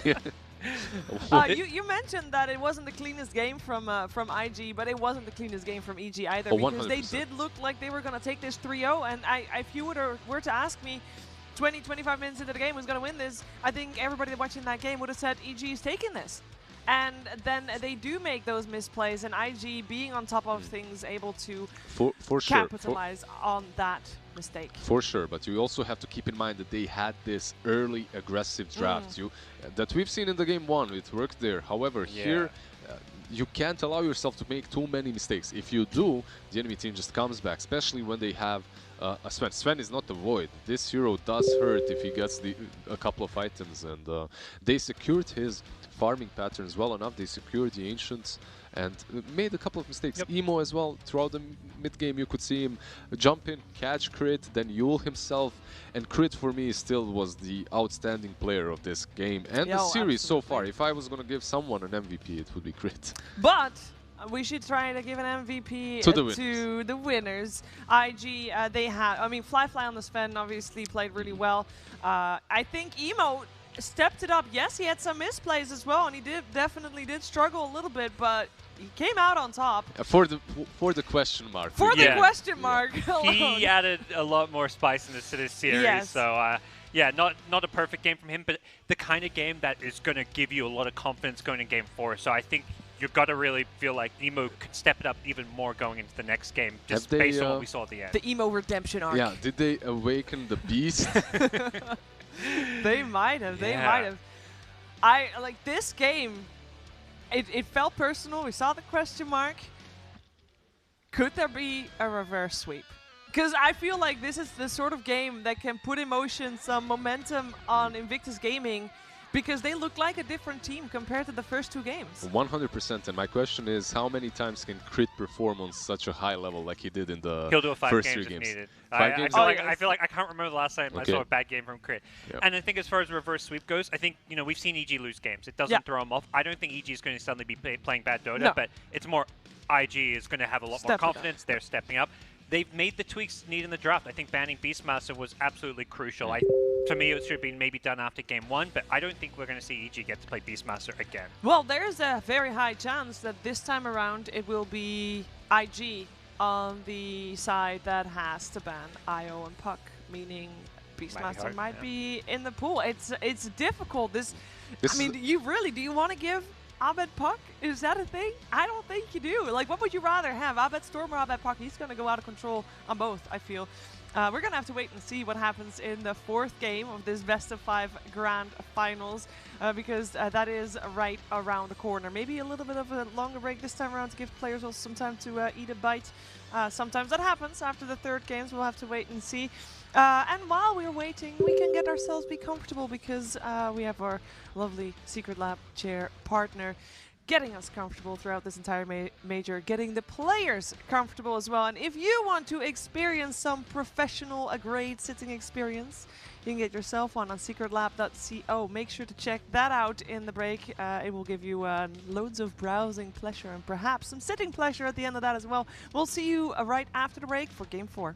Yeah. You mentioned that it wasn't the cleanest game from IG, but it wasn't the cleanest game from EG either, Oh, because 100%. they did look like they were gonna take this 3-0. And if you were to ask me 20-25 minutes into the game who's gonna win this, I think everybody watching that game would have said EG is taking this. And then they do make those misplays, and IG being on top of things, able to for sure. capitalize on that mistake. For sure, but you also have to keep in mind that they had this early aggressive draft that we've seen in the game 1. It worked there. However, here you can't allow yourself to make too many mistakes. If you do, the enemy team just comes back, especially when they have a Sven. Sven is not the Void. This hero does hurt if he gets a couple of items, and they secured his farming patterns well enough. They secured the Ancients and made a couple of mistakes. Emo as well, throughout the mid-game you could see him jump in, catch crit, then Yule himself, and crit for me still was the outstanding player of this game and the series so far. If I was going to give someone an MVP, it would be crit. But we should try to give an MVP to the winners. IG, they had, I mean, Fly on the Sven obviously played really well. I think Emo stepped it up. Yes, he had some misplays as well, and he definitely did struggle a little bit, but he came out on top. For the question mark. For the question mark. He added a lot more spiciness to this series. Yes. So yeah, not a perfect game from him, but the kind of game that is going to give you a lot of confidence going in game 4. So I think you've got to really feel like Emo could step it up even more going into the next game, just based on what we saw at the end. The Emo redemption arc. Yeah, did they awaken the beast? They might have. They might have. Like this game, it felt personal. We saw the question mark. Could there be a reverse sweep? Because I feel like this is the sort of game that can put in motion some momentum on Invictus Gaming, because they look like a different team compared to the first 2 games. 100%. And my question is, how many times can Crit perform on such a high level like he did in the He'll do a 5 first games 3 games? Needed. 5 games? I feel like I can't remember the last time I saw a bad game from Crit. And I think as far as reverse sweep goes, I think, you know, we've seen EG lose games. It doesn't throw them off. I don't think EG is going to suddenly be playing bad Dota, but it's more IG is going to have a lot more confidence. They're stepping up. They've made the tweaks needed in the draft. I think banning Beastmaster was absolutely crucial. To me, it should have been maybe done after game 1, but I don't think we're going to see EG get to play Beastmaster again. Well, there's a very high chance that this time around it will be IG on the side that has to ban IO and Puck, meaning Beastmaster might be in the pool. It's difficult. I mean, do you want to give Abed Puck? Is that a thing? I don't think you do. Like, what would you rather have, Abed Storm or Abed Puck? He's going to go out of control on both, I feel. We're going to have to wait and see what happens in the 4th game of this best of 5 grand finals, because that is right around the corner. Maybe a little bit of a longer break this time around to give players also some time to eat a bite. Sometimes that happens after the 3rd game, so we'll have to wait and see. And while we're waiting, we can get ourselves be comfortable, because we have our lovely Secret Lab chair partner getting us comfortable throughout this entire major, getting the players comfortable as well. And if you want to experience some professional grade sitting experience, you can get yourself one on secretlab.co. Make sure to check that out in the break. It will give you loads of browsing pleasure and perhaps some sitting pleasure at the end of that as well. We'll see you right after the break for Game 4.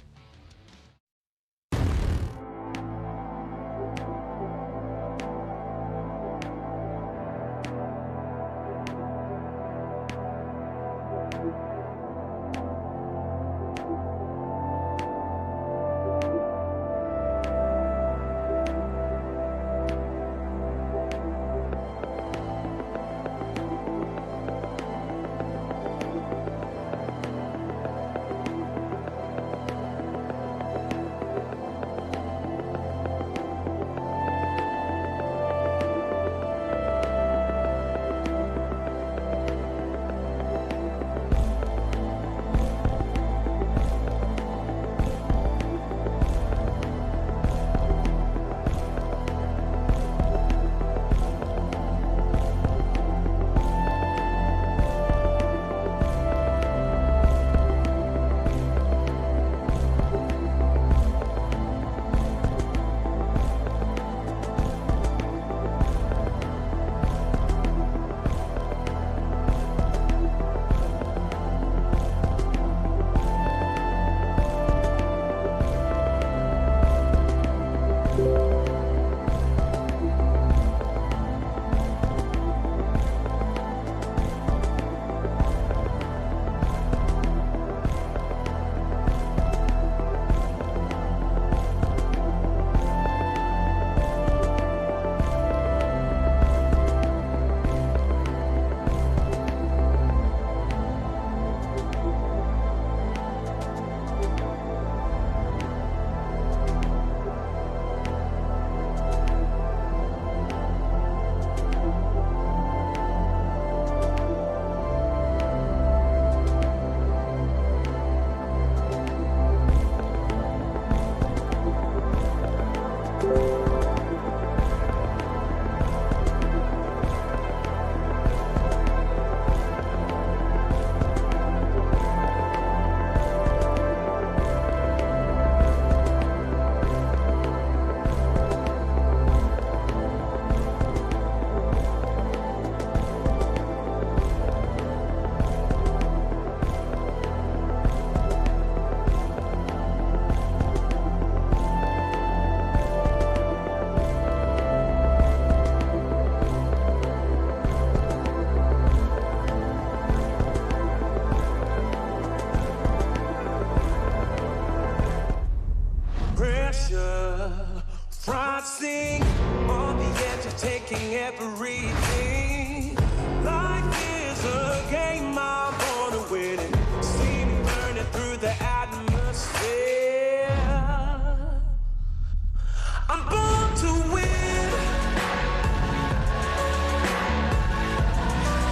everything. Life is a game, I'm born to win it. See me burning through the atmosphere. I'm born to win.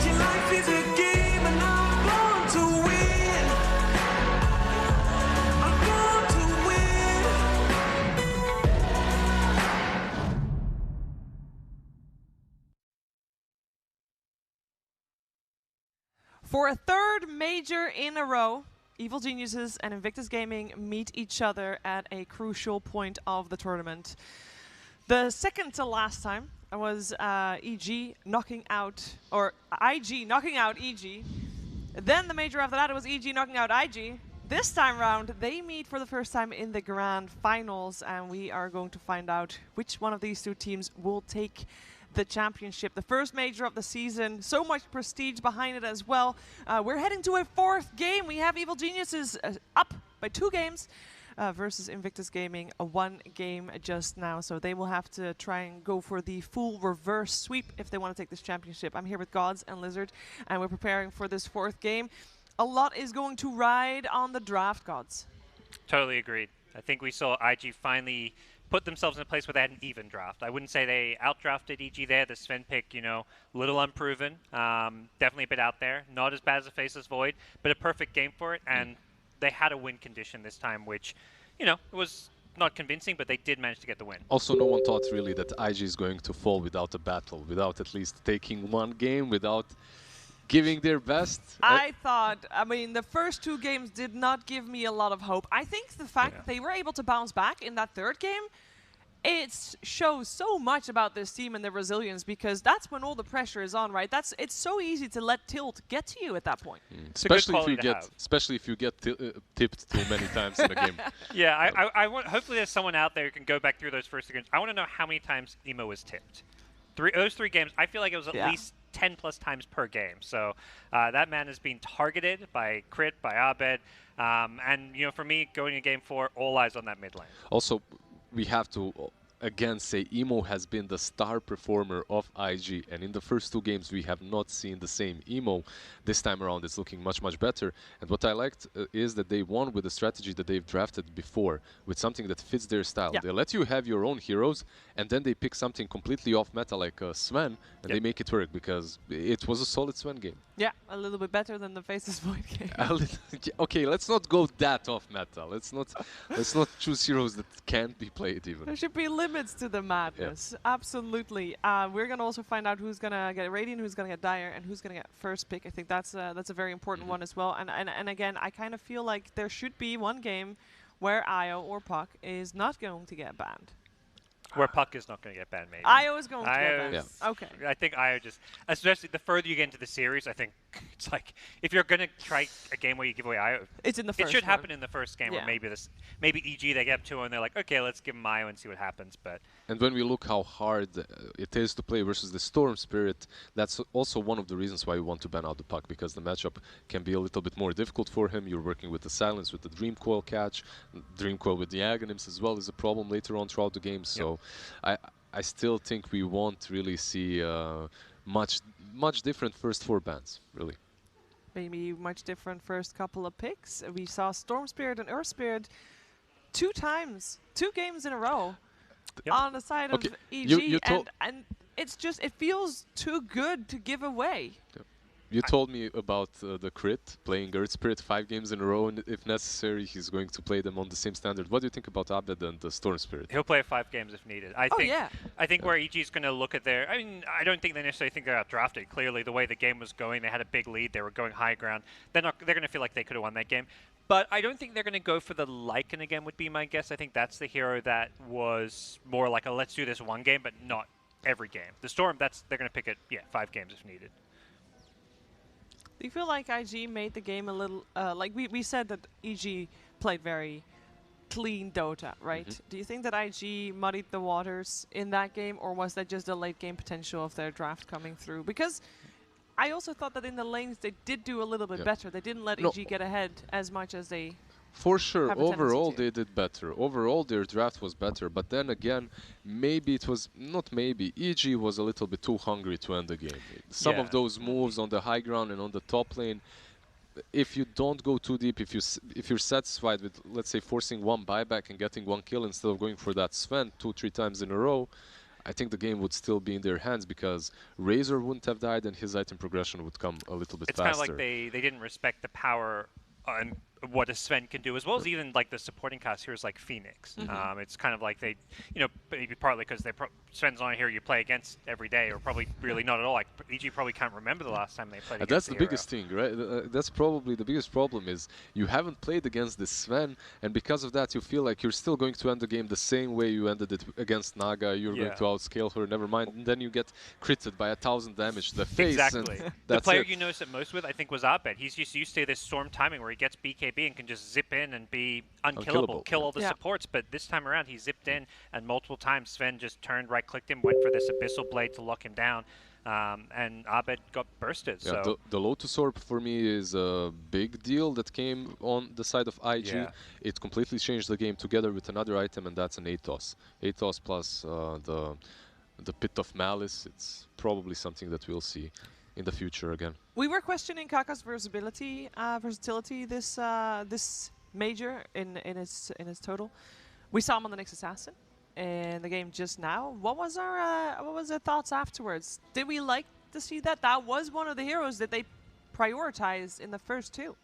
Your life is a game and I'm born to win. I'm born to win. For a third major in a row, Evil Geniuses and Invictus Gaming meet each other at a crucial point of the tournament. The second to last time was IG knocking out, or IG knocking out EG. Then the major after that it was EG knocking out IG. This time round, they meet for the first time in the grand finals, and we are going to find out which one of these two teams will take the championship. The first major of the season, so much prestige behind it as well. We're heading to a fourth game. We have Evil Geniuses up by 2 games versus Invictus Gaming, a 1 game just now. So they will have to try and go for the full reverse sweep if they want to take this championship. I'm here with Gods and Lizard, and we're preparing for this fourth game. A lot is going to ride on the draft, Gods. Totally agreed. I think we saw IG finally put themselves in a place where they had an even draft. I wouldn't say they outdrafted EG there. The Sven pick, you know, a little unproven. Definitely a bit out there. Not as bad as a Faceless Void, but a perfect game for it. And they had a win condition this time, which, you know, was not convincing, but they did manage to get the win. Also, no one thought really that IG is going to fall without a battle, without at least taking 1 game, without giving their best. I thought, I mean, the first 2 games did not give me a lot of hope. I think the fact that they were able to bounce back in that third game, it shows so much about this team and their resilience, because that's when all the pressure is on, right? It's so easy to let tilt get to you at that point. Especially if you get tipped too many times in a game. Yeah, I want. Hopefully, there's someone out there who can go back through those first 2 games. I want to know how many times Emo was tipped. Those 3 games, I feel like it was at least 10 plus times per game. So that man is being targeted by Crit, by Abed, and you know, for me, going to game 4, all eyes on that mid lane. Also, we have to again say Emo has been the star performer of IG, and in the first 2 games we have not seen the same Emo. This time around it's looking much better, and what I liked is that they won with a strategy that they've drafted before, with something that fits their style. They let you have your own heroes, and then they pick something completely off meta like Sven, and they make it work, because it was a solid Sven game. Yeah, a little bit better than the Faceless Void game. Okay, let's not go that off meta. Let's not choose heroes that can't be played even. There should be limits to the madness. Absolutely. We're gonna also find out who's gonna get Radiant, who's gonna get Dire, and who's gonna get first pick. I think that's a very important one as well. And again, I kind of feel like there should be 1 game where IO or Puck is not going to get banned. Where Puck is not going to get banned, maybe. IO is going to get banned. Yeah. Okay. I think IO just, especially the further you get into the series, I think it's like, if you're going to try a game where you give away IO, it's in the first it should happen in the first game, yeah. Or maybe EG, they get up 2 and they're like, okay, let's give them IO and see what happens. But and when we look how hard it is to play versus the Storm Spirit, that's also one of the reasons why we want to ban out the Puck, because the matchup can be a little bit more difficult for him. You're working with the Silence, with the Dream Coil catch. Dream Coil with the Aghanims as well is a problem later on throughout the game. So I still think we won't really see much different first 4 bans, really. Maybe much different first couple of picks. We saw Storm Spirit and Earth Spirit 2 times, 2 games in a row on the side of EG, and it's just, it feels too good to give away. You told me about the Crit, playing Earth Spirit 5 games in a row, and if necessary, he's going to play them on the same standard. What do you think about Abed and the Storm Spirit? He'll play 5 games if needed. I think where EG is going to look at their... I mean, I don't think they necessarily think they got drafted. Clearly, the way the game was going, they had a big lead. They were going high ground. They're going to feel like they could have won that game. But I don't think they're going to go for the Lycan again, would be my guess. I think that's the hero that was more like a let's do this 1 game, but not every game. The Storm, they're going to pick it, 5 games if needed. Do you feel like IG made the game a little, like we said that EG played very clean Dota, right? Do you think that IG muddied the waters in that game, or was that just the late game potential of their draft coming through? Because I also thought that in the lanes they did do a little bit better. They didn't let EG get ahead as much as they For sure, have a tendency overall to. they did better. Overall their draft was better, but then again, maybe it was, not maybe, EG was a little bit too hungry to end the game. Some of those moves on the high ground and on the top lane, if you don't go too deep, if you're satisfied with, let's say, forcing one buyback and getting one kill instead of going for that Sven 2-3 times in a row, I think the game would still be in their hands because Razor wouldn't have died and his item progression would come a little bit faster. It's kind of like they didn't respect the power and what a Sven can do, as well as even like the supporting cast heroes like Phoenix. It's kind of like they, maybe partly because Sven's on a hero you play against every day, or probably really not at all. Like EG probably can't remember the last time they played against That's the the biggest thing, right? That's probably the biggest problem is you haven't played against this Sven, and because of that you feel like you're still going to end the game the same way you ended it against Naga. You're going to outscale her, never mind, and then you get critted by 1,000 damage to the face. Exactly. And The player you noticed it most with, I think, was Abed. He's just used to this storm timing where he gets BKB and can just zip in and be unkillable, kill all the supports. But this time around, he zipped in, and multiple times Sven just turned, right-clicked him, went for this Abyssal Blade to lock him down, and Abed got bursted. Yeah, so the Lotus Orb for me is a big deal that came on the side of IG. Yeah. It completely changed the game together with another item, and that's an Atos. Atos plus the Pit of Malice. It's probably something that we'll see in the future again. We were questioning Kaka's versatility this major in his total. We saw him on the Nyx Assassin in the game just now. What was our thoughts afterwards? Did we like to see that? That was one of the heroes that they prioritized in the first two.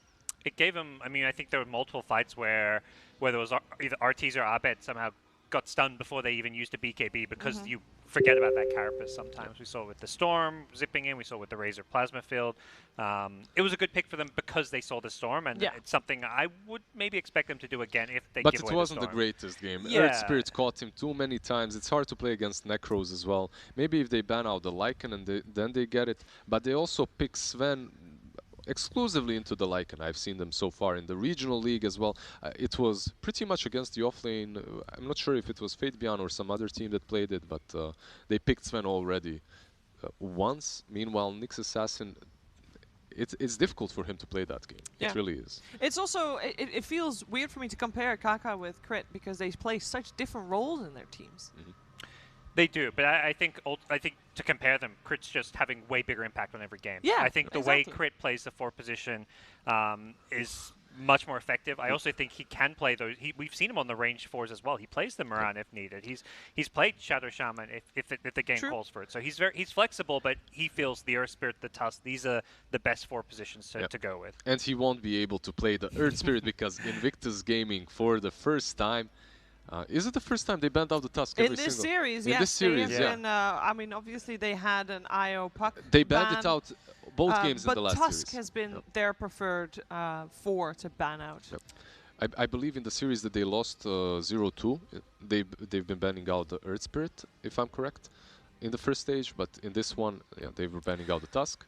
it gave him, I mean, I think there were multiple fights where there was either Artees or Abed somehow got stunned before they even used a BKB because you forget about that carapace sometimes. We saw it with the Storm zipping in, we saw it with the Razor Plasma Field. It was a good pick for them because they saw the Storm, and it's something I would maybe expect them to do again if they give away the Storm. But it wasn't the greatest game. Earth Spirit caught him too many times. It's hard to play against Necros as well. Maybe if they ban out the Lycan and then they get it. But they also pick Sven exclusively into the Lycan. I've seen them so far in the regional league as well. It was pretty much against the offlane. I'm not sure if it was Fate Beyond or some other team that played it, but they picked Sven already once. Meanwhile, Nyx Assassin, it's difficult for him to play that game. It really is. It's also, it feels weird for me to compare Kaka with Crit because they play such different roles in their teams. They do, but I think to compare them, Crit's just having way bigger impact on every game. Yeah, I think the way Crit plays the 4 position is much more effective. I also think he can play those. We've seen him on the range 4s as well. He plays the Moran if needed. He's played Shadow Shaman if the game calls for it. So he's flexible, but he feels the Earth Spirit, the Tusk. These are the best 4 positions to go with. And he won't be able to play the Earth Spirit because Invictus Gaming for the first time. Is it the first time they banned out the Tusk in this series? In this series, I mean, obviously they had an IO puck. They banned it out both games in the last series. But Tusk has been their preferred 4 to ban out. I believe in the series that they lost 0-2, they've been banning out the Earth Spirit, if I'm correct, in the first stage. But in this one, they were banning out the Tusk.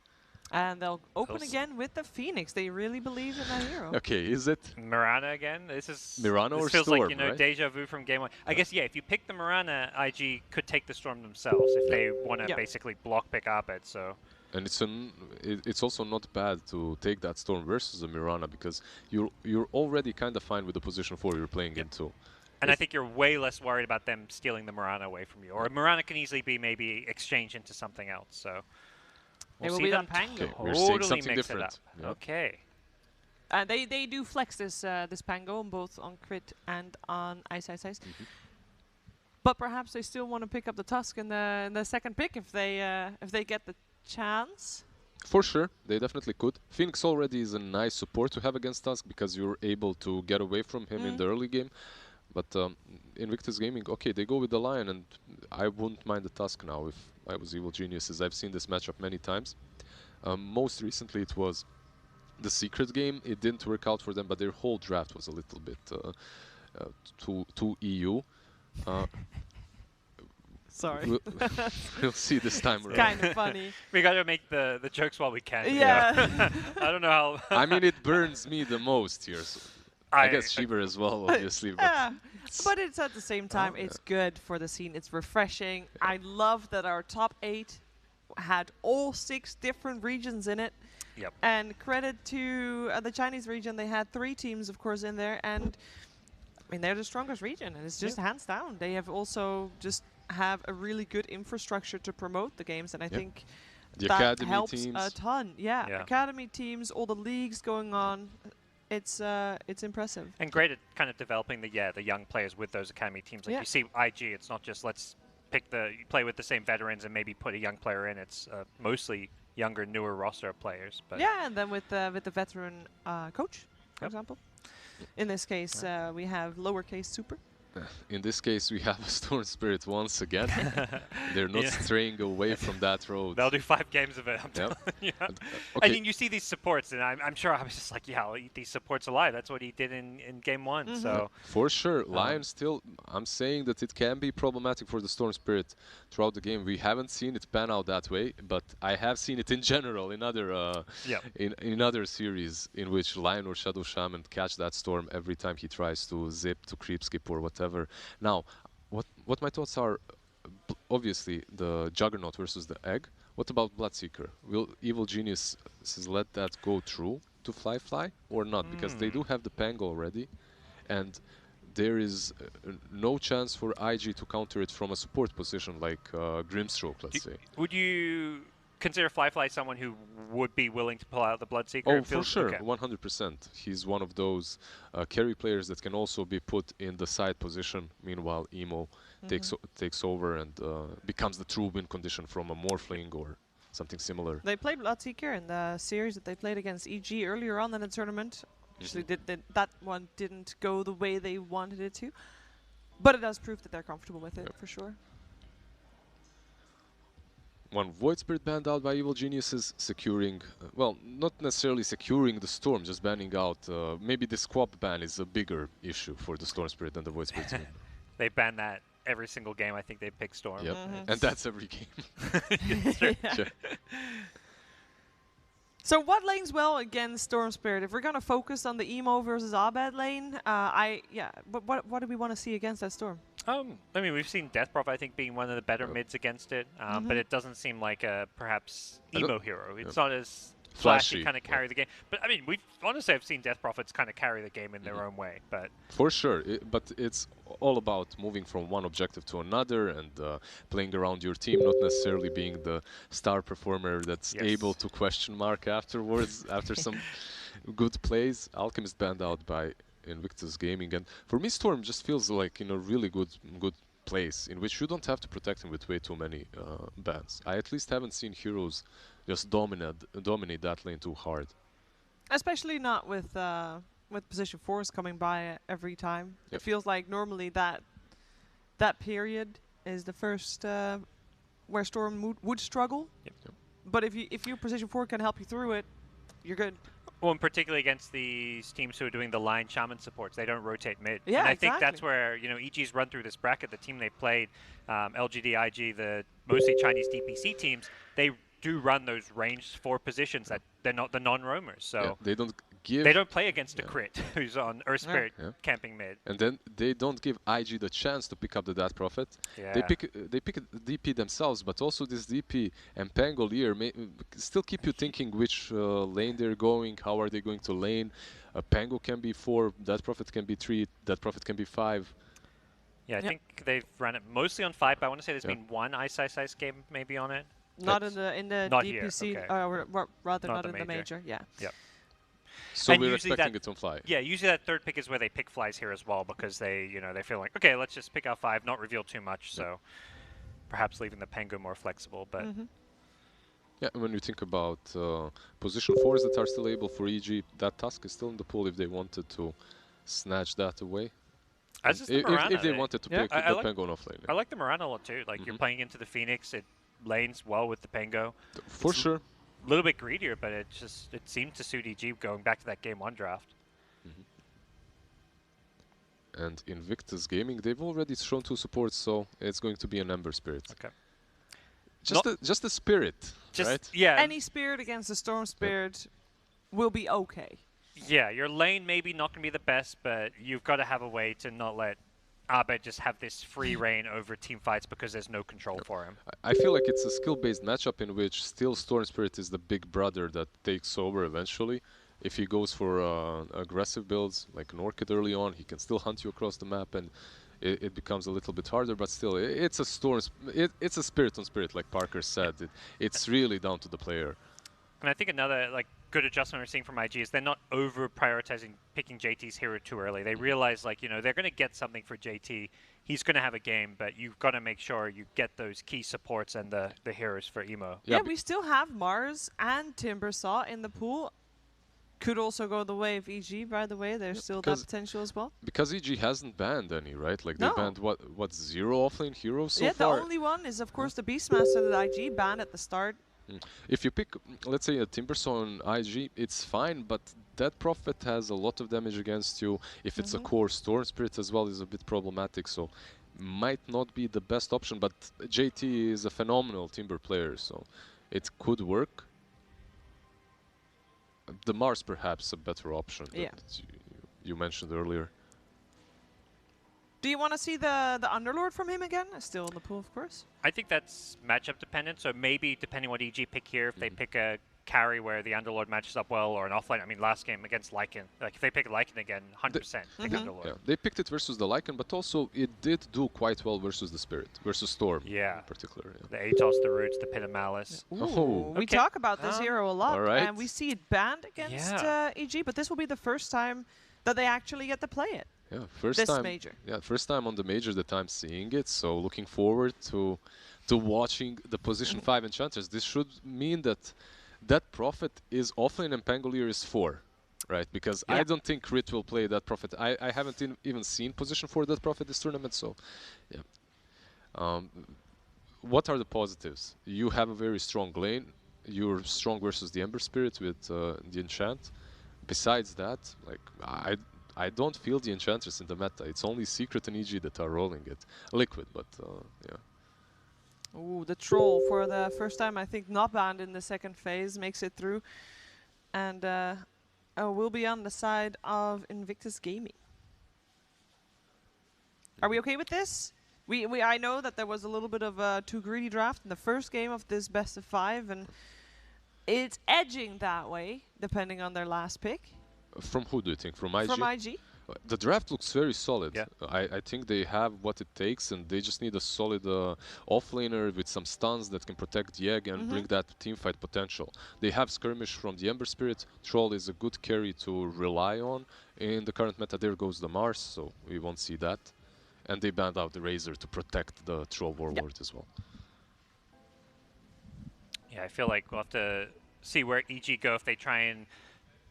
And they'll open again with the Phoenix. They really believe in that hero. Okay, is it Mirana again? This Storm, feels like right? deja vu from game 1. I guess if you pick the Mirana, IG could take the Storm themselves if they want to basically block pick Abed. So. And it's also not bad to take that Storm versus the Mirana because you're already kind of fine with the position 4 you're playing into. And I think you're way less worried about them stealing the Mirana away from you, or Mirana can easily be maybe exchanged into something else. So. We'll see them Pango. We're seeing something different. Yeah. Okay. They do flex this Pango both on Crit and on Ice. But perhaps they still want to pick up the Tusk in the second pick if they get the chance. For sure, they definitely could. Phoenix already is a nice support to have against Tusk because you're able to get away from him in the early game. But Invictus Gaming, okay, they go with the Lion, and I wouldn't mind the Tusk now if I was Evil Geniuses. I've seen this matchup many times. Most recently it was the Secret game. It didn't work out for them, but their whole draft was a little bit too EU. Sorry. We'll see this time around. Kind of funny. We got to make the jokes while we can. Yeah. I don't know how. I mean, it burns me the most here. So I guess Shiver as well, obviously. But it's at the same time, it's good for the scene. It's refreshing. I love that our top 8 had all 6 different regions in it. Yep. And credit to the Chinese region, they had 3 teams, of course, in there, and I mean they're the strongest region, and it's just hands down. They have also just have a really good infrastructure to promote the games, and I think the that academy helps teams. a ton. Yeah, academy teams, all the leagues going on. It's impressive. And great at kind of developing the young players with those academy teams. Like you see IG, it's not just let's pick you play with the same veterans and maybe put a young player in. It's mostly younger, newer roster of players. But yeah, and then with the veteran coach, for example. In this case, we have lowercase super. In this case, we have a Storm Spirit once again. They're not straying away from that road. They'll do 5 games of it, I'm telling you. I mean, you see these supports, and I'm sure I was just like, yeah, I'll eat these supports alive. That's what he did in game 1. So for sure, Lion still, I'm saying that it can be problematic for the Storm Spirit throughout the game. We haven't seen it pan out that way, but I have seen it in general in other in other series in which Lion or Shadow Shaman catch that Storm every time he tries to zip, to creep skip or whatever. Now, what my thoughts are, obviously the Juggernaut versus the Egg. What about Bloodseeker? Will Evil Geniuses let that go through to Fly or not? Because they do have the Pango already, and there is no chance for IG to counter it from a support position like Grimstroke, let's say. Would you consider Fly someone who would be willing to pull out the Bloodseeker? Oh, for sure, 100%. He's one of those carry players that can also be put in the side position. Meanwhile, Emo takes over and becomes the true win condition from a Morphling or something similar. They played Bloodseeker in the series that they played against EG earlier on in the tournament. Actually, that one didn't go the way they wanted it to, but it does prove that they're comfortable with it, for sure. One Void Spirit banned out by Evil Geniuses, securing, well, not necessarily securing the Storm, just banning out. Maybe the Squab ban is a bigger issue for the Storm Spirit than the Void Spirit team. They ban that every single game. I think they pick Storm. Yep, and that's every game. So what lanes well against Storm Spirit? If we're going to focus on the Emo versus Abed lane, what do we want to see against that Storm? I mean, we've seen Death Prophet, I think, being one of the better mids against it, but it doesn't seem like a perhaps emo hero. It's not as flashy kind of carry the game. But I mean, honestly, I've seen Death Prophets kind of carry the game in their own way. But for sure, but it's all about moving from one objective to another and playing around your team, not necessarily being the star performer that's able to question mark afterwards after some good plays. Alchemist banned out by Invictus Gaming, and for me Storm just feels like in a really good place in which you don't have to protect him with way too many bans. I at least haven't seen heroes just dominate that lane too hard. Especially not with position 4s coming by every time. It feels like normally that period is the first where Storm would struggle. But if your position 4 can help you through it, you're good. Well, and particularly against these teams who are doing the line shaman supports, they don't rotate mid. Yeah, and I think that's where, you know, EG's run through this bracket. The team they played, LGD, IG, the mostly Chinese DPC teams, they do run those ranged 4 positions that they're not the non-roamers. So they don't play against a crit who's on Earth Spirit camping mid. And then they don't give IG the chance to pick up the Death Prophet. They pick a DP themselves, but also this DP and Pangolier may still keep you thinking which lane they're going, how are they going to lane. Pango can be 4, Death Prophet can be 3, Death Prophet can be 5. Yeah, I think they've run it mostly on 5, but I want to say there's been one Ice game maybe on it. Not in the not DPC, here, okay. or rather not in the major. Yeah. Yep. So we're expecting it on Fly. Yeah, usually that third pick is where they pick Flies here as well, because they feel like, okay, let's just pick out 5, not reveal too much. So perhaps leaving the Pango more flexible. But yeah, when you think about position 4s that are still able for EG, that task is still in the pool if they wanted to snatch that away. As if they wanted to pick the Pango off lane. I like the Mirana a lot too. Like you're playing into the Phoenix, it lanes well with the Pango. For sure. A little bit greedier, but it seemed to suit EG going back to that game 1 draft. And Invictus Gaming, they've already shown 2 supports, so it's going to be an Ember Spirit. Okay. Just a spirit, right? Yeah. Any spirit against a Storm Spirit will be okay. Yeah, your lane maybe not going to be the best, but you've got to have a way to not let Abed just have this free reign over team fights because there's no control for him. I feel like it's a skill-based matchup in which still Storm Spirit is the big brother that takes over eventually. If he goes for aggressive builds, like an Orchid early on, he can still hunt you across the map, and it becomes a little bit harder, but still, it's a it's a spirit on spirit, like Parker said. It's really down to the player. And I think another good adjustment we're seeing from IG is they're not over prioritizing picking JT's hero too early. They realize they're going to get something for JT. He's going to have a game, but you've got to make sure you get those key supports and the heroes for Emo. Yeah, we still have Mars and Timbersaw in the pool. Could also go the way of EG, by the way. There's still that potential as well. Because EG hasn't banned any, right? Like they banned what 0 offlane heroes so far? Yeah, the only one is of course the Beastmaster that IG banned at the start. If you pick, let's say, a Timbersaw on IG, it's fine, but that Prophet has a lot of damage against you. If it's a core Storm Spirit as well, is a bit problematic, so might not be the best option, but JT is a phenomenal Timber player, so it could work. The Mars perhaps a better option that you mentioned earlier. Do you want to see the Underlord from him again? Still in the pool, of course. I think that's matchup dependent, so maybe depending what EG pick here, if they pick a carry where the Underlord matches up well, or an offlane. I mean, last game against Lycan, if they pick Lycan again, 100% pick Underlord. Yeah, they picked it versus the Lycan, but also it did do quite well versus the Spirit, versus Storm in particular. The Atos, the Roots, the Pit of Malice. We talk about this hero a lot, right. and we see it banned against EG, but this will be the first time that they actually get to play it. Yeah, first time on the major that I'm seeing it, so looking forward to watching the position 5 enchanters. This should mean that Prophet is offlane and Pangolier is 4, right? Because I don't think Crit will play that Prophet. I haven't even seen position 4 that Prophet this tournament, so yeah. What are the positives? You have a very strong lane. You're strong versus the Ember Spirit with the enchant. Besides that, I don't feel the enchanters in the meta. It's only Secret and EG that are rolling it. Liquid, but yeah. Ooh, the Troll for the first time, I think, not banned in the second phase, makes it through. And will be on the side of Invictus Gaming. Are we okay with this? I know that there was a little bit of a too greedy draft in the first game of this best of 5, and it's edging that way, depending on their last pick. From who do you think? From IG? From IG. The draft looks very solid. Yeah. I think they have what it takes, and they just need a solid offlaner with some stuns that can protect the egg and bring that teamfight potential. They have Skirmish from the Ember Spirit. Troll is a good carry to rely on. In the current meta, there goes the Mars, so we won't see that. And they banned out the Razor to protect the Troll Warlord as well. Yeah, I feel like we'll have to see where EG go if they try and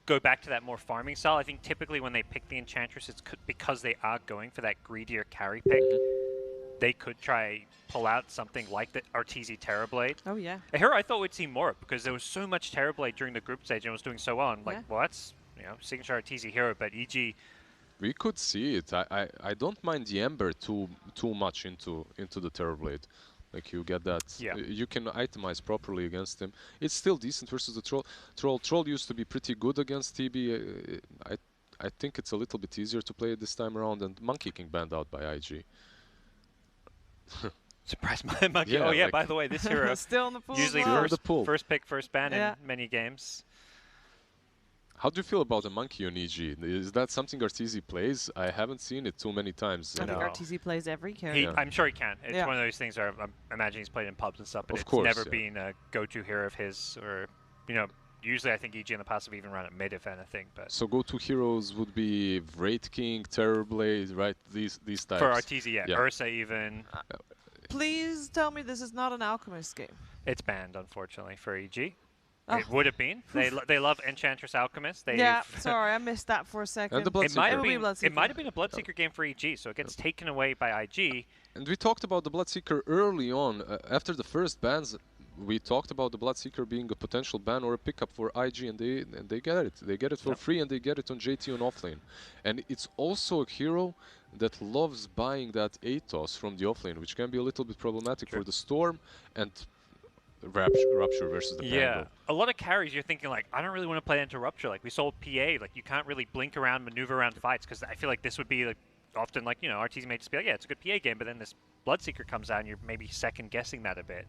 go back to that more farming style. I think typically when they pick the Enchantress, it's because they are going for that greedier carry pick. They could try pull out something like the Arteezy Terrorblade. Oh yeah. A hero I thought we'd see more of, because there was so much Terrorblade during the group stage and it was doing so well. I'm like, well, that's signature Arteezy hero, but EG. We could see it. I don't mind the Ember too much into the Terrorblade. Like you get that, you can itemize properly against him. It's still decent versus the Troll. Troll used to be pretty good against TB. I think it's a little bit easier to play it this time around, and Monkey King banned out by IG. Surprise, my Monkey. Yeah, oh yeah, by the way, this hero still in the pool. Usually first pick, first ban in many games. How do you feel about a Monkey on EG? Is that something Arteezy plays? I haven't seen it too many times. I think Arteezy plays every character. I'm sure he can. It's one of those things where I imagine he's played in pubs and stuff, but it's never been a go-to hero of his. Or, usually I think EG in the past have even run at mid, if anything. But so go-to heroes would be Wraith King, Terrorblade, right? These types. For Arteezy, yeah. Ursa even. Please tell me this is not an Alchemist game. It's banned, unfortunately, for EG. It would have been. They love Enchantress Alchemist. Sorry, I missed that for a second. It might have been a Bloodseeker game for EG, so it gets taken away by IG. And we talked about the Bloodseeker early on. After the first bans, we talked about the Bloodseeker being a potential ban or a pickup for IG, and they get it. They get it for free, and they get it on JT on offlane. And it's also a hero that loves buying that Atos from the offlane, which can be a little bit problematic for the Storm and Rupture versus the Pango. A lot of carries you're thinking like, I don't really want to play into Rupture. Like we saw PA, like you can't really blink around, maneuver around fights, because I feel like this would be like often, like, you know, our teammates be like, yeah, it's a good PA game, but then this Bloodseeker comes out and you're maybe second-guessing that a bit.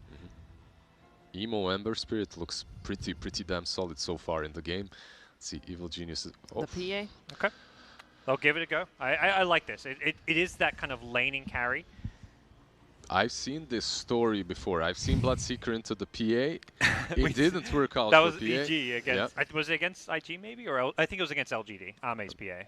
Emo Ember Spirit looks pretty damn solid so far in the game. Let's see, Evil Genius is... The PA? Okay. I'll give it a go. I like this. It is that kind of laning carry. I've seen this story before. I've seen Bloodseeker into the PA. It didn't work out. That for was PA. EG against... Yeah. Was it against IG maybe? Or I think it was against LGD, Ame's PA.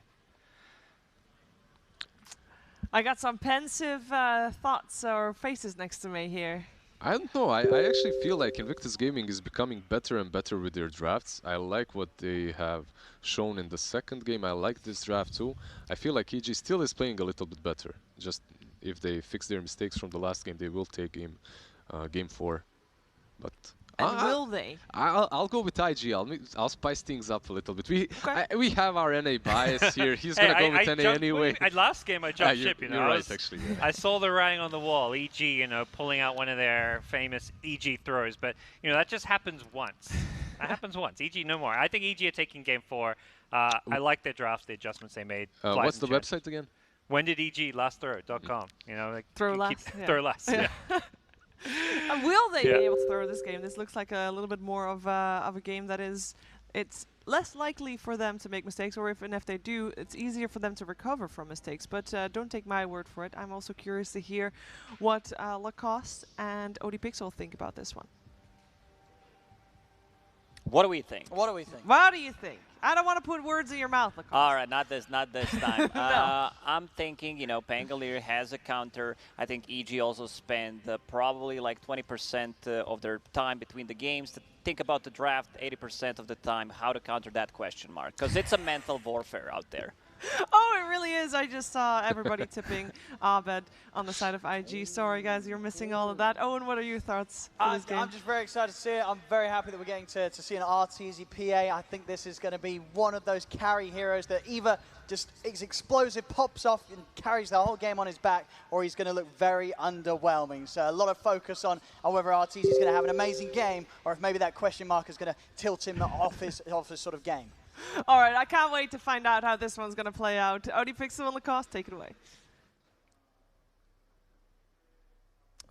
I got some pensive thoughts or faces next to me here. I don't know. I actually feel like Invictus Gaming is becoming better and better with their drafts. I like what they have shown in the second game. I like this draft too. I feel like EG still is playing a little bit better. Just if they fix their mistakes from the last game, they will take game 4. But and will they? I'll go with IG. I'll spice things up a little bit. We have our NA bias here. He's gonna go with NA anyway. Last game I jumped ship. You know, you're right, actually. Yeah. I saw the writing on the wall. EG, you know, pulling out one of their famous EG throws, but you know that just happens once. That happens once. EG no more. I think EG are taking game 4. I like their drafts, the adjustments they made. What's the website again? When did EG last throw.com? You know, like throw last. Throw last. Yeah. Will they be able to throw this game? This looks like a little bit more of a game that is, it's less likely for them to make mistakes, or if they do, it's easier for them to recover from mistakes. But don't take my word for it. I'm also curious to hear what Lacoste and ODPixel think about this one. What do we think? What do we think? What do you think? I don't want to put words in your mouth, Lacoste. All right, not this time. No. I'm thinking, you know, Pangolier has a counter. I think EG also spent probably like 20% of their time between the games to think about the draft, 80% of the time how to counter that question mark, because it's a mental warfare out there. Oh, it really is. I just saw everybody tipping Abed on the side of IG. Sorry, guys, you're missing all of that. Owen, what are your thoughts for this game? I'm just very excited to see it. I'm very happy that we're getting to see an RTZ PA. I think this is going to be one of those carry heroes that either just is explosive, pops off, and carries the whole game on his back, or he's going to look very underwhelming. So a lot of focus on whether RTZ is going to have an amazing game, or if maybe that question mark is going to tilt him off his sort of game. All right, I can't wait to find out how this one's going to play out. ODPixel and Lacoste, take it away.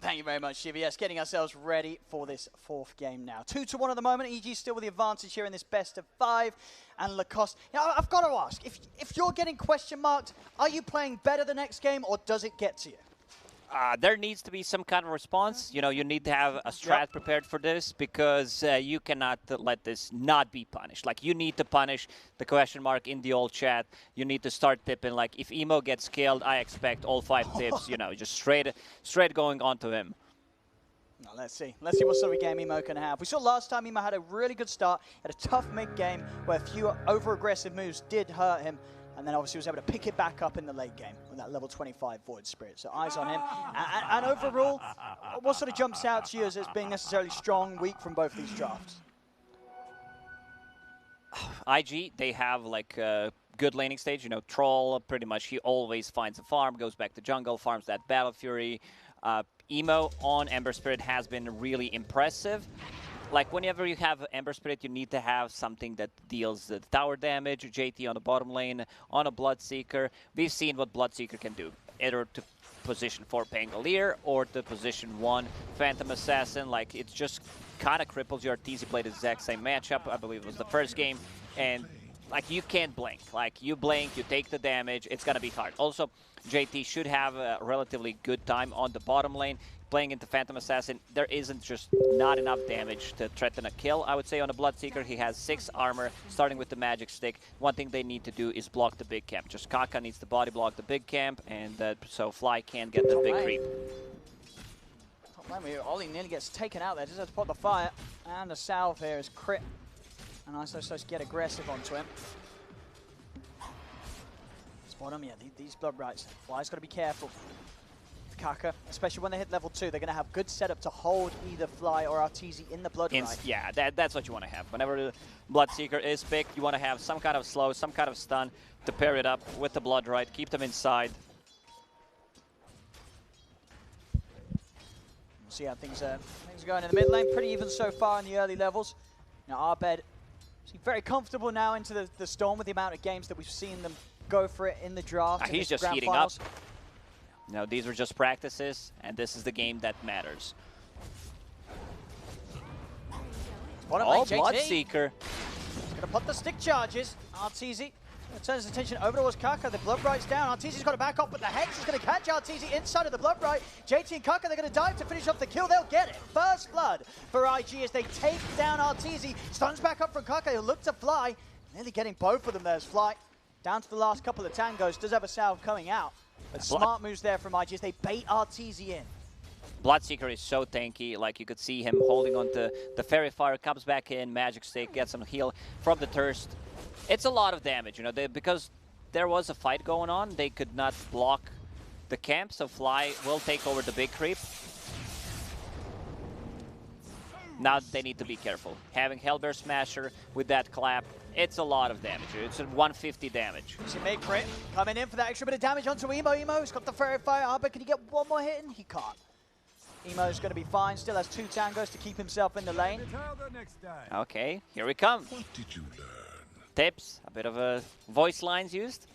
Thank you very much, Shiva. Yes, getting ourselves ready for this 4th game now. 2-1 at the moment. EG still with the advantage here in this best of 5. And Lacoste, you know, I've got to ask, if you're getting question marked, are you playing better the next game, or does it get to you? There needs to be some kind of response. You know, you need to have a strat prepared for this, because you cannot let this not be punished. Like, you need to punish the question mark in the old chat. You need to start tipping. Like, if Emo gets killed, I expect all 5 tips, you know, just straight going onto him. Now, let's see what sort of game Emo can have. We saw last time Emo had a really good start, had a tough mid-game where a few over-aggressive moves did hurt him. And then obviously was able to pick it back up in the late game with that level 25 Void Spirit. So eyes on him. And overall, what sort of jumps out to you as being necessarily strong, weak from both these drafts? IG, they have like a good laning stage. You know, Troll, pretty much he always finds a farm, goes back to jungle, farms that Battle Fury. Emo on Ember Spirit has been really impressive. Like, whenever you have Ember Spirit, you need to have something that deals the tower damage. JT on the bottom lane, on a Bloodseeker. We've seen what Bloodseeker can do, either to position 4 Pangolier or to position 1 Phantom Assassin. Like, it just kind of cripples your TZ played the exact same matchup. I believe it was the first game. And, like, you can't blink. Like, you blink, you take the damage, it's going to be hard. Also, JT should have a relatively good time on the bottom lane. Playing into Phantom Assassin, there isn't just not enough damage to threaten a kill, I would say, on a Bloodseeker. He has 6 armor, starting with the magic stick. One thing they need to do is block the big camp. Just Kaka needs to body block the big camp, and so Fly can't get the big creep. Top lane, Ollie nearly gets taken out there, just has to put the fire, and the salve here is crit. And ISO starts to get aggressive onto him. Spot him, yeah, these blood rights. Fly's got to be careful. Kaka, especially when they hit level 2, they're going to have good setup to hold either Fly or Arteezy in the blood right. Yeah, that's what you want to have. Whenever the Bloodseeker is picked, you want to have some kind of slow, some kind of stun to pair it up with the blood right, keep them inside. We'll see how things are going in the mid lane. Pretty even so far in the early levels. Now, Arbed seems very comfortable now into the Storm with the amount of games that we've seen them go for it in the draft. He's just heating up. No, these were just practices, and this is the game that matters. Oh, Bloodseeker. Gonna put the stick charges. Arteezy turns his attention over towards Kaka. The Bloodbright's down. Arteezy's got to back up, but the Hex is going to catch Arteezy inside of the Bloodbright. JT and Kaka, they're going to dive to finish off the kill. They'll get it. First blood for IG as they take down Arteezy. Stuns back up from Kaka, who look to Fly. Nearly getting both of them. There's Fly. Down to the last couple of tangos. Does have a salve coming out. But smart moves there from IG as they bait Arteezy in. Bloodseeker is so tanky, like you could see him holding on to the Fairy Fire, comes back in, Magic Stick, gets some heal from the Thirst. It's a lot of damage, you know, because there was a fight going on, they could not block the camp, so Fly will take over the big creep. Now they need to be careful. Having Hellbear Smasher with that clap, it's a lot of damage. It's a 150 damage. See Mid crit coming in for that extra bit of damage onto Emo. Emo's got the Fairy Fire, but can he get one more hit in? He can't. Emo's going to be fine, still has 2 tangos to keep himself in the lane. Okay, here we come. What did you learn? Tips, a bit of a voice lines used.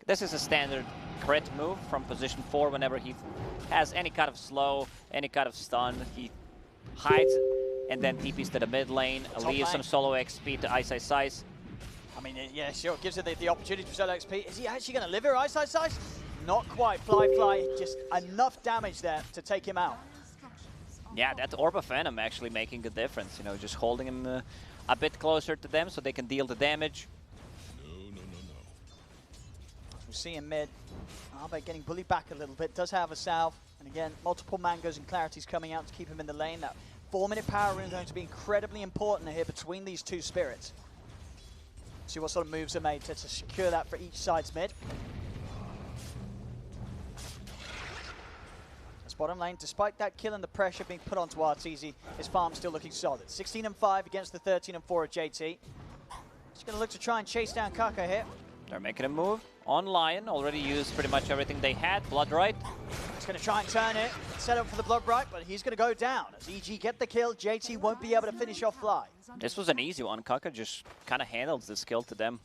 This is a standard crit move from position 4 whenever he has any kind of slow, any kind of stun. He hides and then TPs to the mid lane, leaves some solo XP to Ice Ice Ice. I mean, yeah, sure, gives it the opportunity for solo XP. Is he actually going to live here, Ice Ice Ice? Not quite. Fly, just enough damage there to take him out. Yeah, that Orb of Venom actually making a difference, you know, just holding him a bit closer to them so they can deal the damage. No. As we see in mid, Arbe getting bullied back a little bit, does have a salve, and again, multiple mangoes and clarities coming out to keep him in the lane. That 4-minute power rune is going to be incredibly important here between these two spirits. See what sort of moves are made to secure that for each side's mid. Bottom lane, despite that kill and the pressure being put onto Arteezy, his farm still looking solid. 16-5 against the 13-4 of JT. Just going to look to try and chase down Kaka here. They're making a move on Lion, already used pretty much everything they had. Bloodbright. He's going to try and turn it, set up for the Bloodbright, but he's going to go down. As EG get the kill, JT won't be able to finish off Fly. This was an easy one. Kaka just kind of handles this kill to them.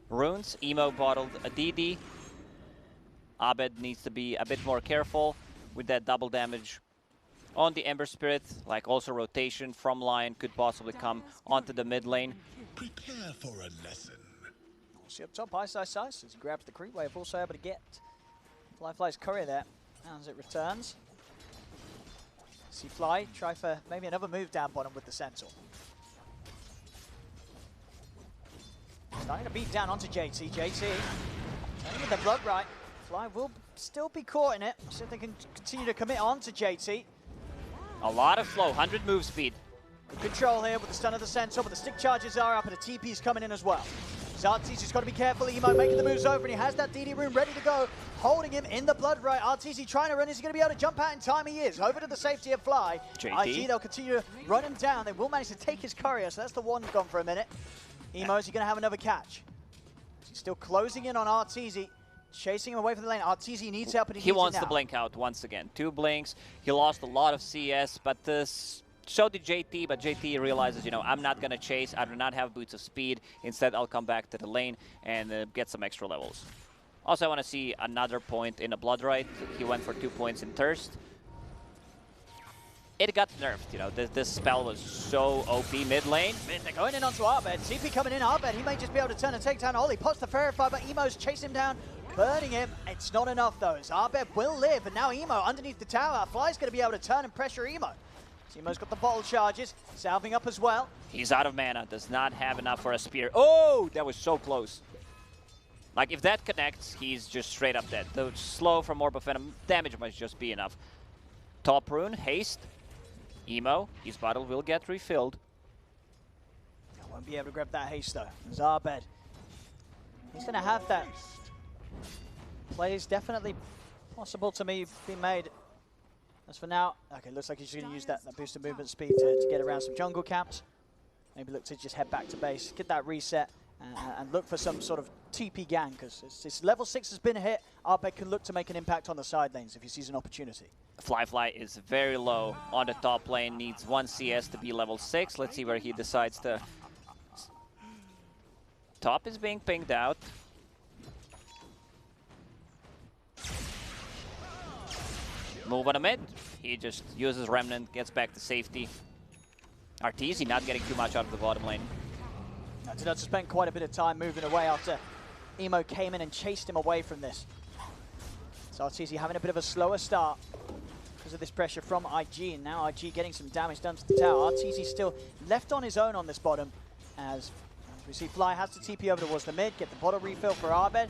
Runes, Emo bottled a DD. Abed needs to be a bit more careful with that double damage on the Ember Spirit. Like also rotation from Lion could possibly come onto the mid lane. Prepare for a lesson. See up top, Ice Ice Ice as he grabs the creep wave, also able to get Fly's courier there as it returns. See Fly try for maybe another move down bottom with the Sentinel. Starting to beat down onto JT. JT turning with the Bloodbright. Fly will still be caught in it. See if they can continue to commit on to JT. A lot of flow, 100 move speed. Good control here with the stun of the Centaur, but the stick charges are up and the TP is coming in as well. Arteezy's got to be careful. Emo making the moves over and he has that DD rune ready to go, holding him in the Bloodbright. Arteezy trying to run. Is he going to be able to jump out in time? He is. Over to the safety of Fly. JT. IG, they'll continue to run him down. They will manage to take his courier, so that's the one gone for a minute. Emo, is he going to have another catch? He's still closing in on Arteezy. Chasing him away from the lane. Arteezy needs help, and he wants to blink out once again. 2 blinks. He lost a lot of CS, but so did JT. But JT realizes, you know, I'm not going to chase. I do not have boots of speed. Instead, I'll come back to the lane and get some extra levels. Also, I want to see another point in a Bloodbright. He went for 2 points in Thirst. It got nerfed, you know. This spell was so OP mid lane. They're going in onto Arbed. CP coming in. Arbed, he may just be able to turn and take down Oli. Pops the Fairy Fire, but Emo's chasing him down. Burning him. It's not enough though. As Arbed will live, and now Emo underneath the tower. Fly's going to be able to turn and pressure Emo. So Emo's got the bottle charges, salving up as well. He's out of mana, does not have enough for a spear. Oh, that was so close. Like if that connects, he's just straight up dead. The slow from Orb of Venom damage must just be enough. Top rune, haste. Emo, his bottle will get refilled. Won't be able to grab that haste though. As Arbed, he's going to have that. Play is definitely possible to me be made. As for now, okay, looks like he's going to use that boost of movement speed to get around some jungle camps. Maybe look to just head back to base, get that reset, and look for some sort of TP gang, because it's level 6 has been hit. Arbed can look to make an impact on the side lanes if he sees an opportunity. Fly is very low on the top lane, needs 1 CS to be level 6. Let's see where he decides to Top is being pinged out. Move on a mid. He just uses Remnant, gets back to safety. Arteezy not getting too much out of the bottom lane. That's spent quite a bit of time moving away after Emo came in and chased him away from this. So Arteezy having a bit of a slower start because of this pressure from IG, and now IG getting some damage done to the tower. Arteezy still left on his own on this bottom, as we see Fly has to TP over towards the mid, get the bottle refill for Abed.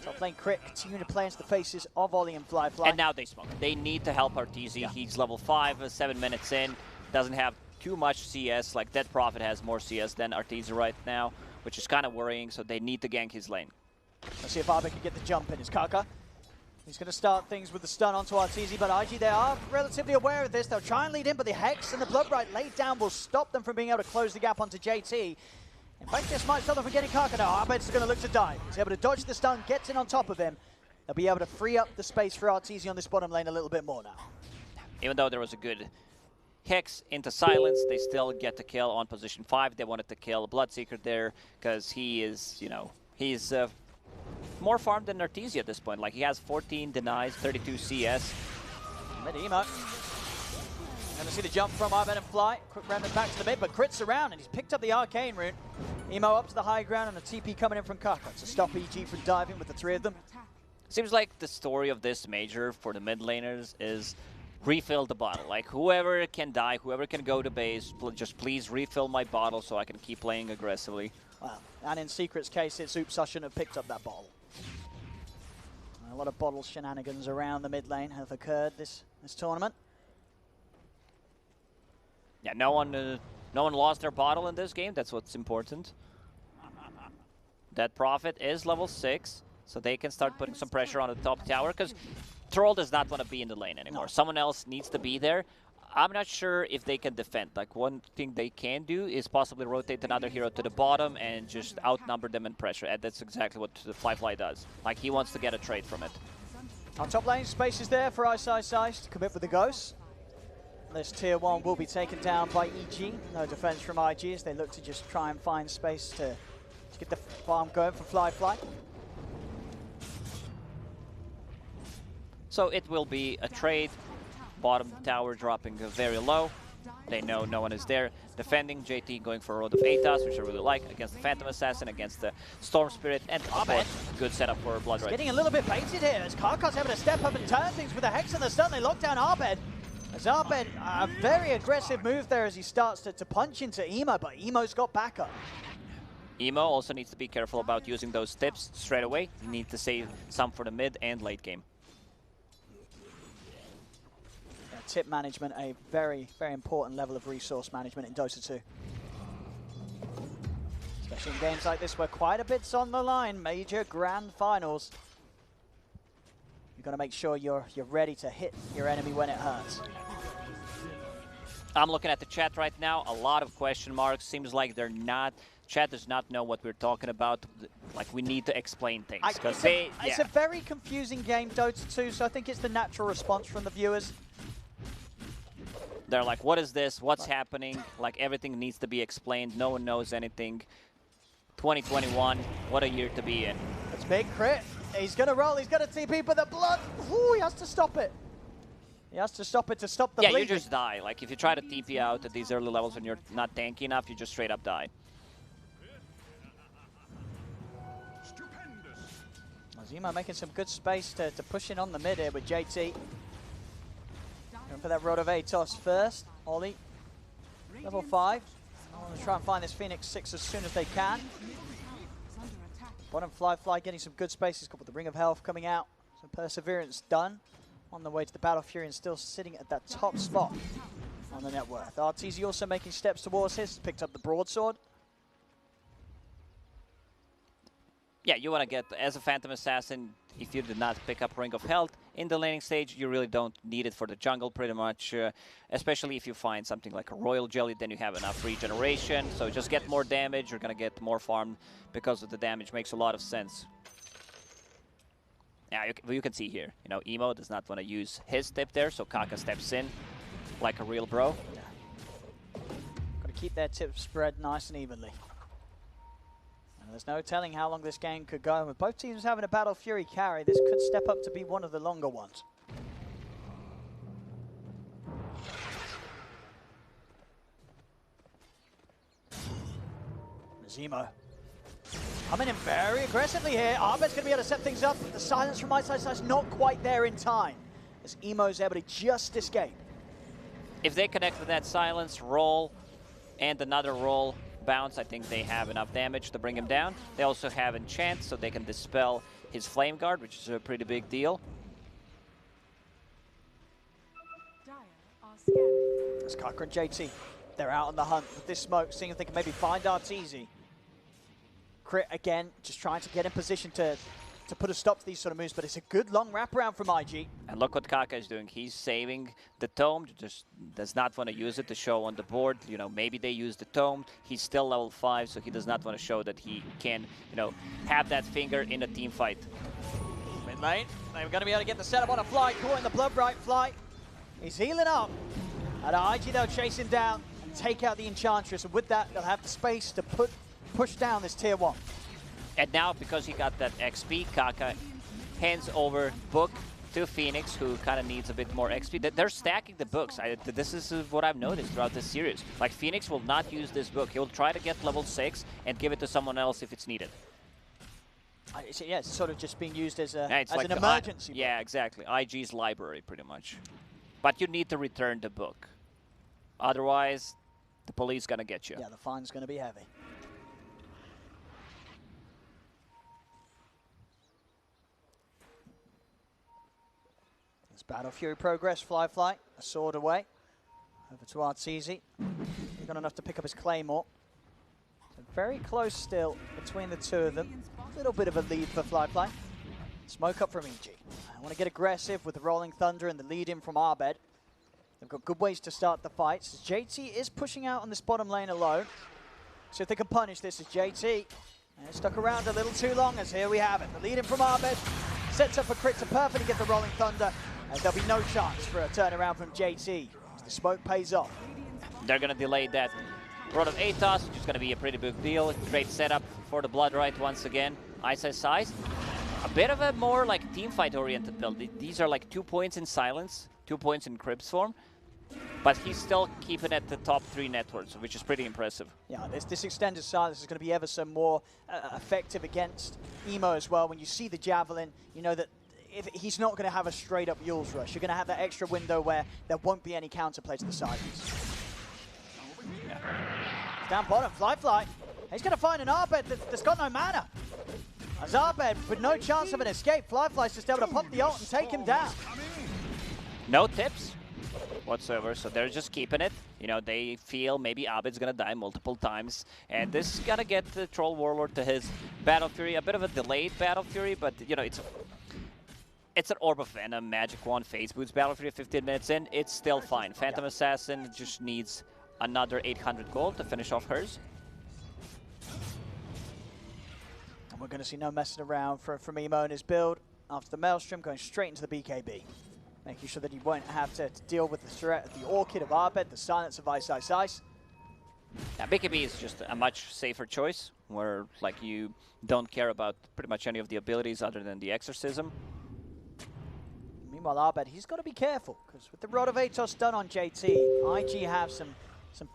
Top lane Crit continue to play into the faces of Ollie and Fly. And now they smoke. They need to help Arteezy. Yeah. He's level 5, 7 minutes in, doesn't have too much CS. Like, Dead Prophet has more CS than Arteezy right now, which is kind of worrying, so they need to gank his lane. Let's see if Abed can get the jump in. It's Kaka. He's going to start things with the stun onto Arteezy, but IG, they are relatively aware of this. They'll try and lead in, but the Hex and the Bloodbright laid down will stop them from being able to close the gap onto JT. In fact, this might stop them from getting Kaka now. Abed's going to look to dive. He's able to dodge the stun, gets in on top of him. They'll be able to free up the space for Arteezy on this bottom lane a little bit more now. Even though there was a good Hex into silence, they still get the kill on position 5. They wanted to kill Bloodseeker there because he is, you know, he's more farmed than Arteezy at this point. Like, he has 14 denies, 32 CS. Mid Emo. Going to see the jump from Abed and Fly. Quick remnant back to the mid, but Crit's around, and he's picked up the Arcane Rune. Emo up to the high ground, and a TP coming in from Kaka to stop EG from diving with the 3 of them. Seems like the story of this major for the mid laners is refill the bottle. Like, whoever can die, whoever can go to base, just please refill my bottle so I can keep playing aggressively. Wow. And in Secret's case, it's oops, I shouldn't have picked up that bottle. A lot of bottle shenanigans around the mid lane have occurred this tournament. Yeah, no one lost their bottle in this game. That's what's important. That Prophet is level 6, so they can start putting some pressure on the top tower, because Troll does not want to be in the lane anymore. No. Someone else needs to be there. I'm not sure if they can defend. Like, one thing they can do is possibly rotate another hero to the bottom and just outnumber them in pressure. And that's exactly what the Fly does. Like, he wants to get a trade from it. Our top lane space is there for Ice to commit with the Ghost. This tier 1 will be taken down by EG. No defense from IG as they look to just try and find space to get the farm going for Fly. So it will be a trade. Bottom tower dropping very low. They know no one is there. Defending, JT going for a road of Atos, which I really like, against the Phantom Assassin, against the Storm Spirit, and of course, good setup for Bloodbright. Getting a little bit baited here as Karka's able to step up and turn things with the Hex and the stun. They lock down Abed. As Abed, a very aggressive move there as he starts to punch into Emo, but Emo's got backup. Emo also needs to be careful about using those tips straight away. You need to save some for the mid and late game. Yeah, tip management, a very, very important level of resource management in Dota 2. Especially in games like this where quite a bit's on the line, major grand finals. You've got to make sure you're ready to hit your enemy when it hurts. I'm looking at the chat right now. A lot of question marks. Seems like they're not. Chat does not know what we're talking about. Like, we need to explain things. It's a very confusing game, Dota 2, so I think it's the natural response from the viewers. They're like, what is this? What's happening? Like, everything needs to be explained. No one knows anything. 2021, what a year to be in. It's big Crit. He's going to roll. He's going to TP, but the blood, ooh, he has to stop it. He has to stop it to stop the bleeding. You just die. Like, if you try to TP out at these early levels when you're not tanky enough, you just straight up die. Zima making some good space to push in on the mid here with JT. Going for that Rod of Atos first. Ollie, level 5. I want to try and find this Phoenix 6 as soon as they can. Bottom Fly getting some good space. He's got the Ring of Health coming out. So Perseverance done. On the way to the Battle Fury and still sitting at that top spot on the net worth. Arteezy also making steps towards his. Picked up the Broadsword. Yeah, you want to get, as a Phantom Assassin, if you did not pick up Ring of Health in the laning stage, you really don't need it for the jungle pretty much. Especially if you find something like a Royal Jelly, then you have enough regeneration. So just get more damage, you're going to get more farm because of the damage. Makes a lot of sense. Yeah, you can see here, you know, Emo does not want to use his tip there, so Kaka steps in like a real bro. Got to keep their tips spread nice and evenly. And There's no telling how long this game could go. With both teams having a Battle Fury carry, this could step up to be one of the longer ones. Zemo coming in very aggressively here. Arbed's going to be able to set things up. The silence from iSide's not quite there in time, as Emo's able to just escape. If they connect with that silence, roll, and another roll bounce, I think they have enough damage to bring him down. They also have enchant, so they can dispel his flame guard, which is a pretty big deal. As Kaka and JT, they're out on the hunt with this smoke, seeing if they can maybe find Arteezy. Crit again, just trying to get in position to put a stop to these sort of moves, but it's a good long wraparound from IG. And look what Kaka is doing. He's saving the tome, just does not want to use it to show on the board. You know, maybe they use the tome. He's still level 5, so he does not want to show that he can, you know, have that finger in a team fight. Mid lane, they're going to be able to get the setup on a fly, caught in the blood bright fly. He's healing up. And IG, they'll chase him down and take out the Enchantress, and with that, they'll have the space to push down this tier 1. And now, because he got that XP, Kaka hands over book to Phoenix, who kind of needs a bit more XP. They're stacking the books. This is what I've noticed throughout this series. Like, Phoenix will not use this book. He'll try to get level 6 and give it to someone else if it's needed. Yeah, it's sort of just being used as, like an emergency book. Yeah, exactly. IG's library, pretty much. But you need to return the book. Otherwise, the police gonna get you. Yeah, the fine's gonna be heavy. As Battle Fury progress, Fly, a sword away. Over to Arteezy. He's got enough to pick up his Claymore. So very close still between the two of them. A little bit of a lead for Fly. Smoke up from EG. I want to get aggressive with the Rolling Thunder and the lead in from Arbed. They've got good ways to start the fights. JT is pushing out on this bottom lane alone. See if they can punish this as JT. And stuck around a little too long, as here we have it. The lead in from Arbed sets up a crit to perfectly get the Rolling Thunder. And there'll be no chance for a turnaround from JT. The smoke pays off. They're going to delay that Rod of Atos, which is going to be a pretty big deal. Great setup for the Blood Right once again. Ice. A bit of a more like team fight oriented build. These are like 2 points in silence, 2 points in Cribs form. But he's still keeping at the top 3 networks, which is pretty impressive. Yeah, this extended silence is going to be ever so more effective against Emo as well. When you see the Javelin, you know that if he's not going to have a straight-up Yule's Rush. You're going to have that extra window where there won't be any counterplay to the silence. Yeah. Down bottom, Fly. He's going to find an Arbed that's got no mana. As Arbed, with no chance of an escape, Fly's just able to pop the ult and take him down. No tips whatsoever, so they're just keeping it. You know, they feel maybe Abed's gonna die multiple times, and this is gonna get the Troll Warlord to his Battle Fury. A bit of a delayed Battle Fury, but you know, it's an Orb of Venom, Magic Wand, Phase Boots Battle Fury 15 minutes in. It's still fine. Phantom Assassin just needs another 800 gold to finish off hers. And we're gonna see no messing around from Emo and his build. After the Maelstrom, going straight into the BKB. Making sure that he won't have to deal with the threat of the Orchid of Arbed, the silence of Ice. Yeah, BKB is just a much safer choice, where like you don't care about pretty much any of the abilities other than the Exorcism. Meanwhile, Arbed, he's got to be careful, because with the Rod of Atos done on JT, IG have some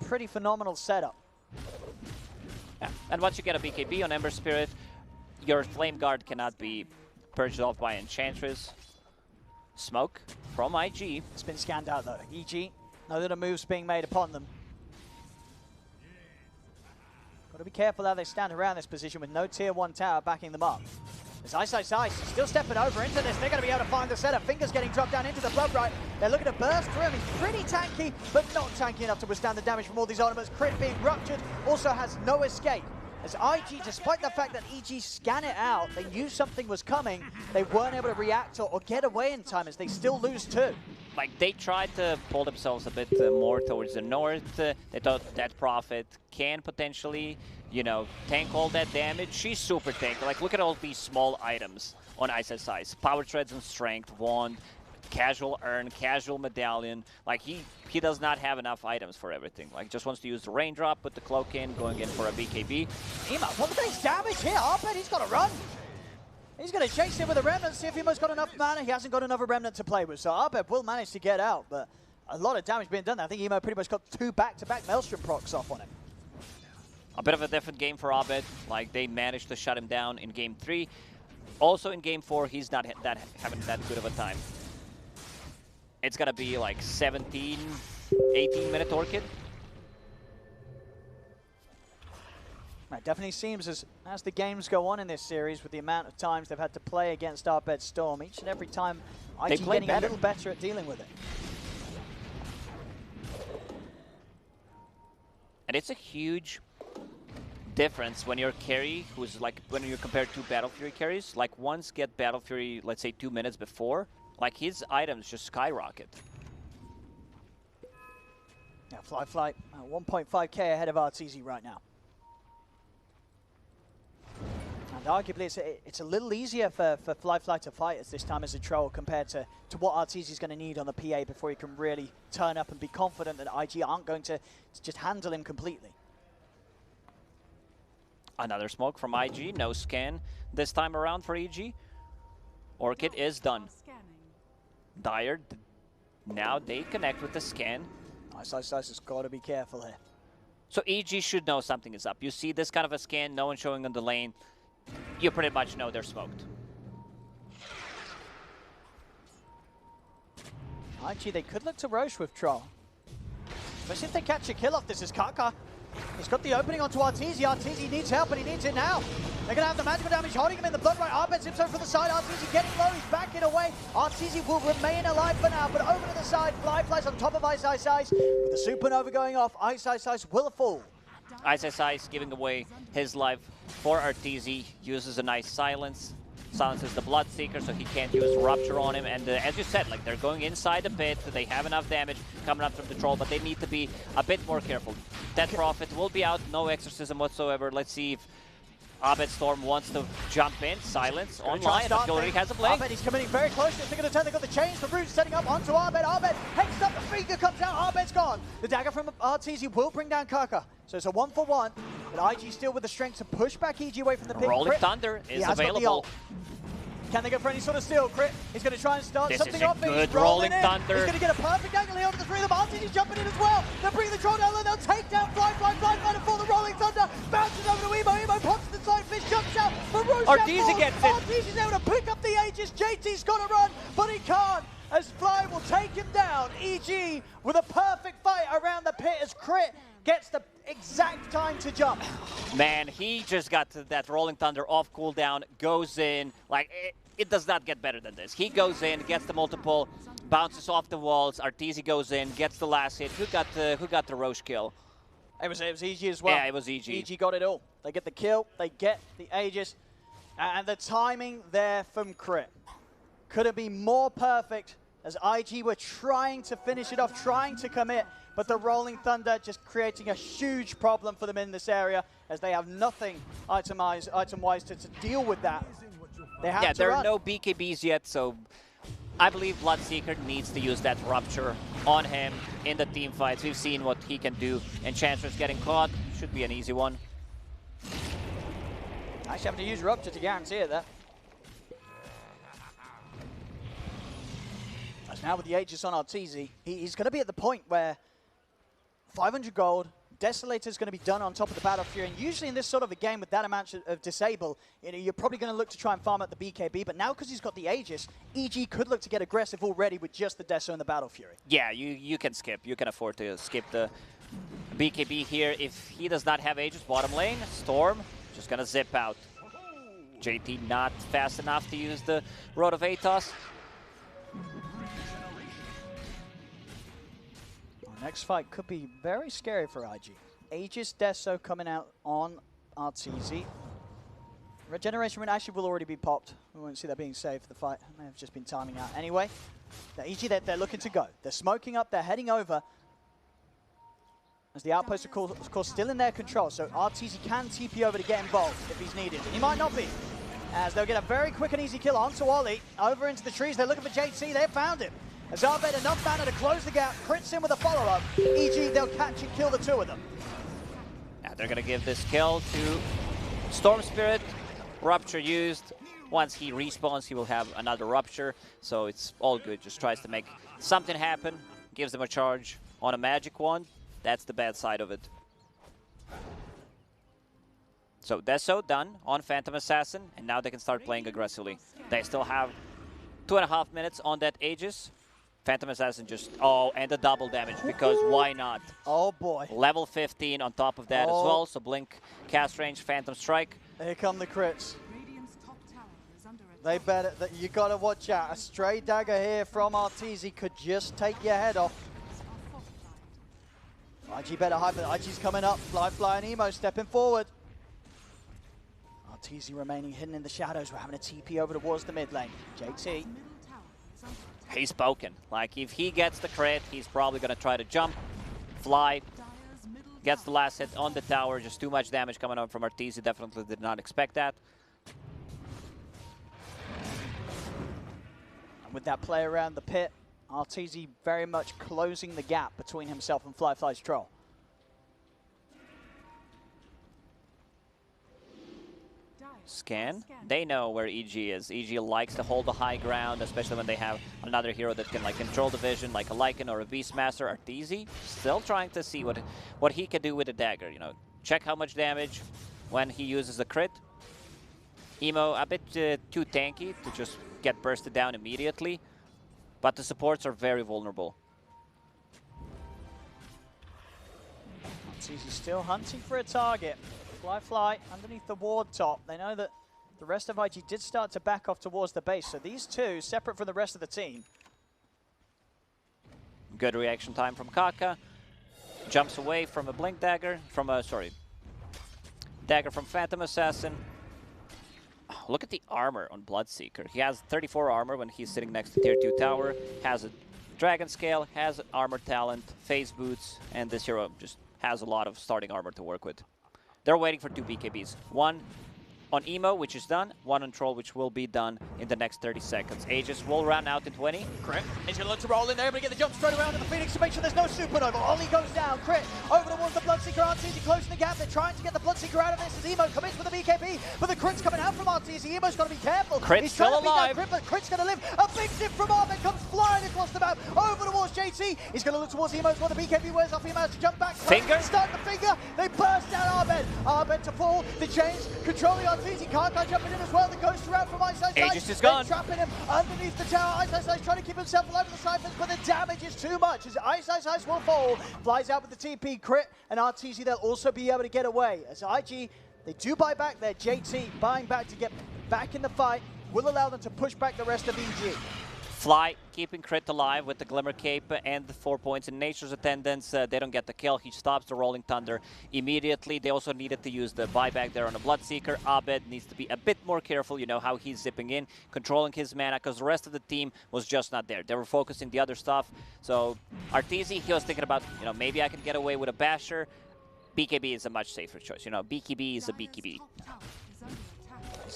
pretty phenomenal setup. Yeah, and once you get a BKB on Ember Spirit, your Flame Guard cannot be purged off by Enchantress. Smoke from IG. It's been scanned out though. EG, no little moves being made upon them. Got to be careful how they stand around this position with no tier 1 tower backing them up. As Ice still stepping over into this. They're going to be able to find the setup. Fingers getting dropped down into the Blood Right. They're looking to burst through him. He's pretty tanky, but not tanky enough to withstand the damage from all these ornaments. Crit being ruptured, also has no escape. As IG, despite the fact that EG scan it out, they knew something was coming, they weren't able to react or get away in time, as they still lose 2. Like, they tried to pull themselves a bit more towards the north. They thought that Prophet can potentially, you know, tank all that damage. She's super tanky. Like, look at all these small items on Ice. Power Treads and Strength, Wand, casual urn, casual medallion. Like, he does not have enough items for everything. Like, just wants to use the raindrop, put the cloak in, going in for a BKB. Emo, what the base damage here? Arbed, he's got to run. He's going to chase him with a remnant, see if Emo's got enough mana. He hasn't got another remnant to play with, so Arbed will manage to get out, but a lot of damage being done there. I think Emo pretty much got 2 back-to-back Maelstrom procs off on him. A bit of a different game for Abed. Like, they managed to shut him down in game 3. Also in game 4, he's not having that good of a time. It's gonna be like 17, 18-minute Orchid. It definitely seems as the games go on in this series, with the amount of times they've had to play against Arbed Storm, each and every time IG getting a little better at dealing with it. And it's a huge difference when you're a carry who's like, when you compare 2 Battle Fury carries, like ones get Battle Fury, let's say 2 minutes before, like his items just skyrocket. Yeah, Fly 1.5k ahead of Arteezy right now. And arguably it's a little easier for Fly to fight as this time as a troll compared to what Arteezy's going to need on the PA before he can really turn up and be confident that IG aren't going to just handle him completely. Another smoke from IG, no scan this time around for EG. Orchid is done. Dire, now they connect with the scan. Ice has got to be careful here. So EG should know something is up. You see this kind of a scan, no one showing on the lane, you pretty much know they're smoked. IG, they could look to Roche with Troll. Especially if they catch a kill off. This is Kaka. He's got the opening onto Arteezy. Arteezy needs help, and he needs it now. They're going to have the magical damage holding him in the blood right. Arbed zips over to the side. Arteezy getting low. He's backing away. Arteezy will remain alive for now, but over to the side. Flies on top of Ice. With the supernova going off, Ice will fall. Ice giving away his life for Arteezy. Uses a nice silence. Silences the Bloodseeker, so he can't use Rupture on him. And as you said, like, they're going inside a bit. They have enough damage coming up from the Troll, but they need to be a bit more careful. Dead Prophet will be out, no Exorcism whatsoever. Let's see if Abed Storm wants to jump in. Silence online. Artillery has a blink. Abed, he's coming very close. They're going to turn. They've got the chains. The Root setting up onto Abed. Abed hexed up. The finger comes out. Abed's gone. The dagger from Arteezy will bring down Kaka. So it's a 1-for-1. But IG still with the strength to push back EG away from the pit. Rolling Thunder is available. Can they go for any sort of steal? Crit. He's going to try and start something off. Good Rolling Thunder. He's going to get a perfect angle here over the 3 of them. Arteezy's jumping in as well. They'll bring the Troll down. They'll take down Fly for the Rolling Thunder. Bounces over to Emo. Emo pops the side. Fish jumps out. But Arteezy gets it. Arteezy's able to pick up the Aegis. JT's got to run, but he can't, as Fly will take him down. EG with a perfect fight around the pit as Crit gets the exact time to jump. Man, he just got that Rolling Thunder off cooldown, goes in. Like, it does not get better than this. He goes in, gets the multiple, bounces off the walls. Arteezy goes in, gets the last hit. Who got the Roche kill? It was EG as well. Yeah, it was EG. EG got it all. They get the kill, they get the Aegis, and the timing there from Crit couldn't be more perfect, as IG were trying to finish it off, trying to commit, but the Rolling Thunder just creating a huge problem for them in this area, as they have nothing item-wise to deal with that. They have there are no BKBs yet, so I believe Bloodseeker needs to use that Rupture on him in the team fights. We've seen what he can do, and Chancellor's getting caught. Should be an easy one. Actually having to use Rupture to guarantee it there. As now with the Aegis on Arteezy, he's going to be at the point where 500 gold, Desolator's going to be done on top of the Battle Fury, and usually in this sort of a game with that amount of disable, you're probably going to look to try and farm out the BKB, but now because he's got the Aegis, EG could look to get aggressive already with just the Deso and the Battle Fury. Yeah, you can skip. You can afford to skip the BKB here. If he does not have Aegis bottom lane, Storm just going to zip out. JT not fast enough to use the Road of Atos. Next fight could be very scary for IG. Aegis Deso coming out on Arteezy. Regeneration Rune actually will already be popped. We won't see that being saved for the fight. May have just been timing out. Anyway, the EG, they're looking to go. They're smoking up, they're heading over. As the outpost, of course, still in their control, so Arteezy can TP over to get involved if he's needed. And he might not be. as they'll get a very quick and easy kill onto Ollie. Over into the trees, they're looking for JT, they've found him. As Arbed enough mana to close the gap, crits in with a follow-up. EG, they'll catch and kill the two of them. Yeah, they're gonna give this kill to Storm Spirit. Rupture used. Once he respawns, he will have another Rupture, so it's all good. Just tries to make something happen, gives them a charge on a magic wand. That's the bad side of it. So Deso done on Phantom Assassin, and now they can start playing aggressively. They still have 2.5 minutes on that Aegis. Phantom Assassin just, oh, and the double damage, because why not? Oh boy. Level 15 on top of that as well, so Blink, cast range, Phantom Strike. Here come the crits. They better, you gotta watch out. A stray dagger here from Arteezy could just take your head off. IG better hype, but IG's coming up. Fly and Emo stepping forward. Arteezy remaining hidden in the shadows. We're having a TP over towards the mid lane. JT. He's spoken. Like, if he gets the crit, he's probably going to try to jump, fly, gets the last hit on the tower. Just too much damage coming up from Arteezy. Definitely did not expect that. And with that play around the pit, Arteezy very much closing the gap between himself and Fly's Troll. Scan. They know where EG is. EG likes to hold the high ground, especially when they have another hero that can like control the vision, like a Lycan or a Beastmaster. Arteezy still trying to see what he can do with a dagger. You know, check how much damage when he uses the crit. Emo a bit too tanky to just get bursted down immediately, but the supports are very vulnerable. Arteezy still hunting for a target. Fly underneath the ward top. They know that the rest of IG did start to back off towards the base, so these two, separate from the rest of the team. Good reaction time from Kaka. Jumps away from a Blink dagger, from a, dagger from Phantom Assassin. Oh, look at the armor on Bloodseeker. He has 34 armor when he's sitting next to tier 2 tower, has a Dragon Scale, has armor talent, phase boots, and this hero just has a lot of starting armor to work with. They're waiting for 2 BKBs. One on Emo, which is done. One on Troll, which will be done in the next 30 seconds. Aegis will run out in 20. Crit. He's going to look to roll in there, but get the jump straight around to the Phoenix to make sure there's no supernova. Ollie goes down. Crit over towards the Bloodseeker. Arteezy closing the gap. They're trying to get the Bloodseeker out of this as Emo commits with the BKB, but the crit's coming out from Arteezy. Emo's got to be careful. Crit's still alive. Crit, but Crit's going to live. A big dip from Arbed comes flying across the map over towards JT. He's going to look towards Emo's while the BKB wears off. He managed to jump back. Finger. Start the finger. They burst down Arbed. Arbed to pull. The chains controlling Arteezy. Kaka jumping in as well. The ghost around from Ice. Aegis is gone. Trapping him underneath the tower. Ice trying to keep himself alive with the Cyphers, but the damage is too much as Ice will fall. Flies out with the TP. Crit and Arteezy, they'll also be able to get away. As IG, they do buy back their JT. Buying back to get back in the fight will allow them to push back the rest of EG. Fly, keeping Crit alive with the Glimmer Cape and the 4 points in Nature's Attendance. They don't get the kill. He stops the Rolling Thunder immediately. They also needed to use the buyback there on a Bloodseeker. Abed needs to be a bit more careful, you know, how he's zipping in, controlling his mana, because the rest of the team was just not there. They were focusing the other stuff. So Arteezy, he was thinking about, you know, maybe I can get away with a Basher. BKB is a much safer choice. You know, BKB is a BKB.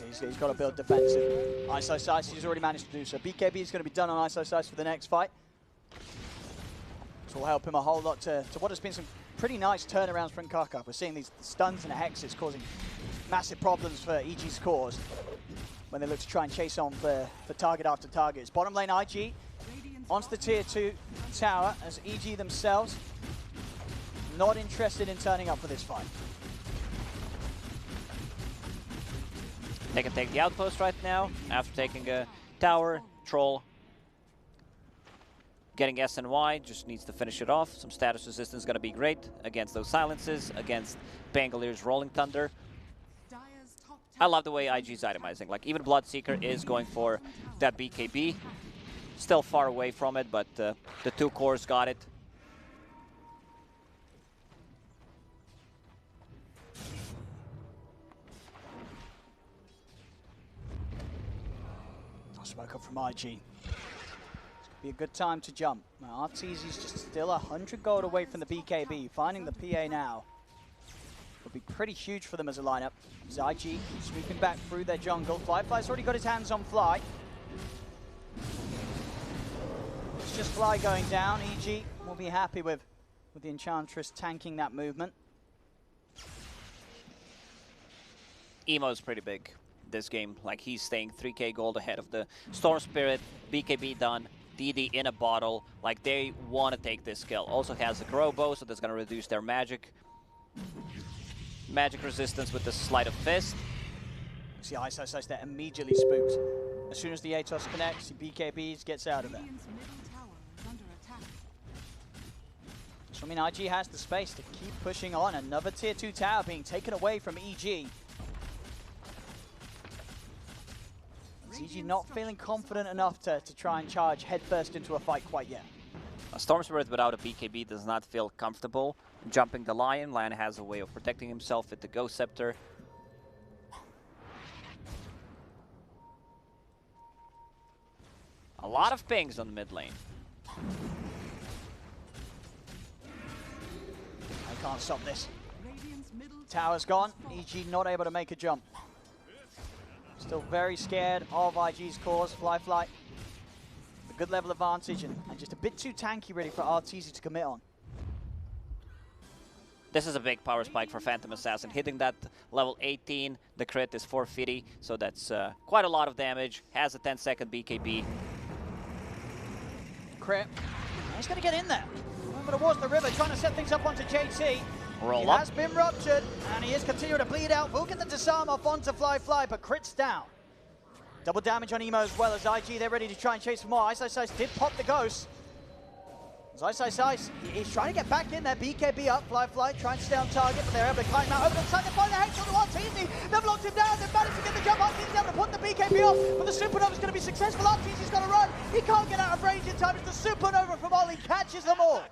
He's got to build defensive. Ice, he's already managed to do so. BKB is going to be done on Ice for the next fight. This will help him a whole lot to what has been some pretty nice turnarounds from Kaka. We're seeing these stuns and hexes causing massive problems for EG's cause when they look to try and chase on for target after target. It's bottom lane IG onto the tier 2 tower as EG themselves not interested in turning up for this fight. They can take the outpost right now after taking a tower, Troll. Getting SNY, just needs to finish it off. Some status resistance is going to be great against those silences, against Bangalore's Rolling Thunder. I love the way IG's itemizing. Like, even Bloodseeker is going for that BKB. Still far away from it, but the 2 cores got it. Smoke up from IG. This could be a good time to jump. Arteezy's just still 100 gold away from the BKB, finding the PA now. would be pretty huge for them as a lineup. IG sweeping back through their jungle. Fly's already got his hands on Fly. It's just Fly going down. EG will be happy with the Enchantress tanking that movement. Emo's pretty big this game. Like, he's staying 3k gold ahead of the Storm Spirit. BKB done. DD in a bottle. Like, they want to take this kill. Also has a grow bow, so that's going to reduce their magic resistance with the Sleight of Fist. See Ice there immediately spooked. As soon as the Atos connects, he BKBs, gets out of there. So I mean, IG has the space to keep pushing on. Another tier 2 tower being taken away from EG. EG not feeling confident enough to try and charge headfirst into a fight quite yet. A Storm Spirit without a BKB does not feel comfortable jumping the Lion. Lion has a way of protecting himself with the Ghost Scepter. A lot of pings on the mid lane. I can't stop this. Tower's gone. EG not able to make a jump. Still very scared of IG's cause. Fly. A good level advantage and just a bit too tanky really for Arteezy to commit on. This is a big power spike for Phantom Assassin. Hitting that level 18, the crit is 450, so that's quite a lot of damage. Has a 10-second BKB. Crit. He's going to get in there. Over towards the river, trying to set things up onto JT. Roll he up. has been ruptured, and he is continuing to bleed out. Will get the disarm off onto Fly, but Crit's down. Double damage on Emo as well as IG. They're ready to try and chase for more. Ice did pop the Ghost. As Ice, he's trying to get back in there. BKB up, Fly, trying to stay on target, but they're able to climb out over the side. They find the hex on Arteezy. They've locked him down. They've managed to get the jump. Arteezy's able to put the BKB off, but the Supernova's going to be successful. Arteezy's got to run. He can't get out of range in time. It's the Supernova from Ollie catches them all.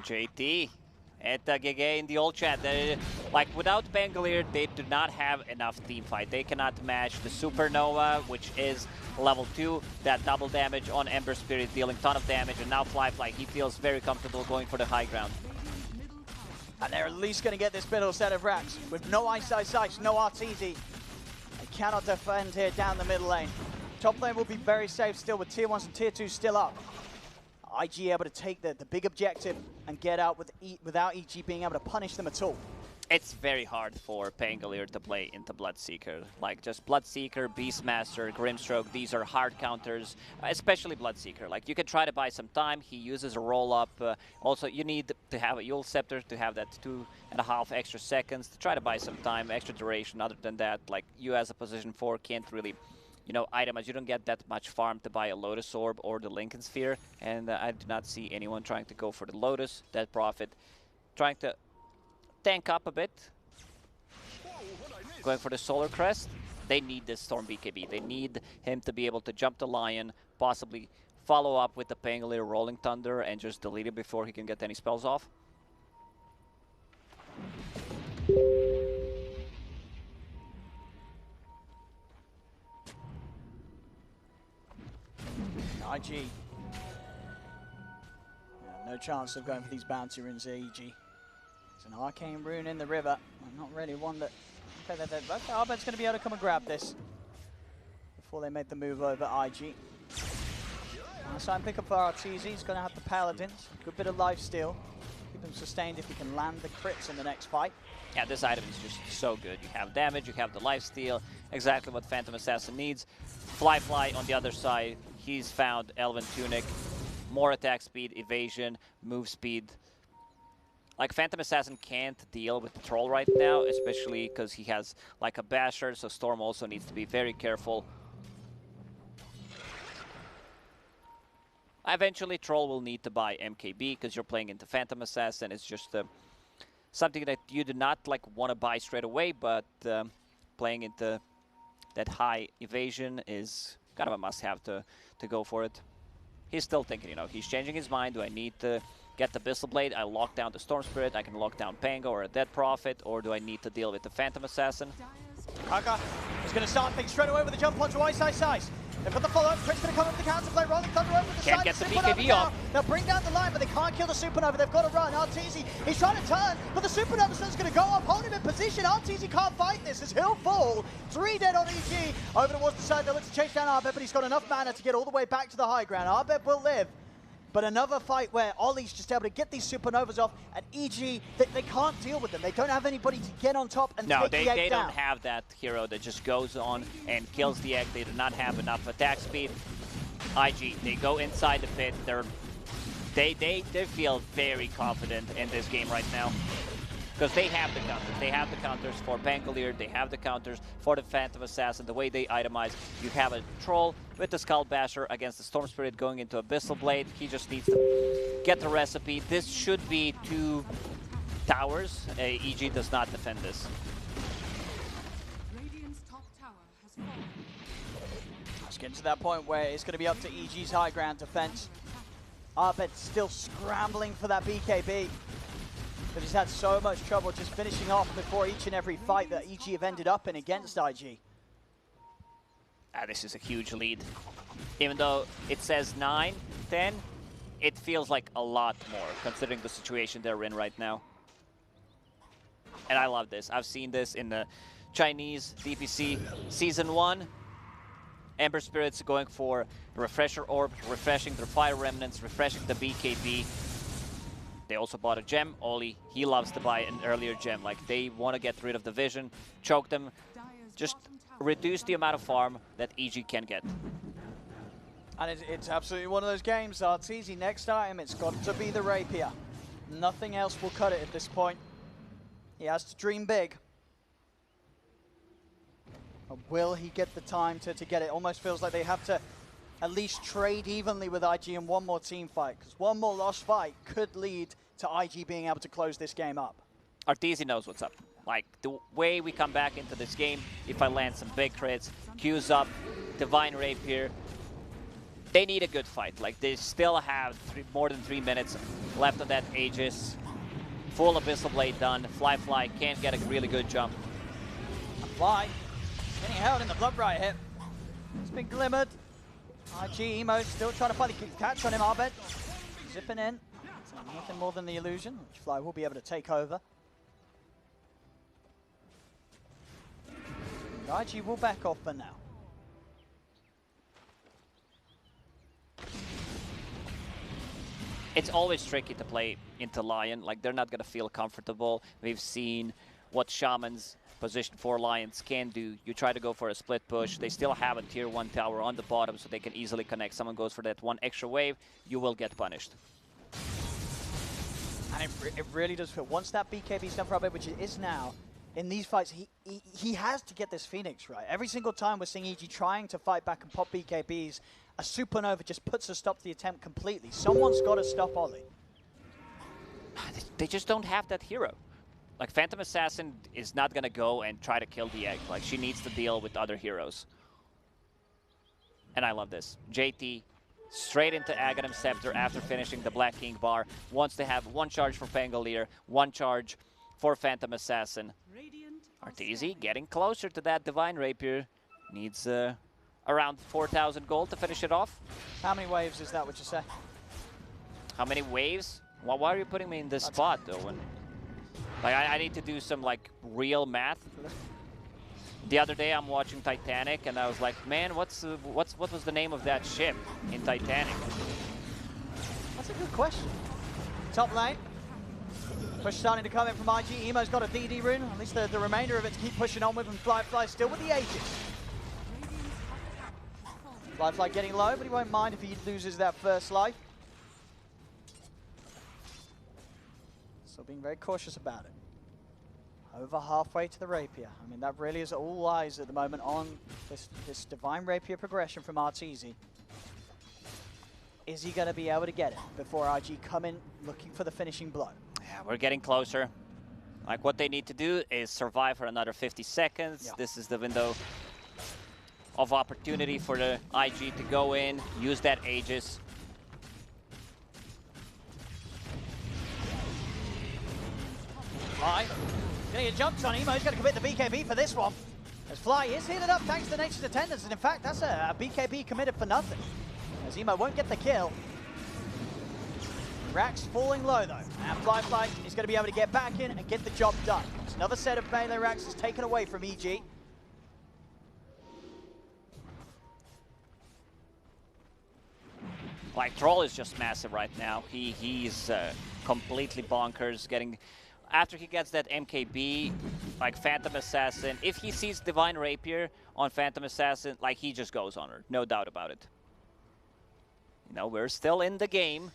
JT at GG in the old chat. Like, without Pangolier, they do not have enough team fight. They cannot match the Supernova, which is level 2. That double damage on Ember Spirit, dealing ton of damage. And now Fly, he feels very comfortable going for the high ground. And they're at least going to get this middle set of racks. With no Ice, no Arteezy. They cannot defend here down the middle lane. Top lane will be very safe still with tier 1s and tier 2s still up. IG able to take the big objective and get out without EG being able to punish them at all. It's very hard for Pangolier to play into Bloodseeker. Like, just Bloodseeker, Beastmaster, Grimstroke, these are hard counters, especially Bloodseeker. Like, you can try to buy some time. He uses a roll-up. Also, you need to have a Yule Scepter to have that 2.5 extra seconds to try to buy some time, extra duration. Other than that, like, you as a position 4 can't really, you know, itemize. You don't get that much farm to buy a Lotus Orb or the Lincoln Sphere, and I do not see anyone trying to go for the Lotus. That Prophet trying to tank up a bit. Going for the Solar Crest. They need this Storm BKB. They need him to be able to jump the Lion, possibly follow up with the Pangolier Rolling Thunder and just delete it before he can get any spells off. IG. No chance of going for these bounty runes here, EG. It's an arcane rune in the river. Not really one that... Okay, Arbed's going to be able to come and grab this before they make the move over IG. So I'm picking up for Arteezy. He's going to have the Paladins. Good bit of life steal. Keep them sustained if he can land the crits in the next fight. Yeah, this item is just so good. You have damage, you have the lifesteal, exactly what Phantom Assassin needs. Fly on the other side. He's found Elven Tunic, more attack speed, evasion, move speed. Like, Phantom Assassin can't deal with the Troll right now, especially because he has like a Basher, so Storm also needs to be very careful. Eventually, Troll will need to buy MKB because you're playing into Phantom Assassin. It's just something that you do not like want to buy straight away, but playing into that high evasion is kind of a must-have to go for it. He's still thinking, you know, he's changing his mind. Do I need to get the Bissell Blade? I lock down the Storm Spirit. I can lock down Pango or a Dead Prophet, or do I need to deal with the Phantom Assassin? Kaka is going to start things straight away with the jump onto Ice. They've got the follow-up. Crit's going to come up with the counterplay. Rolling Thunder over the side. Can't get the BKB off. They'll bring down the line, but they can't kill the Supernova. They've got to run. Arteezy, he's trying to turn, but the Supernova Sun's going to go up, hold him in position. Arteezy can't fight this as he'll fall. 3 dead on EG. Over towards the side, they'll look to chase down Arbed, but he's got enough mana to get all the way back to the high ground. Arbed will live. But another fight where Ollie's just able to get these Supernovas off, and EG, they can't deal with them. They don't have anybody to get on top and take the egg down. No, they don't have that hero that just goes on and kills the egg. They do not have enough attack speed. IG, they go inside the pit. They feel very confident in this game right now. Because they have the counters. They have the counters for Pangolier. They have the counters for the Phantom Assassin. The way they itemize, you have a Troll with the Skull Basher against the Storm Spirit going into Abyssal Blade. He just needs to get the recipe. This should be 2 towers. EG does not defend this. Radiant's top tower has fallen. Let's get to that point where it's going to be up to EG's high ground defense. Arbed still scrambling for that BKB. But he's had so much trouble just finishing off before each and every fight that EG have ended up in against IG. This is a huge lead. Even though it says 9, 10, it feels like a lot more considering the situation they're in right now. And I love this. I've seen this in the Chinese DPC Season 1. Ember Spirits going for the Refresher Orb, refreshing their Fire Remnants, refreshing the BKB. They also bought a gem. Ollie, he loves to buy an earlier gem. Like, they want to get rid of the vision, choke them, just reduce the amount of farm that EG can get. And it's absolutely one of those games. Arteezy, next time, it's got to be the Rapier. Nothing else will cut it at this point. He has to dream big. Or will he get the time to get it? Almost feels like they have to at least trade evenly with IG in one more team fight, because one more lost fight could lead to IG being able to close this game up. Arteezy knows what's up. Like, the way we come back into this game, if I land some big crits, Q's up, Divine Rapier, they need a good fight. Like, they still have more than 3 minutes left on that Aegis. Full Abyssal Blade done. Fly can't get a really good jump. Fly getting held in the Blood Riot hit. It's been glimmered. IG Emo still trying to find the catch on him. Arbed zipping in. So nothing more than the illusion, which Fly will be able to take over. And IG will back off for now. It's always tricky to play into Lion. Like, they're not going to feel comfortable. We've seen what Shamans position 4 Lions can do. You try to go for a split push. They still have a tier 1 tower on the bottom, so they can easily connect. Someone goes for that 1 extra wave, you will get punished. And it really does feel, once that BKB is done for Arbed, which it is now, in these fights, he has to get this Phoenix right. Every single time we're seeing EG trying to fight back and pop BKBs, a Supernova just puts a stop to the attempt completely. Someone's got to stop Ollie. They just don't have that hero. Like, Phantom Assassin is not going to go and try to kill the egg. Like, she needs to deal with other heroes. And I love this. JT straight into Aghanim Scepter after finishing the Black King bar. Wants to have 1 charge for Pangolier, 1 charge for Phantom Assassin. Arteezy getting closer to that Divine Rapier. Needs around 4,000 gold to finish it off. How many waves is that, would you say? How many waves? Well, why are you putting me in this spot, Owen? Like, I need to do some, like, real math. The other day I'm watching Titanic and I was like, man, what was the name of that ship in Titanic? That's a good question. Top lane. Push starting to come in from IG. Emo's got a DD rune. At least the remainder of it to keep pushing on with, and Fly still with the Aegis. Fly getting low, but he won't mind if he loses that first life. Still being very cautious about it. Over halfway to the Rapier. I mean, that really is all eyes at the moment on this Divine Rapier progression from Arteezy. Is he going to be able to get it before IG come in looking for the finishing blow? Yeah, we're getting closer. Like, what they need to do is survive for another 50 seconds. Yeah. This is the window of opportunity for the IG to go in, use that Aegis. Fly. Getting a jump on Emo. He's going to commit the BKB for this one. As Fly is heated up thanks to Nature's Attendance, and in fact, that's a BKB committed for nothing. As Emo won't get the kill. Rax falling low though, and Fly is going to be able to get back in and get the job done. It's another set of melee Rax is taken away from EG. Like, Troll is just massive right now. He's completely bonkers, getting... After he gets that MKB, like Phantom Assassin, if he sees Divine Rapier on Phantom Assassin, like, he just goes on her. No doubt about it. You know, we're still in the game.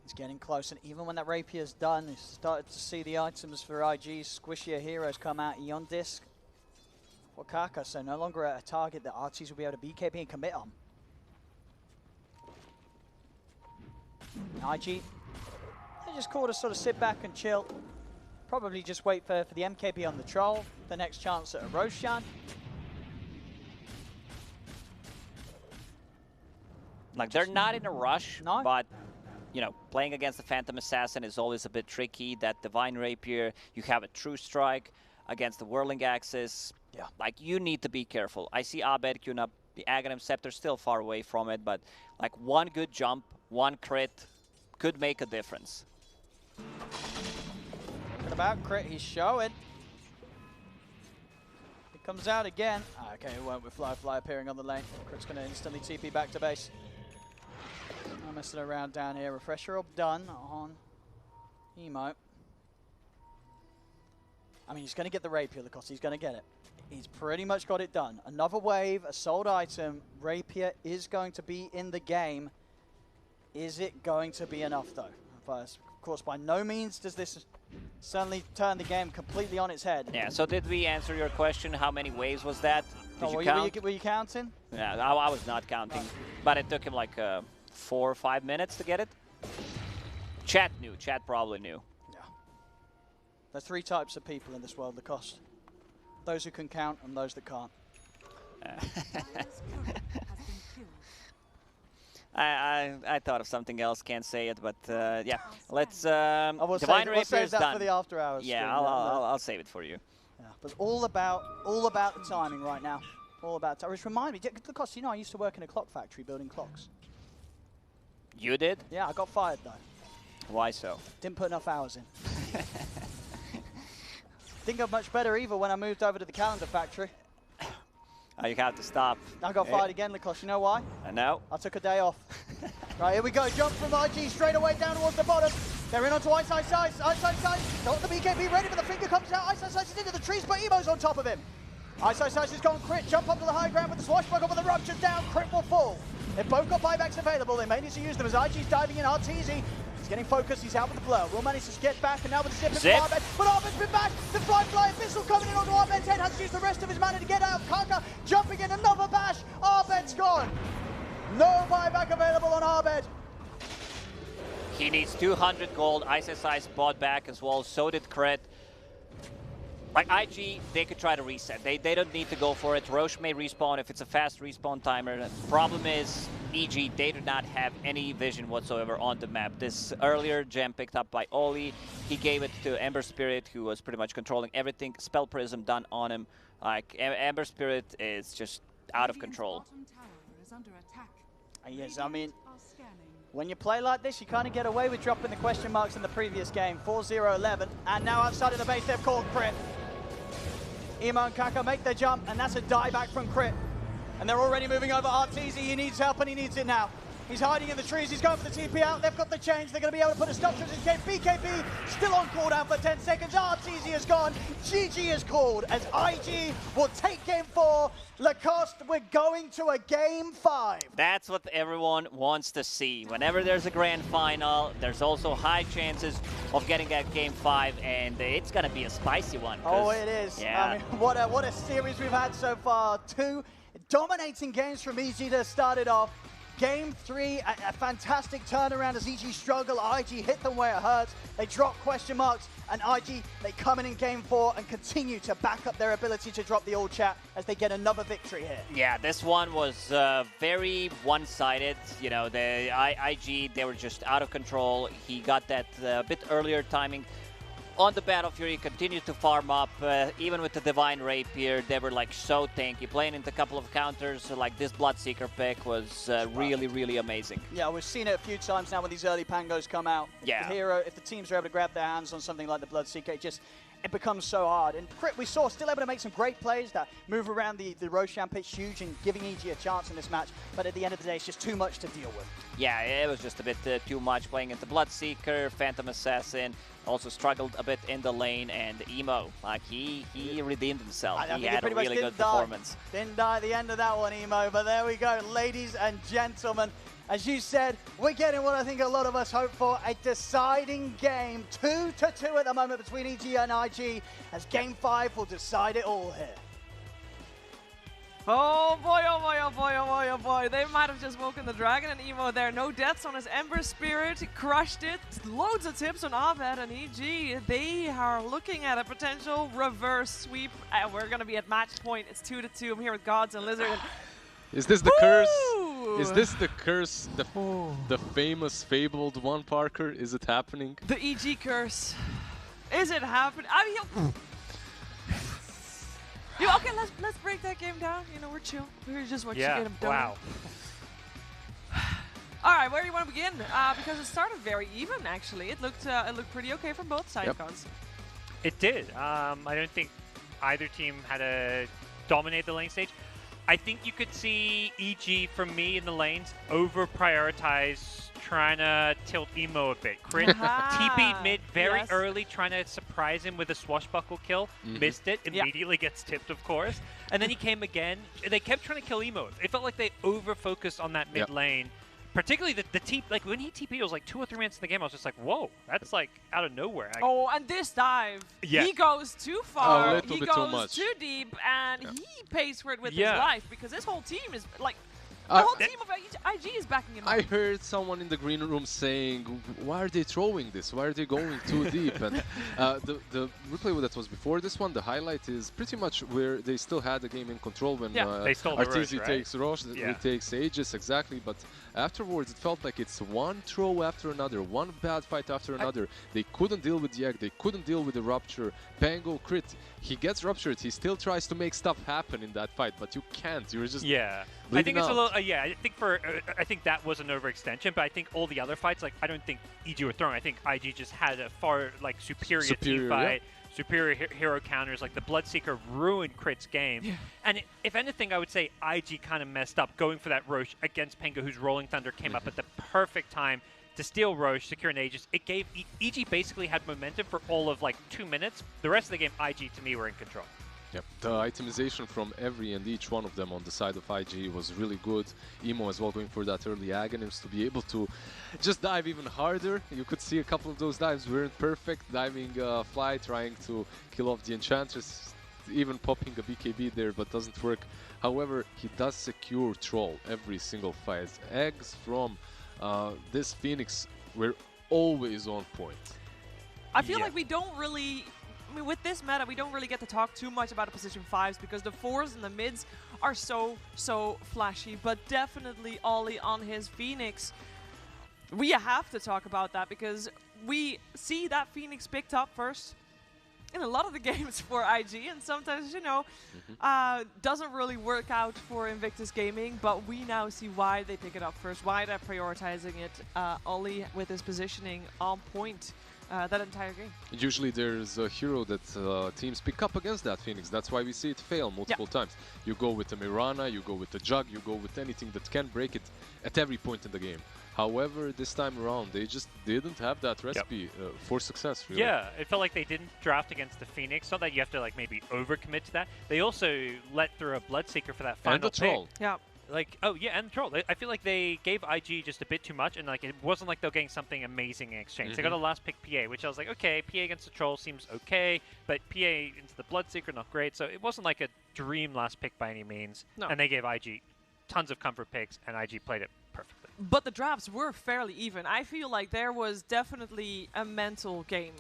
It's getting close, and even when that Rapier's done, you started to see the items for IG's squishier heroes come out. Eon Disc for Kaka, so no longer a target that Arties will be able to BKB and commit on. IG, they just called to sort of sit back and chill. Probably just wait for the MKB on the Troll, the next chance at a Roshan. Like, they're not in a rush, but, you know, playing against the Phantom Assassin is always a bit tricky. That Divine Rapier, you have a True Strike against the Whirling Axis. Yeah. Like, you need to be careful. I see Abed queuing up the Aghanim Scepter, still far away from it, but, like, one good jump, one crit could make a difference. What about crit? He's showing. It comes out again. Okay, it won't with Fly appearing on the lane. Crit's going to instantly TP back to base. I'm messing around down here. Refresher up done on Emo. I mean, he's going to get the Rapier, Lacoste. He's going to get it. He's pretty much got it done. Another wave, a sold item. Rapier is going to be in the game. Is it going to be enough, though? Of course, by no means does this suddenly turn the game completely on its head. Yeah, so did we answer your question? How many waves was that? Did you count? Were you counting? Yeah, I was not counting. But it took him like 4 or 5 minutes to get it. Chat knew. Chat probably knew. Yeah. There are 3 types of people in this world, Lacoste. Those who can count and those that can't. I thought of something else, can't say it, but yeah. Let's. We'll save that for the after hours. Yeah, I'll save it for you. Yeah, but all about the timing right now. All about which remind me, Lacoste, you know I used to work in a clock factory building clocks. You did? Yeah, I got fired though. Why so? Didn't put enough hours in. Didn't get much better either when I moved over to the calendar factory. Oh, you have to stop. I got fired again, Lacoste. You know why? I know. I took a day off. Right, here we go. Jump from IG straight away down towards the bottom. They're in onto Ice. Got the BKB ready, but the finger comes out. Ice is into the trees, but Emo's on top of him. Ice has gone crit. Jump up to the high ground with the swashbuckle, but the rupture's down. Crit will fall. They've both got buybacks available. They may need to use them as IG's diving in. Arteezy. He's getting focused, he's out with the blur. Will manage to get back, and now with the zip into Arbed. But Arbed's been back! The Fly Abyssal coming in onto Arbed's head, has to use the rest of his mana to get out. Kaka jumping in, another bash! Arbed's gone! No buyback available on Arbed. He needs 200 gold. ISSI bought back as well, so did Crit. Like IG, they could try to reset. They don't need to go for it. Roche may respawn if it's a fast respawn timer. The problem is, EG, they do not have any vision whatsoever on the map. This earlier gem picked up by Oli. He gave it to Ember Spirit, who was pretty much controlling everything. Spell Prism done on him. Like, Ember Spirit is just out of control. Yes, I mean, when you play like this, you kind of get away with dropping the question marks in the previous game. 4-0-11, and now outside of the base, they've called Crit. Emo and Kaka make their jump, and that's a dieback from Crit. And they're already moving over Arteezy. He needs help, and he needs it now. He's hiding in the trees. He's going for the TP out. They've got the change. They're going to be able to put a stop to this game. BKB still on cooldown for 10 seconds. Arteezy is gone. GG is called as IG will take game 4. Lacoste, we're going to a game 5. That's what everyone wants to see. Whenever there's a grand final, there's also high chances of getting that game 5, and it's going to be a spicy one. Oh, it is. Yeah. I mean, what a series we've had so far. 2 dominating games from EG to start it off. Game 3, a fantastic turnaround as EG struggle. IG hit them where it hurts. They drop question marks, and IG, they come in game 4 and continue to back up their ability to drop the old chat as they get another victory here. Yeah, this one was very one-sided. You know, the IG, they were just out of control. He got that bit earlier timing on the battlefield, he continued to farm up. Even with the Divine Rapier, they were like so tanky. Playing into a couple of counters, like this Bloodseeker pick was really, really amazing. Yeah, we've seen it a few times now when these early Pangos come out. Yeah. If the teams are able to grab their hands on something like the Bloodseeker, it becomes so hard. And Crit, we saw, still able to make some great plays that move around the Roshan pitch huge and giving EG a chance in this match. But at the end of the day, it's just too much to deal with. Yeah, it was just a bit too much playing into Bloodseeker, Phantom Assassin. Also struggled a bit in the lane, and Emo, like he redeemed himself. He had a really good performance. Didn't die at the end of that one, Emo, but there we go, ladies and gentlemen. As you said, we're getting what I think a lot of us hope for, a deciding game. 2-2 at the moment between EG and IG, as Game 5 will decide it all here. Oh boy, oh boy, oh boy, oh boy, oh boy. They might have just woken the dragon and Emo there. No deaths on his Ember Spirit. He crushed it. Loads of tips on Aved and EG. They are looking at a potential reverse sweep. And we're going to be at match point. It's 2-2. I'm here with Gods and Lizard. Is this the curse? Is this the curse? The famous, fabled one, Parker? Is it happening? The EG curse. Is it happening? I mean, okay, let's break that game down. You know, we're chill. We're just watching it. Wow. All right, where do you want to begin? Because it started very even, actually. It looked pretty okay from both sides, Gods. It did. I don't think either team had to dominate the lane stage. I think you could see EG, from me, in the lanes, over-prioritize trying to tilt Emo a bit. Crit TP'd mid very early, trying to surprise him with a swashbuckle kill. Missed it. Immediately gets tipped, of course. And then he came again. They kept trying to kill Emo. It felt like they over-focused on that mid lane. Particularly the TP, like when he TP'd, it was like 2 or 3 minutes in the game. I was just like, whoa, that's like out of nowhere. Oh, and this dive, he goes too far. He goes too deep, and he pays for it with his life because this whole team is like, the whole team of IG is backing him up. I heard someone in the green room saying, why are they throwing this? Why are they going too deep? And the replay that was before this one, the highlight is pretty much where they still had the game in control when Arteezy takes Roche, it takes ages, exactly. But afterwards, it felt like it's one throw after another, one bad fight after another. They couldn't deal with the egg, they couldn't deal with the rupture. Pango crit, he gets ruptured, he still tries to make stuff happen in that fight, but you can't. You're just I think it's a little I think that was an overextension, but I think all the other fights, like, I don't think EG were throwing. I think IG just had a far superior team fight, superior hero counters. Like the Bloodseeker ruined Crit's game, and if anything, I would say IG kind of messed up going for that Roche against Pango, whose Rolling Thunder came up at the perfect time to steal Roche, secure an Aegis. It gave EG basically had momentum for all of like 2 minutes. The rest of the game, IG to me were in control. Yep. The itemization from every and each one of them on the side of IG was really good. Emo as well going for that early Aghanim's to be able to just dive even harder. You could see a couple of those dives weren't perfect. Diving fly, trying to kill off the Enchantress, even popping a BKB there, but doesn't work. However, he does secure Troll every single fight. Eggs from this Phoenix were always on point. I feel like we don't really... I mean, with this meta, we don't really get to talk too much about the position 5s because the 4s and the mids are so flashy, but definitely Ollie on his Phoenix. We have to talk about that because we see that Phoenix picked up first in a lot of the games for IG, and sometimes, you know, doesn't really work out for Invictus Gaming, but we now see why they pick it up first, why they're prioritizing it. Ollie with his positioning on point. That entire game. Usually there's a hero that teams pick up against that Phoenix. That's why we see it fail multiple times. You go with the Mirana, you go with the Jug, you go with anything that can break it at every point in the game. However, this time around, they just didn't have that recipe for success, really. Yeah, it felt like they didn't draft against the Phoenix. Not that you have to like maybe overcommit to that. They also let through a Bloodseeker for that final and the Troll. Yeah. Like, oh yeah, and the Troll. I feel like they gave IG just a bit too much, and like it wasn't like they were getting something amazing in exchange. They got a last pick PA, which I was like, okay, PA against the Troll seems okay, but PA into the Bloodseeker, not great. So it wasn't like a dream last pick by any means. No. And they gave IG tons of comfort picks, and IG played it perfectly. But the drafts were fairly even. I feel like there was definitely a mental game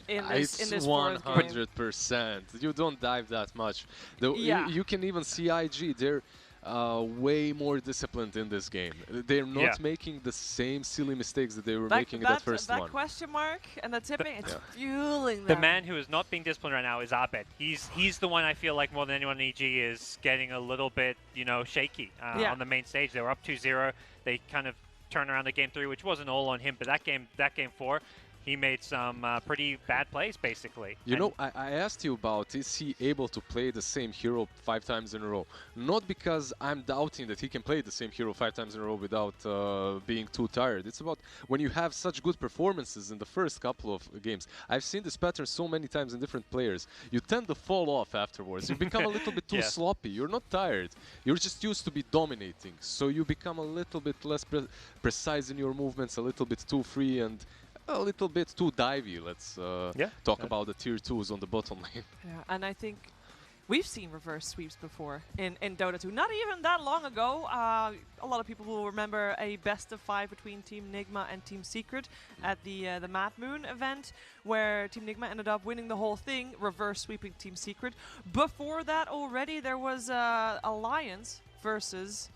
in this. It's 100%. You don't dive that much. You can even see IG. way more disciplined in this game. They're not making the same silly mistakes that they were making in that first one. That question mark and the tipping, it's fueling them. The man who is not being disciplined right now is Abed. He's the one I feel like more than anyone in EG is getting a little bit, you know, shaky on the main stage. They were up 2-0. They kind of turned around the game 3, which wasn't all on him, but that game 4, he made some pretty bad plays, basically. You know, I asked you about, is he able to play the same hero 5 times in a row? Not because I'm doubting that he can play the same hero 5 times in a row without being too tired. It's about when you have such good performances in the first couple of games. I've seen this pattern so many times in different players. You tend to fall off afterwards. You become a little bit too sloppy. You're not tired. You're just used to be dominating. So you become a little bit less precise in your movements, a little bit too free, and a little bit too divey. Let's talk about the tier 2s on the bottom lane. Yeah, and I think we've seen reverse sweeps before in Dota 2. Not even that long ago. A lot of people will remember a best of 5 between Team Nigma and Team Secret at the Mad Moon event, where Team Nigma ended up winning the whole thing, reverse sweeping Team Secret. Before that already there was Alliance versus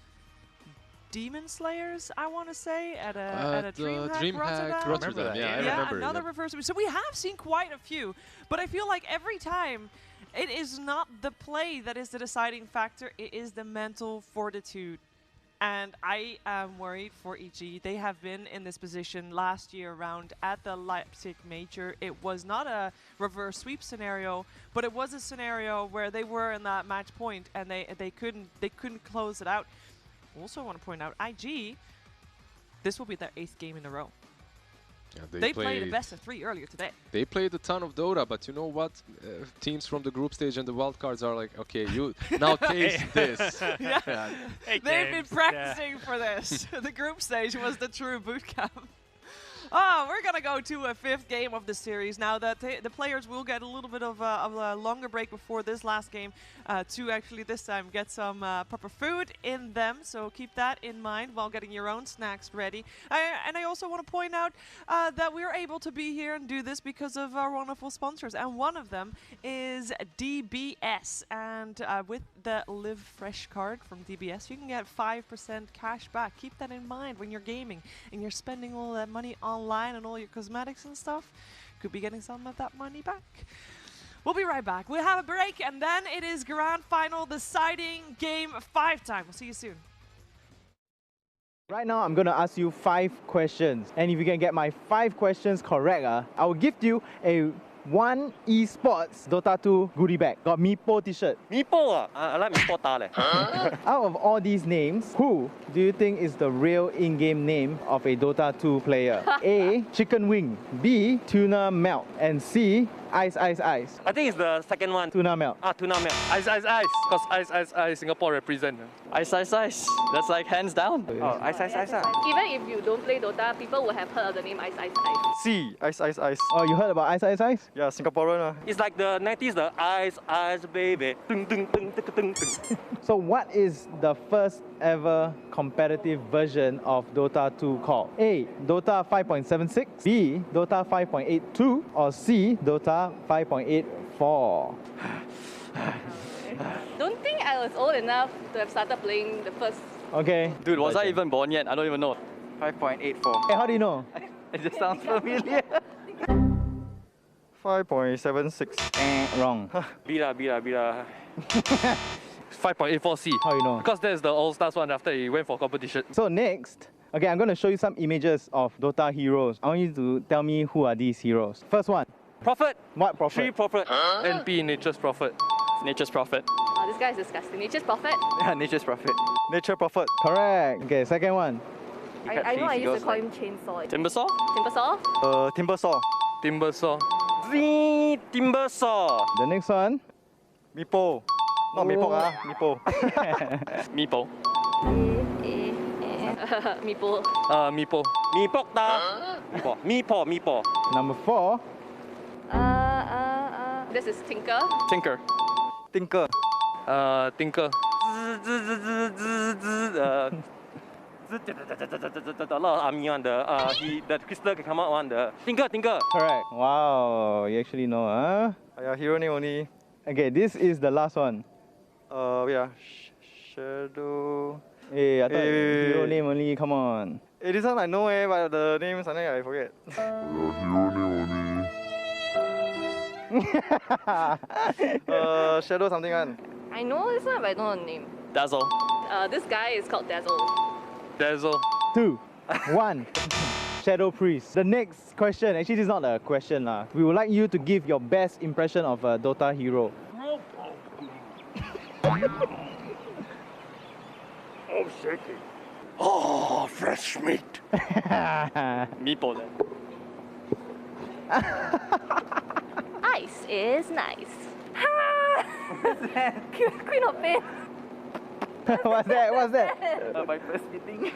Demon Slayers, I want to say, at a DreamHack Rotterdam. Yeah, I remember. Another reverse. So we have seen quite a few, but I feel like every time it is not the play that is the deciding factor, it is the mental fortitude. And I am worried for EG. They have been in this position last year around at the Leipzig Major. It was not a reverse sweep scenario, but it was a scenario where they were in that match point and they couldn't close it out. Also want to point out, IG, this will be their 8th game in a row. Yeah, they played a best of 3 earlier today. They played a ton of Dota, but you know what? Teams from the group stage and the wildcards are like, okay, you now taste this. They've been practicing for this. The group stage was the true boot camp. Oh, we're going to go to a 5th game of the series now that the players will get a little bit of a longer break before this last game to actually this time get some proper food in them. So keep that in mind while getting your own snacks ready. And I also want to point out that we're able to be here and do this because of our wonderful sponsors. And one of them is DBS. And with the Live Fresh card from DBS, you can get 5% cash back. Keep that in mind when you're gaming and you're spending all that money online and all your cosmetics and stuff. Could be getting some of that money back. We'll be right back. We'll have a break and then it is grand final deciding game 5 time. We'll see you soon. Right now I'm going to ask you 5 questions, and if you can get my 5 questions correct, I will gift you a 1 esports Dota 2 goodie bag. Got Meepo t-shirt. Meepo? I like Meepo ta. Out of all these names, who do you think is the real in-game name of a Dota 2 player? A. Chicken Wing. B. Tuna Melt. And C. Ice, Ice, Ice. I think it's the second one. Tuna Melt. Tuna Melt. Ice, Ice, Ice. Because Ice, Ice, Ice, Singapore represent. Ice, Ice, Ice. That's like hands down. Oh, Ice, Ice, Ice. Even if you don't play Dota, people will have heard of the name Ice, Ice, Ice. C. Ice, Ice, Ice. Oh, you heard about Ice, Ice, Ice? Yeah, Singaporean. It's like the 90s, the Ice, Ice, baby. So what is the first ever competitive version of Dota 2 called? A. Dota 5.76, B. Dota 5.82, or C. Dota 5.84? Don't think I was old enough to have started playing the first. Okay. Dude, was I even born yet? I don't even know. 5.84. Hey, how do you know? It just sounds familiar. 5.76. Wrong. B lah. 5.84C. How you know? Because that's the All-Stars one after he went for competition. So next, okay, I'm going to show you some images of Dota heroes. I want you to tell me who are these heroes. First one. Prophet. What prophet? Tree prophet. NP, Nature's prophet. Nature's prophet. Oh, this guy is disgusting. Nature's prophet? Yeah, Nature's prophet. Nature prophet. Correct. Okay, second one. I know I used to call him Chainsaw. Timbersaw? Timbersaw? Timbersaw. Timbersaw. Timbersaw. The next one. Meepo. Not Meepo, Meepo. Meepo. Meepo. Meepo. Meepo ta. Meepo. Number 4. This is Tinker. Tinker. Tinker. Tinker. A lot of army on the crystal can come out on the Tinker. Correct. Wow, you actually know, huh? Yeah, hero name only. Okay, this is the last one. Yeah. Shadow. Hey, I thought hero name only, come on. Hey, this one I know but the name something I forget. Shadow something one. I know this one, but I don't know the name. Dazzle. This guy is called Dazzle. Dazzle. 2, 1. Shadow Priest. The next question, actually this is not a question. We would like you to give your best impression of a Dota hero. Oh, shaky. Oh, fresh meat. Meatball then. Ice is nice. Queen of Pain. What's that? What's that? My first meeting.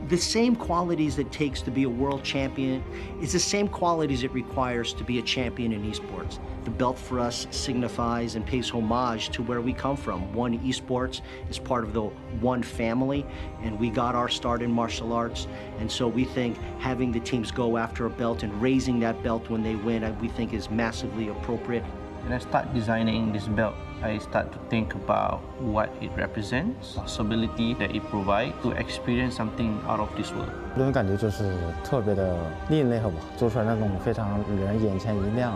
The same qualities it takes to be a world champion is the same qualities it requires to be a champion in esports. The belt for us signifies and pays homage to where we come from. One Esports is part of the One family, and we got our start in martial arts, and so we think having the teams go after a belt and raising that belt when they win, we think is massively appropriate. When I start designing this belt, I start to think about what it represents, possibility that it provides to experience something out of this world. 这种感觉就是特别的另类，好不好？做出来那种非常惹人眼前一亮，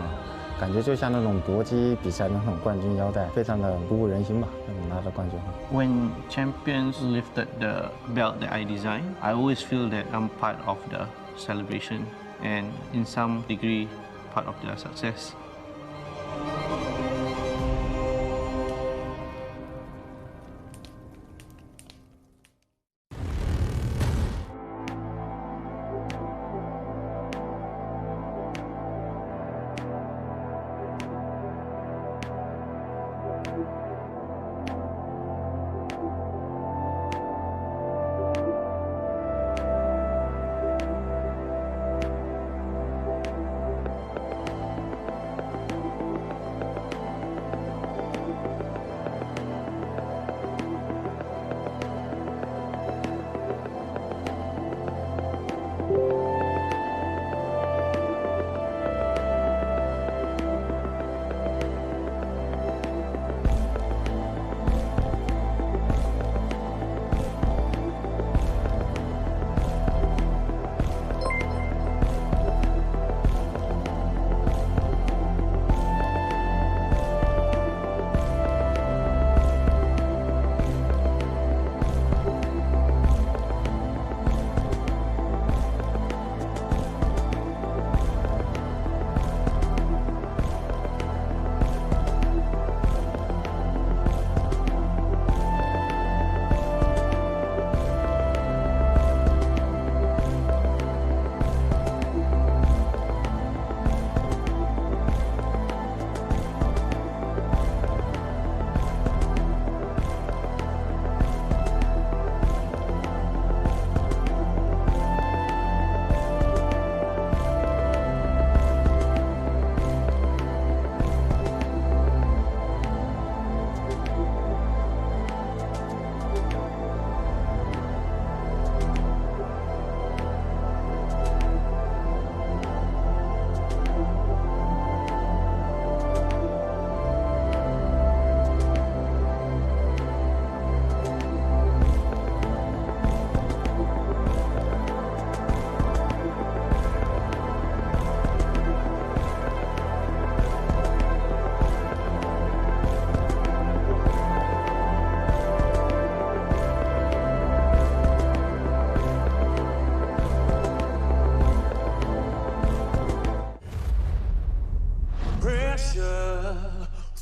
感觉就像那种搏击比赛那种冠军腰带，非常的鼓舞人心吧。拿到冠军后。When champions lifted the belt that I designed, I always feel that I'm part of the celebration and in some degree part of their success.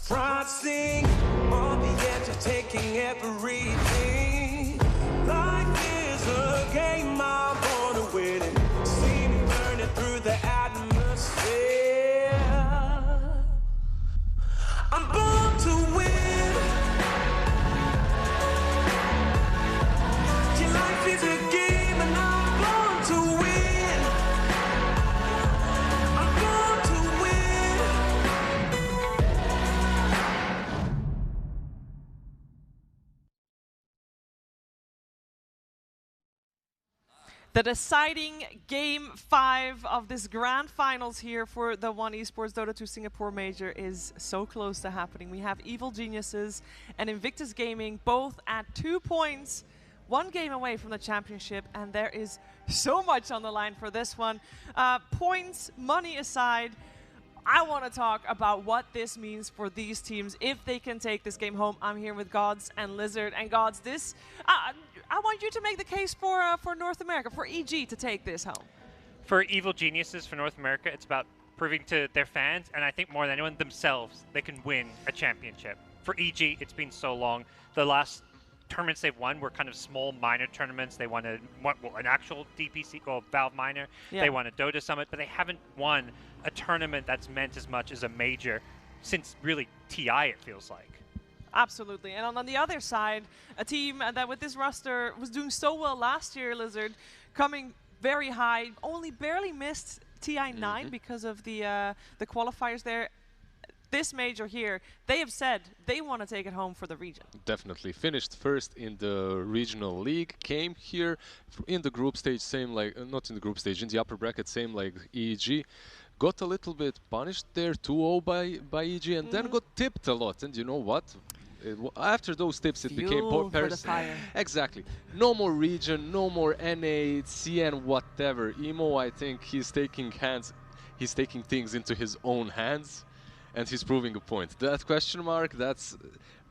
Frothing on the edge of taking everything. Life is a game I'm born to win it. See me burning through the atmosphere. I'm born to win. Your life is a game and I'm born to win. I'm born to win. The deciding Game 5 of this grand finals here for the One Esports Dota 2 Singapore Major is so close to happening. We have Evil Geniuses and Invictus Gaming both at 2 points, 1 game away from the championship, and there is so much on the line for this one. Points, money aside, I want to talk about what this means for these teams if they can take this game home. I'm here with Gods and Lizard, and Gods, this... I want you to make the case for North America, for EG to take this home. For Evil Geniuses for North America, it's about proving to their fans, and I think more than anyone themselves, they can win a championship. For EG, it's been so long. The last tournaments they've won were kind of small minor tournaments. They won an actual DPC, or Valve Minor. Yeah. They won a Dota Summit, but they haven't won a tournament that's meant as much as a major since really TI, it feels like. Absolutely. And on the other side, a team that with this roster was doing so well last year, Lizard, coming very high, only barely missed TI9 because of the qualifiers there. This major here, they have said they want to take it home for the region. Definitely. Finished first in the regional league, came here in the group stage, same like, not in the group stage, in the upper bracket, same like EG. Got a little bit punished there, 2-0 by EG, and then got tipped a lot. And you know what? After those tips, it became exactly. No more region, no more NA, CN, whatever. Emo, I think he's taking things into his own hands, and he's proving a point. That question mark, that's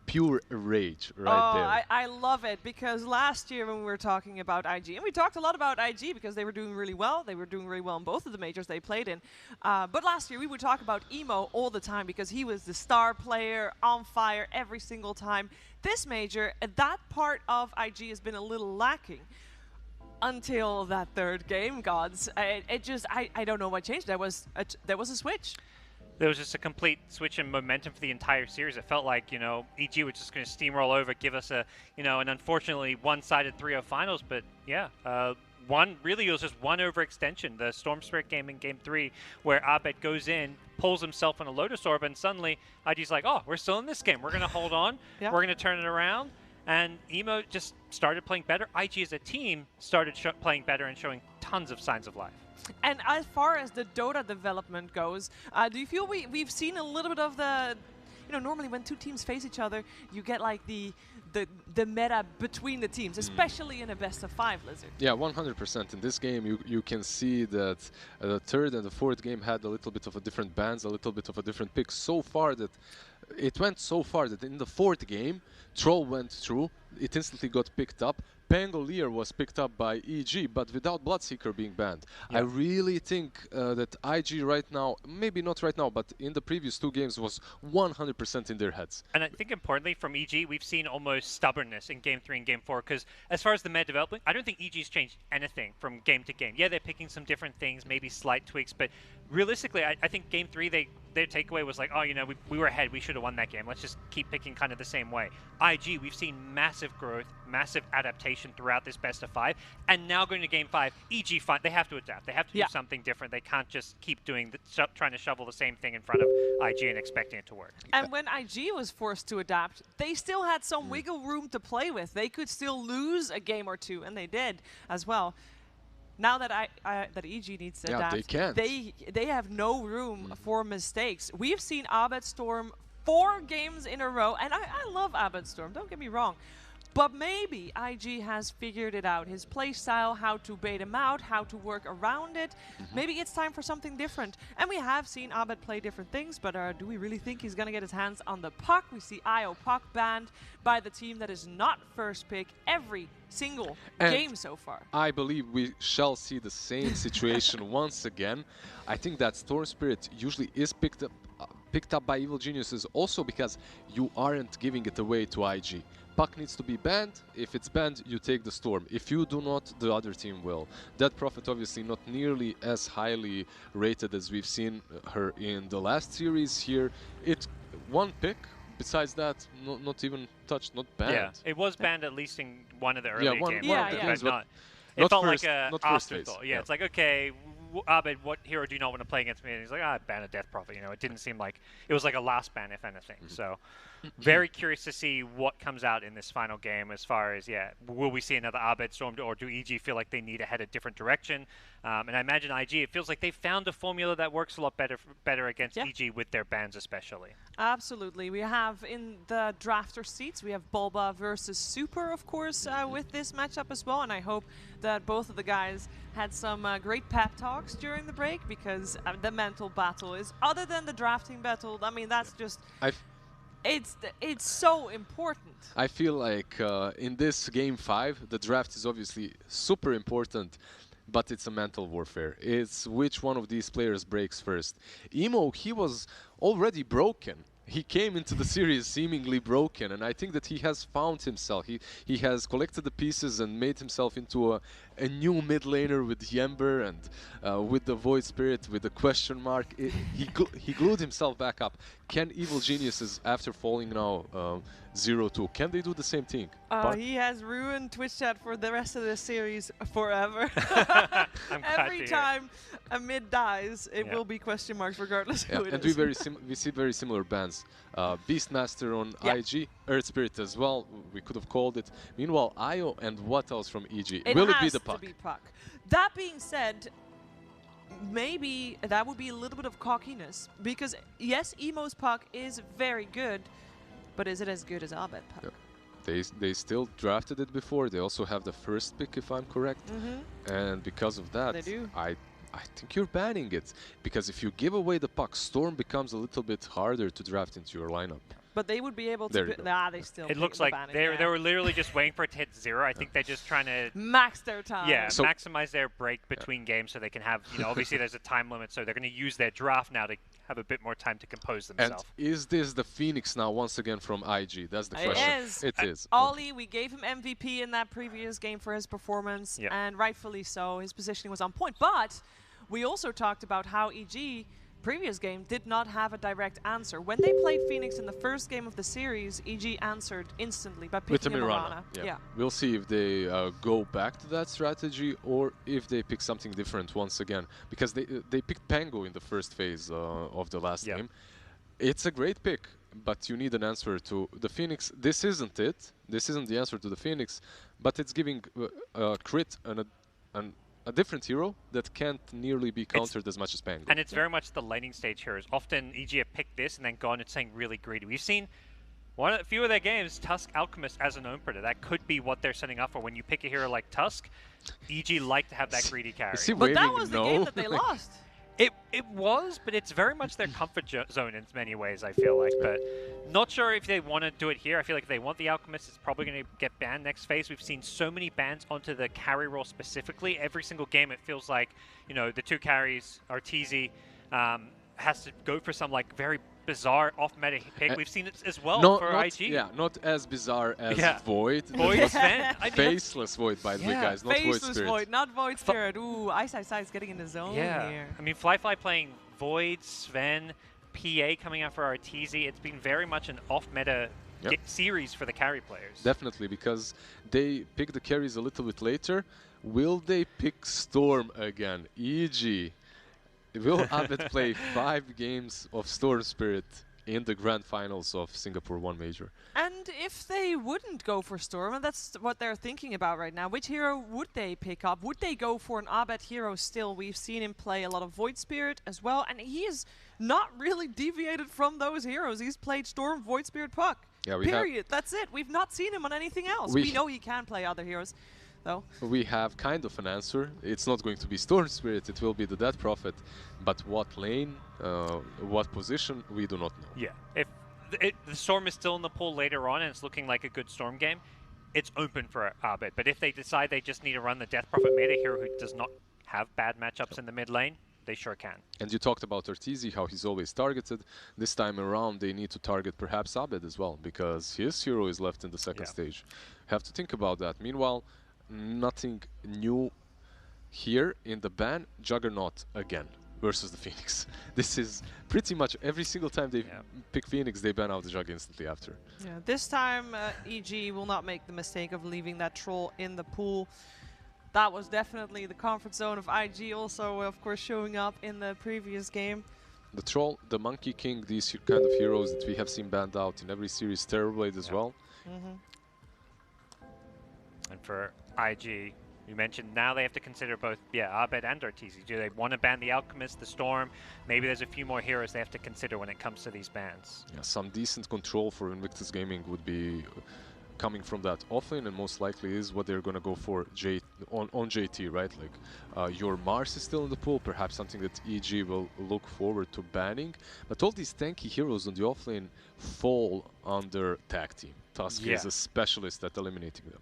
pure rage right there. I love it, because last year when we were talking about IG, and we talked a lot about IG because they were doing really well. They were doing really well in both of the majors they played in. But last year we would talk about Emo all the time because he was the star player, on fire every single time. This major, that part of IG has been a little lacking until that third game, Gods. I don't know what changed. There was a switch. There was just a complete switch in momentum for the entire series. It felt like, EG was just going to steamroll over, give us an unfortunately one-sided 3-0 finals. But yeah, it was just one overextension. The Storm Spirit game in Game 3, where Abed goes in, pulls himself on a Lotus Orb, and suddenly IG's like, oh, we're still in this game. We're going to hold on. Yeah. We're going to turn it around. And Emo just started playing better. IG as a team started playing better and showing tons of signs of life. And as far as the Dota development goes, do you feel we've seen a little bit of the, normally when two teams face each other, you get like the meta between the teams, especially in a best-of-5, Lizard. Yeah, 100%. In this game, you can see that the third and the fourth game had a little bit of a different bands, a little bit of a different pick. It went so far that in the fourth game, Troll went through, it instantly got picked up. Pangolier was picked up by EG, but without Bloodseeker being banned. Yeah. I really think that IG right now, maybe not right now, but in the previous 2 games was 100% in their heads. And I think importantly from EG, we've seen almost stubbornness in Game 3 and Game 4, because as far as the meta development, I don't think EG's changed anything from game to game. Yeah, they're picking some different things, maybe slight tweaks, but realistically, I think Game 3, their takeaway was like, oh, we were ahead, we should have won that game. Let's just keep picking kind of the same way. IG, we've seen massive growth, massive adaptation throughout this best-of-5, and now going to Game 5, EG, they have to adapt. They have to do something different. They can't just keep doing trying to shovel the same thing in front of IG and expecting it to work. And when IG was forced to adapt, they still had some wiggle room to play with. They could still lose a game or 2, and they did as well. Now that that EG needs to adapt, they have no room for mistakes. We've seen Abed Storm 4 games in a row, and I love Abed Storm, don't get me wrong. But maybe IG has figured it out, his play style, how to bait him out, how to work around it. Maybe it's time for something different. And we have seen Abed play different things, but do we really think he's going to get his hands on the puck? We see IO puck banned by the team that is not first pick every single game so far. I believe we shall see the same situation once again. I think that Storm Spirit usually is picked up by Evil Geniuses also because you aren't giving it away to IG. Puck needs to be banned. If it's banned, you take the Storm. If you do not, the other team will. That Prophet obviously not nearly as highly rated as we've seen her in the last series here. It's one pick. Besides that, not even touched, not banned. Yeah, it was banned at least in one of the earlier games. It felt like an afterthought. Yeah, it's like, okay, Abed, what hero do you not want to play against me? And he's like, ban a Death Prophet. It didn't seem like it was like a last ban, if anything. So very curious to see what comes out in this final game as far as, will we see another Abed Storm, or do EG feel like they need to head a different direction? And I imagine IG, it feels like they found a formula that works a lot better against EG with their bans especially. Absolutely. We have in the drafter seats, we have Bulba versus Super, of course, with this matchup as well. And I hope that both of the guys had some great pep talks during the break, because the mental battle is, other than the drafting battle, I mean, that's just... It's so important. I feel like in this game 5, the draft is obviously super important, but it's a mental warfare. It's which one of these players breaks first. Emo, he was already broken. He came into the series seemingly broken, and I think that he has found himself. He has collected the pieces and made himself into a new mid laner with Yember and with the Void Spirit, with the question mark. He glued himself back up. Can Evil Geniuses, after falling now 0-2, can they do the same thing? He has ruined Twitch chat for the rest of the series forever. Every time a mid dies, it will be question marks regardless who it is. And we see very similar bans. Beastmaster on IG, Earth Spirit as well, we could have called it. Meanwhile, Io and what else from EG? Will it be the Puck? That being said, maybe that would be a little bit of cockiness, because yes, Emo's Puck is very good, but is it as good as Abed Puck? Yeah. They still drafted it before. They also have the first pick, if I'm correct. And because of that, I think you're banning it. Because if you give away the Puck, Storm becomes a little bit harder to draft into your lineup. But they would be able to... they still... It looks like they were literally just waiting for it to hit 0. I think they're just trying to... max their time. Yeah, so maximize their break between games so they can have... obviously there's a time limit, so they're going to use their draft now to have a bit more time to compose themselves. And is this the Phoenix now once again from IG? That's the question. It is. It is. Ollie, we gave him MVP in that previous game for his performance, and rightfully so. His positioning was on point. But we also talked about how EG... previous game did not have a direct answer. When they played Phoenix in the first game of the series, EG answered instantly by picking a Mirana. Yeah. We'll see if they go back to that strategy or if they pick something different once again. Because they picked Pango in the first phase of the last game. It's a great pick, but you need an answer to the Phoenix. This isn't it. This isn't the answer to the Phoenix, but it's giving crit a different hero that can't nearly be countered as much as Pango. And it's very much the laning stage heroes. Often EG have picked this and then gone and saying really greedy. We've seen a few of their games, Tusk Alchemist as an own predator. That could be what they're setting up for. When you pick a hero like Tusk, EG like to have that greedy carry. But that was the game that they lost. It was, but it's very much their comfort zone in many ways, I feel like. But not sure if they want to do it here. I feel like if they want the Alchemist, it's probably going to get banned next phase. We've seen so many bans onto the carry role specifically. Every single game, it feels like, the two carries, Arteezy has to go for some very bizarre off-meta pick. We've seen it as well for IG. Yeah, not as bizarre as Void. Void Sven. Faceless Void, by the way, guys, not Void Spirit. Faceless Void, not Void Spirit. Ooh, Ice is getting in the zone here. I mean, Fly playing Void, Sven, PA coming out for Arteezy. It's been very much an off-meta series for the carry players. Definitely, because they pick the carries a little bit later. Will they pick Storm again? EG. Will Abed play 5 games of Storm Spirit in the grand finals of Singapore 1 Major? And if they wouldn't go for Storm, and that's what they're thinking about right now, which hero would they pick up? Would they go for an Abed hero still? We've seen him play a lot of Void Spirit as well, and he is not really deviated from those heroes. He's played Storm, Void Spirit, Puck. Yeah, period. That's it. We've not seen him on anything else. We know he can play other heroes, though. We have kind of an answer. It's not going to be Storm Spirit, it will be the Death Prophet. But what lane, what position, we do not know. Yeah, if the Storm is still in the pool later on and it's looking like a good Storm game, it's open for Abed. But if they decide they just need to run the Death Prophet meta hero who does not have bad matchups in the mid lane, they sure can. And you talked about Arteezy, how he's always targeted. This time around, they need to target perhaps Abed as well, because his hero is left in the second stage. Have to think about that. Meanwhile, nothing new here in the ban. Juggernaut again versus the Phoenix. This is pretty much every single time they pick Phoenix, they ban out the Jug instantly after. Yeah, this time EG will not make the mistake of leaving that troll in the pool. That was definitely the comfort zone of IG, also of course showing up in the previous game. The Troll, the Monkey King, these kind of heroes that we have seen banned out in every series. Terrorblade as well. And for IG, you mentioned now they have to consider both, Abed and Arteezy. Do they want to ban the Alchemist, the Storm? Maybe there's a few more heroes they have to consider when it comes to these bans. Yeah, some decent control for Invictus Gaming would be coming from that offlane, and most likely is what they're going to go for on JT, right? Like your Mars is still in the pool, perhaps something that EG will look forward to banning. But all these tanky heroes on the offlane fall under tag team. Tusk is a specialist at eliminating them.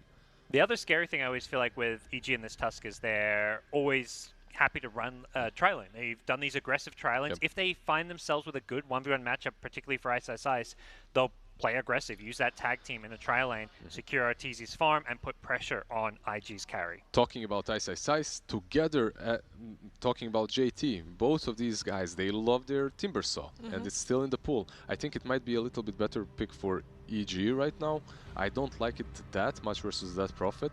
The other scary thing I always feel like with EG and this Tusk is they're always happy to run tri-lane. They've done these aggressive tri-lanes. If they find themselves with a good 1v1 matchup, particularly for Ice Ice Ice, they'll play aggressive, use that tag team in a tri-lane, secure Arteezy's farm, and put pressure on IG's carry. Talking about Ice Ice Ice, together, talking about JT, both of these guys, they love their Timber Saw, and it's still in the pool. I think it might be a little bit better pick for EG right now. I don't like it that much versus that Prophet,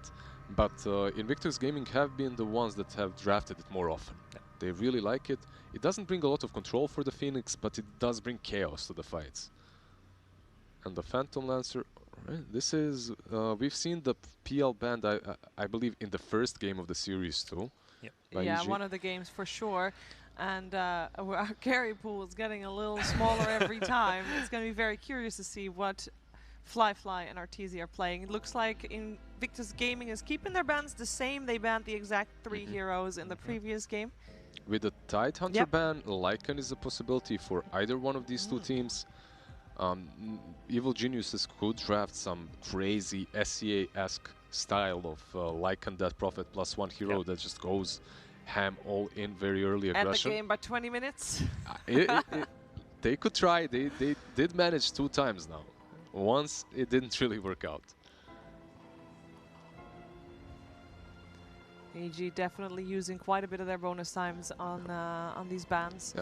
but Invictus Gaming have been the ones that have drafted it more often. They really like it. It doesn't bring a lot of control for the Phoenix, but it does bring chaos to the fights. And the Phantom Lancer, right, this is, we've seen the PL band, I believe, in the first game of the series too. Yeah, one of the games for sure. And our carry pool is getting a little smaller every time. It's going to be very curious to see what Fly and Arteezy are playing. It looks like Invictus Gaming is keeping their bans the same. They banned the exact 3 heroes in the previous game. With the Tidehunter ban, Lycan is a possibility for either one of these two teams. Evil Geniuses could draft some crazy SEA-esque style of Lycan Death Prophet +1 hero that just goes ham all in very early aggression. End the game by 20 minutes. They could try. They did manage 2 times now. Once it didn't really work out. EG definitely using quite a bit of their bonus times on these bans.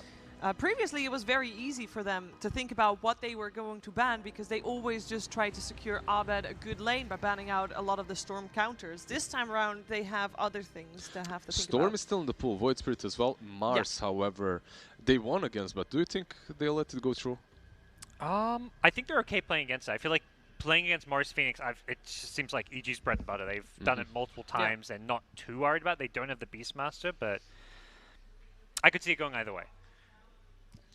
Previously, it was very easy for them to think about what they were going to ban because they always just tried to secure Abed a good lane by banning out a lot of the Storm counters. This time around, they have other things to have to think about. Storm is still in the pool, Void Spirit as well. Mars, however, they won against, but do you think they'll let it go through? I think they're okay playing against it. I feel like playing against Mars Phoenix, it just seems like EG's bread and butter. They've done it multiple times and not too worried about it. They don't have the Beastmaster, but I could see it going either way.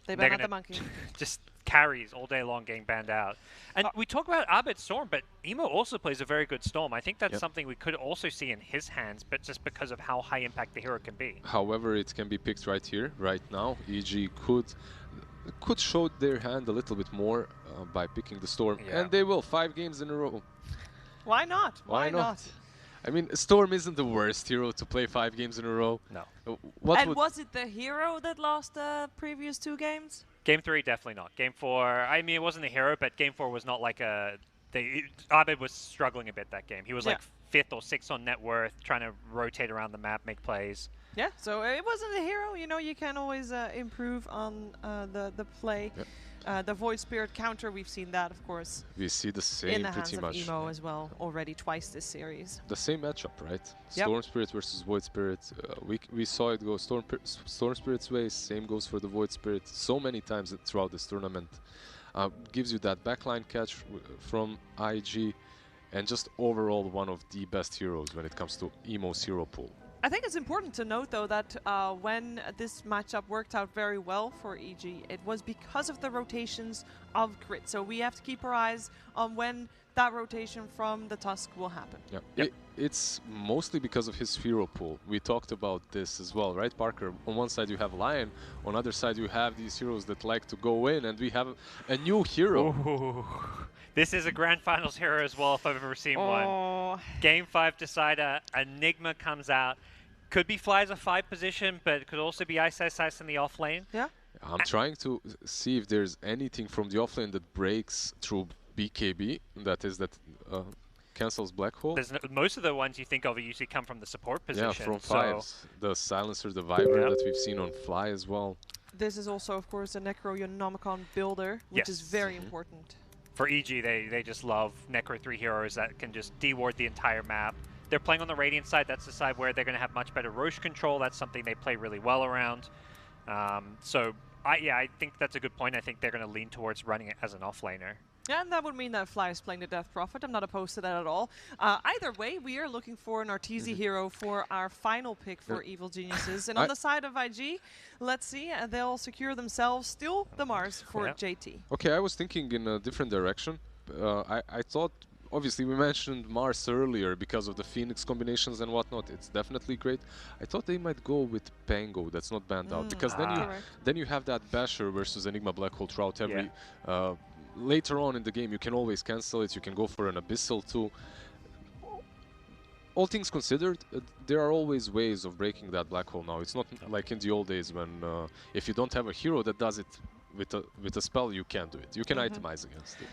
They ban out the monkey. Just carries all day long getting banned out. And we talk about Abed Storm, but Emo also plays a very good Storm. I think that's something we could also see in his hands, but just because of how high impact the hero can be. However, it can be picked right here, right now. EG could show their hand a little bit more by picking the Storm, and they will 5 games in a row. Why not? Why not? I mean, Storm isn't the worst hero to play 5 games in a row. No. Was it the hero that lost the previous 2 games? Game 3, definitely not. Game 4, I mean, it wasn't the hero, but Game 4 was not like Abed was struggling a bit that game. He was like 5th or 6th on net worth, trying to rotate around the map, make plays. Yeah, so it wasn't a hero. You know, you can always improve on the play. The Void Spirit counter, we've seen that, of course. We see the same in the pretty hands much. Of Emo as well, already twice this series. The same matchup, right? Storm Spirit versus Void Spirit. We saw it go Storm Spirit's way. Same goes for the Void Spirit. So many times throughout this tournament. Gives you that backline catch from IG, and just overall one of the best heroes when it comes to Emo's hero pool. I think it's important to note, though, that when this matchup worked out very well for EG, it was because of the rotations of Grit. So we have to keep our eyes on when that rotation from the Tusk will happen. It's mostly because of his hero pool. We talked about this as well, right, Parker? On one side you have Lion, on the other side you have these heroes that like to go in, and we have a new hero. Ooh. This is a Grand Finals hero as well, if I've ever seen one. Game 5 decider, Enigma comes out. Could be Fly as a 5 position, but it could also be Ice Ice Ice in the offlane. I'm trying to see if there's anything from the offlane that breaks through BKB, that cancels Black Hole. Most of the ones you think of usually come from the support position. Yeah, from 5s. The Silencer, the Vibrant that we've seen on Fly as well. This is also, of course, a Necro-Unomicon builder, which is very important. For EG, they just love Necro 3 heroes that can just deward the entire map. They're playing on the Radiant side. That's the side where they're going to have much better Roche control. That's something they play really well around. So I think that's a good point. I think they're going to lean towards running it as an offlaner. And that would mean that Fly is playing the Death Prophet. I'm not opposed to that at all. Either way, we are looking for an Arteezy hero for our final pick for Evil Geniuses. And on the side of IG, let's see, they'll secure themselves still the Mars for JT. Okay, I was thinking in a different direction. I thought, obviously we mentioned Mars earlier because of the Phoenix combinations and whatnot. It's definitely great. I thought they might go with Pango, that's not banned out, because then you have that Basher versus Enigma Black Hole throughout every... later on in the game, you can always cancel it. You can go for an Abyssal too. All things considered, there are always ways of breaking that black hole now. It's not like in the old days when if you don't have a hero that does it with a spell, you can't do it. You can itemize against it.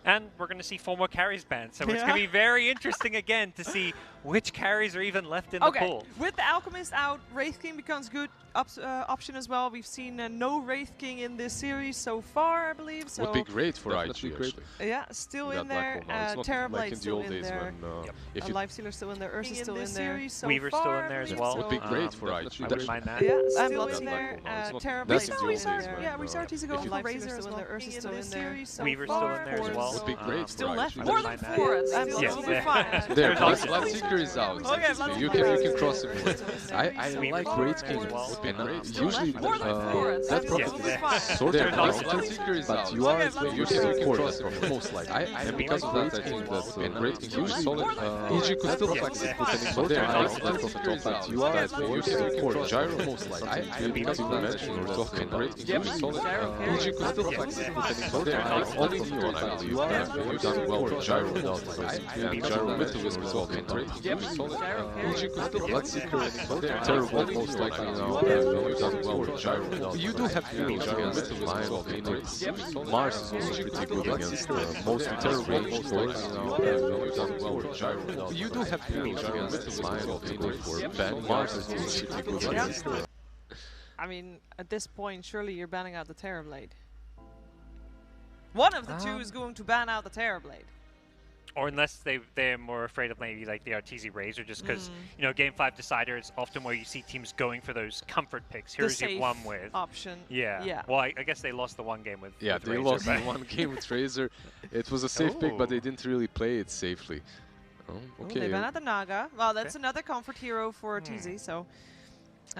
And we're going to see 4 more carries banned, so it's going to be very interesting again to see which carries are even left in the pool. With the Alchemist out, Wraith King becomes good option as well. We've seen no Wraith King in this series so far, I believe. So would be great for IG, actually. Yeah, still in there. Terrorblade still in there. Lifestealer still in there. Ursa's still in there. Weaver's still in there as well. Would be great for IG. I wouldn't mind that. Yeah, still in there. Terrorblade still in there. Yeah, we start to go. Lifestealer still in there. Ursa's still in there. Weaver's still in there as well. Would be great. Still for left IG. more than 4. Absolutely fine. There, Bloodseeker is out. You can cross him. I like Wraith King. Usually that prophet is sort of Bloodseeker is out. You can cross him most likely. And because of that, I think that Wraith King usually solid. EG could still flex it with an exotic that prophet, but you can cross Gyro most likely. Because you mentioned we're talking Wraith King usually solid. EG could still flex it with an exotic only Neon, I believe. You've done well with Gyro without the Wraith King. And Gyro with the Wisp as well. Wraith King usually solid. EG could still Bloodseeker, terrible most likely now. You've done well with Gyro without you do have Phoenix against Lion, Phoenix. Mars is also pretty good against mostly terrible most likely now. You've done well with Gyro. You do have Phoenix against Lion, Phoenix. Mars is also pretty good against I mean, at this point, surely you're banning out the Terrorblade. One of the two is going to ban out the Terrorblade. Or unless they're more afraid of maybe like the Arteezy Razor, just because you know Game 5 decider is often where you see teams going for those comfort picks. Here's your one with option. Yeah. Well, I guess they lost the one game with. Yeah, they lost the one game with Razor. It was a safe pick, but they didn't really play it safely. Oh, okay. They ban out the Naga. Well, that's another comfort hero for Arteezy, so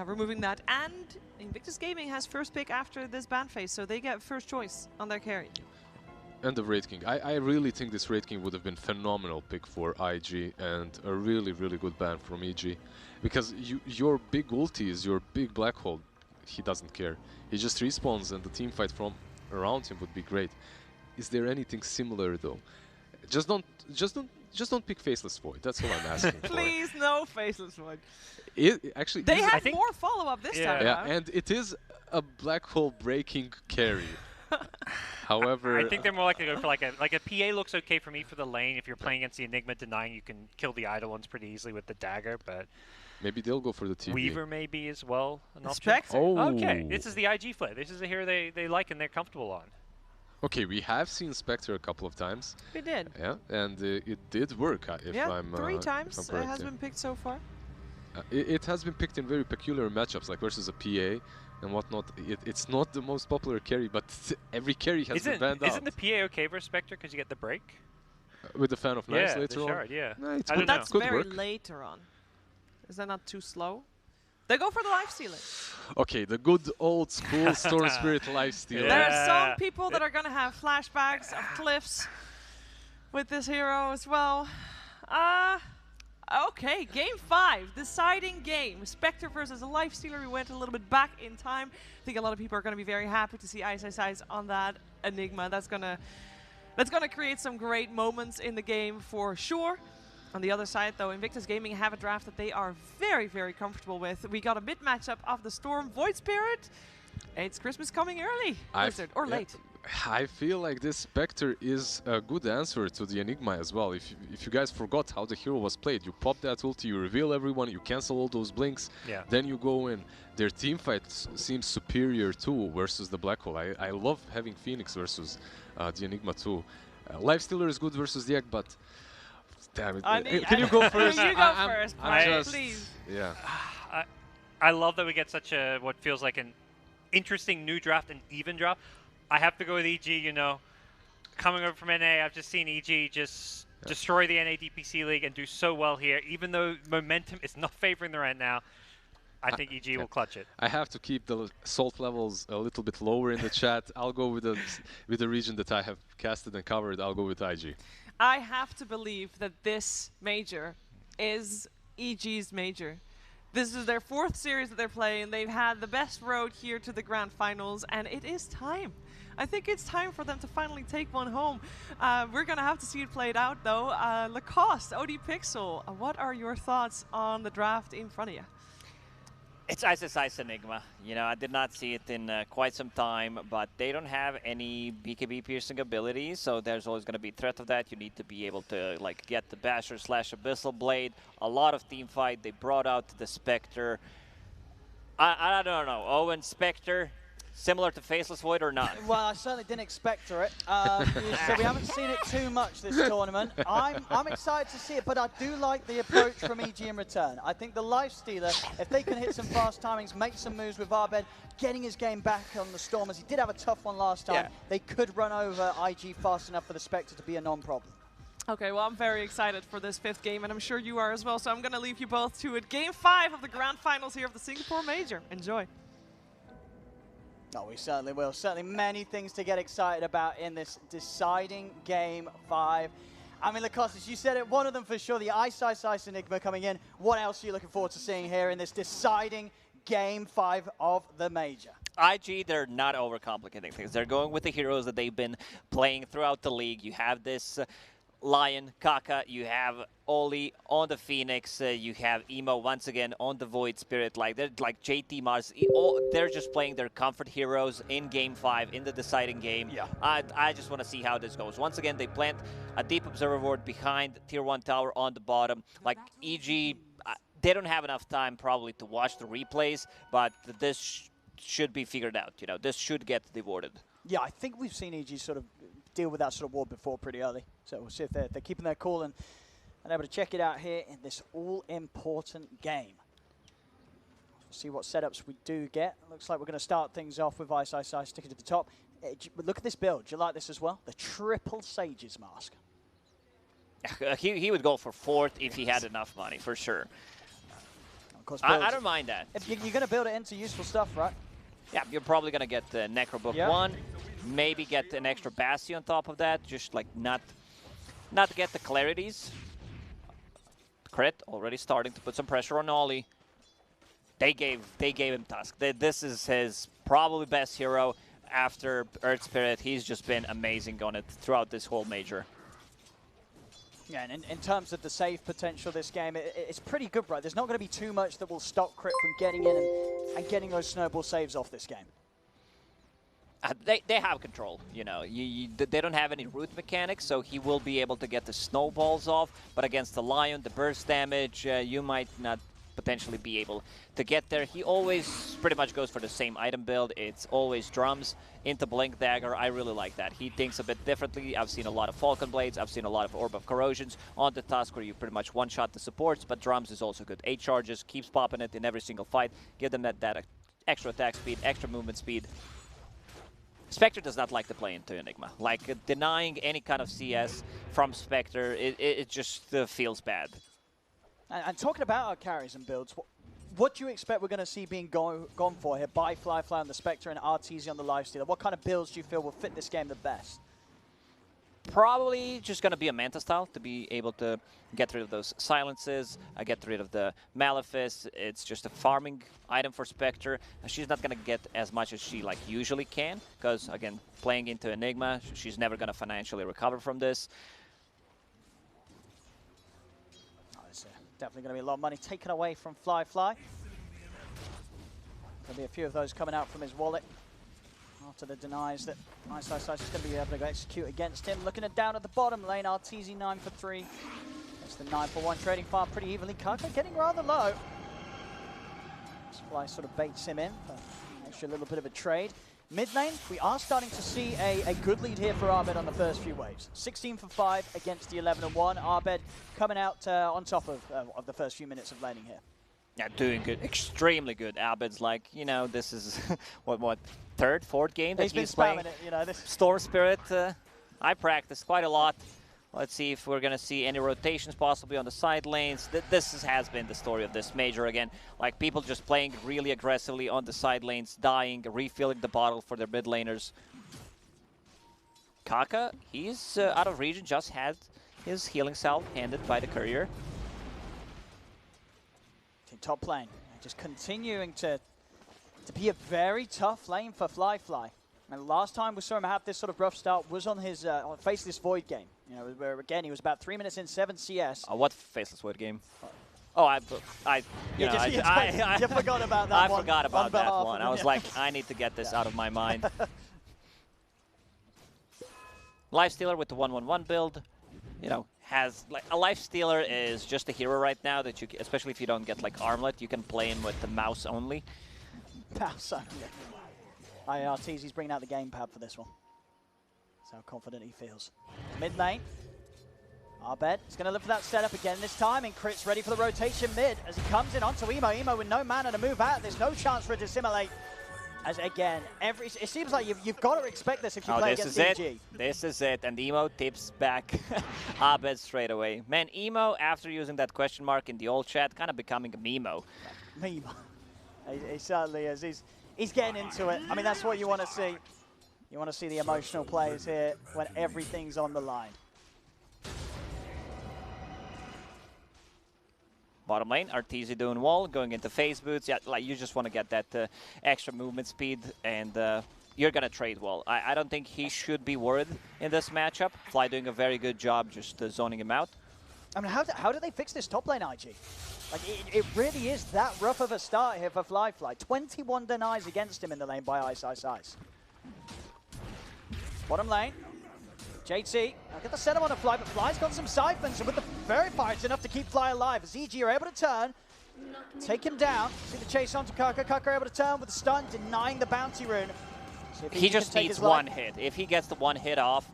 removing that. And Invictus Gaming has first pick after this ban phase, so they get first choice on their carry. And the Wraith King. I really think this Wraith King would have been phenomenal pick for IG and a really, really good ban from EG. Because your big ulti is your big black hole. He doesn't care. He just respawns and the team fight from around him would be great. Is there anything similar though? Just don't pick Faceless Void. That's all I'm asking for. Please, no Faceless Void. Actually, they have more follow-up this time. Yeah, and it is a black hole breaking carry. However, I think they're more likely to go for like a PA looks okay for me for the lane. If you're playing against the Enigma, denying you can kill the idle ones pretty easily with the dagger, but maybe they'll go for the TV. Weaver maybe as well. An option. Spectre. Okay, this is the IG play. This is a hero they like and they're comfortable on. Okay, we have seen Spectre a couple of times. We did. Yeah, and it did work. If I'm 3 times if I'm correct, it has been picked so far. It has been picked in very peculiar matchups, like versus a PA and whatnot. It's not the most popular carry, but every carry has been banned out. Isn't the PA okay versus Spectre because you get the break? With the Fan of Knives later on? Shard, yeah. No, it's But that's very work. later on. Is that not too slow? They go for the Lifestealer. Okay, the good old school Storm Spirit Lifestealer. There are some people that are going to have flashbacks of cliffs with this hero as well. Okay, game 5, deciding game. Spectre versus a Lifestealer. We went a little bit back in time. I think a lot of people are going to be very happy to see Ice on that Enigma. That's gonna create some great moments in the game for sure. On the other side, though, Invictus Gaming have a draft that they are very, very comfortable with. We got a mid matchup of the Storm Void Spirit. It's Christmas coming early, or late. I feel like this Spectre is a good answer to the Enigma as well. If you guys forgot how the hero was played, you pop that ulti, you reveal everyone, you cancel all those blinks, then you go in. Their team fight seems superior too versus the Black Hole. I love having Phoenix versus the Enigma too. Lifestealer is good versus the Egg, but damn it. Can you go first? You go first, please. Yeah. I love that we get such a what feels like an interesting new draft and even draft. I have to go with EG, you know. Coming over from NA, I've just seen EG just destroy the NA DPC League and do so well here. Even though momentum is not favoring them right now, I think EG will clutch it. I have to keep the salt levels a little bit lower in the chat. I'll go with the region that I have casted and covered. I'll go with IG. I have to believe that this major is EG's major. This is their 4th series that they're playing. They've had the best road here to the grand finals, and it is time. I think it's time for them to finally take one home. We're going to have to see it played out, though. Lacoste, OD Pixel, what are your thoughts on the draft in front of you? It's Ice Enigma. You know, I did not see it in quite some time, but they don't have any BKB piercing abilities, so there's always going to be threat of that. You need to be able to like get the Basher / Abyssal Blade. A lot of team fight. They brought out the Spectre. I don't know. Owen Spectre. Similar to Faceless Void or not? Well, I certainly didn't expect it. So we haven't seen it too much this tournament. I'm excited to see it, but I do like the approach from EG in return. I think the Lifestealer, if they can hit some fast timings, make some moves with Abed, getting his game back on the Stormers. He did have a tough one last time. They could run over IG fast enough for the Spectre to be a non-problem. Okay, well, I'm very excited for this 5th game, and I'm sure you are as well, so I'm going to leave you both to it. Game 5 of the grand finals here of the Singapore Major. Enjoy. Oh, we certainly will. Certainly many things to get excited about in this deciding Game 5. I mean, Lacoste, as you said it, one of them for sure, the Ice Enigma coming in. What else are you looking forward to seeing here in this deciding Game 5 of the Major? IG, they're not overcomplicating things. They're going with the heroes that they've been playing throughout the league. You have this Lion, Kaka, you have Oli on the Phoenix, you have Emo once again on the Void Spirit. Like they're like JT Mars, they're just playing their comfort heroes in Game 5 in the deciding game. Yeah. I just want to see how this goes. Once again, they plant a deep observer ward behind Tier 1 tower on the bottom. Like EG, they don't have enough time probably to watch the replays, but this should be figured out. You know, this should get rewarded. Yeah, I think we've seen EG sort of deal with that sort of ward before pretty early. So we'll see if they're keeping their cool and able to check it out here in this all-important game. We'll see what setups we do get. Looks like we're going to start things off with Ice sticking to the top. Look at this build. Do you like this as well? The triple Sage's Mask. He would go for 4th if he had enough money, for sure. Of course, I don't mind that. If you're going to build it into useful stuff, right? Yeah, you're probably going to get the Necrobook 1. Maybe get an extra Bastion on top of that, just like not get the clarities. Crit already starting to put some pressure on Ollie. They gave him Tusk. This is his probably best hero after Earth Spirit. He's just been amazing on it throughout this whole major. Yeah, and in terms of the save potential this game, it's pretty good, right? There's not going to be too much that will stop Crit from getting in and getting those snowball saves off this game. They have control, you know. They don't have any root mechanics, so he will be able to get the snowballs off. But against the Lion, the burst damage, you might not potentially be able to get there. He always pretty much goes for the same item build. It's always drums into Blink Dagger. I really like that. He thinks a bit differently. I've seen a lot of Falcon Blades. I've seen a lot of Orb of Corrosions on the Tusk where you pretty much one-shot the supports, but drums is also good. 8 charges, keeps popping it in every single fight. Give them that extra attack speed, extra movement speed. Spectre does not like to play into Enigma. Like, denying any kind of CS from Spectre, it just feels bad. And talking about our carries and builds, what do you expect we're going to see being gone for here by Fly on the Spectre and RTZ on the Lifestealer? What kind of builds do you feel will fit this game the best? Probably just going to be a Manta style to be able to get rid of those silences, get rid of the Malefice. It's just a farming item for Spectre. She's not going to get as much as she usually can because, again, playing into Enigma, she's never going to financially recover from this. Oh, it's definitely going to be a lot of money taken away from Fly. There'll be a few of those coming out from his wallet. After the denies that Ice is going to be able to execute against him. Looking down at the bottom lane, RTZ 9 for 3. That's the 9 for 1 trading farm pretty evenly. Kaka getting rather low. Fly sort of baits him in for an extra little bit of a trade. Mid lane, we are starting to see a good lead here for Abed on the first few waves. 16 for 5 against the 11 and 1. Abed coming out on top of the first few minutes of laning here. Yeah, doing good, extremely good. Abed's like, you know, this is what third, fourth game that he's playing. It, you know, this Storm Spirit. I practiced quite a lot. Let's see if we're gonna see any rotations possibly on the side lanes. This has been the story of this major again. Like people just playing really aggressively on the side lanes, dying, refilling the bottle for their mid laners. Kaka, he's out of region, just had his healing salve handed by the courier. Top lane, just continuing to be a very tough lane for Fly. And last time we saw him have this sort of rough start was on his Faceless Void game. You know, where again he was about 3 minutes in, 7 CS. What Faceless Void game? Oh, I you forgot about that one. I forgot about that one. I was like, I need to get this out of my mind. Lifestealer with the 1-1-1 build, you know, has like a Lifestealer is just a hero right now that you, especially if you don't get like Armlet, you can play him with the mouse only. Mouse only. RTZ's bringing out the gamepad for this one. That's how confident he feels. Mid lane. Abed is going to look for that setup again this time, and Crit's ready for the rotation mid as he comes in onto Emo. Emo with no mana to move out. There's no chance for it to assimilate. As again, it seems like you've got to expect this if you play against EG. This is it, and Emo tips back Abed straight away. Man, Emo, after using that question mark in the old chat, kind of becoming a Memo. Memo. He certainly is. He's getting into it. I mean, that's what you want to see. You want to see the emotional players here when everything's on the line. Bottom lane, Arteezy doing wall, going into phase boots. Yeah, like you just want to get that extra movement speed, and you're gonna trade well. I don't think he should be worried in this matchup. Fly doing a very good job just zoning him out. I mean, how do they fix this top lane, IG? Like, it really is that rough of a start here for Fly. 21 denies against him in the lane by Ice. Bottom lane. JT, I'll get the setup on a Fly, but Fly's got some siphons, and with the Verify, it's enough to keep Fly alive. As EG are able to turn, take him down. See the chase onto Kaka. Kaka able to turn with the stun, denying the bounty rune. He just needs one hit. If he gets the one hit off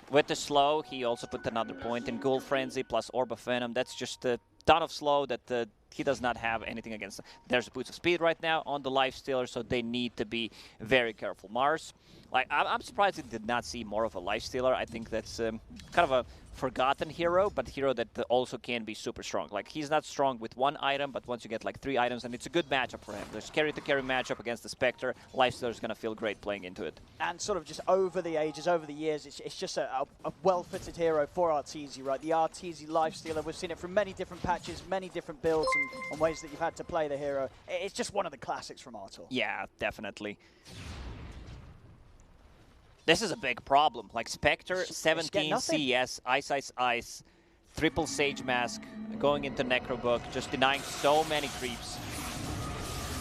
with the slow, he also put another point in Ghoul Frenzy plus Orb of Venom. That's just a ton of slow that he does not have anything against. There's a boost of speed right now on the Lifestealer, so they need to be very careful. Mars, like I'm surprised he did not see more of a Lifestealer. I think that's kind of a forgotten hero, but hero that also can be super strong. Like, he's not strong with one item, but once you get like 3 items, and it's a good matchup for him. There's carry-to-carry matchup against the Spectre. Lifestealer is going to feel great playing into it. And sort of just over the ages, over the years, it's just a well-fitted hero for Arteezy, right? The Arteezy Lifestealer, we've seen it from many different patches, many different builds and ways that you've had to play the hero. It's just one of the classics from Artor. Yeah, definitely. This is a big problem. Like, Spectre, 17 CS, Ice, triple Sage Mask, going into Necrobook, just denying so many creeps.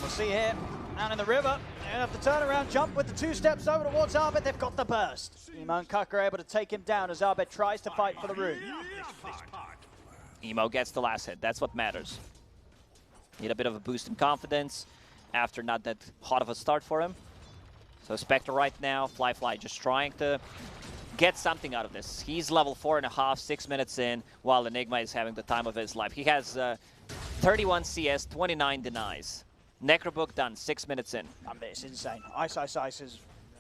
We'll see here, down in the river. They have the turnaround jump with the 2 steps over towards Abed. They've got the burst. Emo and Kaka are able to take him down as Abed tries to fight for the rune. Emo gets the last hit. That's what matters. Need a bit of a boost in confidence after not that hot of a start for him. So Spectre right now, Fly just trying to get something out of this. He's level 4.5, 6 minutes in, while Enigma is having the time of his life. He has 31 CS, 29 denies. Necrobook done, 6 minutes in. I mean, it's insane. Ice is...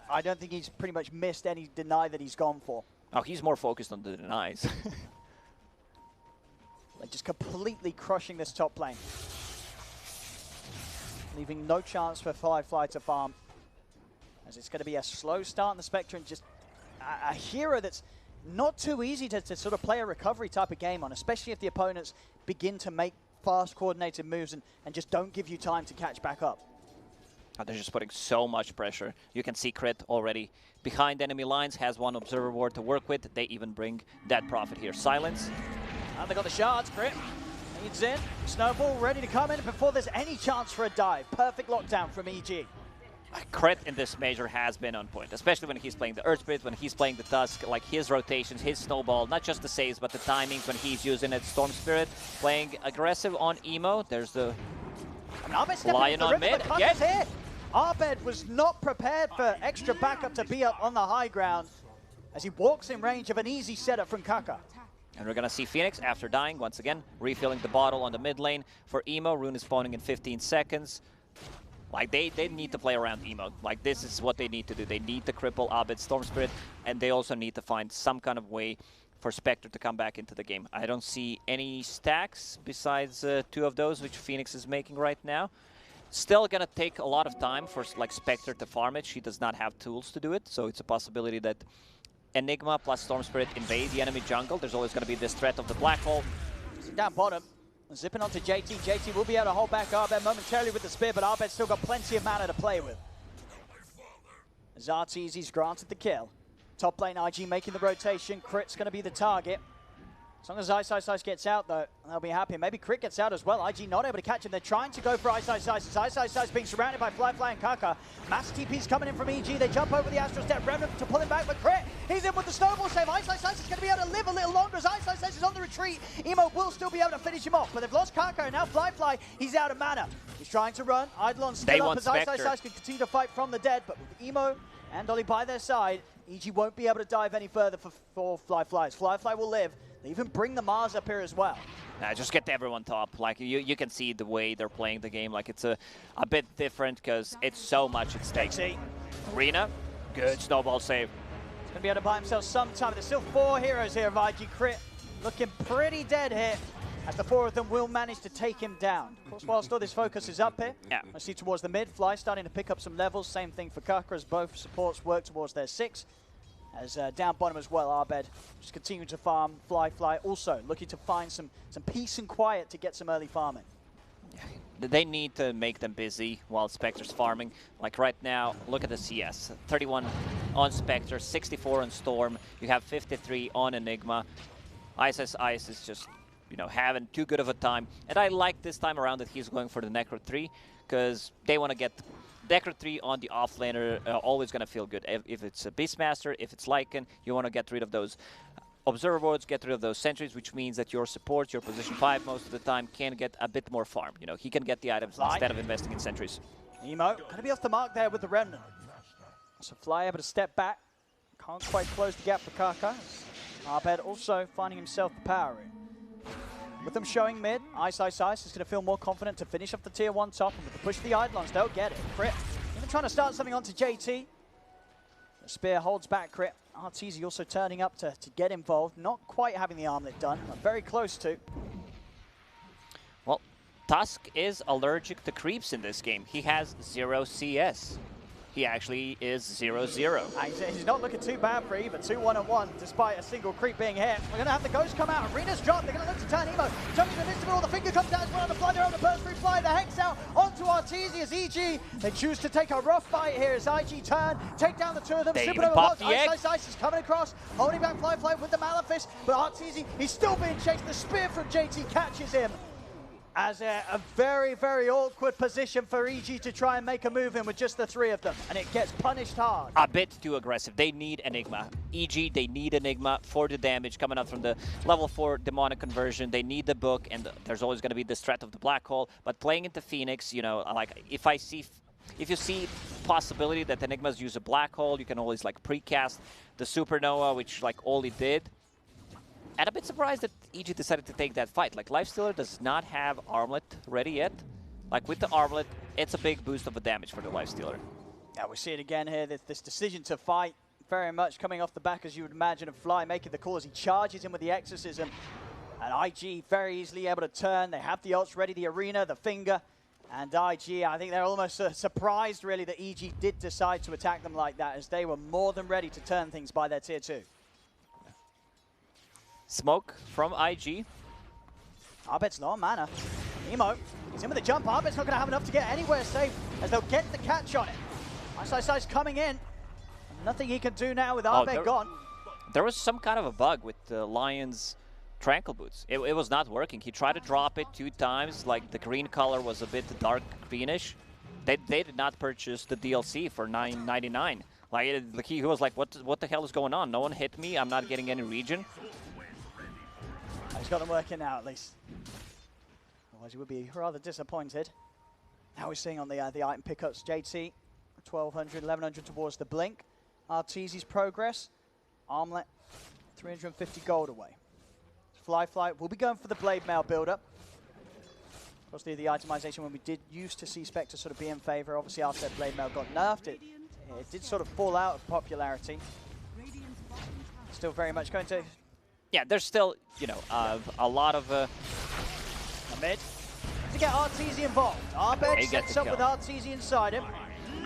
I don't think he's pretty much missed any deny that he's gone for. Oh, he's more focused on the denies. Like, just completely crushing this top lane. Leaving no chance for Fly to farm. As it's going to be a slow start in the Spectre, and just a hero that's not too easy to sort of play a recovery type of game on, especially if the opponents begin to make fast coordinated moves and just don't give you time to catch back up. Oh, they're just putting so much pressure. You can see Crit already behind enemy lines, has one observer ward to work with. They even bring that profit here. Silence. And they got the shards. Crit leads in. Snowball ready to come in before there's any chance for a dive. Perfect lockdown from EG. Crit in this major has been on point, especially when he's playing the Earth Spirit, when he's playing the Tusk, like his rotations, his snowball, not just the saves, but the timings when he's using it. Storm Spirit playing aggressive on Emo. There's the Lion on mid. Yes. Abed was not prepared for extra backup to be up on the high ground as he walks in range of an easy setup from Kaka. And we're going to see Phoenix, after dying, once again, refilling the bottle on the mid lane. For Emo, Rune is spawning in 15 seconds. Like, they need to play around Emo. Like, this is what they need to do. They need to cripple Abed Storm Spirit, and they also need to find some kind of way for Spectre to come back into the game. I don't see any stacks besides 2 of those, which Phoenix is making right now. Still gonna take a lot of time for like Spectre to farm it. She does not have tools to do it, so it's a possibility that Enigma plus Storm Spirit invade the enemy jungle. There's always gonna be this threat of the black hole. Down bottom, zipping onto JT. JT will be able to hold back Abed momentarily with the spear, but Abed's still got plenty of mana to play with. As Arteezy's granted the kill. Top lane IG making the rotation. Crit's going to be the target. As long as Ice gets out, though, they'll be happy. Maybe Crit gets out as well. IG not able to catch him. They're trying to go for Ice. Ice being surrounded by Fly and Kaka. Mass TP's coming in from EG. They jump over the Astral Step. Remnant to pull him back, but Crit, he's in with the snowball save. Ice is going to be able to live a little longer as Ice is on the retreat. Emo will still be able to finish him off, but they've lost Kaka, and now Fly, he's out of mana. He's trying to run. Eidolon's still up as Ice can continue to fight from the dead, but with Emo and Dolly by their side, EG won't be able to dive any further for Fly. Fly will live. They even bring the Mars up here as well. Just get everyone top. Like, you can see the way they're playing the game. Like, it's a bit different because it's so much at stake. Arena, good snowball save. He's going to be able to buy himself some time. There's still 4 heroes here of IG. Crit looking pretty dead here, as the 4 of them will manage to take him down. Of course, while still this focus is up here, I see towards the mid. Fly starting to pick up some levels. Same thing for Kaka as both supports work towards their 6. As down bottom as well, Abed just continuing to farm. Fly also looking to find some peace and quiet to get some early farming. They need to make them busy while Spectre's farming. Like right now, look at the CS. 31 on Spectre, 64 on Storm. You have 53 on Enigma. Ice is just, you know, having too good of a time. And I like this time around that he's going for the Necro 3, because they want to get Necro 3 on the offlaner, always going to feel good. If it's a Beastmaster, if it's Lycan, you want to get rid of those Observer Boards, get rid of those sentries, which means that your support, your position 5 most of the time, can get a bit more farm. You know, he can get the items instead of investing in sentries. Emo going to be off the mark there with the Remnant. So Fly able to step back. Can't quite close the gap for Kaka. Abed also finding himself the power in. With them showing mid, Ice is going to feel more confident to finish off the tier 1 top, and with the push of the Eidolons, they'll get it. Crit even trying to start something onto JT. The spear holds back Crit. Arteezy also turning up to get involved, not quite having the armlet done, but very close to. Well, Tusk is allergic to creeps in this game. He has 0 CS. He actually is 0-0. He's not looking too bad for either. 2 1-on-1, despite a single creep being hit. We're going to have the Ghost come out. Arena's dropped. They're going to look to turn Emo. Jumping in the midst of it all. The finger comes down as well on the Fly. They're on the burst through Fly. The Hex out onto Arteezy as EG. They choose to take a rough fight here as IG turn. Take down the 2 of them. They even pop the egg. Ice is coming across. Holding back Fly with the Malefice. But Arteezy, he's still being chased. The spear from JT catches him. As a very, very awkward position for EG to try and make a move in with just the 3 of them. And it gets punished hard. A bit too aggressive. They need Enigma. EG, they need Enigma for the damage coming out from the level 4 demonic conversion. They need the book, and there's always going to be this threat of the black hole. But playing into Phoenix, you know, like if you see possibility that Enigmas use a black hole, you can always like precast the Supernova, which like Oli did. And a bit surprised that EG decided to take that fight. Like, Lifestealer does not have Armlet ready yet. Like, with the Armlet, it's a big boost of the damage for the Lifestealer. Yeah, we see it again here. This decision to fight very much coming off the back, as you would imagine, of Fly making the call as he charges in with the Exorcism. And IG very easily able to turn. They have the ults ready, the Arena, the Finger. And IG, I think they're almost surprised, really, that EG did decide to attack them like that, as they were more than ready to turn things by their tier 2. Smoke from IG. Abed's low on mana. Emo, he's in with the jump. Abed's not going to have enough to get anywhere safe, as they'll get the catch on it. Ice coming in. Nothing he can do now with Abed gone. There was some kind of a bug with the Lion's Tranquil Boots. It was not working. He tried to drop it 2 times. Like, the green color was a bit dark greenish. They did not purchase the DLC for $9.99. Like, he was like, what the hell is going on? No one hit me. I'm not getting any regen. He's got them working now, at least. Otherwise, he would be rather disappointed. Now we're seeing on the item pickups, JT, 1,200, 1,100 towards the Blink. Arteezy's progress. Armlet, 350 gold away. Fly will be going for the Blade Mail build-up. Obviously, the itemization when we did used to see Spectre sort of be in favor. Obviously, after that Blade Mail got nerfed, it did sort of fall out of popularity. Still very much going to... Yeah, there's still, you know, a lot of... Mid. To get Arteezy involved. Abed sets up with Arteezy inside him.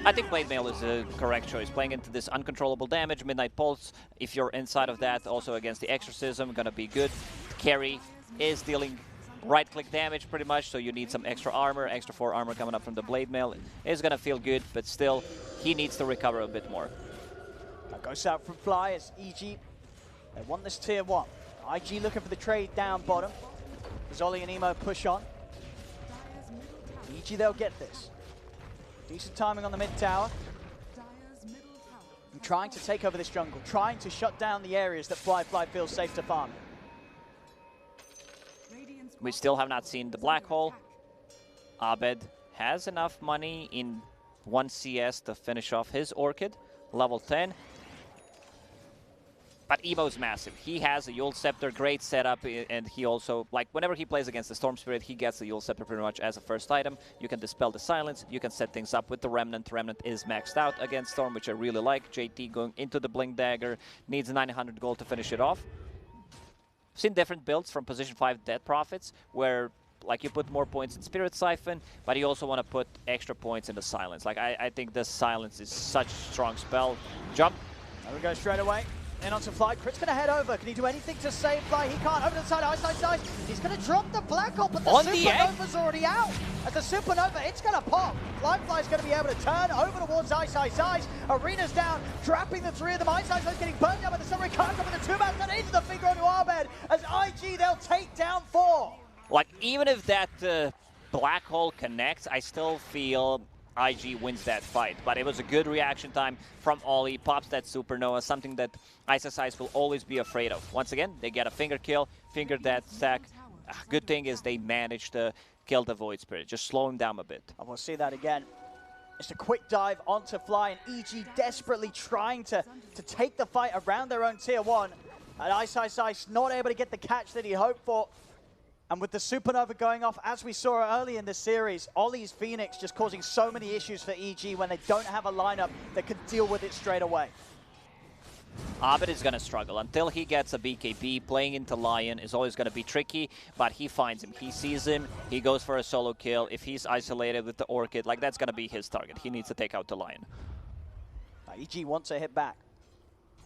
I think Blade Mail is a correct choice. Playing into this uncontrollable damage, Midnight Pulse, if you're inside of that, also against the Exorcism, gonna be good. Carry is dealing right-click damage pretty much, so you need some extra armor. Extra 4 armor coming up from the Blade Mail is gonna feel good, but still, he needs to recover a bit more. That goes out from Fly as EG. They want this tier 1. IG looking for the trade down bottom. Zolly and Emo push on. EG, they'll get this. Decent timing on the mid tower. And trying to take over this jungle, trying to shut down the areas that Fly feels safe to farm. We still have not seen the Black Hole. Abed has enough money in 1 CS to finish off his Orchid, level 10. But Emo's massive. He has a Yule Scepter, great setup, and he also, like, whenever he plays against the Storm Spirit, he gets the Yule Scepter pretty much as a first item. You can dispel the silence, you can set things up with the Remnant. Remnant is maxed out against Storm, which I really like. JT going into the Blink Dagger, needs 900 gold to finish it off. I've seen different builds from position 5 Dead Prophets, where like you put more points in Spirit Siphon, but you also want to put extra points in the Silence. Like I think this Silence is such a strong spell. Jump. There we go straight away. In onto Fly. Crit's going to head over. Can he do anything to save Fly? He can't. Over to the side. Ice. He's going to drop the Black Hole, but the Supernova's already out. At the Supernova, it's going to pop. Fly's going to be able to turn over towards Ice. Arena's down, trapping the 3 of them. Ice's getting burned down by the Sunray. Can't come with the 2-man gun into the finger onto Abed. As IG, they'll take down 4. Like, even if that Black Hole connects, I still feel IG wins that fight. But it was a good reaction time from Ollie, pops that Supernova, something that Ice will always be afraid of. Once again, they get a finger kill, finger that stack. Good thing is they managed to kill the Void Spirit, just slow him down a bit. And we'll see that again. Just a quick dive onto Fly, and EG desperately trying to take the fight around their own tier 1. And Ice not able to get the catch that he hoped for. And with the Supernova going off, as we saw early in the series, Ollie's Phoenix just causing so many issues for EG when they don't have a lineup that can deal with it straight away. Abed is going to struggle. Until he gets a BKB, playing into Lion is always going to be tricky, but he finds him. He sees him, he goes for a solo kill. If he's isolated with the Orchid, like that's going to be his target. He needs to take out the Lion. EG wants a hit back.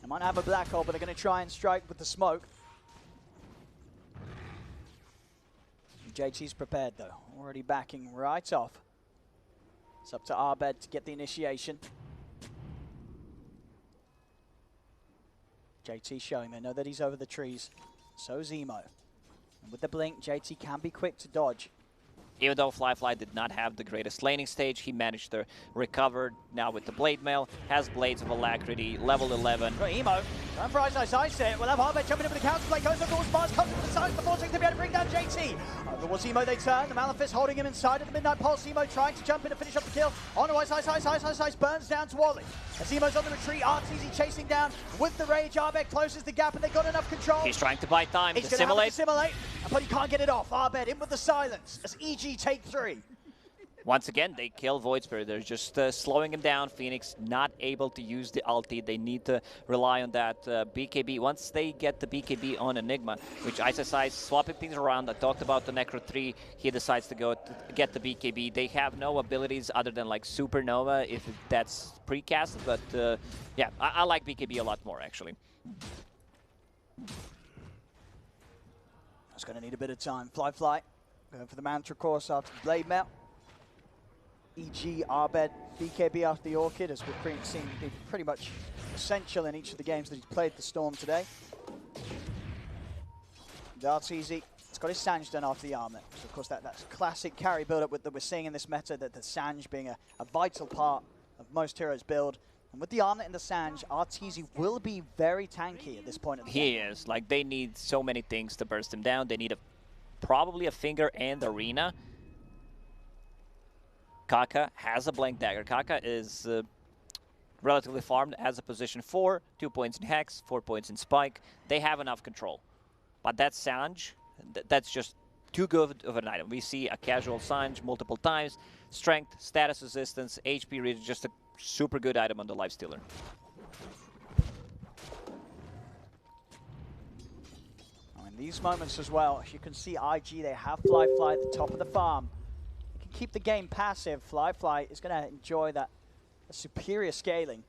They might have a Black Hole, but they're going to try and strike with the smoke. JT's prepared though, already backing right off. It's up to Abed to get the initiation. JT showing they know that he's over the trees. So's Emo. And with the blink, JT can be quick to dodge. Even though Fly did not have the greatest laning stage, he managed to recover now with the Blade Mail. Has Blades of Alacrity, level 11. Got Emo. Time for Ice it. We'll have Abed jumping in with the counterplay. Goes over towards Mars, comes to the side, the forcing to be able to bring down JT. Over towards Emo they turn. The Malefice holding him inside of the Midnight Pulse. Emo trying to jump in to finish up the kill. On to Ice burns down to Wally. As Emo's on the retreat, Arteezy chasing down with the Rage. Abed closes the gap and they've got enough control. He's trying to buy time to simulate. But he can't get it off. Abed in with the silence as EG take 3. Once again, they kill Void Spirit. They're just slowing him down. Phoenix not able to use the ulti. They need to rely on that BKB. Once they get the BKB on Enigma, which Ice swapping things around. I talked about the Necro 3. He decides to go to get the BKB. They have no abilities other than like Supernova, if that's precast. But yeah, I like BKB a lot more, actually. That's going to need a bit of time. Fly. Going for the Mantra course after the Blade Mail. EG, Abed, BKB after the Orchid, as we've seen be pretty much essential in each of the games that he's played the Storm today. Arteezy, it's got his Sange done after the Armlet. So of course that's classic carry build-up that we're seeing in this meta, that the Sange being a vital part of most heroes' build. And with the Armlet and the Sange, Arteezy will be very tanky at this point of the game. He is. Like, they need so many things to burst him down. They need probably a Finger and Arena. Kaka has a Blank Dagger. Kaka is relatively farmed as a position 4, 2 points in Hex, 4 points in Spike. They have enough control. But that Sanj, that's just too good of an item. We see a casual Sanj multiple times. Strength, status resistance, HP read, just a super good item on the Lifestealer. In these moments as well, you can see IG, they have Fly at the top of the farm. They can keep the game passive. Fly is going to enjoy that superior scaling.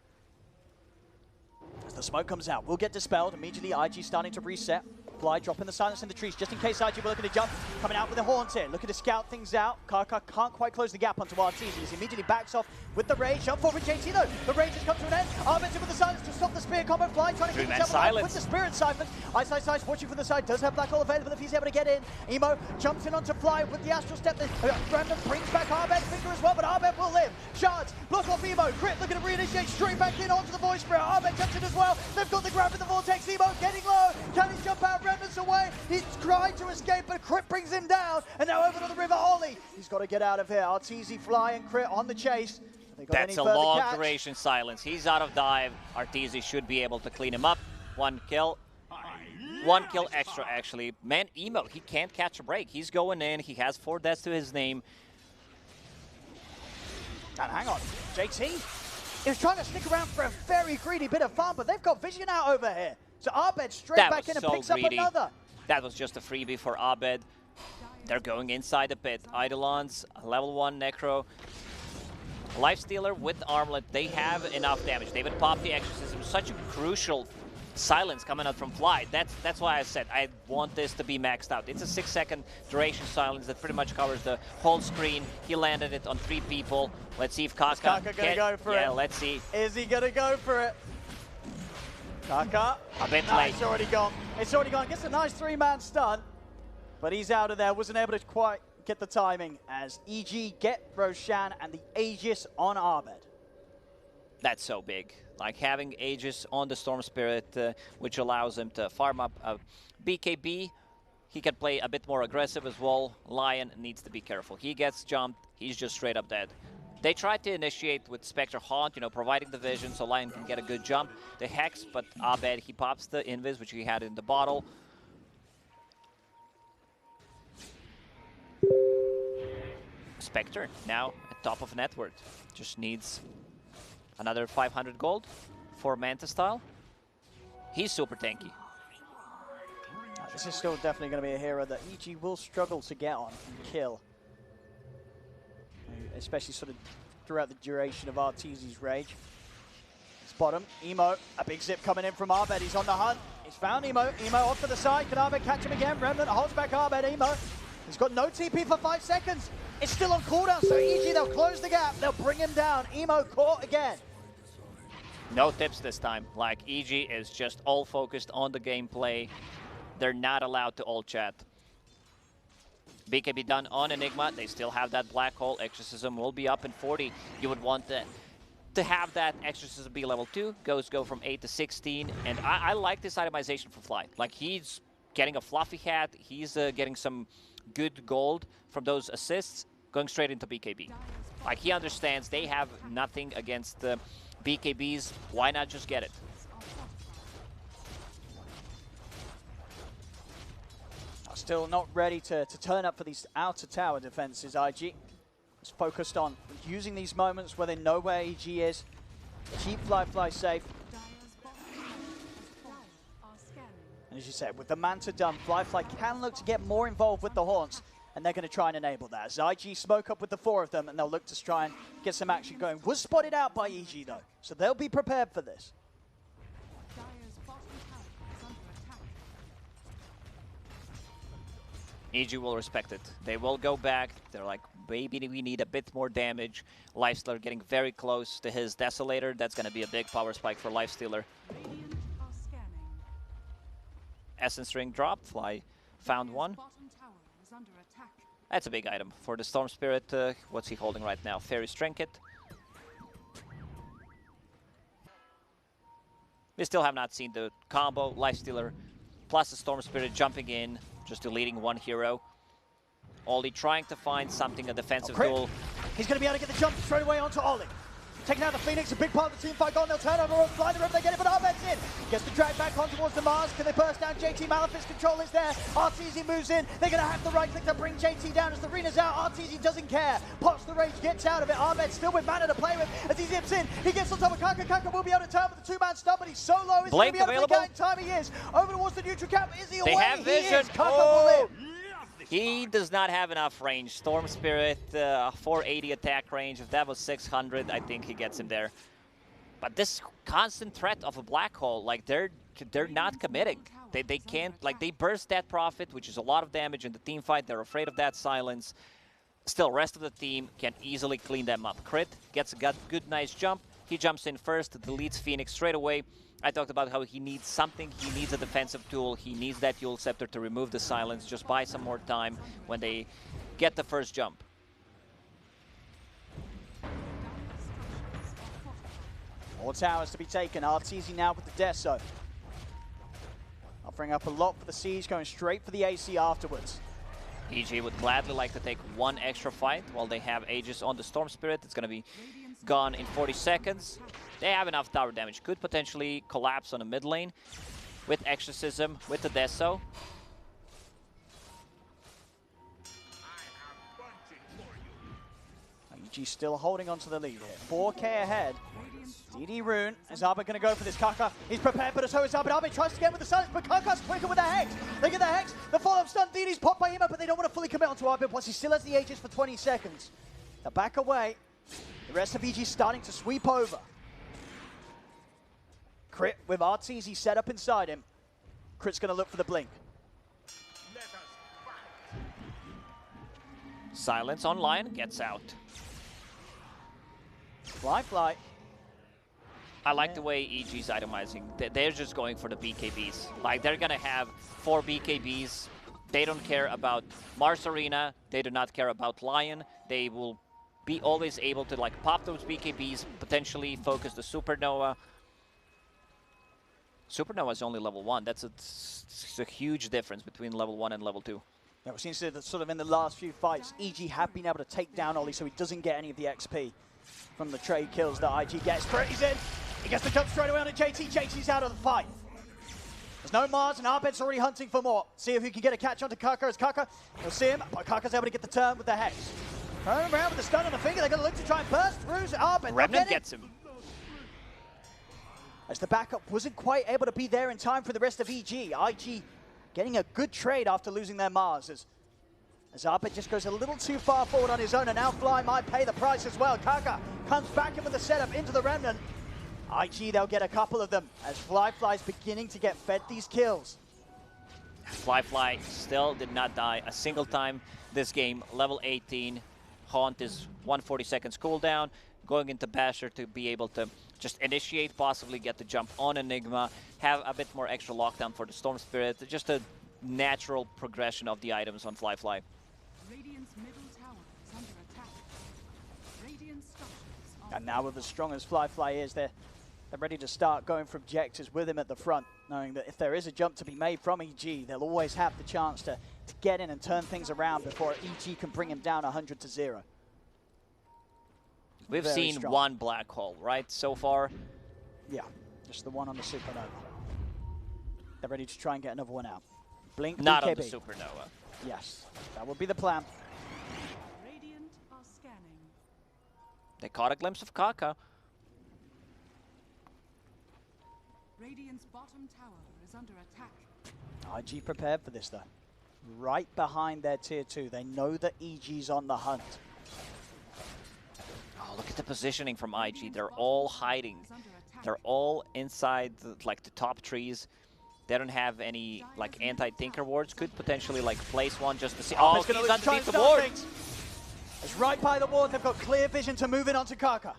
As the smoke comes out, will get dispelled. Immediately, IG starting to reset. Fly dropping the silence in the trees, just in case IG were looking to jump. Coming out with the horns here, looking to scout things out. Kaka can't quite close the gap onto Arteezy. He immediately backs off with the rage. Up forward JT though. The rage has come to an end. Arbit's in with the silence to stop the spear combo. Fly trying to keep himself alive with the spirit siphon. Ice watching from the side. Does have Black Hole available if he's able to get in. Emo jumps in onto Fly with the Astral Step. Brandon brings back Arbet's finger as well, but Arbet will live. Shards, block off Emo. Crit looking to reinitiate straight back in onto the Voice Spirit. Arbet jumps in as well. They've got the grab in the Vortex. Emo getting low. Can he jump out? Remnants away. He's trying to escape, but Crit brings him down. And now over to the river Ollie. He's got to get out of here. Arteezy, Fly, and Crit on the chase. That's a long duration silence. He's out of dive. Arteezy should be able to clean him up. One kill. One kill extra, actually. Man, Emo, he can't catch a break. He's going in. He has 4 deaths to his name. And hang on. JT, he was trying to stick around for a very greedy bit of fun, but they've got vision out over here. So Abed straight back in and picks up another. That was just a freebie for Abed. They're going inside the pit. Eidolons, level 1 Necro. Lifestealer with Armlet, they have enough damage. They would pop the Exorcism. Such a crucial silence coming out from Fly. That's why I said I want this to be maxed out. It's a 6-second duration silence that pretty much covers the whole screen. He landed it on 3 people. Let's see if Kaka gonna go for it. Yeah, let's see. Is he gonna go for it? Kaka. A bit late. It's already gone. It's already gone. Gets a nice 3-man stun, but he's out of there. Wasn't able to quite get the timing as EG get Roshan and the Aegis on Abed. That's so big. Like having Aegis on the Storm Spirit, which allows him to farm up BKB. He can play a bit more aggressive as well. Lion needs to be careful. He gets jumped, he's just straight up dead. They tried to initiate with Spectre Haunt, you know, providing the vision so Lion can get a good jump. The Hex, but Abed, he pops the Invis, which he had in the bottle. Spectre now at top of net worth. Just needs another 500 gold for Manta style. He's super tanky. This is still definitely going to be a hero that EG will struggle to get on and kill. Especially sort of throughout the duration of Arteezy's rage. It's bottom. Emo, a big zip coming in from Abed. He's on the hunt. He's found Emo. Emo off to the side. Can Abed catch him again? Remnant holds back Abed. Emo. He's got no TP for 5 seconds. It's still on cooldown, so EG, they'll close the gap. They'll bring him down. Emo caught again. No tips this time. Like, EG is just all focused on the gameplay. They're not allowed to all chat. BKB done on Enigma. They still have that black hole. Exorcism will be up in 40. You would want to have that Exorcism be level 2. Go from 8 to 16. And I like this itemization for Fly. Like, he's getting a fluffy hat. He's getting some good gold from those assists, going straight into BKB. Like, he understands they have nothing against BKBs. Why not just get it? Still not ready to turn up for these outer tower defenses, IG. Is focused on using these moments where they know where EG is. Keep Fly safe. And as you said, with the Manta done, Fly can look to get more involved with the Haunts, and they're going to try and enable that. As IG smoke up with the 4 of them, and they'll look to try and get some action going. Was spotted out by EG, though, so they'll be prepared for this. EG will respect it. They will go back. They're like, maybe we need a bit more damage. Lifestealer getting very close to his Desolator. That's going to be a big power spike for Lifestealer. Essence Ring drop. Fly found one. That's a big item for the Storm Spirit. What's he holding right now? Fairy's Trinket. We still have not seen the combo. Lifestealer plus the Storm Spirit jumping in, just deleting one hero. Ollie trying to find something, a defensive duel. He's going to be able to get the jump straight away onto Ollie. taking out the Phoenix, a big part of the team fight gone. They'll turn over and fly the river, they get it, but Arbed's in. Gets the drag back on towards the Mars. Can they burst down JT? Malefic's control is there. RTZ moves in. They're going to have the right click to bring JT down as the arena's out. RTZ doesn't care. Pops the rage, gets out of it. Arbed still with mana to play with as he zips in. He gets on top of Kaka. Kaka will be able to turn with the two-man stun, but he's so low. Is he going to be able to take out in time? He is. Over towards the neutral camp. Is he away? They have vision. Kaka will live. He does not have enough range. Storm Spirit, 480 attack range. If that was 600, I think he gets him there. But this constant threat of a black hole, like they're not committing. They can't, like they burst that Prophet, which is a lot of damage in the team fight. They're afraid of that silence. Still, rest of the team can easily clean them up. Crit gets a good, nice jump. He jumps in first, deletes Phoenix straight away. I talked about how he needs something. He needs a defensive tool. He needs that Yule Scepter to remove the silence. Just buy some more time when they get the first jump. More towers to be taken. RTZ now with the Deso. Offering up a lot for the Siege, going straight for the AC afterwards. EG would gladly like to take one extra fight while they have Aegis on the Storm Spirit. It's going to be gone in 40 seconds. They have enough tower damage. Could potentially collapse on the mid lane with Exorcism, with the Deso. EG still holding on to the lead here. 4K ahead. DD Rune is Arbit going to go for this. Kaka, he's prepared, but so is Arbit. Arbit tries to get with the silence, but Kaka's quicker with the Hex. They get the Hex, the follow-up stun. DD's popped by Emo, but they don't want to fully commit onto Arbit once he still has the Aegis for 20 seconds. They back away. The rest of EG starting to sweep over. Crit with RTZ set up inside him. Crit's going to look for the blink. Silence online, gets out. Fly. I like the way EG's itemizing. They're just going for the BKBs. Like, they're going to have 4 BKBs. They don't care about Mars Arena. They do not care about Lion. They will be always able to, like, pop those BKBs, potentially focus the Supernova. Supernova is only level 1. That's a huge difference between level 1 and level 2. Yeah, we've seen sort of in the last few fights, EG have been able to take down Oli so he doesn't get any of the XP from the trade kills that IG gets. He's in. He gets the jump straight away on JT. JT's out of the fight. There's no Mars, and Arbet's already hunting for more. See if he can get a catch onto Kaka. As Kaka, he'll see him, but Kaka's able to get the turn with the Hex. Turn around with the stun on the finger. They're going to look to try and burst through Arbet. Remnant gets him. As the backup wasn't quite able to be there in time for the rest of EG. IG getting a good trade after losing their Mars. As Arbet just goes a little too far forward on his own, and now Fly might pay the price as well. Kaka comes back in with the setup into the Remnant. IG, they'll get a couple of them as Fly's beginning to get fed these kills. Fly still did not die a single time this game. Level 18. Haunt is 140 seconds cooldown. Going into Basher to be able to just initiate, possibly get the jump on Enigma, have a bit more extra lockdown for the Storm Spirit. Just a natural progression of the items on Fly. Radiant's middle tower is under attack. Radiant structures are... And now with as strong as Fly is, they're ready to start going for objectives with him at the front, knowing that if there is a jump to be made from EG, they'll always have the chance to get in and turn things around before EG can bring him down 100-0. We've seen one black hole, right, so far? Yeah, just the one on the Supernova. They're ready to try and get another one out. Blink Not BKB. on the Supernova. Yes, that would be the plan. Radiant are scanning. They caught a glimpse of Kaka. Radiant's bottom tower is under attack. IG prepared for this though. Right behind their tier 2. They know that EG's on the hunt. Oh, look at the positioning from IG. They're all hiding. They're all inside the top trees. They don't have any like anti-tinker wards. Could potentially like place one just to see. Oh, he's underneath the ward. It's right by the ward. They've got clear vision to move in onto Kaka.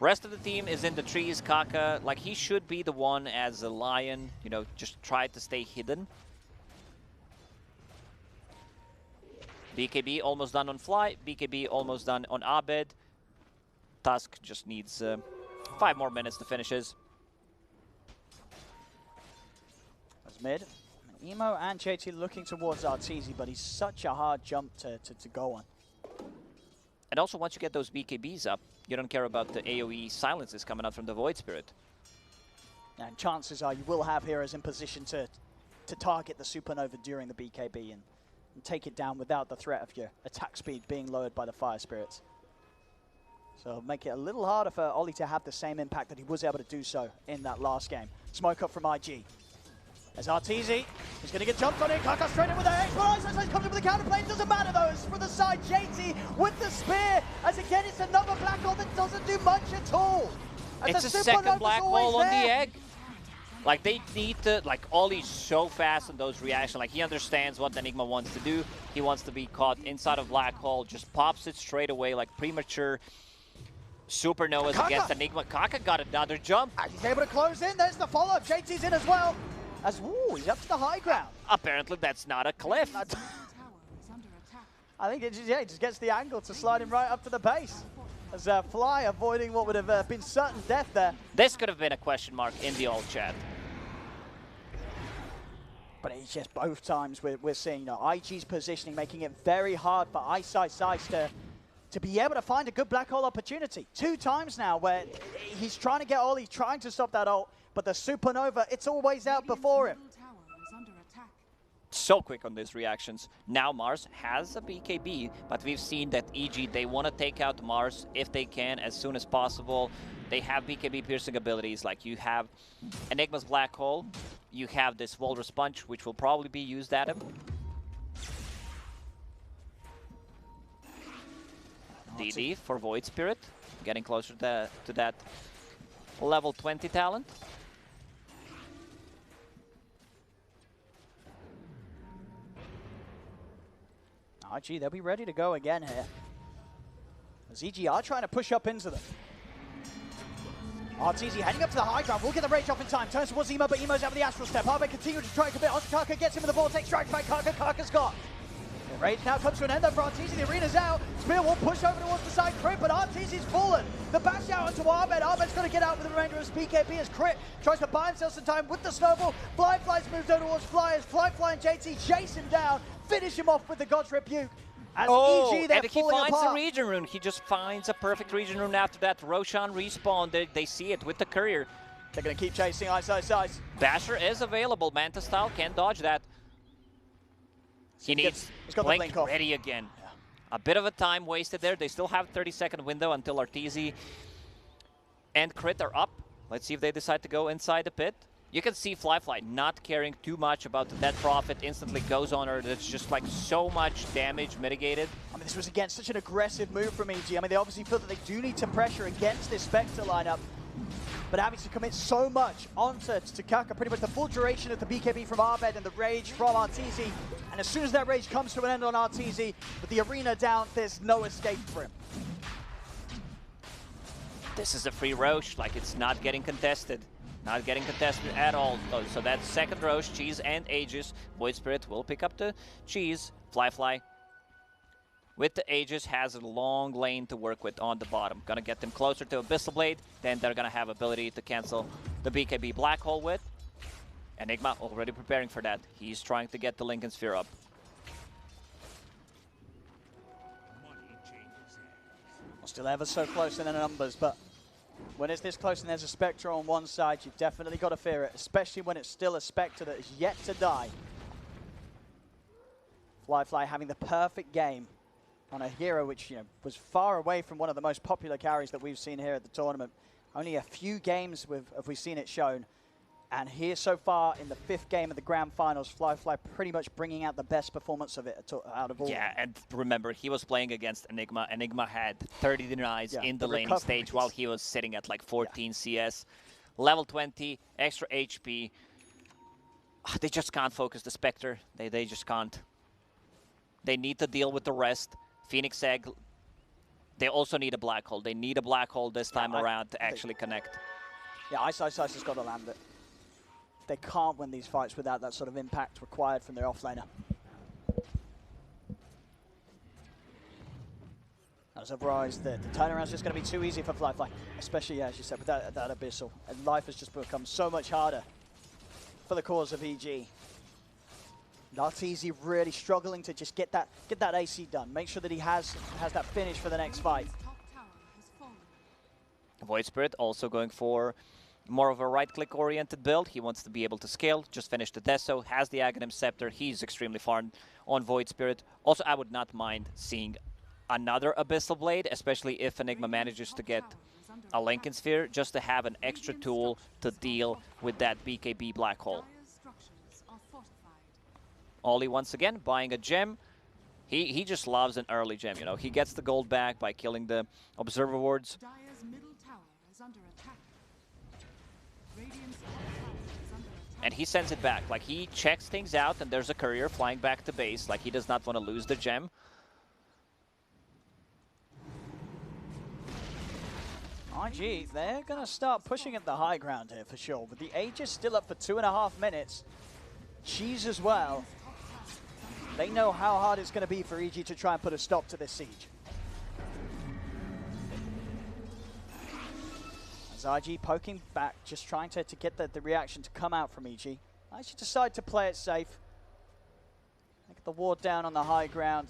Rest of the team is in the trees. Kaka, like he should be the one as a lion, you know, just try to stay hidden. BKB almost done on Fly. BKB almost done on Abed. Tusk just needs 5 more minutes to finish his. As mid. Emo and JT looking towards Arteezy, but he's such a hard jump to go on. And also, once you get those BKBs up, you don't care about the AoE silences coming out from the Void Spirit. And chances are you will have heroes in position to target the Supernova during the BKB and take it down without the threat of your attack speed being lowered by the Fire Spirits. So make it a little harder for Ollie to have the same impact that he was able to do so in that last game. Smoke up from IG. As RTZ, he's going to get jumped on it. Kaka straight in with the X. Well, Ice comes in with the counterplay. Doesn't matter though. It's from the side. JT with the spear. As again, it's another black hole that doesn't do much at all. It's a second black hole on the egg. Like, they need to, like, Ollie's so fast on those reactions. Like, he understands what Enigma wants to do. He wants to be caught inside of black hole, just pops it straight away, like premature supernovas against Enigma. Kaka got another jump. And he's able to close in. There's the follow-up. JT's in as well. As, ooh, he's up to the high ground. Apparently, that's not a cliff. I think it just gets the angle to slide him right up to the base. As Fly avoiding what would have been certain death there. This could have been a question mark in the old chat. But it's just both times we're seeing, you know, IG's positioning, making it very hard for Ice to be able to find a good black hole opportunity. 2 times now where he's trying to get Ollie, trying to stop that ult, but the Supernova, it's always out before him. So quick on these reactions. Now Mars has a BKB, but we've seen that EG, they want to take out Mars if they can as soon as possible. They have BKB piercing abilities, like you have Enigma's Black Hole, you have this Walrus Punch, which will probably be used at him. DD for Void Spirit, getting closer to that level 20 talent. IG, they'll be ready to go again here. As EG are trying to push up into them. RTZ heading up to the high ground. We'll get the rage off in time. Turns towards Emo, but Emo's out of the Astral Step. Arbe continuing to try a bit. Kaka gets him with the Vortex. Strikes by Kaka. Kaka's got. The rage now comes to an end though for RTZ. The arena's out. Spear will push over towards the side. Crit, but RTZ's fallen. The bash out onto Arbed. Arbed's going to get out with the remainder of his BKB as Crit tries to buy himself some time with the snowball. Fly's moved over towards Flyers. Fly and JT chase him down. Finish him off with the God's Rebuke. As EG, they're and he finds a region rune. He just finds a perfect region rune after that. Roshan respawn. They see it with the courier. They're going to keep chasing Ice. Basher is available. Manta style can't dodge that. He needs Blink ready again. Yeah. A bit of a time wasted there. They still have a 30-second window until Arteezy and Crit are up. Let's see if they decide to go inside the pit. You can see Fly not caring too much about the Dead Prophet, instantly goes on her. That's just like so much damage mitigated. I mean, this was again such an aggressive move from EG. I mean, they obviously feel that they do need to pressure against this Spectre lineup. But having to commit so much onto Kaka, pretty much the full duration of the BKB from Arbed and the rage from Arteezy. And as soon as that rage comes to an end on Arteezy, with the arena down, there's no escape for him. This is a free Roche, like it's not getting contested. Not getting contested at all. So that's second Roche, Cheese and Aegis. Void Spirit will pick up the Cheese. Fly with the Aegis has a long lane to work with on the bottom. Gonna get them closer to Abyssal Blade. Then they're gonna have ability to cancel the BKB Black Hole with. Enigma already preparing for that. He's trying to get the Lincoln Sphere up. Still ever so close in the numbers, but when it's this close and there's a Spectre on one side, you've definitely got to fear it, especially when it's still a Spectre that is yet to die. Fly having the perfect game on a hero which, you know, was far away from one of the most popular carries that we've seen here at the tournament. Only a few games have we seen it shown. And here so far in the 5th game of the Grand Finals, Fly pretty much bringing out the best performance of it out of all. Yeah, and remember, he was playing against Enigma. Enigma had 30 denies in the laning stage while he was sitting at like 14 CS. Level 20, extra HP. They just can't focus the Spectre. They just can't. They need to deal with the rest. Phoenix Egg, they also need a Black Hole. They need a Black Hole this time around to actually connect. Yeah, Ice has got to land it. They can't win these fights without that sort of impact required from their offlaner. As of Rise, the turnaround's just going to be too easy for Fly, especially, as you said, with that Abyssal. And life has just become so much harder for the cause of EG. Arteezy really struggling to just get that AC done. Make sure that he has that finish for the next fight. Void Spirit also going for more of a right-click oriented build. He wants to be able to scale, just finish the Deso, has the Aghanim Scepter. He's extremely far on Void Spirit. Also, I would not mind seeing another Abyssal Blade, especially if Enigma manages to get a Lincoln Sphere, just to have an extra tool to deal with that BKB black hole. Ollie once again buying a gem. He just loves an early gem, you know. He gets the gold back by killing the Observer Wards. And he sends it back. Like, he checks things out, and there's a courier flying back to base. Like, he does not want to lose the gem. IG, they're going to start pushing at the high ground here for sure. But the Aegis still up for 2.5 minutes. Cheese as well. They know how hard it's going to be for EG to try and put a stop to this siege. As IG poking back, just trying to get the reaction to come out from EG. IG decide to play it safe. Get the ward down on the high ground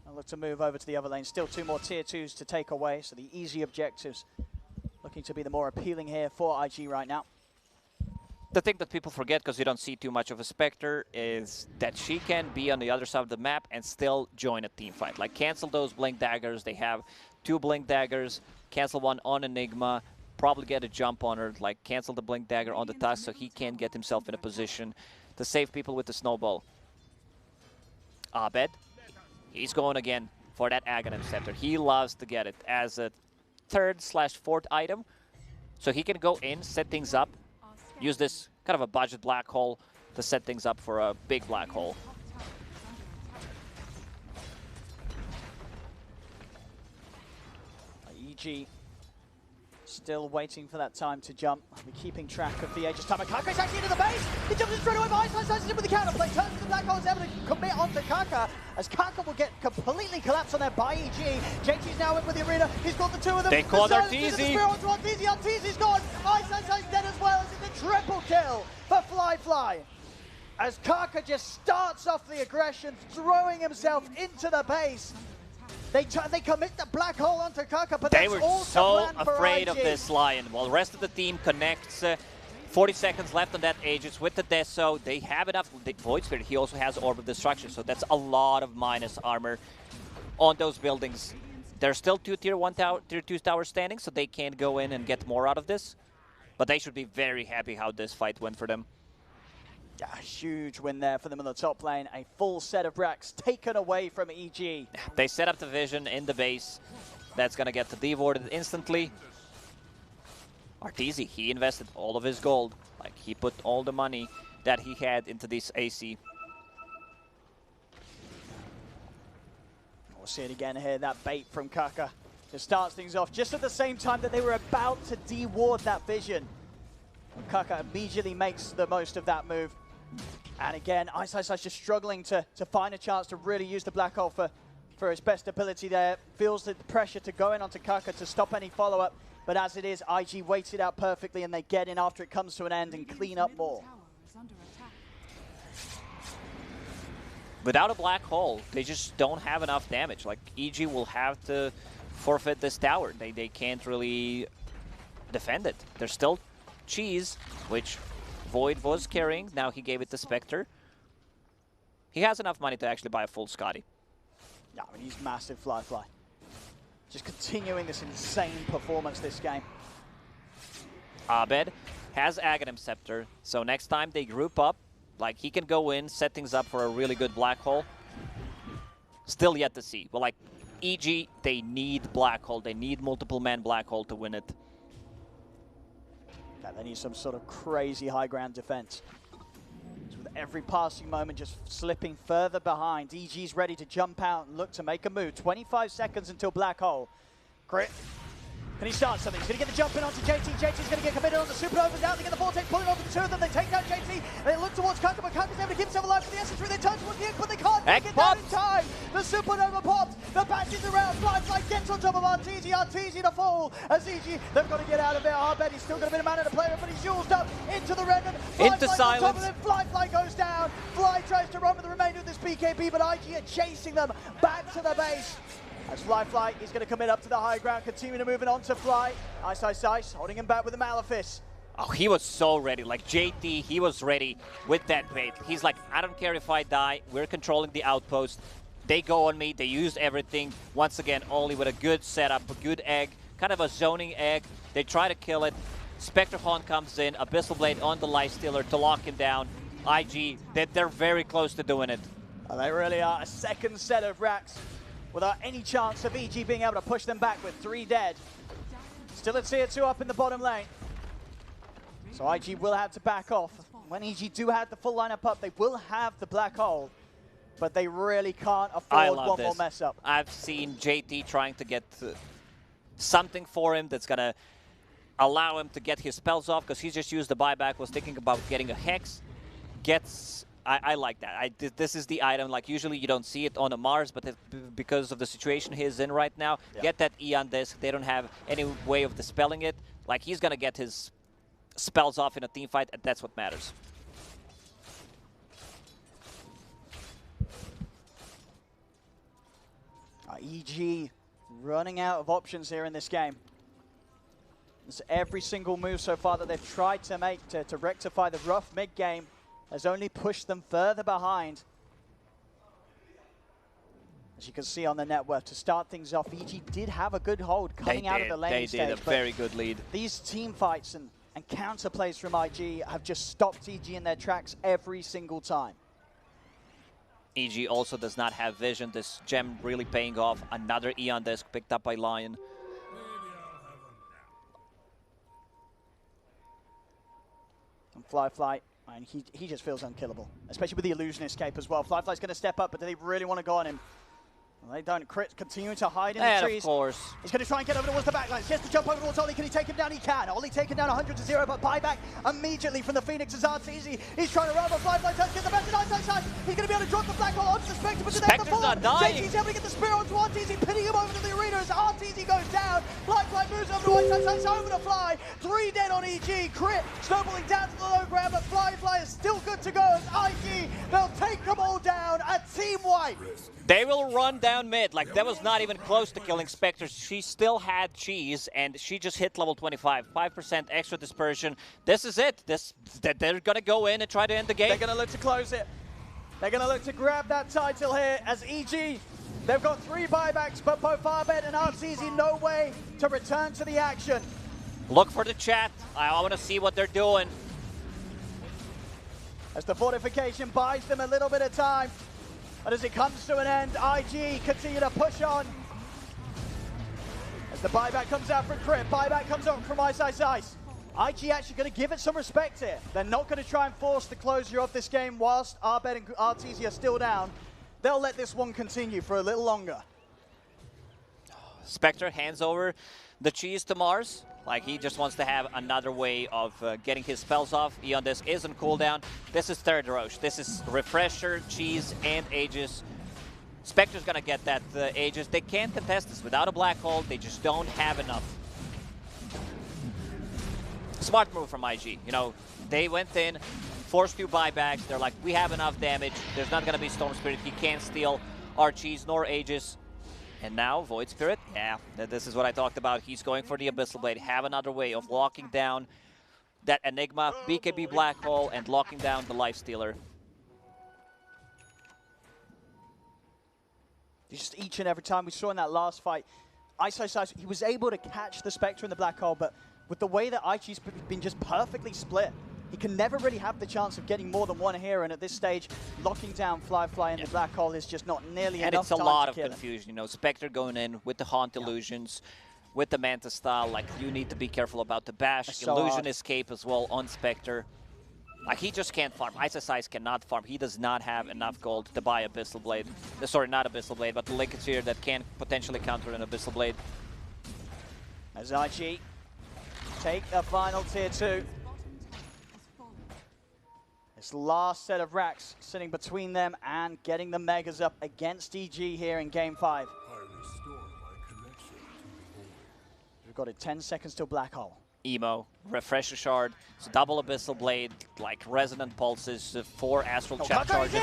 and look to move over to the other lane. Still 2 more tier 2s to take away, so the easy objectives looking to be the more appealing here for IG right now. The thing that people forget, because you don't see too much of a Spectre, is that she can be on the other side of the map and still join a team fight. Like, cancel those Blink Daggers. They have 2 Blink Daggers. Cancel one on Enigma. Probably get a jump on her. Like, cancel the Blink Dagger on the Tusk so he can get himself in a position to save people with the Snowball. Abed, he's going again for that Aghanim Scepter. He loves to get it as a 3rd/4th item. So he can go in, set things up, use this kind of a budget black hole to set things up for a big black hole. EG still waiting for that time to jump. We're keeping track of the Aegis time. Kaka's actually into the base! He jumps in straight away by Ice in with the counterplay. Turns to the black hole, is able to commit onto Kaka, as Kaka will get completely collapsed on there by EG. JT's now in with the arena. He's got the 2 of them. They called Arteezy. Arteezy's gone. Ice dead as well. It's a triple kill for Fly. As Kaka just starts off the aggression, throwing himself into the base. They commit the black hole onto Kaka, but they that's were so afraid of this Lion. While the rest of the team connects, 40 seconds left on that Aegis with the Deso. They have enough. Void Spirit, he also has Orb of Destruction, so that's a lot of minus armor on those buildings. There's still 2 tier 1 tower, tier 2 towers standing, so they can go in and get more out of this. But they should be very happy how this fight went for them. Yeah, huge win there for them in the top lane. A full set of racks taken away from EG. They set up the vision in the base. That's going to get devoured instantly. Arteezy, he invested all of his gold. Like, he put all the money that he had into this AC. We'll see it again here, that bait from Kaka. It starts things off just at the same time that they were about to deward that vision. Kaka immediately makes the most of that move. And again, Ice just struggling to find a chance to really use the black hole for his best ability there. Feels the pressure to go in onto Kaka to stop any follow-up. But as it is, IG waits it out perfectly and they get in after it comes to an end and clean up more. Without a black hole, they just don't have enough damage. Like, EG will have to forfeit this tower. They can't really defend it. There's still Cheese, which Void was carrying. Now he gave it to Spectre. He has enough money to actually buy a full Scotty. Yeah, I mean, he's massive Fly. Just continuing this insane performance this game. Abed has Aghanim Scepter, so next time they group up, like, he can go in, set things up for a really good black hole. Still yet to see. But like, EG, they need black hole. They need multiple man black hole to win it. Yeah, they need some sort of crazy high ground defense. So with every passing moment just slipping further behind, EG's ready to jump out and look to make a move. 25 seconds until black hole. Grit. Can he start something? He's going to get the jump in onto JT. JT's going to get committed on the Supernovas out. They get the Vortex pulling over the 2 of them. They take down JT. They look towards Kaka, but Kaka's able to keep himself alive for the Essence 3. They turn towards the Egg, but they can't make it down in time. The Supernova popped. The bash is around. Fly gets on top of Arteezy. Arteezy to fall. As EG, they've got to get out of it. Arbet, he's still got a bit of mana to play with, but he's used up into the Remnant. Into silence. Fly goes down. Fly tries to run with the remainder of this BKB, but IG are chasing them back to the base. As Fly is going to commit up to the high ground, continuing to move it on to Fly. Ice, holding him back with the Malefice. Oh, he was so ready. Like JT, he was ready with that bait. He's like, I don't care if I die. We're controlling the outpost. They go on me. They use everything. Once again, Oli with a good setup, a good egg, kind of a zoning egg. They try to kill it. Spectre Horn comes in, Abyssal Blade on the Lifestealer to lock him down. IG, they're very close to doing it. Oh, they really are. A second set of racks without any chance of EG being able to push them back with 3 dead. Still a tier 2 up in the bottom lane. So IG will have to back off. When EG do have the full lineup up, they will have the black hole. But they really can't afford one more mess up. I've seen JT trying to get something for him that's going to allow him to get his spells off, because he just used the buyback, was thinking about getting a Hex. I like that. This is the item. Like, usually you don't see it on a Mars, but because of the situation he's in right now, get that Eon disc. They don't have any way of dispelling it. Like, he's going to get his spells off in a team fight, and that's what matters. EG running out of options here in this game. It's every single move so far that they've tried to make to rectify the rough mid-game has only pushed them further behind. As you can see on the net worth, to start things off, EG did have a good hold coming out of the lane stage. They did a very good lead. These team fights and counter plays from IG have just stopped EG in their tracks every single time. EG also does not have vision. This gem really paying off. Another Eon disc picked up by Lion. And Fly, and he just feels unkillable, especially with the illusion escape as well. Fly's going to step up, but do they really want to go on him? Well, they don't. Crit continue to hide in the trees. Of course. He's going to try and get over towards the backline. He has to jump over towards Oli. Can he take him down? He can. Oli taken down 100-0, but buyback immediately from the Phoenix is Arteezy. He's trying to run, but Fly tries to get the best side. He's going to be able to drop the black hole onto the Spectre, but then the not dying. JT's able to get the spear onto Arteezy, pinning him over to the arena as Arteezy goes down. Fly moves over to white side, over to Fly. 3 dead on EG. Crit snowballing down to the low ground, but Fly is still good to go as IG. They'll take them all down. A team wipe. They will run down mid. Like, that was not even close to killing Spectre. She still had cheese, and she just hit level 25. 5% extra dispersion. This is it. They're going to go in and try to end the game. They're going to look to close it. They're going to look to grab that title here as EG. They've got 3 buybacks, but both Arbet and Arteezy no way to return to the action. Look for the chat. I want to see what they're doing. As the fortification buys them a little bit of time. But as it comes to an end, IG continue to push on. As the buyback comes out from Crit, buyback comes out from Ice. IG actually going to give it some respect here. They're not going to try and force the closure of this game whilst Arbet and Arteezy are still down. They'll let this one continue for a little longer. Spectre hands over the cheese to Mars. Like, he just wants to have another way of getting his spells off. Eon Disc is on cooldown. This is third Roche. This is Refresher, Cheese, and Aegis. Spectre's gonna get that Aegis. They can't contest this without a black hole. They just don't have enough. Smart move from IG. You know, they went in, forced 2 buybacks. They're like, we have enough damage. There's not gonna be Storm Spirit. He can't steal our Cheese nor Aegis. And now, Void Spirit, yeah, this is what I talked about. He's going for the Abyssal Blade. Have another way of locking down that Enigma, BKB Black Hole, and locking down the Lifestealer. Just each and every time we saw in that last fight, Ice, he was able to catch the Spectre in the Black Hole, but with the way that IG's been just perfectly split, he can never really have the chance of getting more than one hero, and at this stage, locking down Fly in the Black Hole is just not nearly enough. And it's a time lot to of kill confusion, you know, Spectre going in with the Haunt Illusions, with the Manta style, like, you need to be careful about the bash, Illusion Escape as well on Spectre. Like, he just can't farm. Ice cannot farm. He does not have enough gold to buy Abyssal Blade. Sorry, not Abyssal Blade, but the Linkage that can potentially counter an Abyssal Blade. As IG take the final tier 2. This last set of racks sitting between them and getting the Megas up against EG here in Game 5. got it. 10 seconds till Black Hole. Emo, Refresher Shard, so double Abyssal Blade, like Resonant Pulses, 4 Astral Chap charges.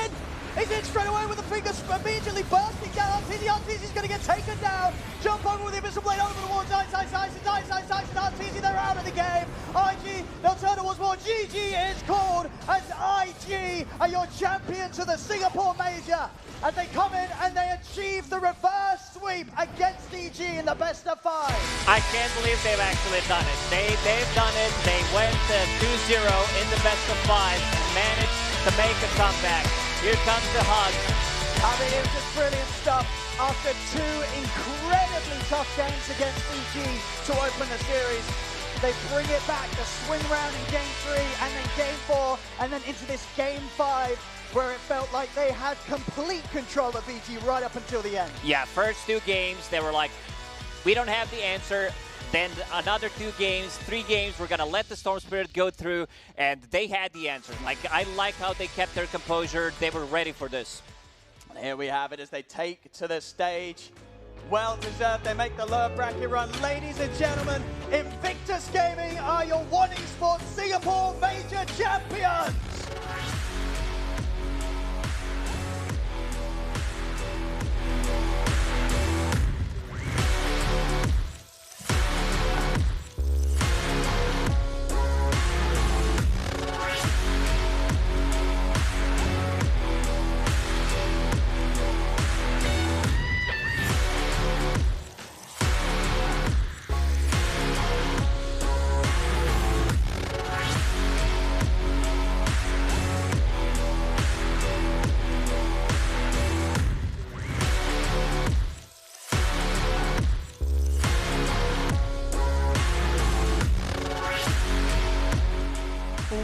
He's in straight away with the fingers immediately bursting down. RTZ going to get taken down. Jump over with the Abyssal Blade over towards Ice, and RTZ, they're out of the game. IG, they'll turn towards more. GG is called as IG are your champions of the Singapore Major. As they come in and they achieve the reverse sweep against EG in the best of 5. I can't believe they've actually done it. They've done it. They went 2-0 in the best of 5 and managed to make a comeback. Here comes the hug. I mean, it was just brilliant stuff. After 2 incredibly tough games against EG to open the series, they bring it back, the swing round in Game 3 and then Game 4 and then into this Game 5 where it felt like they had complete control of EG right up until the end. Yeah, first 2 games, they were like, we don't have the answer. Then another 2 games, 3 games, we're going to let the Storm Spirit go through, and they had the answer. Like, I like how they kept their composure. They were ready for this. And here we have it as they take to the stage. Well deserved, they make the lower bracket run. Ladies and gentlemen, Invictus Gaming are your One Esports Singapore Major Champions!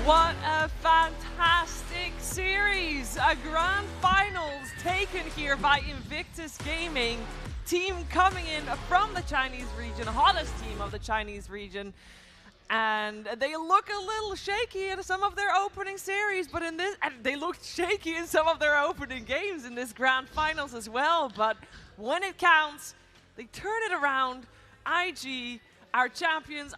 What a fantastic series! A grand finals taken here by Invictus Gaming. Team coming in from the Chinese region, hottest team of the Chinese region. And they look a little shaky in some of their opening series, but in this, and they looked shaky in some of their opening games in this grand finals as well. But when it counts, they turn it around. IG, our champions,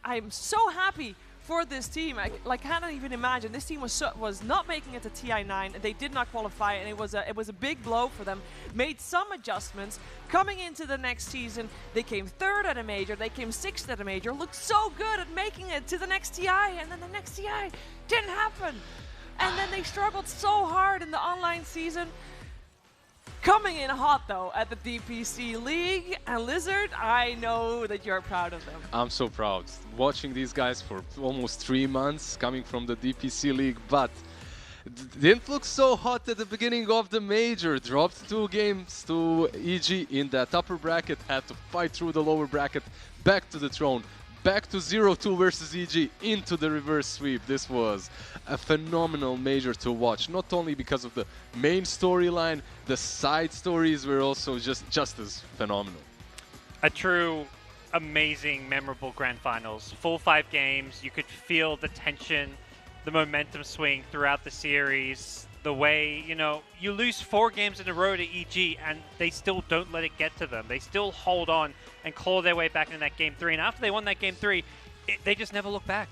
I'm so happy for this team. I cannot even imagine. This team was not making it to TI9. They did not qualify, and it was a big blow for them. Made some adjustments. Coming into the next season, they came 3rd at a major. They came 6th at a major. Looked so good at making it to the next TI, and then the next TI didn't happen. And then they struggled so hard in the online season. Coming in hot, though, at the DPC League. And Lizard, I know that you're proud of them. I'm so proud. Watching these guys for almost 3 months, coming from the DPC League, but didn't look so hot at the beginning of the major. Dropped 2 games to EG in that upper bracket, had to fight through the lower bracket, back to the throne. Back to 0-2 versus EG into the reverse sweep. This was a phenomenal major to watch, not only because of the main storyline, the side stories were also just as phenomenal. A true amazing, memorable grand finals. Full 5 games, you could feel the tension, the momentum swing throughout the series. The way, you know, you lose 4 games in a row to EG and they still don't let it get to them. They still hold on and claw their way back into that game 3. And after they won that game 3, they just never look back.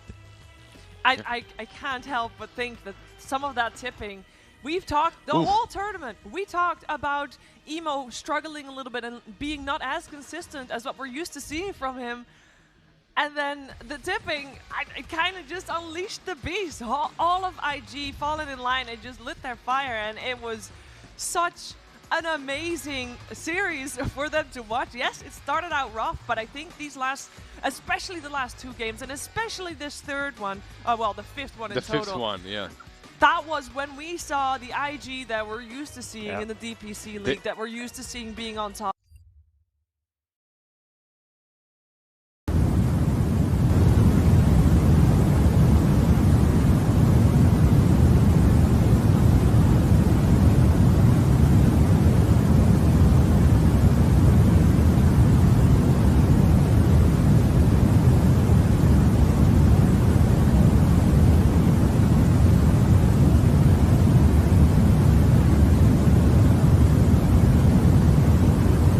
I can't help but think that some of that tipping, we've talked, the whole tournament, we talked about Emo struggling a little bit and being not as consistent as what we're used to seeing from him. And then the tipping, it kind of just unleashed the beast. All of IG falling in line and just lit their fire, and it was such an amazing series for them to watch. Yes, it started out rough, but I think these last, especially the last 2 games, and especially this 3rd one, well, the 5th one in total. The 5th one, yeah. That was when we saw the IG that we're used to seeing in the DPC League, that we're used to seeing being on top.